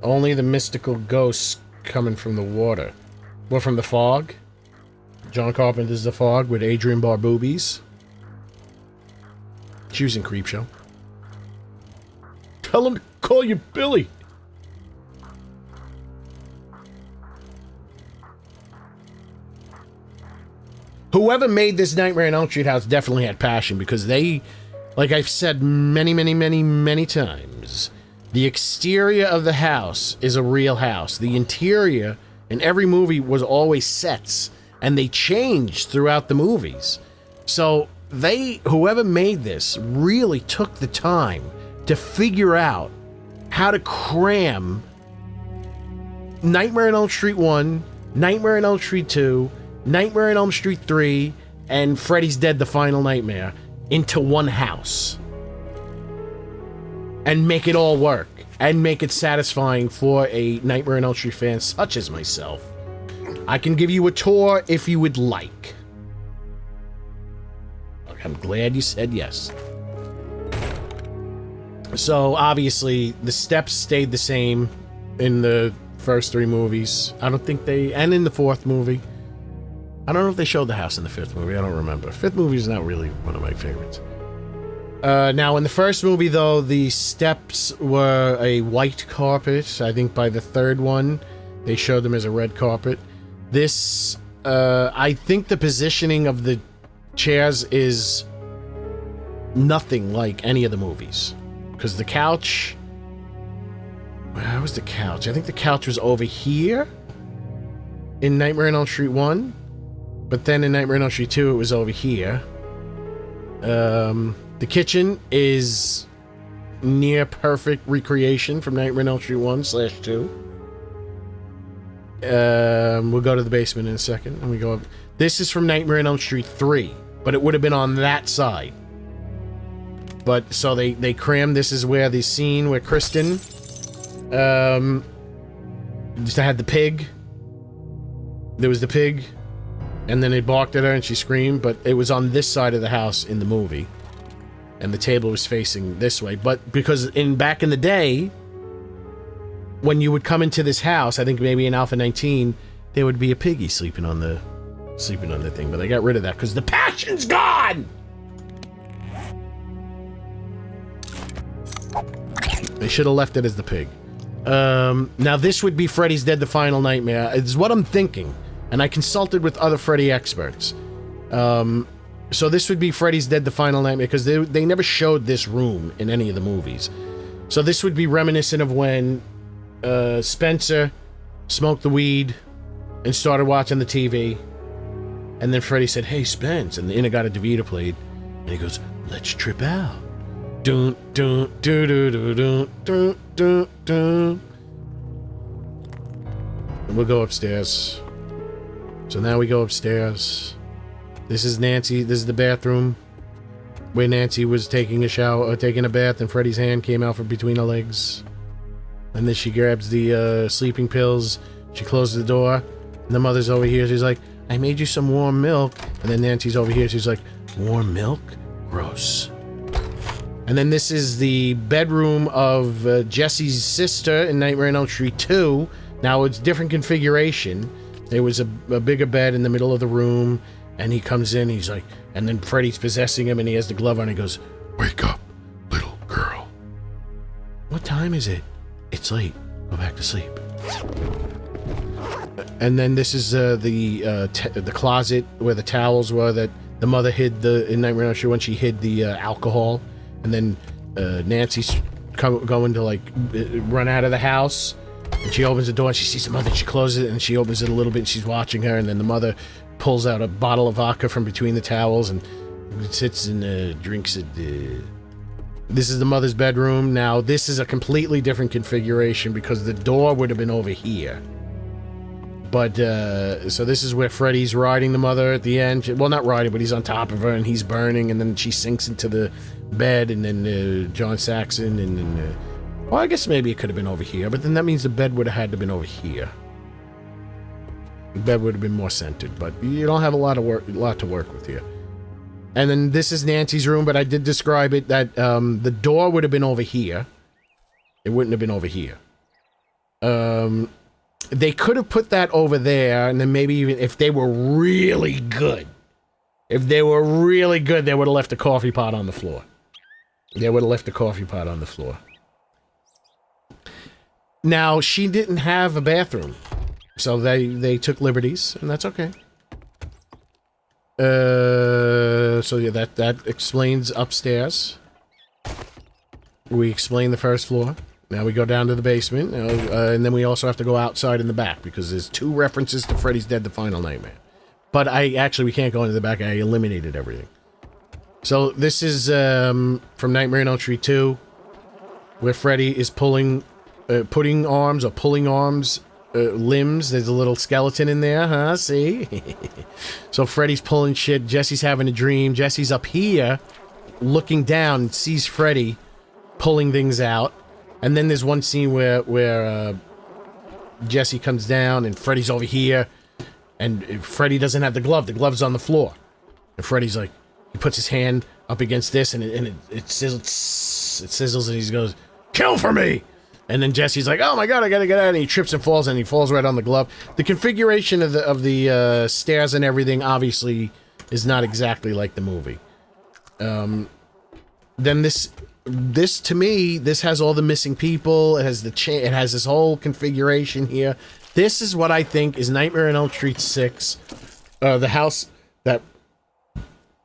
Only the mystical ghosts coming from the water. Well, from the fog. John Carpenter's The Fog with Adrian Barboobies. She was in Creepshow. Tell him to call you Billy. Whoever made this Nightmare on Elm Street house definitely had passion because they, like I've said many times, the exterior of the house is a real house. The interior in every movie was always sets, and they changed throughout the movies. So whoever made this really took the time to figure out how to cram Nightmare on Elm Street 1, Nightmare on Elm Street 2, Nightmare on Elm Street 3, and Freddy's Dead: The Final Nightmare into one house. And make it all work. And make it satisfying for a Nightmare on Elm Street fan such as myself. I can give you a tour if you would like. I'm glad you said yes. So, obviously, the steps stayed the same in the first 3 movies. I don't think they... And in the 4th movie. I don't know if they showed the house in the 5th movie. I don't remember. 5th movie is not really one of my favorites. Now, in the first movie, though, the steps were a white carpet. I think by the 3rd one, they showed them as a red carpet. This, I think the positioning of the chairs is nothing like any of the movies. Because the couch... Where was the couch? I think the couch was over here in Nightmare on Elm Street 1. But then in Nightmare on Elm Street 2, it was over here. The kitchen is near perfect recreation from Nightmare on Elm Street 1/2. We'll go to the basement in a second, and we go up. This is from Nightmare on Elm Street 3, but it would have been on that side. But, so they crammed, this is where the scene where Kristen, just had the pig. There was the pig, and then they barked at her and she screamed, but it was on this side of the house in the movie. And the table was facing this way. But because back in the day, when you would come into this house, I think maybe in Alpha 19, there would be a piggy sleeping on the thing. But they got rid of that because the passion's gone! They should have left it as the pig. Now this would be Freddy's Dead: The Final Nightmare. It's what I'm thinking. And I consulted with other Freddy experts. So this would be Freddy's Dead: The Final Nightmare, because they never showed this room in any of the movies. So this would be reminiscent of when Spencer smoked the weed and started watching the TV. And then Freddy said, "Hey, Spence," and the Inagata-DeVita played. And he goes, "Let's trip out." Dun, dun, dun, dun, dun, dun, dun, dun. And we'll go upstairs. So now we go upstairs. This is Nancy. This is the bathroom where Nancy was taking a shower, taking a bath, and Freddy's hand came out from between her legs. And then she grabs the sleeping pills. She closes the door, and the mother's over here. She's like, "I made you some warm milk." And then Nancy's over here. She's like, "Warm milk? Gross." And then this is the bedroom of Jesse's sister in Nightmare on Elm Street 2. Now it's different configuration. There was a bigger bed in the middle of the room. And he comes in, he's like, and then Freddy's possessing him, and he has the glove on, and he goes, "Wake up, little girl." "What time is it?" "It's late. Go back to sleep." And then this is the closet where the towels were that the mother hid in Nightmare on Elm Street when she hid the alcohol. And then Nancy's going to, like, run out of the house, and she opens the door, and she sees the mother, and she closes it, and she opens it a little bit, and she's watching her, and then the mother pulls out a bottle of vodka from between the towels and sits and drinks it. This is the mother's bedroom. Now, this is a completely different configuration because the door would have been over here. But, so this is where Freddy's riding the mother at the end. Well, not riding, but he's on top of her and he's burning, and then she sinks into the bed, and then John Saxon, and then... well, I guess maybe it could have been over here, but then that means the bed would have had to have been over here. The bed would have been more centered, but you don't have a lot to work with here. And then this is Nancy's room, but I did describe it that the door would have been over here. It wouldn't have been over here. They could have put that over there, and then maybe even if they were really good. If they were really good, they would have left the coffee pot on the floor. They would have left the coffee pot on the floor. Now, she didn't have a bathroom. So they took liberties, and that's okay. So yeah, that explains upstairs. We explain the first floor. Now we go down to the basement, and then we also have to go outside in the back, because there's 2 references to Freddy's Dead: The Final Nightmare. But we can't go into the back. I eliminated everything. So this is from Nightmare on Elm Street 2, where Freddy is pulling arms, limbs. There's a little skeleton in there, huh? See? So Freddy's pulling shit. Jesse's having a dream. Jesse's up here, looking down, and sees Freddy pulling things out. And then there's one scene where Jesse comes down, and Freddy's over here, And Freddy doesn't have the glove. The glove's on the floor. And Freddy's like, he puts his hand up against this, and it sizzles, and he goes, "Kill for me!" And then Jesse's like, "Oh my god, I gotta get out!" And he trips and he falls right on the glove. The configuration of the stairs and everything obviously is not exactly like the movie. Then this to me, this has all the missing people. It has it has this whole configuration here. This is what I think is Nightmare on Elm Street 6, the house that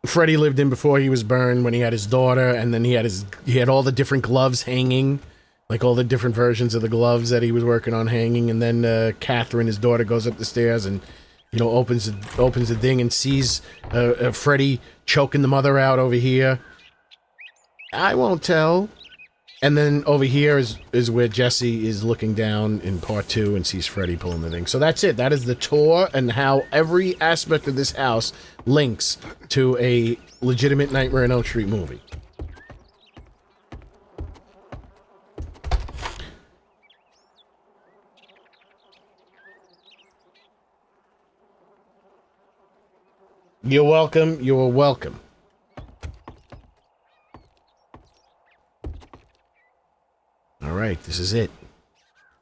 Freddy lived in before he was burned, when he had his daughter, and then he had all the different gloves hanging, like all the different versions of the gloves that he was working on hanging, and then Catherine, his daughter, goes up the stairs and, you know, opens the thing and sees Freddy choking the mother out over here. I won't tell. And then over here is where Jesse is looking down in part 2 and sees Freddy pulling the thing. So that's it. That is the tour and how every aspect of this house links to a legitimate Nightmare on Elm Street movie. You're welcome. You're welcome. Alright, this is it.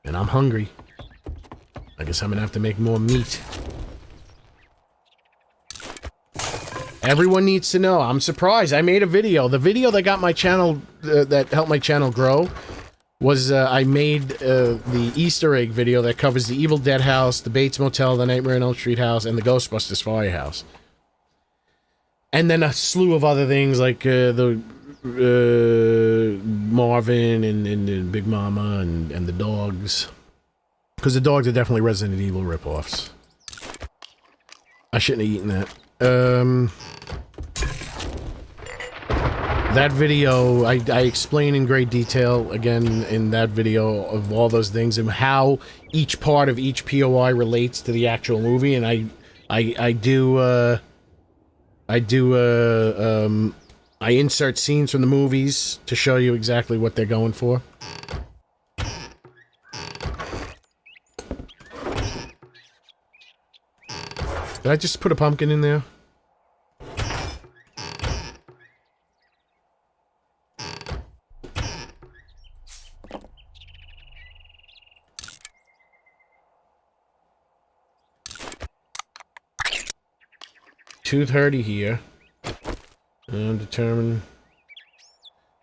And I'm hungry. I guess I'm gonna have to make more meat. Everyone needs to know. I'm surprised. I made a video. The video that got my channel, that helped my channel grow, was I made the Easter egg video that covers the Evil Dead house, the Bates Motel, the Nightmare on Elm Street house, and the Ghostbusters firehouse. And then a slew of other things like the Marvin and Big Mama and the dogs. Because the dogs are definitely Resident Evil ripoffs. I shouldn't have eaten that. That video, I explain in great detail, again, in that video of all those things and how each part of each POI relates to the actual movie, and I insert scenes from the movies to show you exactly what they're going for. Did I just put a pumpkin in there? $2:30 here. Determine.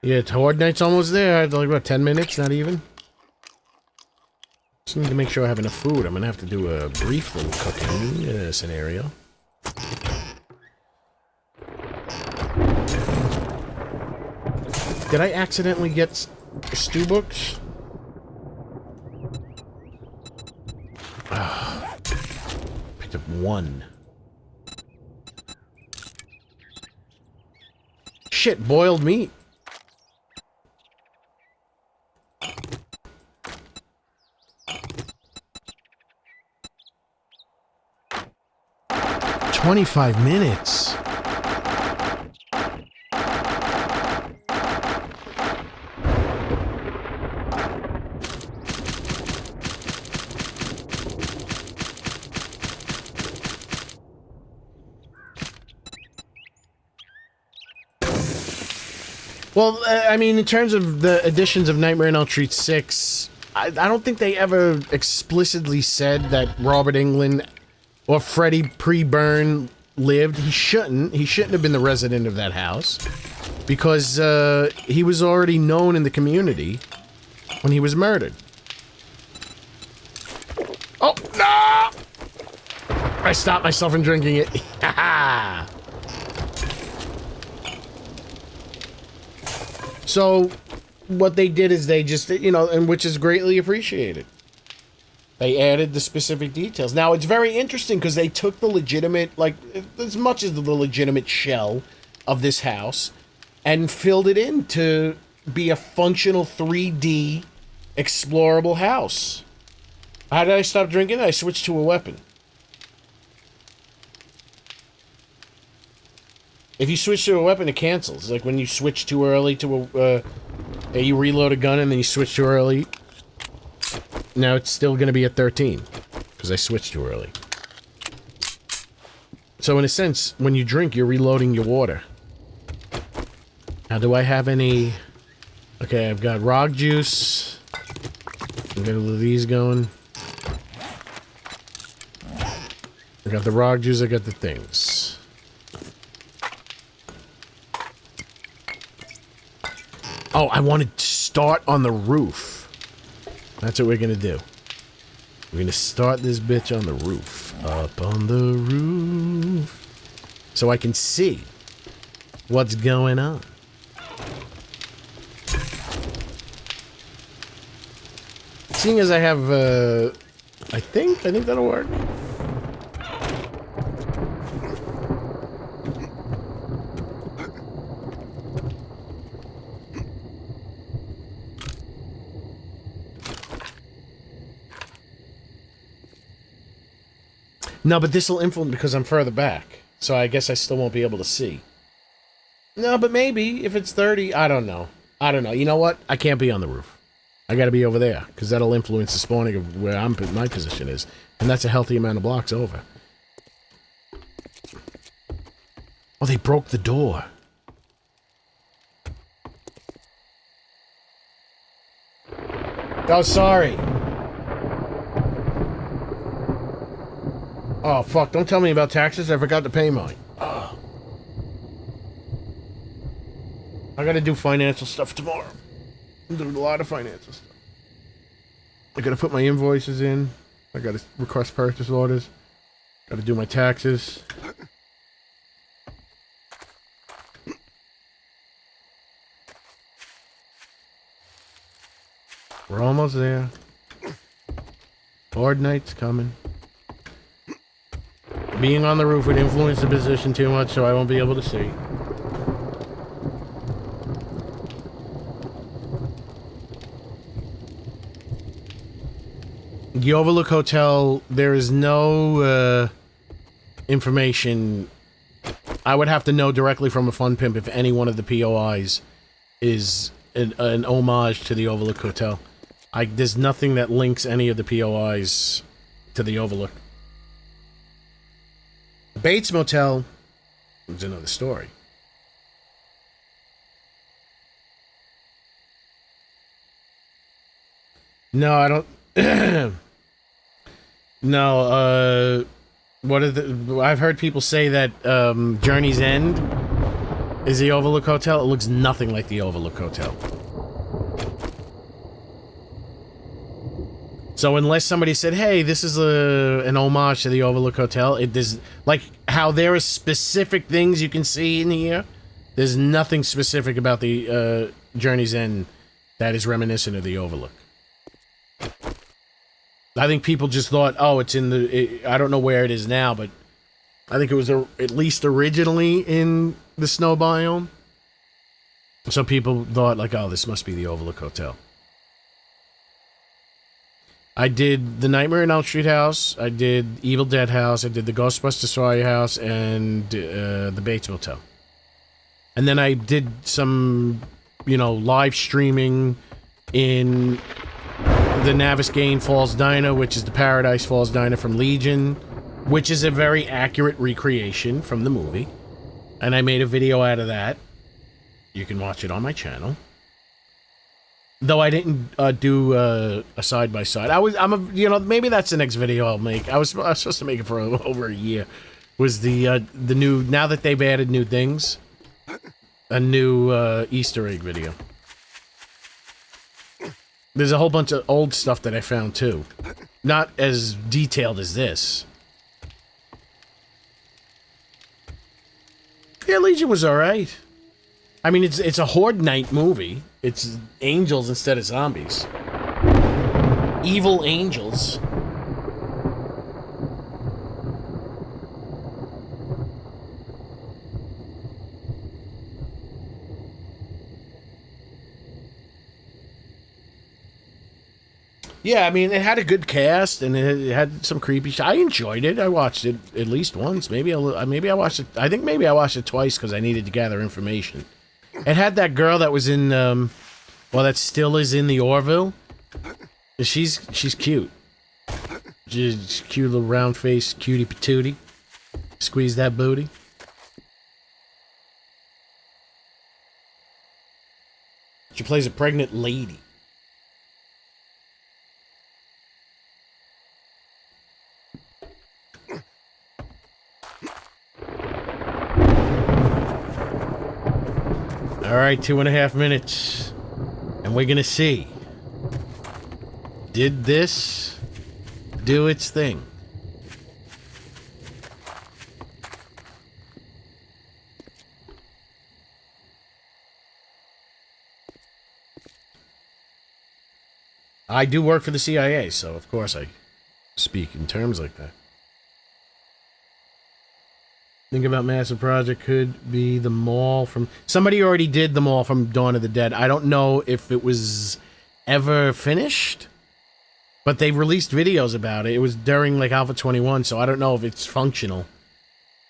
Yeah, Horde Night's almost there. Like, what, 10 minutes? Not even? Just need to make sure I have enough food. I'm gonna have to do a brief little cooking scenario. Did I accidentally get stew books? Picked up one. Shit, boiled meat. $25 minutes. Well, I mean, in terms of the editions of Nightmare on Elm Street 6, I don't think they ever explicitly said that Robert Englund or Freddy pre-burn lived. He shouldn't have been the resident of that house, because he was already known in the community when he was murdered. Oh, no! I stopped myself from drinking it. Ha So, what they did is they just, you know, and which is greatly appreciated. They added the specific details. Now, it's very interesting because they took the legitimate, like, as much as the legitimate shell of this house and filled it in to be a functional 3D explorable house. How did I stop drinking? I switched to a weapon. If you switch to a weapon, it cancels. Like when you switch too early to you reload a gun and then you switch too early. Now it's still going to be at 13 because I switched too early. So in a sense, when you drink, you're reloading your water. Now, do I have any... Okay, I've got rog juice. I've got all of these going. I got the rog juice, I got the things. Oh, I wanted to start on the roof. That's what we're gonna do. We're gonna start this bitch on the roof. Up on the roof. So I can see what's going on. Seeing as I have, I think that'll work. No, but this will influence because I'm further back. So I guess I still won't be able to see. No, but maybe if it's 30, I don't know. I don't know. You know what? I can't be on the roof. I gotta be over there, because that'll influence the spawning of where my position is. And that's a healthy amount of blocks over. Oh, they broke the door. Oh, sorry. Oh, fuck. Don't tell me about taxes. I forgot to pay mine. Oh. I gotta do financial stuff tomorrow. I'm doing a lot of financial stuff. I gotta put my invoices in. I gotta request purchase orders. Gotta do my taxes. We're almost there. Horde night's coming. Being on the roof would influence the position too much, so I won't be able to see. The Overlook Hotel, there is no information. I would have to know directly from a fun pimp if any one of the POIs is an homage to the Overlook Hotel. There's nothing that links any of the POIs to the Overlook. Bates Motel is another story. No, I don't... No, what are the... I've heard people say that, Journey's End is the Overlook Hotel. It looks nothing like the Overlook Hotel. So unless somebody said, hey, this is an homage to the Overlook Hotel, it does... Like, how there are specific things you can see in here, there's nothing specific about the, Journey's End that is reminiscent of the Overlook. I think people just thought, oh, it's in the... I don't know where it is now, but I think it was at least originally in the snow biome. So people thought, like, oh, this must be the Overlook Hotel. I did the Nightmare on Elm Street house, I did Evil Dead house, I did the Ghostbusters Story house, and the Bates Motel. And then I did some, you know, live streaming in the Navisgain Falls Diner, which is the Paradise Falls Diner from Legion, which is a very accurate recreation from the movie. And I made a video out of that. You can watch it on my channel. Though I didn't do a side-by-side. You know, maybe that's the next video I'll make. I was supposed to make it for over a year. Was the new, now that they've added new things, a new Easter egg video. There's a whole bunch of old stuff that I found too. Not as detailed as this. Yeah, Legion was alright. I mean, it's a Horde Night movie. It's angels instead of zombies. Evil angels. Yeah, I mean, it had a good cast, and it had some creepy shit. I enjoyed it. I watched it at least once. Maybe I watched it... I think maybe I watched it twice because I needed to gather information. It had that girl that was in, well, that still is in the Orville. She's cute. She's cute little round face, cutie patootie. Squeeze that booty. She plays a pregnant lady. All right, 2.5 minutes. And we're gonna see. Did this do its thing? I do work for the CIA, so of course I speak in terms like that. Think about massive project could be the mall from... Somebody already did the mall from Dawn of the Dead. I don't know if it was ever finished, but they released videos about it. It was during like Alpha 21, so I don't know if it's functional.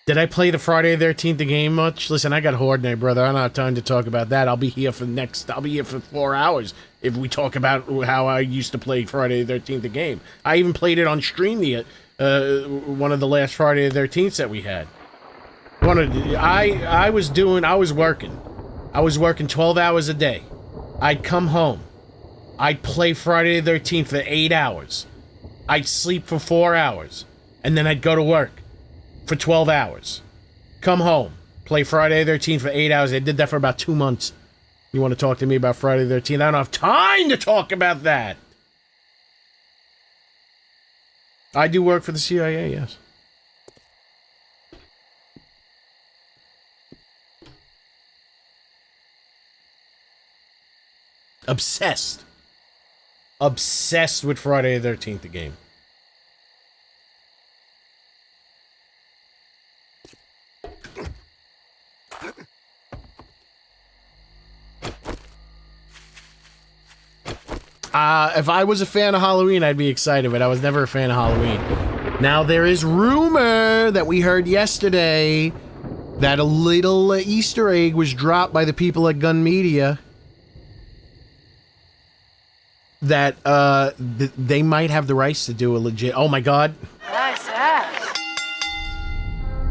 Did I play the Friday the 13th game much? Listen, I got HORDE now, brother. I don't have time to talk about that. I'll be here for 4 hours if we talk about how I used to play Friday the 13th game. I even played it on stream one of the last Friday the 13th that we had. I was working. I was working 12 hours a day. I'd come home. I'd play Friday the 13th for 8 hours. I'd sleep for 4 hours. And then I'd go to work for 12 hours. Come home. Play Friday the 13th for 8 hours. I did that for about 2 months. You want to talk to me about Friday the 13th? I don't have time to talk about that. I do work for the CIA, yes. Obsessed. Obsessed with Friday the 13th, the game. If I was a fan of Halloween, I'd be excited, but I was never a fan of Halloween. Now, there is rumor that we heard yesterday that a little Easter egg was dropped by the people at Gun Media. That they might have the rights to do a legit... Oh my god. Nice ass.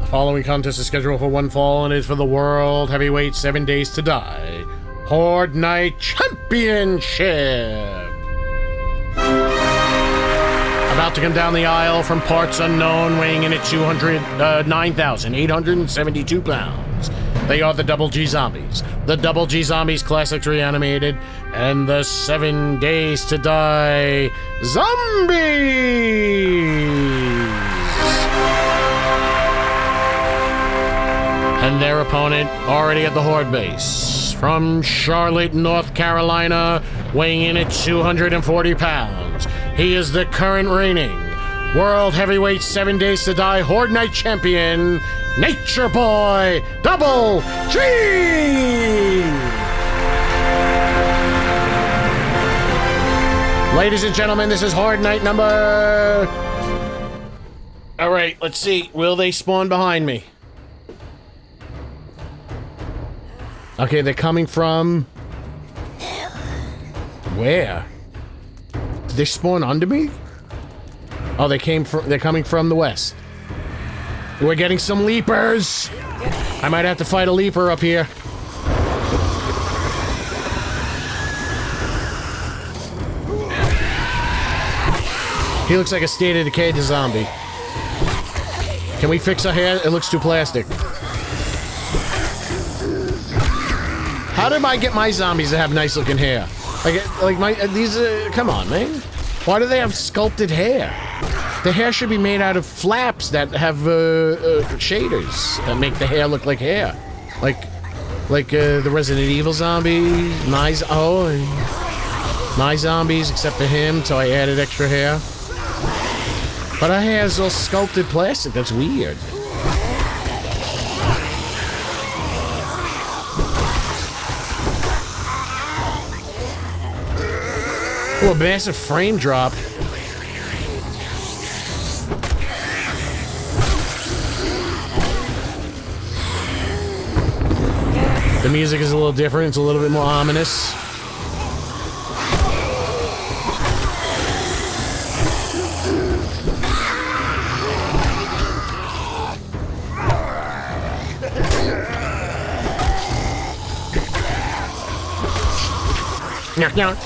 The following contest is scheduled for one fall and is for the World Heavyweight 7 Days to Die HORDE Night Championship. About to come down the aisle from parts unknown, weighing in at 9,872 pounds. They are the Double G Zombies. The Double G Zombies Classics Reanimated, and the 7 Days to Die Zombies! And their opponent, already at the HORDE base, from Charlotte, North Carolina, weighing in at 240 pounds. He is the current reigning World Heavyweight 7 Days to Die HORDE Night Champion, Nature Boy Double G! Ladies and gentlemen, this is HORDE Night number... Alright, let's see. Will they spawn behind me? Okay, they're coming from... Where? Did they spawn under me? Oh, they're coming from the west. We're getting some leapers. I might have to fight a leaper up here. He looks like a State of Decay zombie. Can we fix her hair? It looks too plastic. How did I get my zombies to have nice looking hair? Come on, man. Why do they have sculpted hair? The hair should be made out of flaps that have shaders that make the hair look like hair, like the Resident Evil zombies. My zombies, except for him, so I added extra hair. But our hair is all sculpted plastic. That's weird. Oh, a massive frame drop. The music is a little different. It's a little bit more ominous. Knock, knock.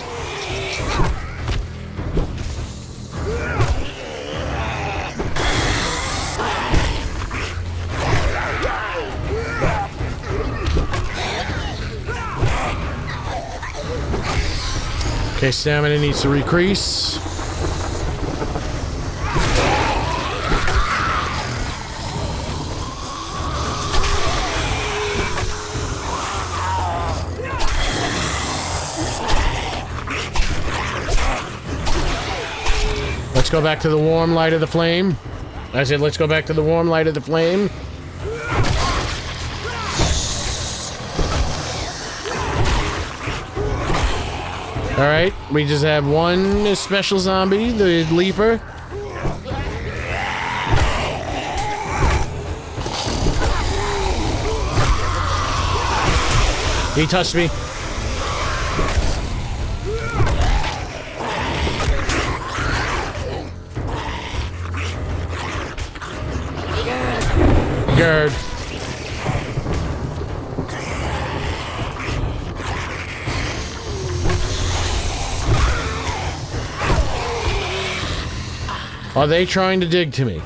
Okay, stamina needs to decrease. Let's go back to the warm light of the flame. I said, let's go back to the warm light of the flame. Alright, we just have one special zombie, the Leaper. He touched me. Gerd. Are they trying to dig to me?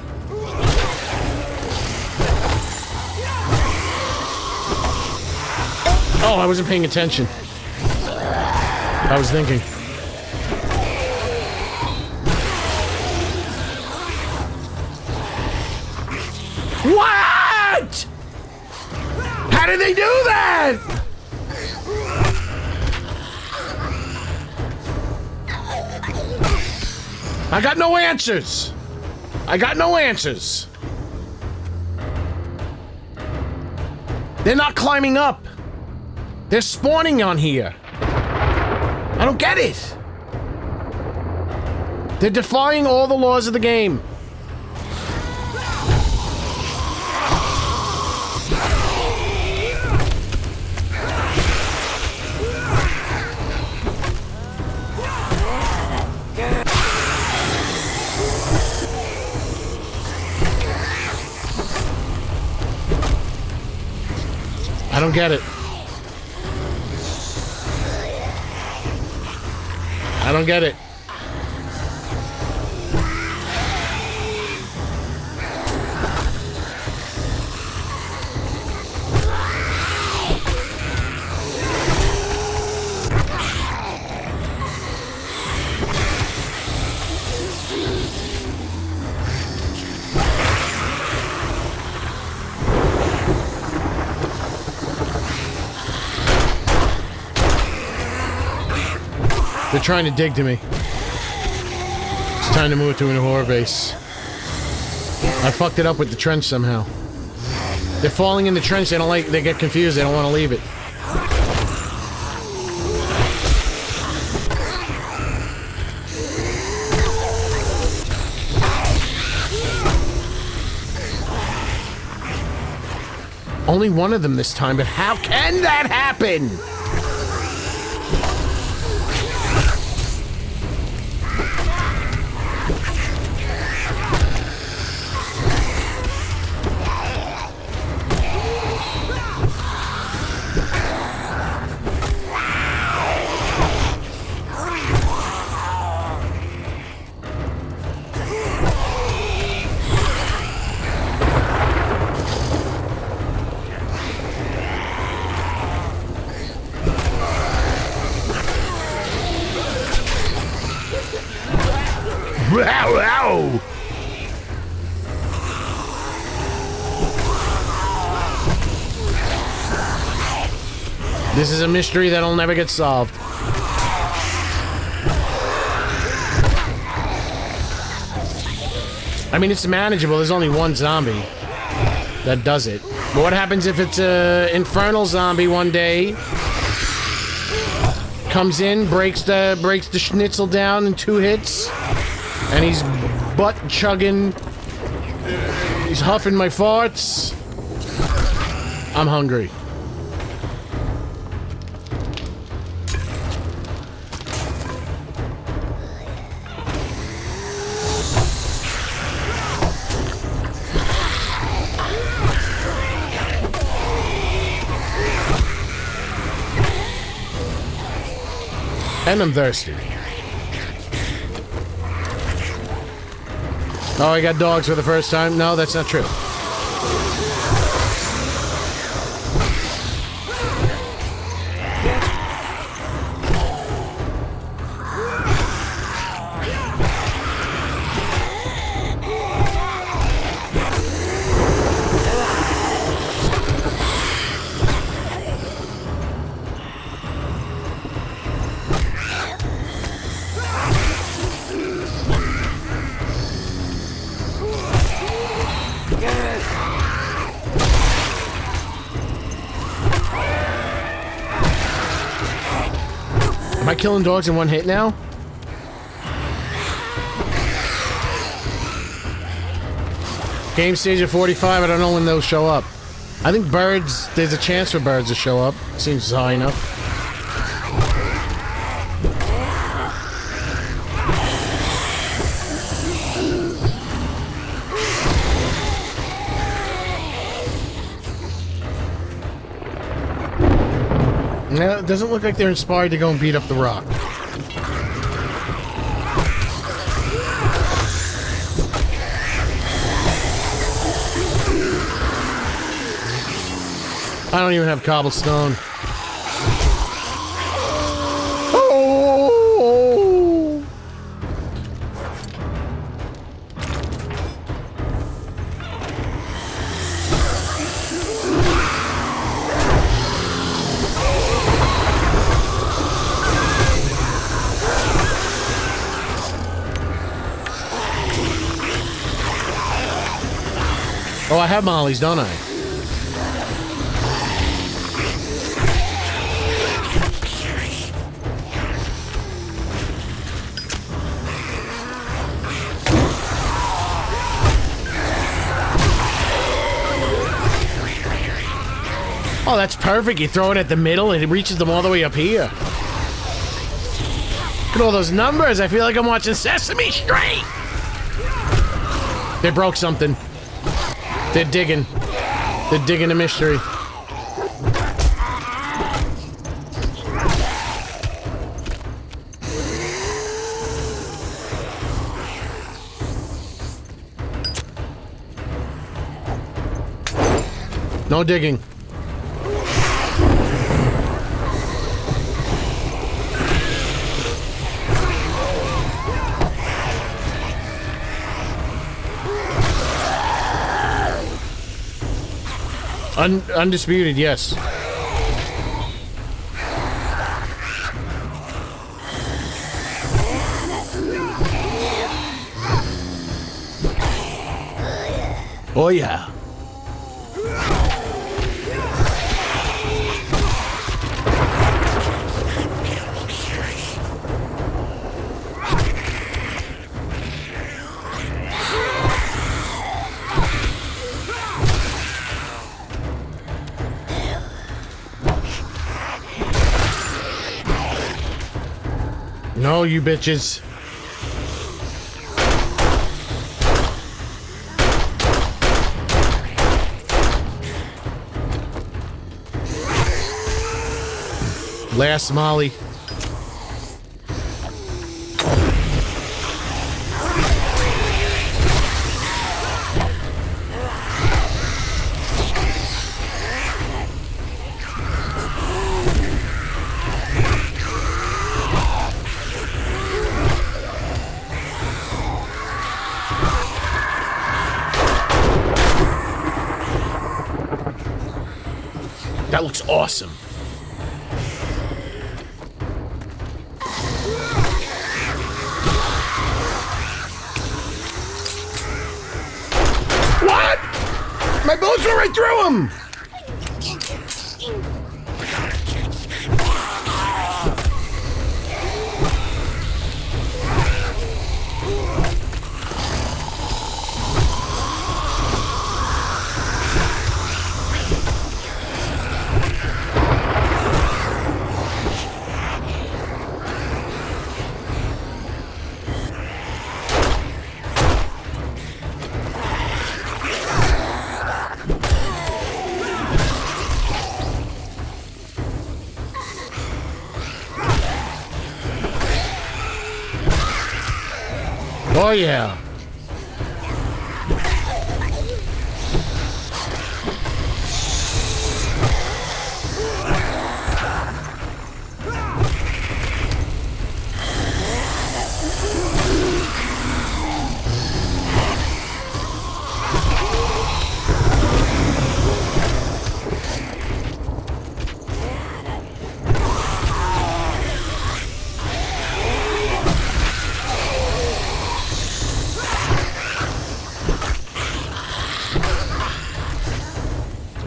Oh, I wasn't paying attention. I was thinking. What? How did they do that? I got no answers. I got no answers. They're not climbing up. They're spawning on here. I don't get it. They're defying all the laws of the game. I don't get it. I don't get it. They're trying to dig to me. It's time to move to a horror base. I fucked it up with the trench somehow. They're falling in the trench. They get confused. They don't want to leave it. Only one of them this time, but how can that happen? Wow! This is a mystery that'll never get solved. I mean, it's manageable. There's only one zombie that does it. But what happens if it's a infernal zombie one day? Comes in, breaks the schnitzel down in 2 hits, and he's butt chugging. He's huffing my farts. I'm hungry. And I'm thirsty. Oh, I got dogs for the first time? No, that's not true. Am I killing dogs in one hit now? Game stage at 45, I don't know when those show up. I think birds, there's a chance for birds to show up. Seems high enough. No, it doesn't look like they're inspired to go and beat up the rock. I don't even have cobblestone. Oh! Oh, I have mollies, don't I? Oh, that's perfect. You throw it at the middle and it reaches them all the way up here. Look at all those numbers. I feel like I'm watching Sesame Street. They broke something. They're digging. They're digging a mystery. No digging. Undisputed, yes. Oh yeah. No, you bitches. Last Molly. That looks awesome. What? My bullets went right through him! Oh, yeah.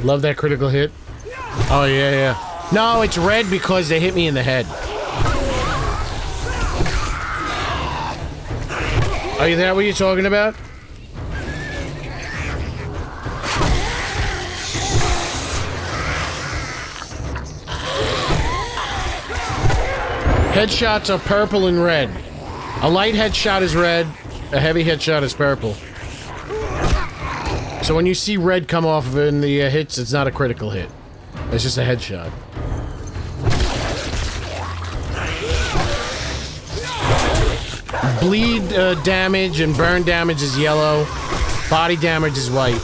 Love that critical hit. Oh, yeah, yeah. No, it's red because they hit me in the head. Are you that what you're talking about? Headshots are purple and red. A light headshot is red, a heavy headshot is purple. So when you see red come off in the hits, it's not a critical hit. It's just a headshot. Bleed damage and burn damage is yellow. Body damage is white.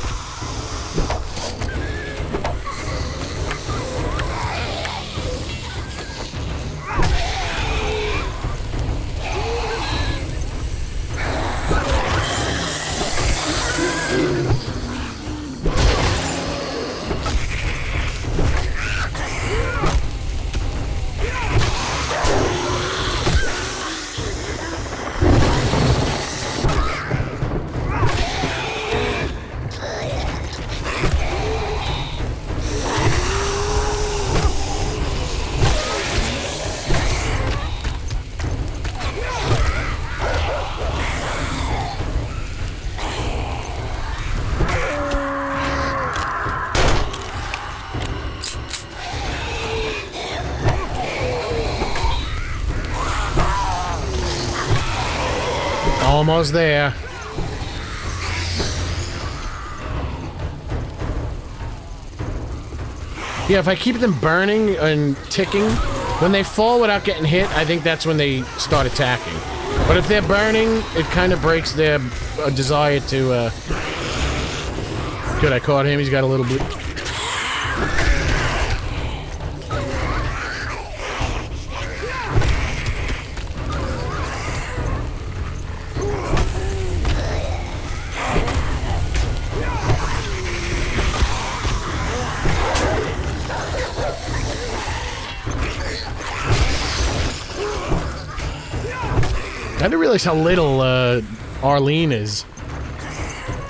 Almost there. Yeah, if I keep them burning and ticking, when they fall without getting hit, I think that's when they start attacking. But if they're burning, it kind of breaks their desire to, Good, I caught him. He's got a little bleed. I didn't realize how little Arlene is.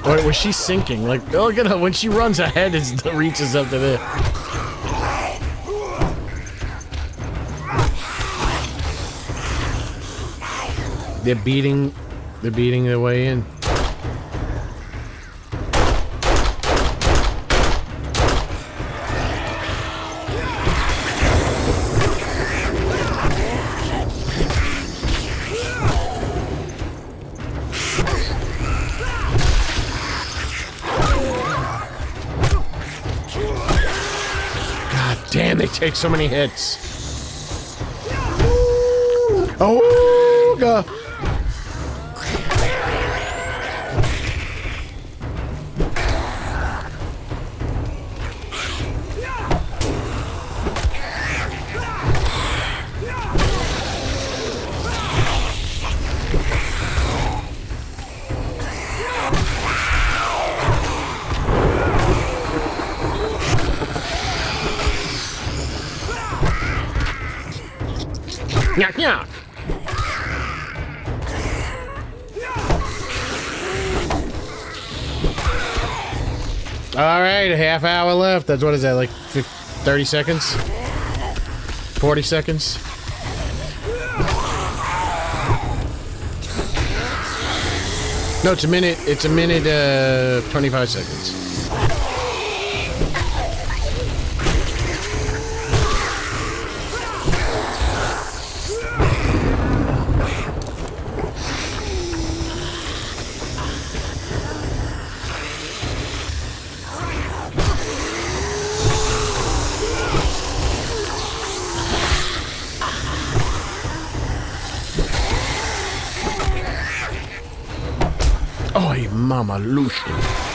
Or was she sinking? Like, oh, look at her. When she runs ahead, it reaches up to there. They're beating their way in. Damn, they take so many hits. Oh, God. Knock, knock. All right, a half hour left. That's what is that, like 30 seconds? 40 seconds? No, it's a minute. It's a minute, 25 seconds. Mama Lucia.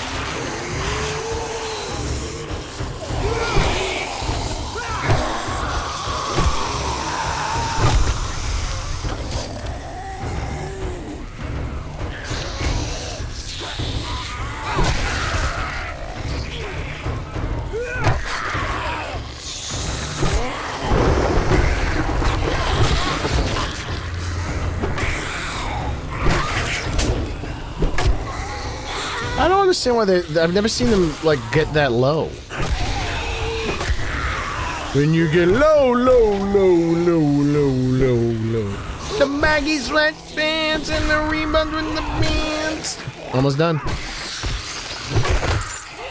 I don't understand why I've never seen them, like, get that low. When you get low. The Maggie sweatpants and the rebounds with the bands. Almost done.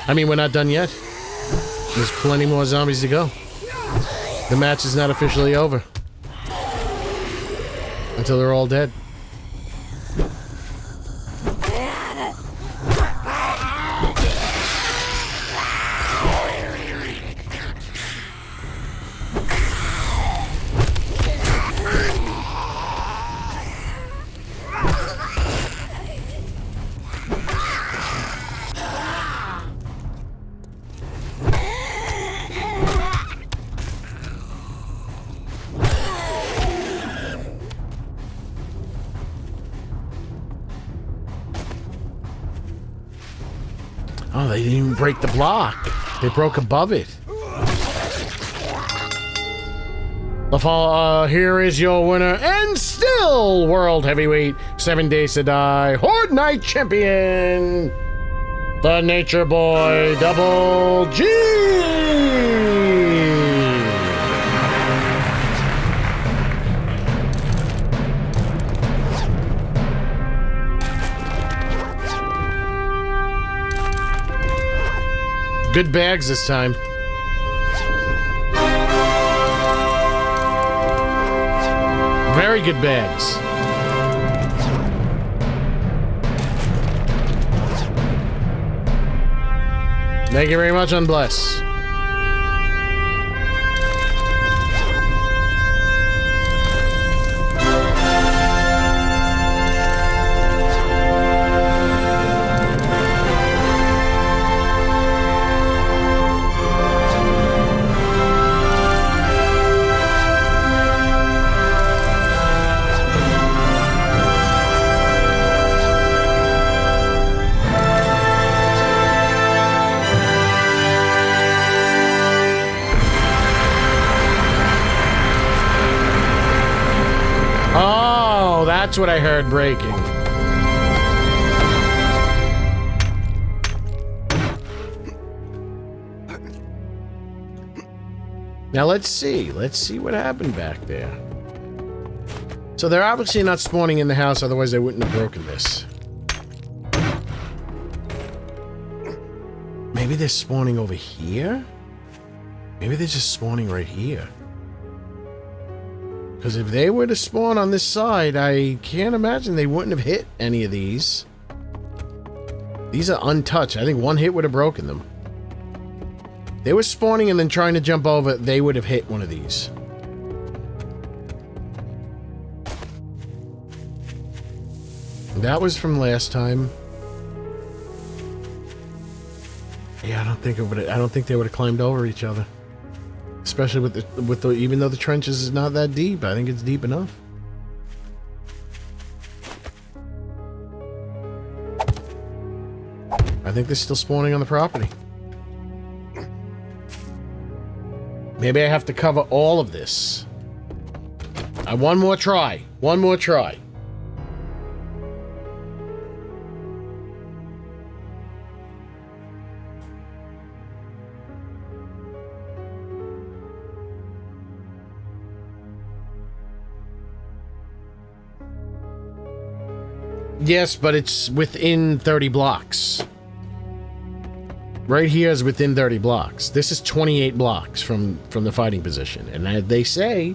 I mean, we're not done yet. There's plenty more zombies to go. The match is not officially over. Until they're all dead. Oh, they didn't even break the block. They broke above it. Here is your winner and still World Heavyweight 7 Days to Die Horde Night Champion, the Nature Boy Double G! Good bags this time. Very good bags. Thank you very much, Unbless. That's what I heard breaking. Now let's see what happened back there. So they're obviously not spawning in the house, otherwise they wouldn't have broken this. Maybe they're spawning over here? Maybe they're just spawning right here. Because if they were to spawn on this side, I can't imagine they wouldn't have hit any of these. These are untouched. I think one hit would have broken them. They were spawning and then trying to jump over, they would have hit one of these. That was from last time. Yeah, I don't think they would have climbed over each other. Especially with the even though the trenches is not that deep, I think it's deep enough. I think they're still spawning on the property. Maybe I have to cover all of this. One more try. One more try. Yes, but it's within 30 blocks. Right here is within 30 blocks. This is 28 blocks from the fighting position. And they say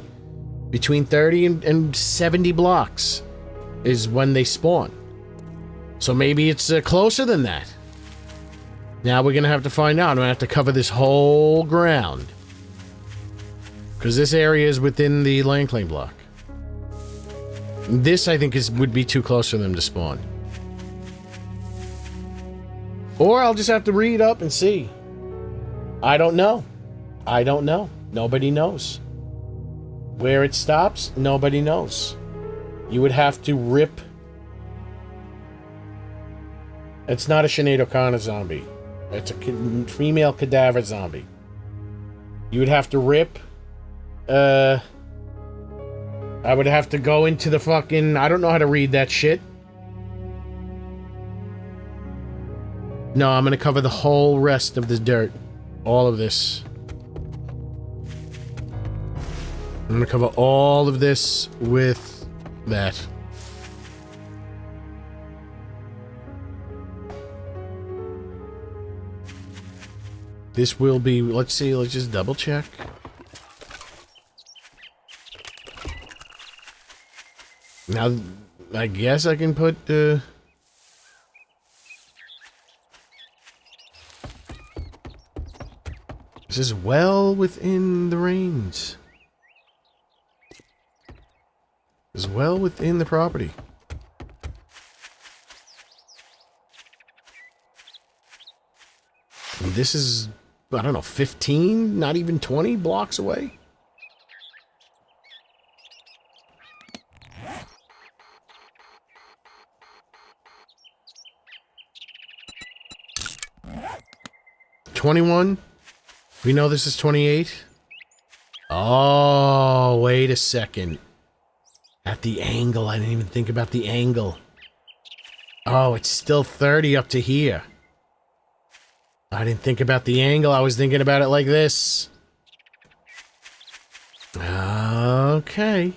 between 30 and 70 blocks is when they spawn. So maybe it's closer than that. Now we're going to have to find out. I'm going to have to cover this whole ground. Because this area is within the land claim block. This, I think, would be too close for them to spawn. Or I'll just have to read up and see. I don't know. I don't know. Nobody knows. Where it stops, nobody knows. You would have to rip... It's not a Sinead O'Connor zombie. It's a female cadaver zombie. You would have to rip... I would have to go into the fucking... I don't know how to read that shit. No, I'm gonna cover the whole rest of the dirt. All of this. I'm gonna cover all of this with that. This will be... Let's see, let's just double check. Now, I guess I can put, This is well within the range. Is well within the property. And this is, I don't know, 15, not even 20 blocks away. $21. We know this is 28. Oh, wait a second. At the angle, I didn't even think about the angle. Oh, it's still 30 up to here. I didn't think about the angle. I was thinking about it like this. Okay.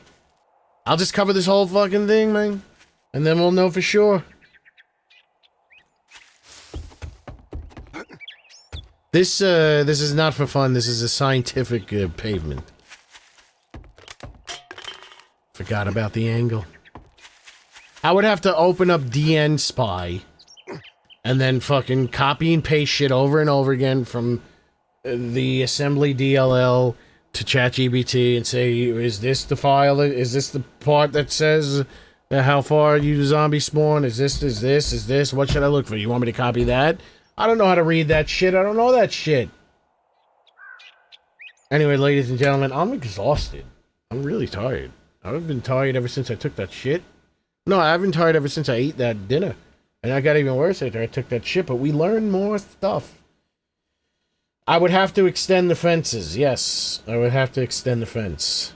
I'll just cover this whole fucking thing, man. And then we'll know for sure. This is not for fun. This is a scientific pavement. Forgot about the angle. I would have to open up DN Spy and then fucking copy and paste shit over and over again from the assembly DLL to ChatGPT and say, is this the file? Is this the part that says how far you zombie spawn? Is this? What should I look for? You want me to copy that? I don't know how to read that shit. I don't know that shit. Anyway, ladies and gentlemen, I'm exhausted. I'm really tired. I've been tired ever since I took that shit. No, I've been tired ever since I ate that dinner. And I got even worse after I took that shit, but we learned more stuff. I would have to extend the fences. Yes, I would have to extend the fence.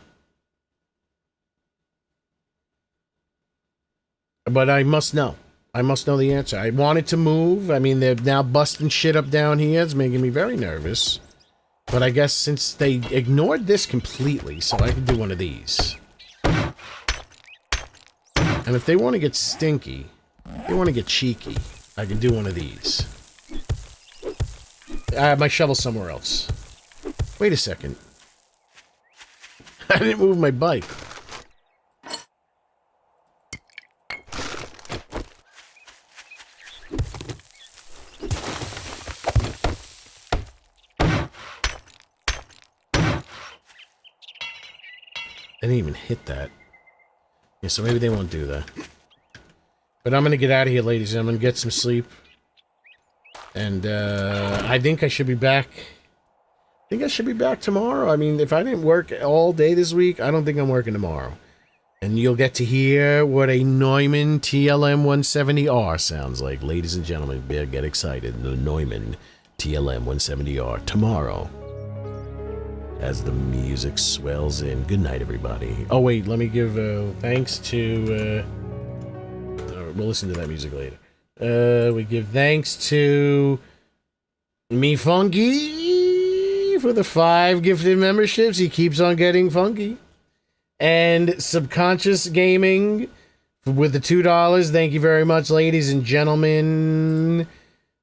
But I must know. I must know the answer. I wanted to move. I mean, they're now busting shit up down here. It's making me very nervous. But I guess since they ignored this completely, so I can do one of these. And if they want to get stinky, they want to get cheeky, I can do one of these. I have my shovel somewhere else. Wait a second. I didn't move my bike. I didn't even hit that. Yeah, so maybe they won't do that. But I'm gonna get out of here, ladies. I'm gonna get some sleep. And, I think I should be back. I think I should be back tomorrow. I mean, if I didn't work all day this week, I don't think I'm working tomorrow. And you'll get to hear what a Neumann TLM 170R sounds like. Ladies and gentlemen, get excited. The Neumann TLM 170R tomorrow. As the music swells in. Good night, everybody. Oh, wait, let me give thanks to... we'll listen to that music later. We give thanks to... Me Funky for the 5 gifted memberships. He keeps on getting funky. And Subconscious Gaming with the $2. Thank you very much, ladies and gentlemen.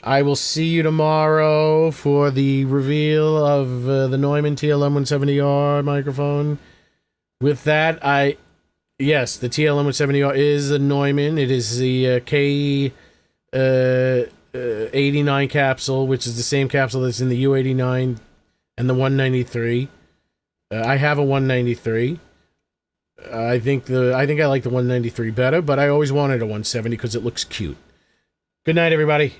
I will see you tomorrow for the reveal of the Neumann TLM 170R microphone. With that, yes, the TLM 170R is a Neumann. It is the K89 capsule, which is the same capsule that's in the U89 and the 193. I have a 193. I think I like the 193 better, but I always wanted a 170 because it looks cute. Good night, everybody.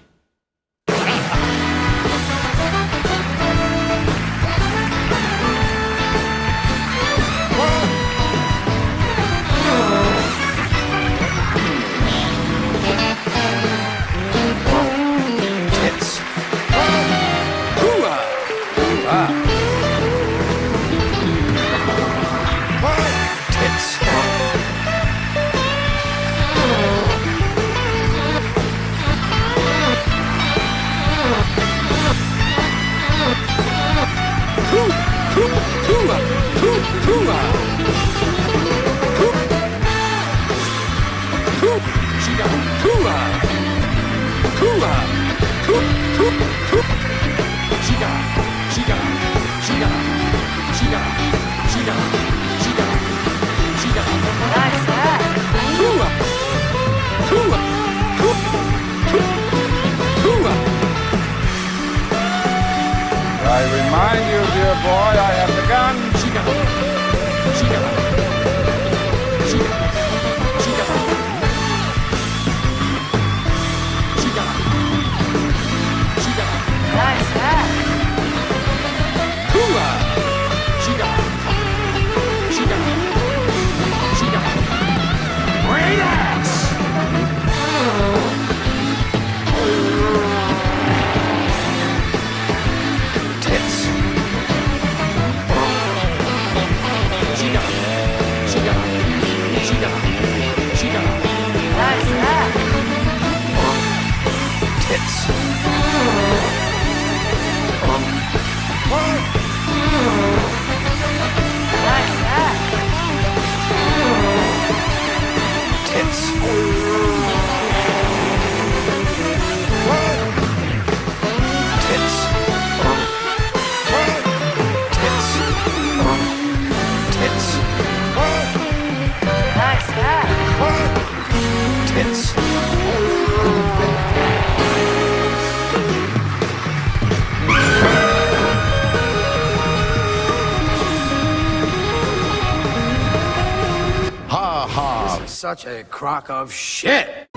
such a crock of shit.